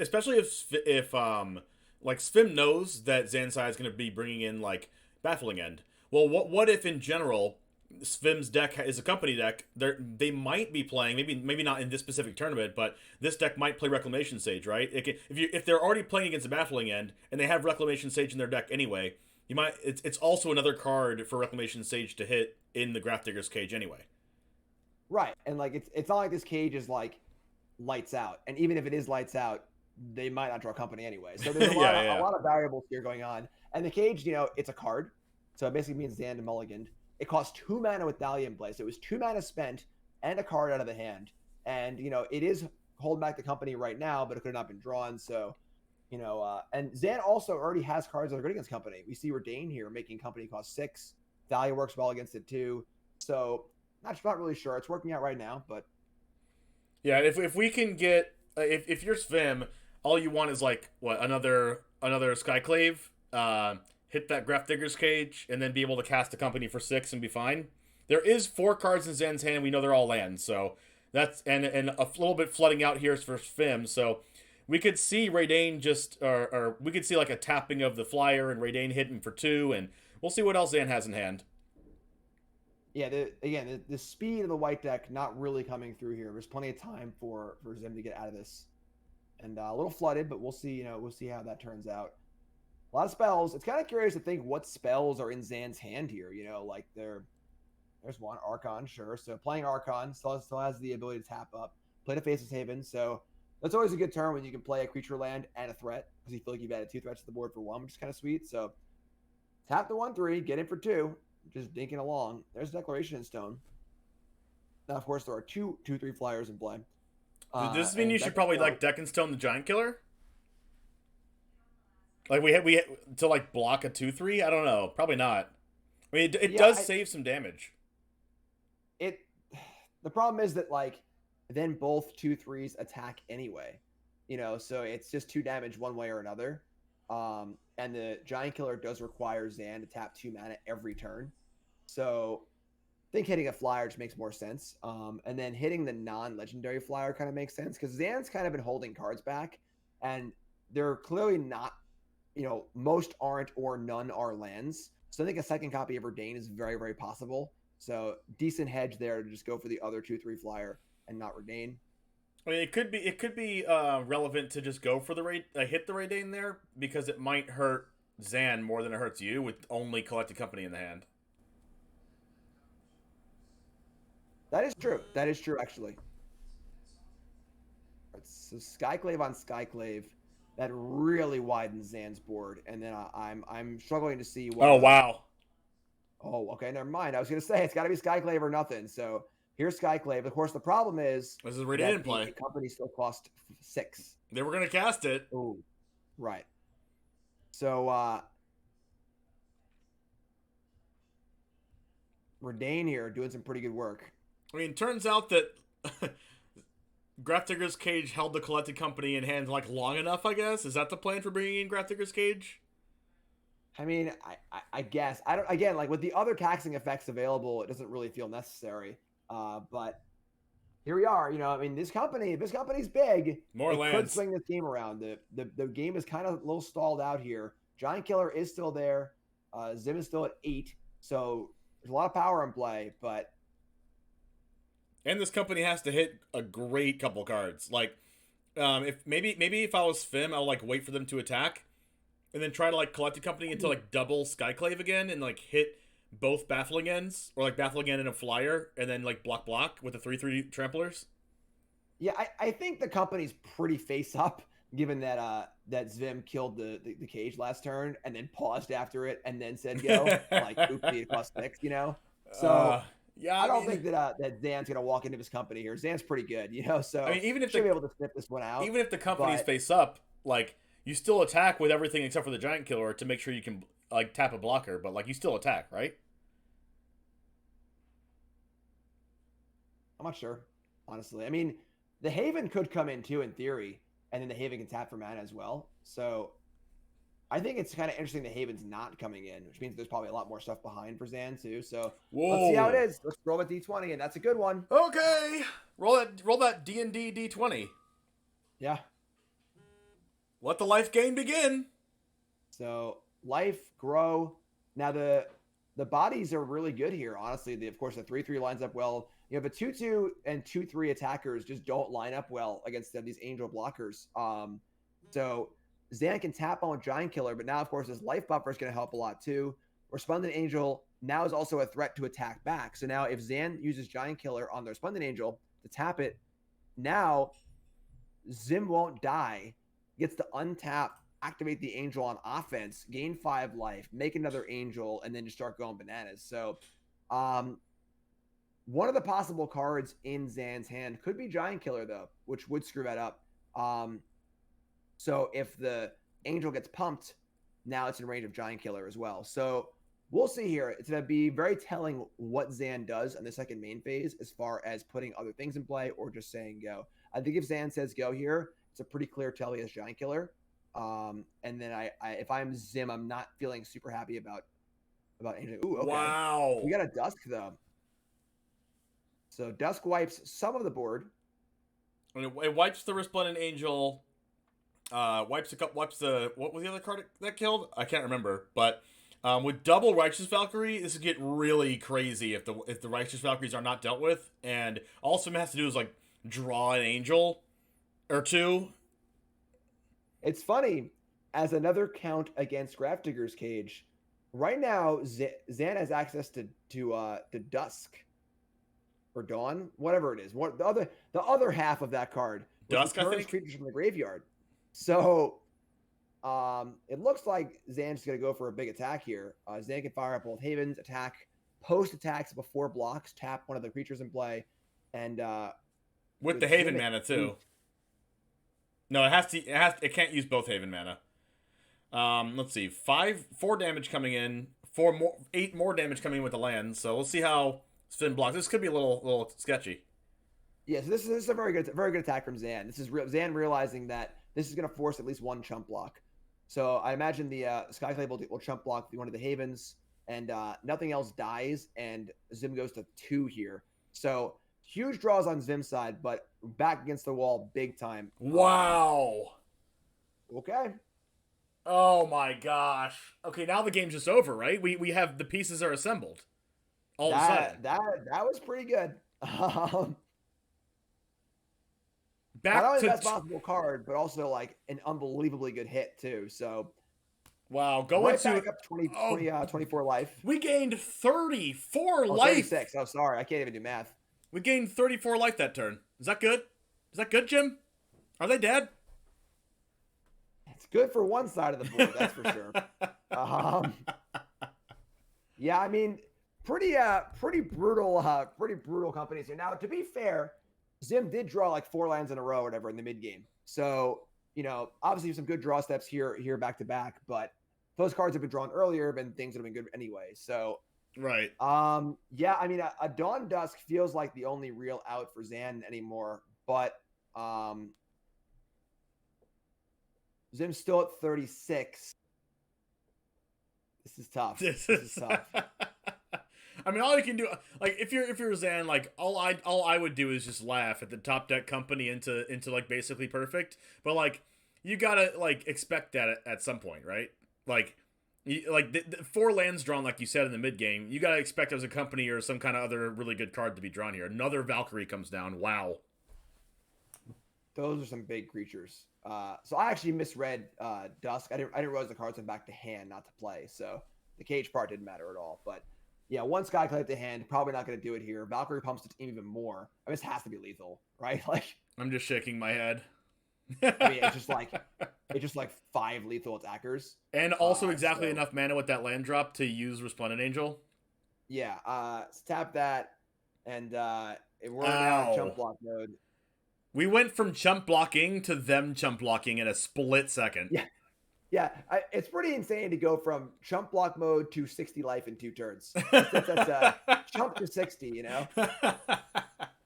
especially if like Svim knows that Zansai is going to be bringing in like Baffling End. Well, what if in general Svim's deck is a company deck? They might be playing, maybe not in this specific tournament, but this deck might play Reclamation Sage, right? If they're already playing against a Baffling End and they have Reclamation Sage in their deck anyway, it's also another card for Reclamation Sage to hit in the Grafdigger's Cage anyway. Right, and like it's not like this cage is like lights out, and even if it is lights out, they might not draw company anyway. So there's a lot of variables here going on. And the cage, it's a card, so it basically means Zan and mulliganed. It costs 2 mana with Dahlia in play, so it was 2 mana spent and a card out of the hand. And it is holding back the company right now, but it could have not been drawn. So and Zan also already has cards that are good against company. We see Redain here making company cost 6. Dahlia works well against it too. So not really sure. It's working out right now, but yeah, if we can get if you're Svim, all you want is like what another Skyclave, hit that Grafdigger's Cage, and then be able to cast a company for 6 and be fine. There is 4 cards in Zan's hand. We know they're all lands, so that's and a little bit flooding out here for Svim. So we could see Redain or we could see like a tapping of the flyer and Redain hitting for 2, and we'll see what else Zan has in hand. Yeah, the speed of the white deck not really coming through here. There's plenty of time for Zim to get out of this, and a little flooded, but we'll see. We'll see how that turns out. A lot of spells. It's kind of curious to think what spells are in Zan's hand here. Like there's one Archon, sure. So playing Archon still has the ability to tap up. Play to Faceless Haven, so that's always a good turn when you can play a creature land and a threat because you feel like you've added 2 threats to the board for 1, which is kind of sweet. So tap the 1/3, get in for 2. Just dinking along. There's Declaration in Stone. Now, of course, there are 2/3 flyers in play. Does this mean you should probably like Deck and Stone the Giant Killer? Like we had to like block a 2/3? I don't know. Probably not. I mean, it does save some damage. The problem is that like then both 2/3s attack anyway. So it's just 2 damage one way or another. And the Giant Killer does require Zan to tap 2 mana every turn. So I think hitting a flyer just makes more sense. And then hitting the non-legendary flyer kind of makes sense because Zan's kind of been holding cards back, and they're clearly not, most aren't or none are lands. So I think a second copy of Redain is very, very possible. So decent hedge there to just go for the other 2/3 flyer and not Redain. I mean, it could be relevant to just go for the hit the Redain there because it might hurt Zan more than it hurts you with only Collected Company in the hand. That is true. That is true, actually. So Skyclave on Skyclave, that really widens Zan's board, and then I'm struggling to see what. Oh wow. Oh, okay, never mind. I was gonna say it's got to be Skyclave or nothing. So. Here's Skyclave. Of course, the problem is this is Redain in play. The company still cost 6. They were going to cast it. Oh, right. So Redain here doing some pretty good work. I mean, turns out that Grafdigger's Cage held the Collected Company in hand like long enough. I guess is that the plan for bringing in Grafdigger's Cage? I mean, I guess I don't. Again, like with the other taxing effects available, it doesn't really feel necessary. But here we are. I mean, this company's big. More lands. Could swing this game around. The game is kind of a little stalled out here. Giant Killer is still there. Zim is still at 8. So there's a lot of power in play, but. And this company has to hit a great couple cards. Like, if if I was Fim, I'll like wait for them to attack, and then try to like collect a company into like double Skyclave again, and like hit both Baffling Ends, or like Baffling End and a flyer, and then like block with the 3/3 tramplers. Yeah, I think the company's pretty face up, given that that Zvim killed the cage last turn and then paused after it and then said go. Like oopsie, it cost 6, So yeah, I don't think that Zan's gonna walk into his company here. Zan's pretty good, So I mean, even if should be able to snip this one out. Even if the company's face up, like you still attack with everything except for the Giant Killer to make sure you can like tap a blocker, but like you still attack, right? I'm not sure, honestly. I mean, the Haven could come in too in theory, and then the Haven can tap for mana as well. So I think it's kind of interesting that Haven's not coming in, which means there's probably a lot more stuff behind for Zan too. So let's see how it is. Let's roll a D20, and that's a good one. Okay, roll that D&D D20. Yeah. Let the life gain begin. So life, grow. Now the bodies are really good here. Honestly, of course the 3/3 lines up well. You have a 2/2 and 2/3 attackers just don't line up well against these angel blockers. So Zan can tap on Giant Killer, but now of course his life buffer is going to help a lot too. Resplendent Angel now is also a threat to attack back. So now if Zan uses Giant Killer on the Resplendent Angel to tap it, now Zim won't die. Gets to untap, activate the Angel on offense, gain 5 life, make another Angel, and then just start going bananas. So one of the possible cards in Zan's hand could be Giant Killer, though, which would screw that up. So if the Angel gets pumped, now it's in range of Giant Killer as well. So we'll see here. It's going to be very telling what Zan does on the second main phase as far as putting other things in play or just saying go. I think if Zan says go here, it's a pretty clear tell he has Giant Killer. And then I if I'm Zim, I'm not feeling super happy about Angel. Ooh, okay. Wow. We got a Dusk, though. So Dusk wipes some of the board. It wipes the Resplendent Angel. Wipes the what was the other card that killed? I can't remember. But with double Righteous Valkyrie, this would get really crazy if the Righteous Valkyries are not dealt with. And all Sim has to do is like draw an angel or two. It's funny, as another count against Grafdigger's Cage, right now Zan has access to Dusk or Dawn, whatever it is. What the other half of that card, Dusk, I think, creatures from the graveyard. So it looks like Zan's going to go for a big attack here. Zan can fire up both Havens, attack, post attacks before blocks, tap one of the creatures in play, and with the Haven mana too. No, it can't use both Haven mana. Let's see, 4 damage coming in, 8 more damage coming in with the land. So we'll see how Sven blocks. This could be a little sketchy. Yeah, so this is a very good attack from Zan. This is Zan realizing that this is going to force at least one chump block. So I imagine the Skyclave will chump block one of the Havens, and nothing else dies, and Zim goes to 2 here. So huge draws on Zim's side, but back against the wall big time. Wow. Okay. Oh my gosh. Okay, now the game's just over, right? We have the pieces are assembled. All of a sudden. That was pretty good. Back not only to the best possible card, but also like an unbelievably good hit too. So wow, going right to back up 24 life. We gained 34 life. 36. Oh, sorry, I can't even do math. We gained 34 life that turn. Is that good? Is that good, Jim? Are they dead? It's good for one side of the board, that's for sure. Yeah, I mean, pretty brutal companies here. Now, to be fair, Zim did draw like 4 lands in a row or whatever in the mid game. So, obviously some good draw steps here back to back, but those cards have been drawn earlier, been things that have been good anyway. So, right. Yeah, I mean, a Dawn Dusk feels like the only real out for Zan anymore, but Zim's still at 36. This is tough. This is tough. I mean, all you can do, like, if you're Zan, like, all I would do is just laugh at the top deck company into like basically perfect. But like, you gotta like expect that at some point, right? Like, the 4 lands drawn, like you said in the mid game, you gotta expect as a company or some kind of other really good card to be drawn here. Another Valkyrie comes down. Wow. Those are some big creatures. So I actually misread Dusk. I didn't realize the cards went back to hand, not to play. So the cage part didn't matter at all. But yeah, one Skyclave to hand, probably not going to do it here. Valkyrie pumps the team even more. I mean, this has to be lethal, right? Like, I'm just shaking my head. I mean, it's just like 5 lethal attackers, and also exactly enough mana with that land drop to use Resplendent Angel. Yeah, so tap that, and we're now in chump block mode. We went from chump blocking to them chump blocking in a split second. Yeah, it's pretty insane to go from chump block mode to 60 life in 2 turns. That's chump to 60,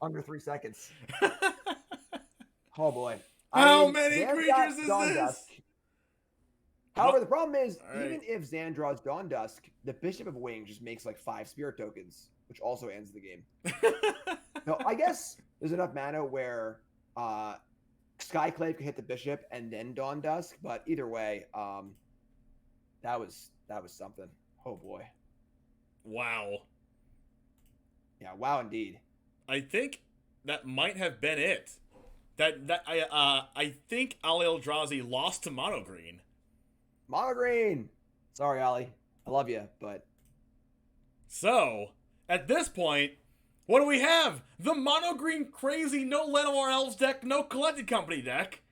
under 3 seconds. Oh boy. How many creatures is this? However, the problem is, All even right. if Zan draws Dawn Dusk, the Bishop of Wings just makes like 5 spirit tokens, which also ends the game. No, I guess there's enough mana where Skyclave can hit the Bishop and then Dawn Dusk, but either way, that was something. Oh boy. Wow. Yeah, wow indeed. I think that might have been it. I think Ali Eldrazi lost to Mono Green. Mono Green. Sorry, Ali. I love you, but So, at this point, what do we have? The Mono Green crazy no Llanowar Elves deck, no Collected Company deck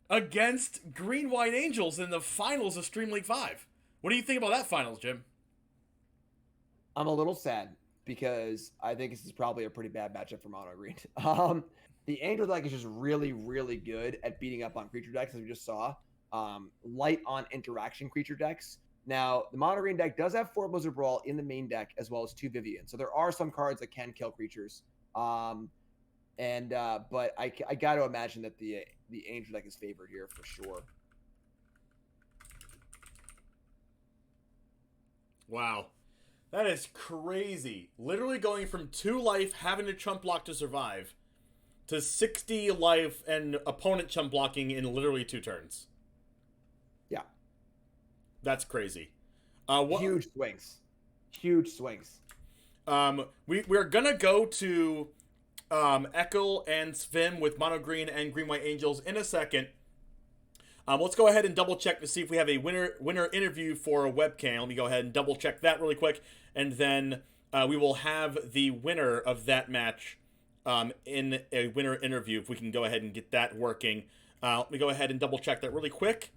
against Green White Angels in the finals of Stream League 5. What do you think about that finals, Jim? I'm a little sad because I think this is probably a pretty bad matchup for Mono Green. The Angel deck is just really, really good at beating up on creature decks, as we just saw. Light on interaction creature decks. Now, the Mono Green deck does have 4 Blizzard Brawl in the main deck, as well as 2 Vivian. So there are some cards that can kill creatures. But I got to imagine that the Angel deck is favored here for sure. Wow. That is crazy. Literally going from 2 life, having to chump block to survive, to 60 life and opponent chump blocking in literally 2 turns. Yeah. That's crazy. Huge swings. Huge swings. We're going to go to Ekel and Svim with Mono Green and Green White Angels in a second. Let's go ahead and double check to see if we have a winner interview for a webcam. Let me go ahead and double check that really quick, and then we will have the winner of that match in a winner interview if we can go ahead and get that working. Let me go ahead and double check that really quick.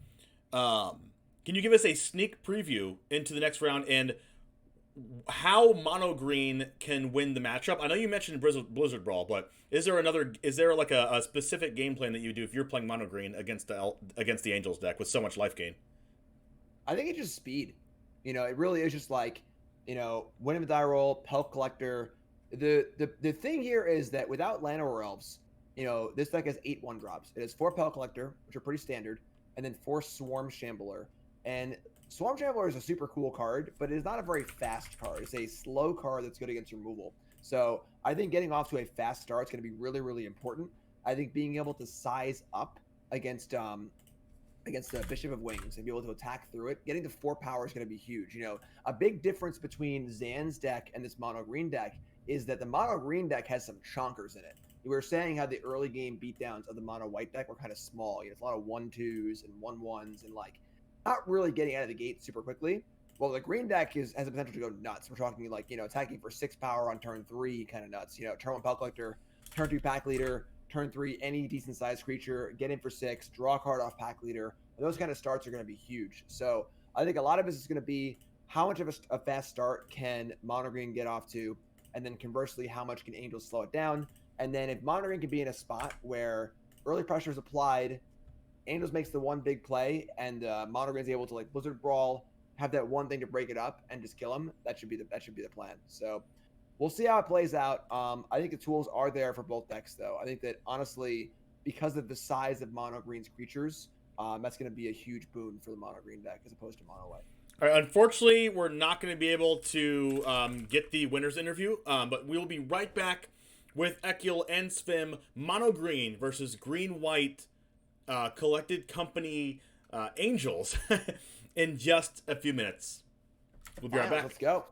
Can you give us a sneak preview into the next round and how Mono Green can win the matchup? I know you mentioned Blizzard Brawl, but is there like a specific game plan that you do if you're playing Mono Green against the Angels deck with so much life gain? I think it's just speed. It really is just like, winning the die roll, Pelk Collector. The thing here is that without Llanowar Elves, this deck has 8 1-drops. It has 4 Pelk Collector, which are pretty standard, and then 4 Swarm Shambler. And Swarm Shambler is a super cool card, but it is not a very fast card. It's a slow card that's good against removal. So I think getting off to a fast start is going to be really, really important. I think being able to size up against the Bishop of Wings and be able to attack through it, getting to 4 power is going to be huge. A big difference between Zan's deck and this Mono Green deck is that the Mono Green deck has some chonkers in it. We were saying how the early game beatdowns of the Mono White deck were kind of small. It's a lot of 1/2s and 1/1s and not really getting out of the gate super quickly. Well, the green deck has the potential to go nuts. We're talking attacking for 6 power on turn 3 kind of nuts. Turn 1 Pelk Collector, turn 2 Pack Leader, turn 3 any decent sized creature, get in for 6, draw a card off Pack Leader. Those kind of starts are going to be huge. So I think a lot of this is going to be how much of a fast start can Mono Green get off to, and then conversely, how much can Angels slow it down? And then if Mono Green can be in a spot where early pressure is applied, Angels makes the one big play, and Mono Green's able to Blizzard Brawl, have that one thing to break it up and just kill him. That should be the plan. So we'll see how it plays out. I think the tools are there for both decks, though. I think that honestly, because of the size of Mono Green's creatures, that's going to be a huge boon for the Mono Green deck as opposed to Mono White. All right, unfortunately, we're not going to be able to get the winner's interview, but we'll be right back with Ekel and Svim, Mono Green versus Green White Collected Company Angels in just a few minutes. We'll be right back. Let's go.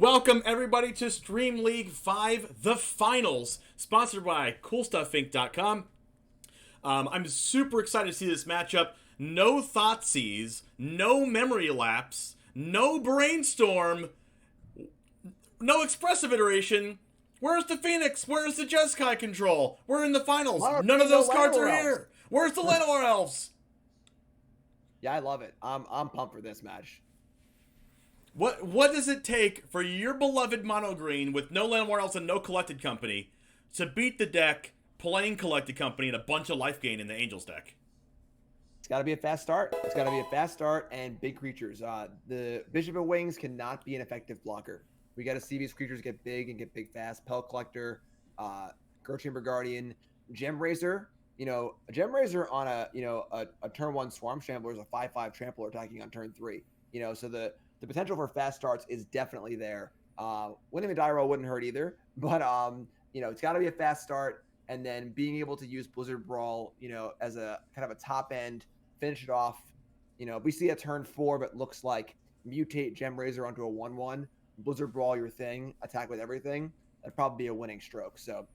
Welcome everybody to Stream League 5, the finals, sponsored by CoolStuffInc.com. I'm super excited to see this matchup. No Thoughtseize, no memory lapse, no brainstorm, no expressive iteration. Where's the Phoenix? Where's the Jeskai control? We're in the finals. None of those cards are here. Where's the Llanowar Elves? Yeah, I love it. I'm pumped for this match. What does it take for your beloved mono green with no Llanowar Elves and no Collected Company to beat the deck playing Collected Company and a bunch of life gain in the Angels deck? It's got to be a fast start. It's got to be a fast start and big creatures. The Bishop of Wings cannot be an effective blocker. We got to see these creatures get big fast. Pelt Collector, Growth Chamber Guardian, Gem Razor. A Gem Razor on a turn 1 Swarm Shambler is a 5/5 trampler attacking on turn 3. So the potential for fast starts is definitely there. Winning the die roll wouldn't hurt either, but it's got to be a fast start, and then being able to use Blizzard Brawl, as a kind of a top end, finish it off. If we see a turn 4, but looks like mutate Gem Razor onto a 1/1, Blizzard Brawl your thing, attack with everything. That'd probably be a winning stroke. So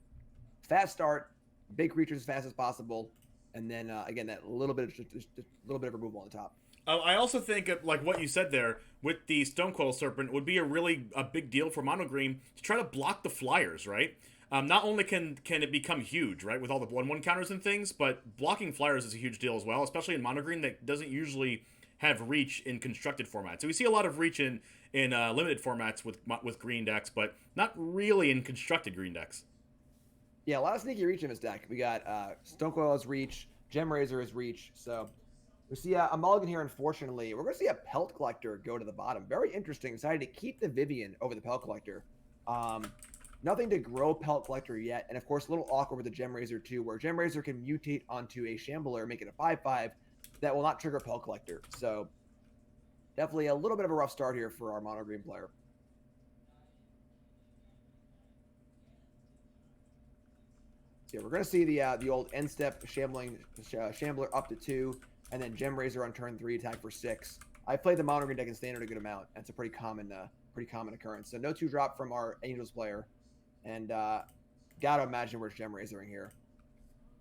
fast start, big creatures as fast as possible, and then again that little bit of removal on the top. I also think, like what you said there, with the Stonecoil Serpent, would be a big deal for Mono Green to try to block the flyers, right? Not only can it become huge, right, with all the 1/1 counters and things, but blocking flyers is a huge deal as well, especially in Mono Green that doesn't usually have reach in constructed formats. So we see a lot of reach in limited formats with green decks, but not really in constructed green decks. Yeah, a lot of sneaky reach in this deck. We got Stonecoil as reach, Gem Razor as reach, so we see a mulligan here, unfortunately. We're going to see a Pelt Collector go to the bottom. Very interesting. Decided to keep the Vivian over the Pelt Collector. Nothing to grow Pelt Collector yet. And, of course, a little awkward with the Gem Razor, too, where Gem Razor can mutate onto a Shambler, make it a 5/5 that will not trigger Pelt Collector. So, definitely a little bit of a rough start here for our mono green player. So, yeah, we're going to see the old end step Shambler up to 2. And then Gem Razor on turn 3, attack for 6. I played the mono green deck in standard a good amount. That's a pretty common occurrence. So no 2-drop from our Angels player, and gotta imagine we're Gem Razoring here.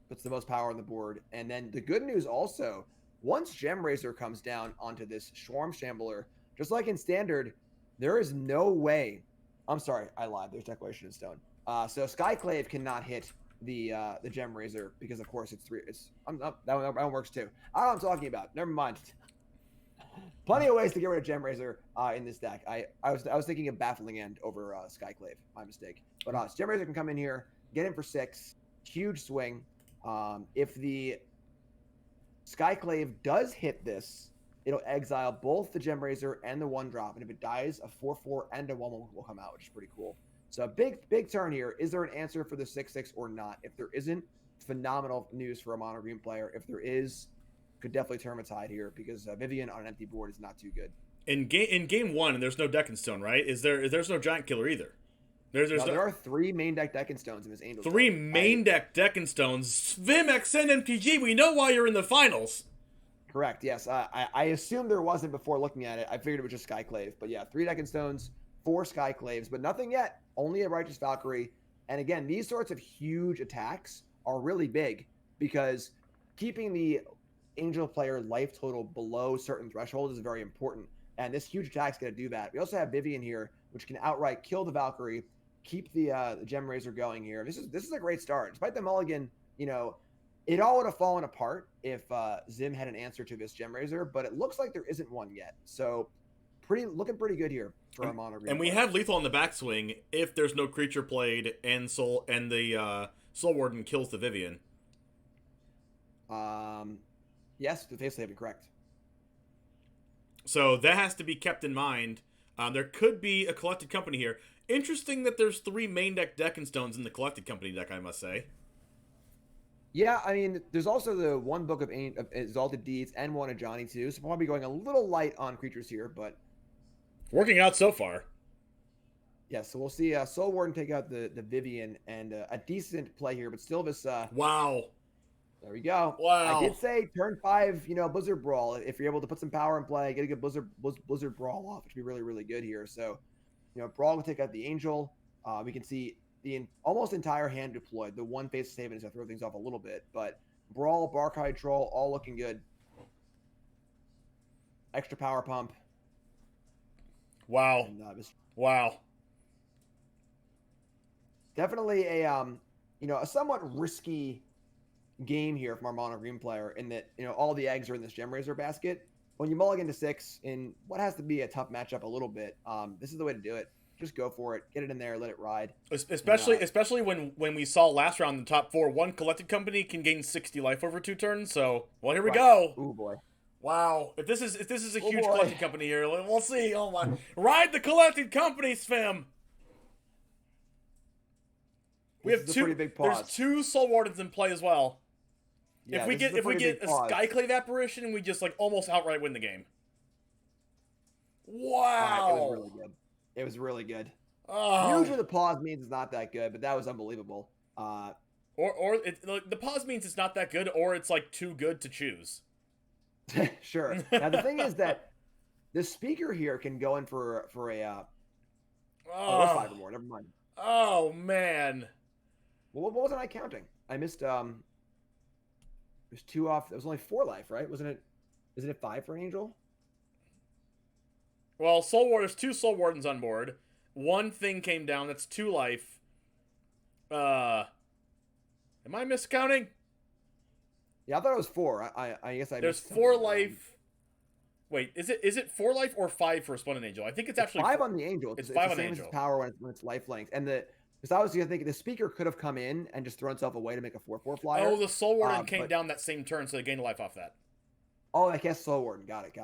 Puts the most power on the board. And then the good news also, once Gem Razor comes down onto this Swarm Shambler, just like in standard, there is no way. I'm sorry, I lied. There's Declaration in Stone. So Skyclave cannot hit the Gem Razor because of course it's 3. That one works too. I don't know what I'm talking about. Never mind. Plenty of ways to get rid of Gem Razor in this deck. I was thinking of Baffling End over Skyclave. My mistake. But Gem Razor can come in here, get in for 6, huge swing. If the Skyclave does hit this, it'll exile both the Gem Razor and the 1-drop, and if it dies, a 4/4 and a 1 will come out, which is pretty cool. So a big turn here. Is there an answer for the 6/6 or not? If there isn't, phenomenal news for a mono green player. If there is, could definitely turn a tide here because Vivian on an empty board is not too good. In game 1, there's no Deck and Stone, right? There's no Giant Killer either. There are 3 main deck Deck and Stones in this Angels. 3 main deck Deck and Stones. Vim, XN, MTG. We know why you're in the finals. Correct. Yes. I assumed there wasn't before looking at it. I figured it was just Skyclave. But yeah, 3 Deck and Stones, 4 Skyclaves, but nothing yet. Only a Righteous Valkyrie. And again, these sorts of huge attacks are really big because keeping the Angel player life total below certain thresholds is very important. And this huge attack is going to do that. We also have Vivian here, which can outright kill the Valkyrie, keep the Gem Razor going here. This is a great start. Despite the mulligan, it all would have fallen apart if Zim had an answer to this Gem Razor, but it looks like there isn't one yet. So looking pretty good here for our mono green. And we have lethal on the backswing if there's no creature played and the Soul Warden kills the Vivian. Yes, the face have it correct. So that has to be kept in mind. There could be a Collected Company here. Interesting that there's 3 main deck and Stones in the Collected Company deck, I must say. Yeah, I mean, there's also the 1 book of Exalted Deeds and 1 of Johnny too, so probably going a little light on creatures here, but working out so far. Yeah, so we'll see Soul Warden take out the Vivian, and a decent play here, but still this... wow. There we go. Wow. I did say turn 5, Blizzard Brawl. If you're able to put some power in play, get a good Blizzard Brawl off, which would be really, really good here. So Brawl will take out the Angel. We can see the almost entire hand deployed. The one face Haven is going to throw things off a little bit, but Brawl, Barkhide Troll, all looking good. Extra power pump. Wow. And, wow. Definitely a somewhat risky game here from our mono green player in that all the eggs are in this Gem Razor basket. When you mulligan to 6 in what has to be a tough matchup a little bit, this is the way to do it. Just go for it, get it in there, let it ride. Especially when we saw last round in the top 4, one collected company can gain 60 life over 2 turns. So well, here we go. Ooh boy. Wow. If this is a huge collected company here, we'll see. Oh my! Ride the collected company, Svim. We have 2 big pause. There's 2 Soul Wardens in play as well. Yeah, if we get a Skyclave apparition, we just almost outright win the game. Wow. It was really good. Oh. Usually the pause means it's not that good, but that was unbelievable. Or the pause means it's not that good, or it's too good to choose. Sure. Now the thing is that the speaker here can go in for a. We're 5 or more. Never mind. Oh man. Well, what wasn't I counting? I missed. There's 2 off. There was only 4 life, right? Wasn't it? Isn't it 5 for an Angel? Well, there's 2 Soul Wardens on board. 1 thing came down. That's 2 life. Am I miscounting? Yeah, I thought it was 4. I guess I. There's 4 life. Wait, is it 4 life or 5 for a Splendid Angel? I think it's actually 5 on the Angel. It's 5 on the Angel. It's power when it's life length, and because I was gonna think the speaker could have come in and just thrown itself away to make a 4/4 flyer. Oh, the Soul Warden came down that same turn, so they gained a life off that. Oh, I guess Soul Warden. Got it.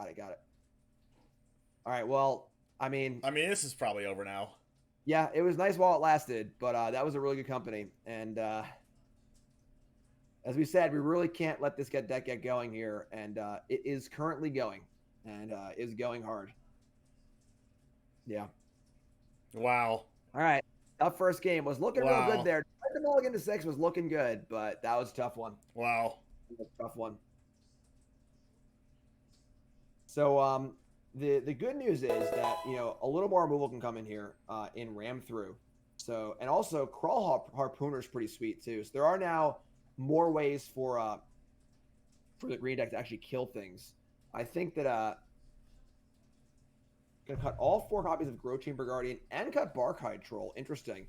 All right. Well, I mean, this is probably over now. Yeah, it was nice while it lasted, but that was a really good company, and as we said, we really can't let this deck get going here, and it is currently going, and is going hard. Yeah. Wow. All right. That first game was looking real good there. The mulligan to 6 was looking good, but that was a tough one. Wow. Tough one. So the good news is that a little more removal can come in here in Ram Through. So and also Crawl Harpooner is pretty sweet too. So there are now more ways for the green deck to actually kill things. I think that gonna cut all 4 copies of Growth Chamber Guardian and cut Barkhide Troll. Interesting.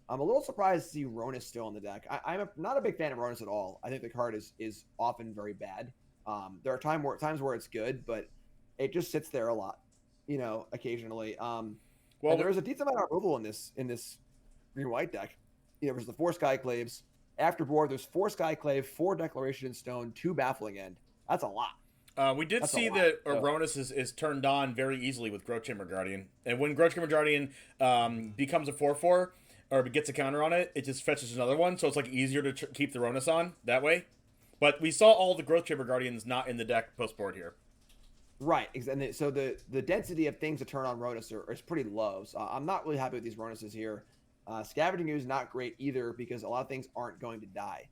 I'm a little surprised to see Ronus still on the deck. I'm not a big fan of Ronus at all. I think the card is often very bad. There are times where it's good, but it just sits there a lot, occasionally. Well, there's a decent amount of removal in this green-white deck. There's the 4 Skyclaves. After board, there's 4 Skyclave, 4 Declaration in Stone, 2 Baffling End. That's a lot. We did see that Ronus is turned on very easily with Growth Chamber Guardian. And when Growth Chamber Guardian becomes a 4/4, or gets a counter on it, it just fetches another one. So it's easier to keep the Ronus on that way. But we saw all the Growth Chamber Guardians not in the deck post-board here. Right. And so the density of things to turn on Ronus is pretty low. So I'm not really happy with these Ronuses here. Scavenging is not great either because a lot of things aren't going to die.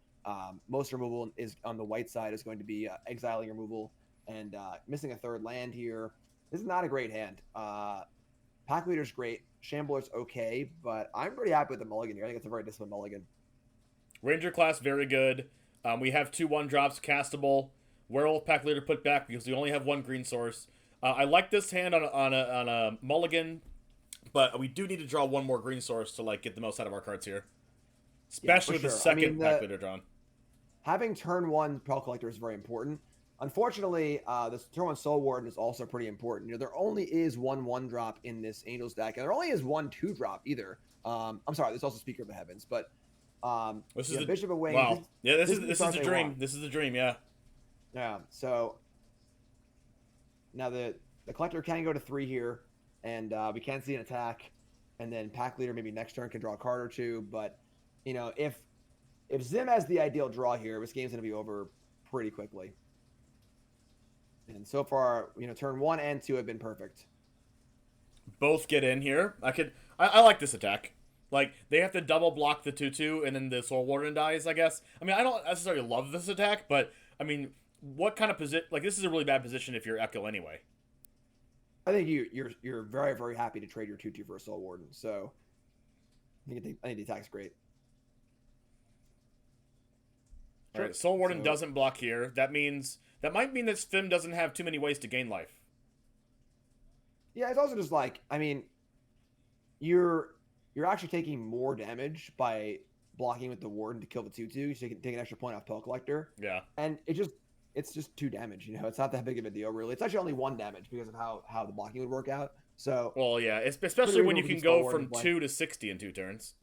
Most removal is on the white side is going to be exiling removal. And missing a 3rd land here. This is not a great hand. Pack Leader's great. Shambler's okay, but I'm pretty happy with the mulligan here. I think it's a very disciplined mulligan. Ranger class, very good. We have 2 1-drops castable. Werewolf Pack Leader put back because we only have 1 green source. I like this hand on a mulligan, but we do need to draw 1 more green source to get the most out of our cards here. Especially with the second Pack Leader drawn. Having turn 1 Pearl Collector is very important. Unfortunately, this turn 1 Soul Warden is also pretty important. There only is 1 1-drop in this Angels deck, and there only is 1 2-drop either. I'm sorry, there's also Speaker of the Heavens, but this is Bishop of Wayne. Wow. This is the dream. This is the dream, yeah. Yeah, so now the Collector can go to 3 here, and we can see an attack, and then Pack Leader maybe next turn can draw a card or 2, but, if Zim has the ideal draw here, this game's going to be over pretty quickly. And so far, turn 1 and 2 have been perfect. Both get in here. I like this attack. They have to double block the 2/2, and then the Soul Warden dies, I guess. I don't necessarily love this attack, but, what kind of position... this is a really bad position if you're Echo anyway. I think you're very, very happy to trade your 2/2 for a Soul Warden. So I think the attack's great. All right, Soul Warden doesn't block here. That might mean that Sfim doesn't have too many ways to gain life. Yeah, it's also just like, I mean, you're actually taking more damage by blocking with the Warden to kill the 2/2, so you can take an extra point off Pill Collector. Yeah. And it's just 2 damage, you know. It's not that big of a deal, really. It's actually only 1 damage because of how the blocking would work out. So well, yeah, especially when you can go from 2 to 60 in 2 turns.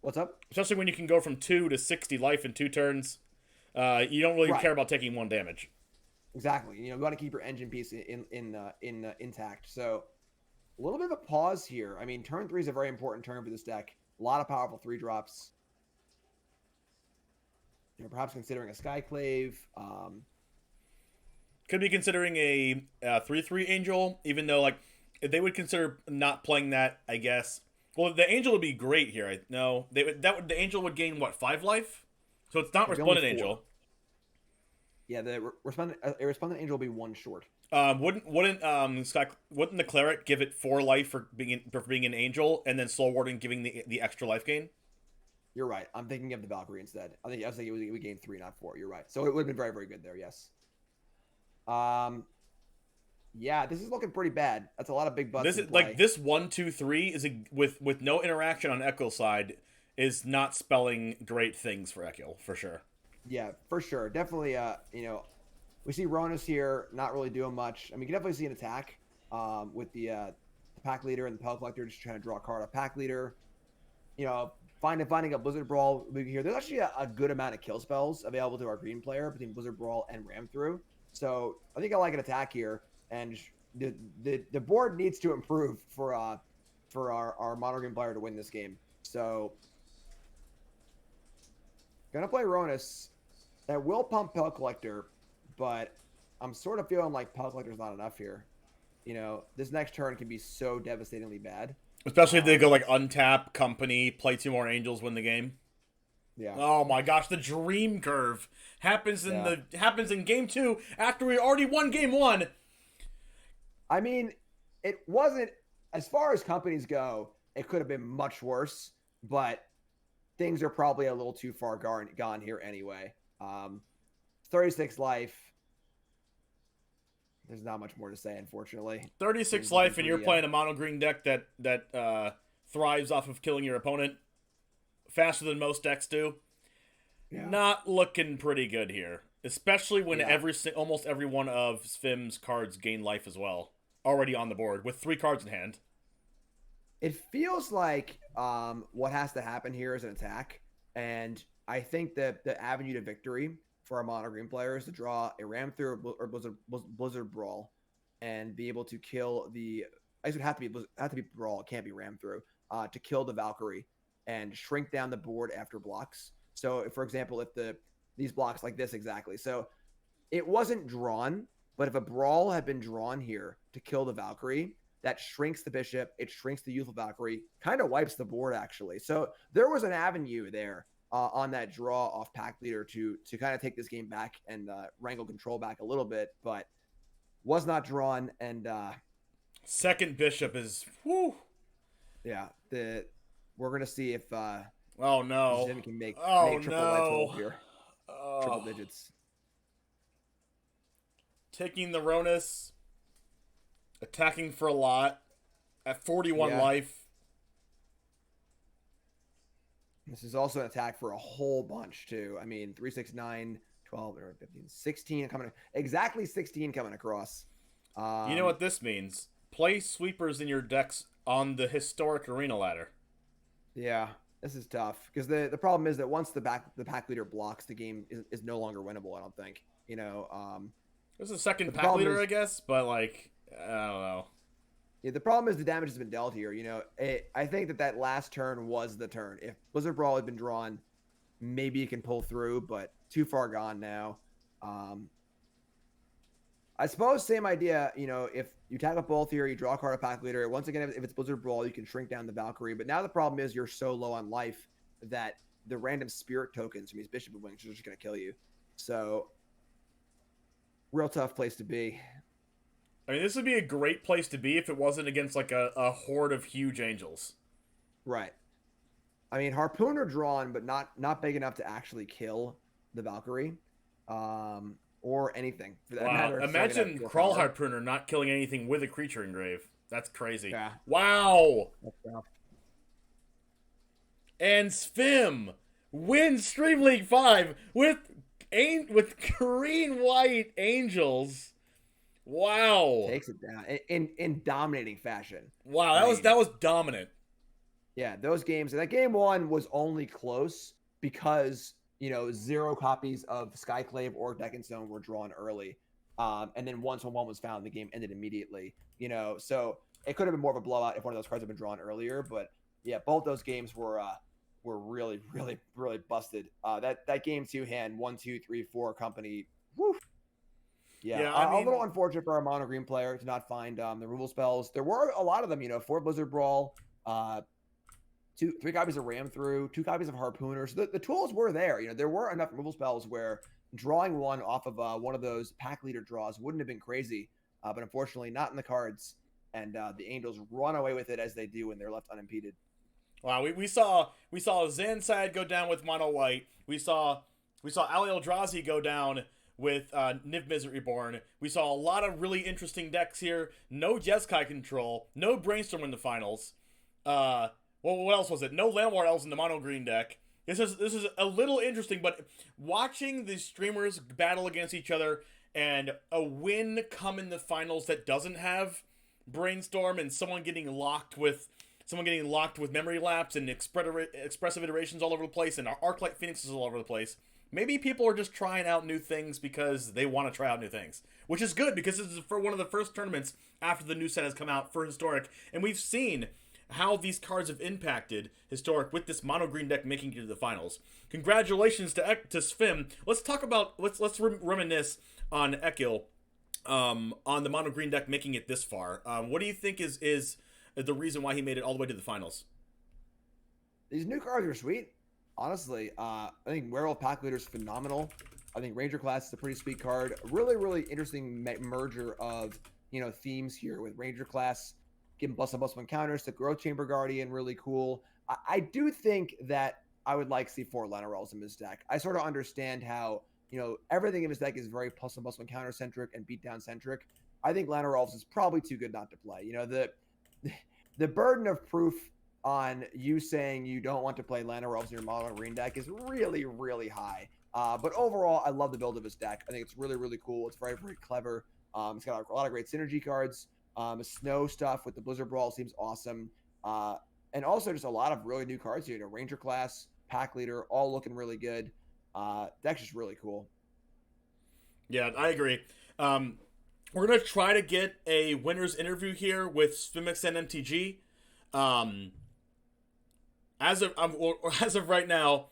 What's up? Especially when you can go from 2 to 60 life in 2 turns. You don't really care about taking 1 damage. Exactly. You know, we want to keep your engine piece intact. So a little bit of a pause here. I mean, turn 3 is a very important turn for this deck. A lot of powerful 3-drops. You know, perhaps considering a Skyclave. Could be considering a 3/3 Angel, even though like they would consider not playing that, I guess. Well, the Angel would be great here. No, the Angel would gain what, 5 life? So it's not Resplendent Angel. Yeah, the Resplendent Angel will be 1 short. Wouldn't the Cleric give it 4 life for being an Angel, and then Soul Warden giving the extra life gain? You're right. I'm thinking of the Valkyrie instead. I was thinking we gained 3, not 4. You're right. So it would have been very, very good there. Yes. Yeah, this is looking pretty bad. That's a lot of big butts. This is like this 1, 2, 3 is with no interaction on Echo's side is not spelling great things for Echo for sure. Yeah, for sure. Definitely. You know, we see Ronus here not really doing much. I mean, you can definitely see an attack with the pack leader and the Pellet Collector just trying to draw a card off pack leader. You know, finding a Blizzard Brawl here. There's actually a good amount of kill spells available to our green player between Blizzard Brawl and Ram Through. So I think I like an attack here, and the board needs to improve for our mono green player to win this game. So gonna play Ronus. That will pump Pellet Collector, but I'm sort of feeling like Pellet Collector's not enough here. You know, this next turn can be so devastatingly bad. Especially if they go like untap, company, play 2 more Angels, win the game. Yeah. Oh my gosh, the dream curve happens in game 2 after we already won game 1. I mean, it wasn't, as far as companies go, it could have been much worse, but things are probably a little too far gone here anyway. 36 life. There's not much more to say, unfortunately. 36 life, and you're playing a mono green deck that thrives off of killing your opponent faster than most decks do. Yeah. Not looking pretty good here, especially when almost every one of Sfim's cards gain life as well, already on the board with 3 cards in hand. It feels like what has to happen here is an attack, and I think that the avenue to victory for our mono green player is to draw a Ram Through or Blizzard Brawl and be able to kill the. I guess it would have to be Brawl. It can't be Ram Through to kill the Valkyrie and shrink down the board after blocks. So, if, for example, if these blocks like this exactly. So, it wasn't drawn, but if a Brawl had been drawn here to kill the Valkyrie, that shrinks the Bishop. It shrinks the Youthful Valkyrie. Kind of wipes the board actually. So there was an avenue there. On that draw off pack leader to kind of take this game back and wrangle control back a little bit, but was not drawn. And second Bishop is whew. Yeah, we're gonna see if oh no Jim can make triple no here. Triple digits. Taking the Ronus, attacking for a lot at 41 life. This is also an attack for a whole bunch, too. I mean, 3, 6, 9, 12, 15, 16 coming. Exactly 16 coming across. You know what this means? Play sweepers in your decks on the historic arena ladder. Yeah, this is tough. Because the problem is that once the pack leader blocks, the game is no longer winnable, I don't think. You know, there's a second pack leader, I guess, but, like, I don't know. Yeah, the problem is the damage has been dealt here. You know, I think that last turn was the turn. If Blizzard Brawl had been drawn, maybe you can pull through, but too far gone now. I suppose same idea. You know, if you tag up both here, you draw a card of pack leader. Once again, if it's Blizzard Brawl, you can shrink down the Valkyrie. But now the problem is you're so low on life that the random spirit tokens from these Bishop of Wings are just going to kill you. So, real tough place to be. I mean, this would be a great place to be if it wasn't against like a horde of huge angels. Right. I mean, Harpooner drawn, but not big enough to actually kill the Valkyrie, or anything for that Wow. matter. Imagine Crawl Harpooner not killing anything with a creature engrave. That's crazy. Yeah. Wow. That's tough. And Svim wins Stream League 5 with green white angels. Wow. Takes it down in dominating fashion. Wow, I that was dominant. Yeah, those games. That game one was only close because 0 copies of Skyclave or Deck and Stone were drawn early, and then once one was found, the game ended immediately. So it could have been more of a blowout if one of those cards had been drawn earlier. But yeah, both those games were really, really, really busted. That game 2-hand 1, 2, 3, 4 company. Woo. Yeah, a little unfortunate for our mono green player to not find the removal spells. There were a lot of them. 4 Blizzard Brawl. 3 copies of Ram Through, 2 copies of Harpooner. So the tools were there. There were enough removal spells where drawing one off of one of those pack leader draws wouldn't have been crazy. But unfortunately, not in the cards. And the Angels run away with it as they do when they're left unimpeded. Wow, we saw Zansad go down with mono white. We saw Ali Eldrazi go down with Niv Mizzet Reborn. We saw a lot of really interesting decks here. No Jeskai control. No Brainstorm in the finals. Well, what else was it? No Landlord Elves in the mono green deck. This is a little interesting, but watching the streamers battle against each other and a win come in the finals that doesn't have Brainstorm and someone getting locked with Memory Lapse and expressive iterations all over the place and Arclight Phoenixes all over the place. Maybe people are just trying out new things because they want to try out new things, which is good because this is for one of the first tournaments after the new set has come out for Historic, and we've seen how these cards have impacted Historic with this mono green deck making it to the finals. Congratulations to Svim. Let's talk about let's reminisce on Ekil, on the mono green deck making it this far. What do you think is the reason why he made it all the way to the finals? These new cards are sweet. Honestly, I think Werewolf Pack Leader is phenomenal. I think Ranger Class is a pretty sweet card. Really, really interesting merger of themes here with Ranger Class giving +1/+1 counters to Growth Chamber Guardian. Really cool. I do think that I would like to see 4 Llanowar Elves in his deck. I sort of understand how everything in his deck is very +1/+1 counter centric and beatdown centric. I think Llanowar Elves is probably too good not to play. The burden of proof on you saying you don't want to play Llanowar Elves in your mono green deck is really, really high. But overall, I love the build of his deck. I think it's really, really cool. It's very, very clever. It's got a lot of great synergy cards. Snow stuff with the Blizzard Brawl seems awesome. And also just a lot of really new cards here. Ranger Class, Pack Leader, all looking really good. Deck's just really cool. Yeah, I agree. We're going to try to get a winner's interview here with Svimix and MTG. As of right now,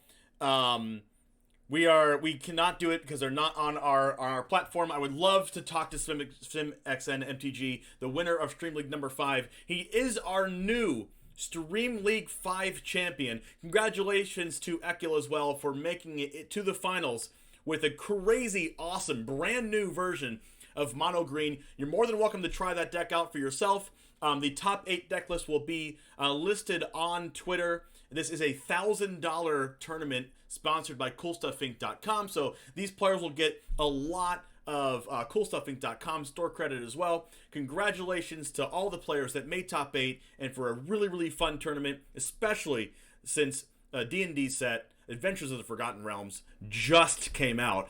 we cannot do it because they're not on our platform. I would love to talk to SvimX and MTG, the winner of Stream League number 5. He is our new Stream League 5 champion. Congratulations to Ekil as well for making it to the finals with a crazy, awesome, brand new version of Mono Green. You're more than welcome to try that deck out for yourself. The top 8 deck list will be listed on Twitter. This is a $1,000 tournament sponsored by CoolStuffInc.com. So these players will get a lot of CoolStuffInc.com store credit as well. Congratulations to all the players that made top 8 and for a really, really fun tournament, especially since D&D set Adventures of the Forgotten Realms just came out.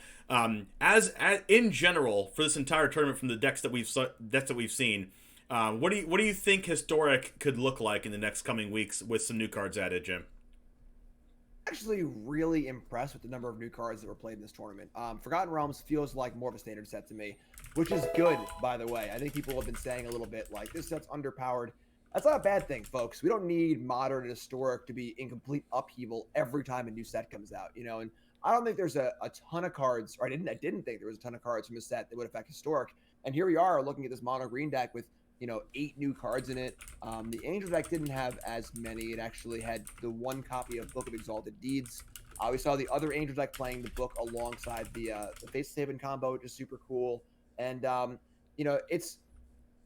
As in general for this entire tournament, from the decks that we've seen, what do you think Historic could look like in the next coming weeks with some new cards added, Jim? Actually really impressed with the number of new cards that were played in this tournament. Forgotten Realms feels like more of a standard set to me, which is good, by the way. I think people have been saying a little bit like this set's underpowered. That's not a bad thing, folks. We don't need Modern and Historic to be in complete upheaval every time a new set comes out, and I don't think there's a ton of cards, or I didn't think there was a ton of cards from a set that would affect Historic. And here we are looking at this mono green deck with 8 new cards in it. The Angel deck didn't have as many. It actually had the 1 copy of Book of Exalted Deeds. We saw the other Angel deck playing the book alongside the Faceless Haven combo, which is super cool. And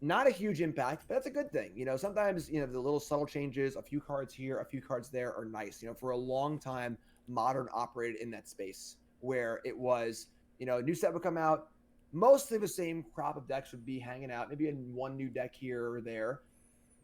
Not a huge impact, but that's a good thing. Sometimes, the little subtle changes, a few cards here, a few cards there are nice. For a long time, Modern operated in that space where it was, a new set would come out, mostly the same crop of decks would be hanging out, maybe in one new deck here or there,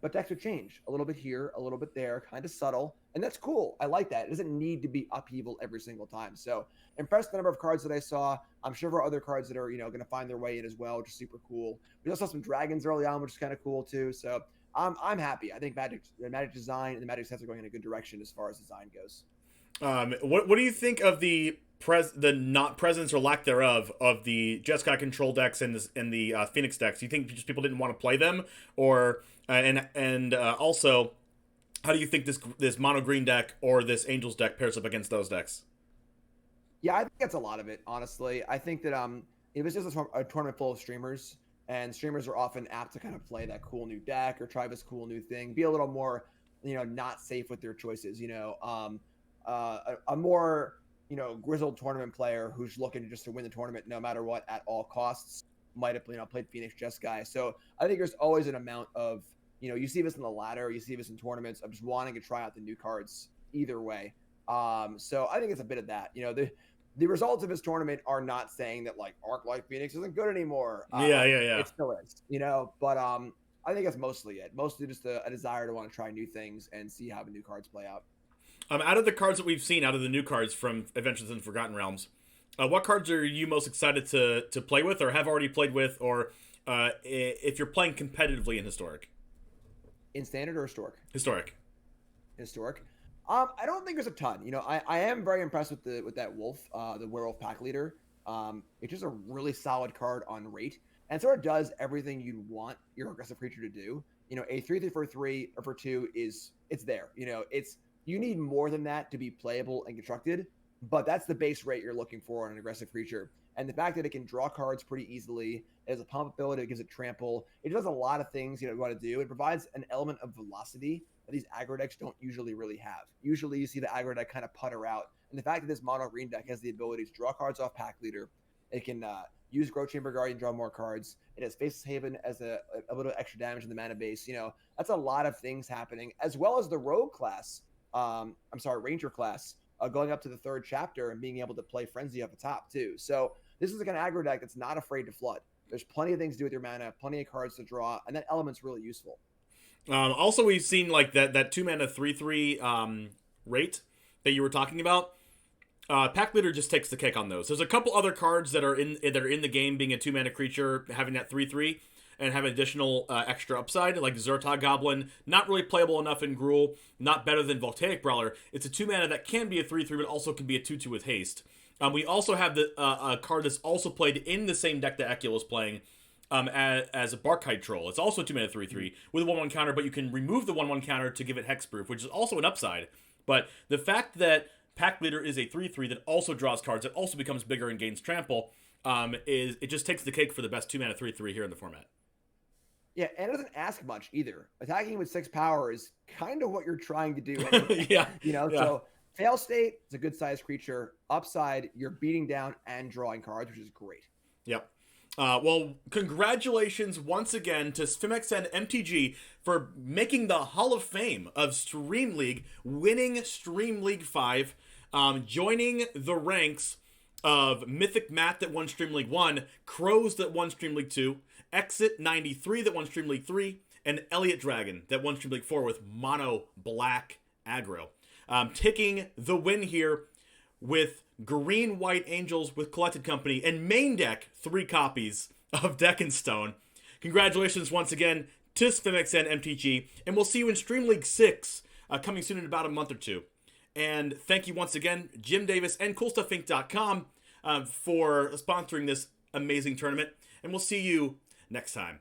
but decks would change a little bit here, a little bit there, kind of subtle. And that's cool. I like that. It doesn't need to be upheaval every single time. So impressed with the number of cards that I saw. I'm sure there are other cards that are, going to find their way in as well, which is super cool. We also saw some dragons early on, which is kind of cool too. So I'm happy. I think the Magic design and the Magic sets are going in a good direction as far as design goes. What do you think of the not presence or lack thereof of the Jeskai control decks and the Phoenix decks? Do you think just people didn't want to play them, or also, how do you think this mono green deck or this Angels deck pairs up against those decks? Yeah, I think that's a lot of it, honestly. I think that it was just a tournament full of streamers, and streamers are often apt to kind of play that cool new deck or try this cool new thing, be a little more, not safe with their choices. A more, grizzled tournament player who's looking just to win the tournament no matter what at all costs might have, played Phoenix Jeskai. So I think there's always an amount of, you see this in the ladder, you see this in tournaments of just wanting to try out the new cards either way. So I think it's a bit of that. The results of this tournament are not saying that like Arc-Light Phoenix isn't good anymore. Yeah. It still is, but I think that's mostly it. Mostly just a desire to want to try new things and see how the new cards play out. Out of the cards that we've seen, out of the new cards from Adventures in Forgotten Realms, what cards are you most excited to play with, or have already played with, or if you're playing competitively in Historic? In Standard or Historic? Historic. I don't think there's a ton. I am very impressed with that Wolf, the Werewolf Pack Leader. It's just a really solid card on rate, and sort of does everything you'd want your aggressive creature to do. A 3/3 for 3 or for 2 it's there. You need more than that to be playable and constructed, but that's the base rate you're looking for on an aggressive creature. And the fact that it can draw cards pretty easily, it has a pump ability, it gives it trample. It does a lot of things you want to do. It provides an element of velocity that these aggro decks don't usually really have. Usually you see the aggro deck kind of putter out. And the fact that this mono green deck has the ability to draw cards off Pack Leader, it can use Growth Chamber Guardian, draw more cards. It has Faceless Haven as a little extra damage in the mana base. That's a lot of things happening, as well as the Rogue class. Ranger class, going up to the 3rd chapter and being able to play Frenzy up the top too. So this is like an aggro deck that's not afraid to flood. There's plenty of things to do with your mana, plenty of cards to draw, and that element's really useful. Also, we've seen like that 2 mana 3/3 rate that you were talking about. Pack Leader just takes the cake on those. There's a couple other cards that are in the game, being a 2 mana creature, having that 3/3. And have additional extra upside, like Zertog Goblin. Not really playable enough in Gruul. Not better than Voltaic Brawler. It's a 2 mana that can be a 3/3, but also can be a 2/2 with haste. We also have a card that's also played in the same deck that Ekil was playing as a Barkhide Troll. It's also a 2 mana 3/3 with a 1/1 counter, but you can remove the 1/1 counter to give it hexproof, which is also an upside. But the fact that Pack Leader is a 3/3 that also draws cards, that also becomes bigger and gains trample, it just takes the cake for the best 2 mana 3/3 here in the format. Yeah, and it doesn't ask much either. Attacking with 6 power is kind of what you're trying to do anyway. Yeah. So fail state, it's a good sized creature. Upside, you're beating down and drawing cards, which is great. Yep. Well, congratulations once again to Sphimex and MTG for making the Hall of Fame of Stream League, winning Stream League 5, joining the ranks of Mythic Matt that won Stream League 1, Crows that won Stream League 2, Exit 93 that won Stream League 3, and Elliot Dragon that won Stream League 4 with mono black aggro. Taking the win here with Green White Angels with Collected Company and main deck 3 copies of Deck and Stone. Congratulations once again to Sphimex and MTG, and we'll see you in Stream League 6 coming soon in about a month or two. And thank you once again, Jim Davis and CoolStuffInc.com for sponsoring this amazing tournament, and we'll see you next time.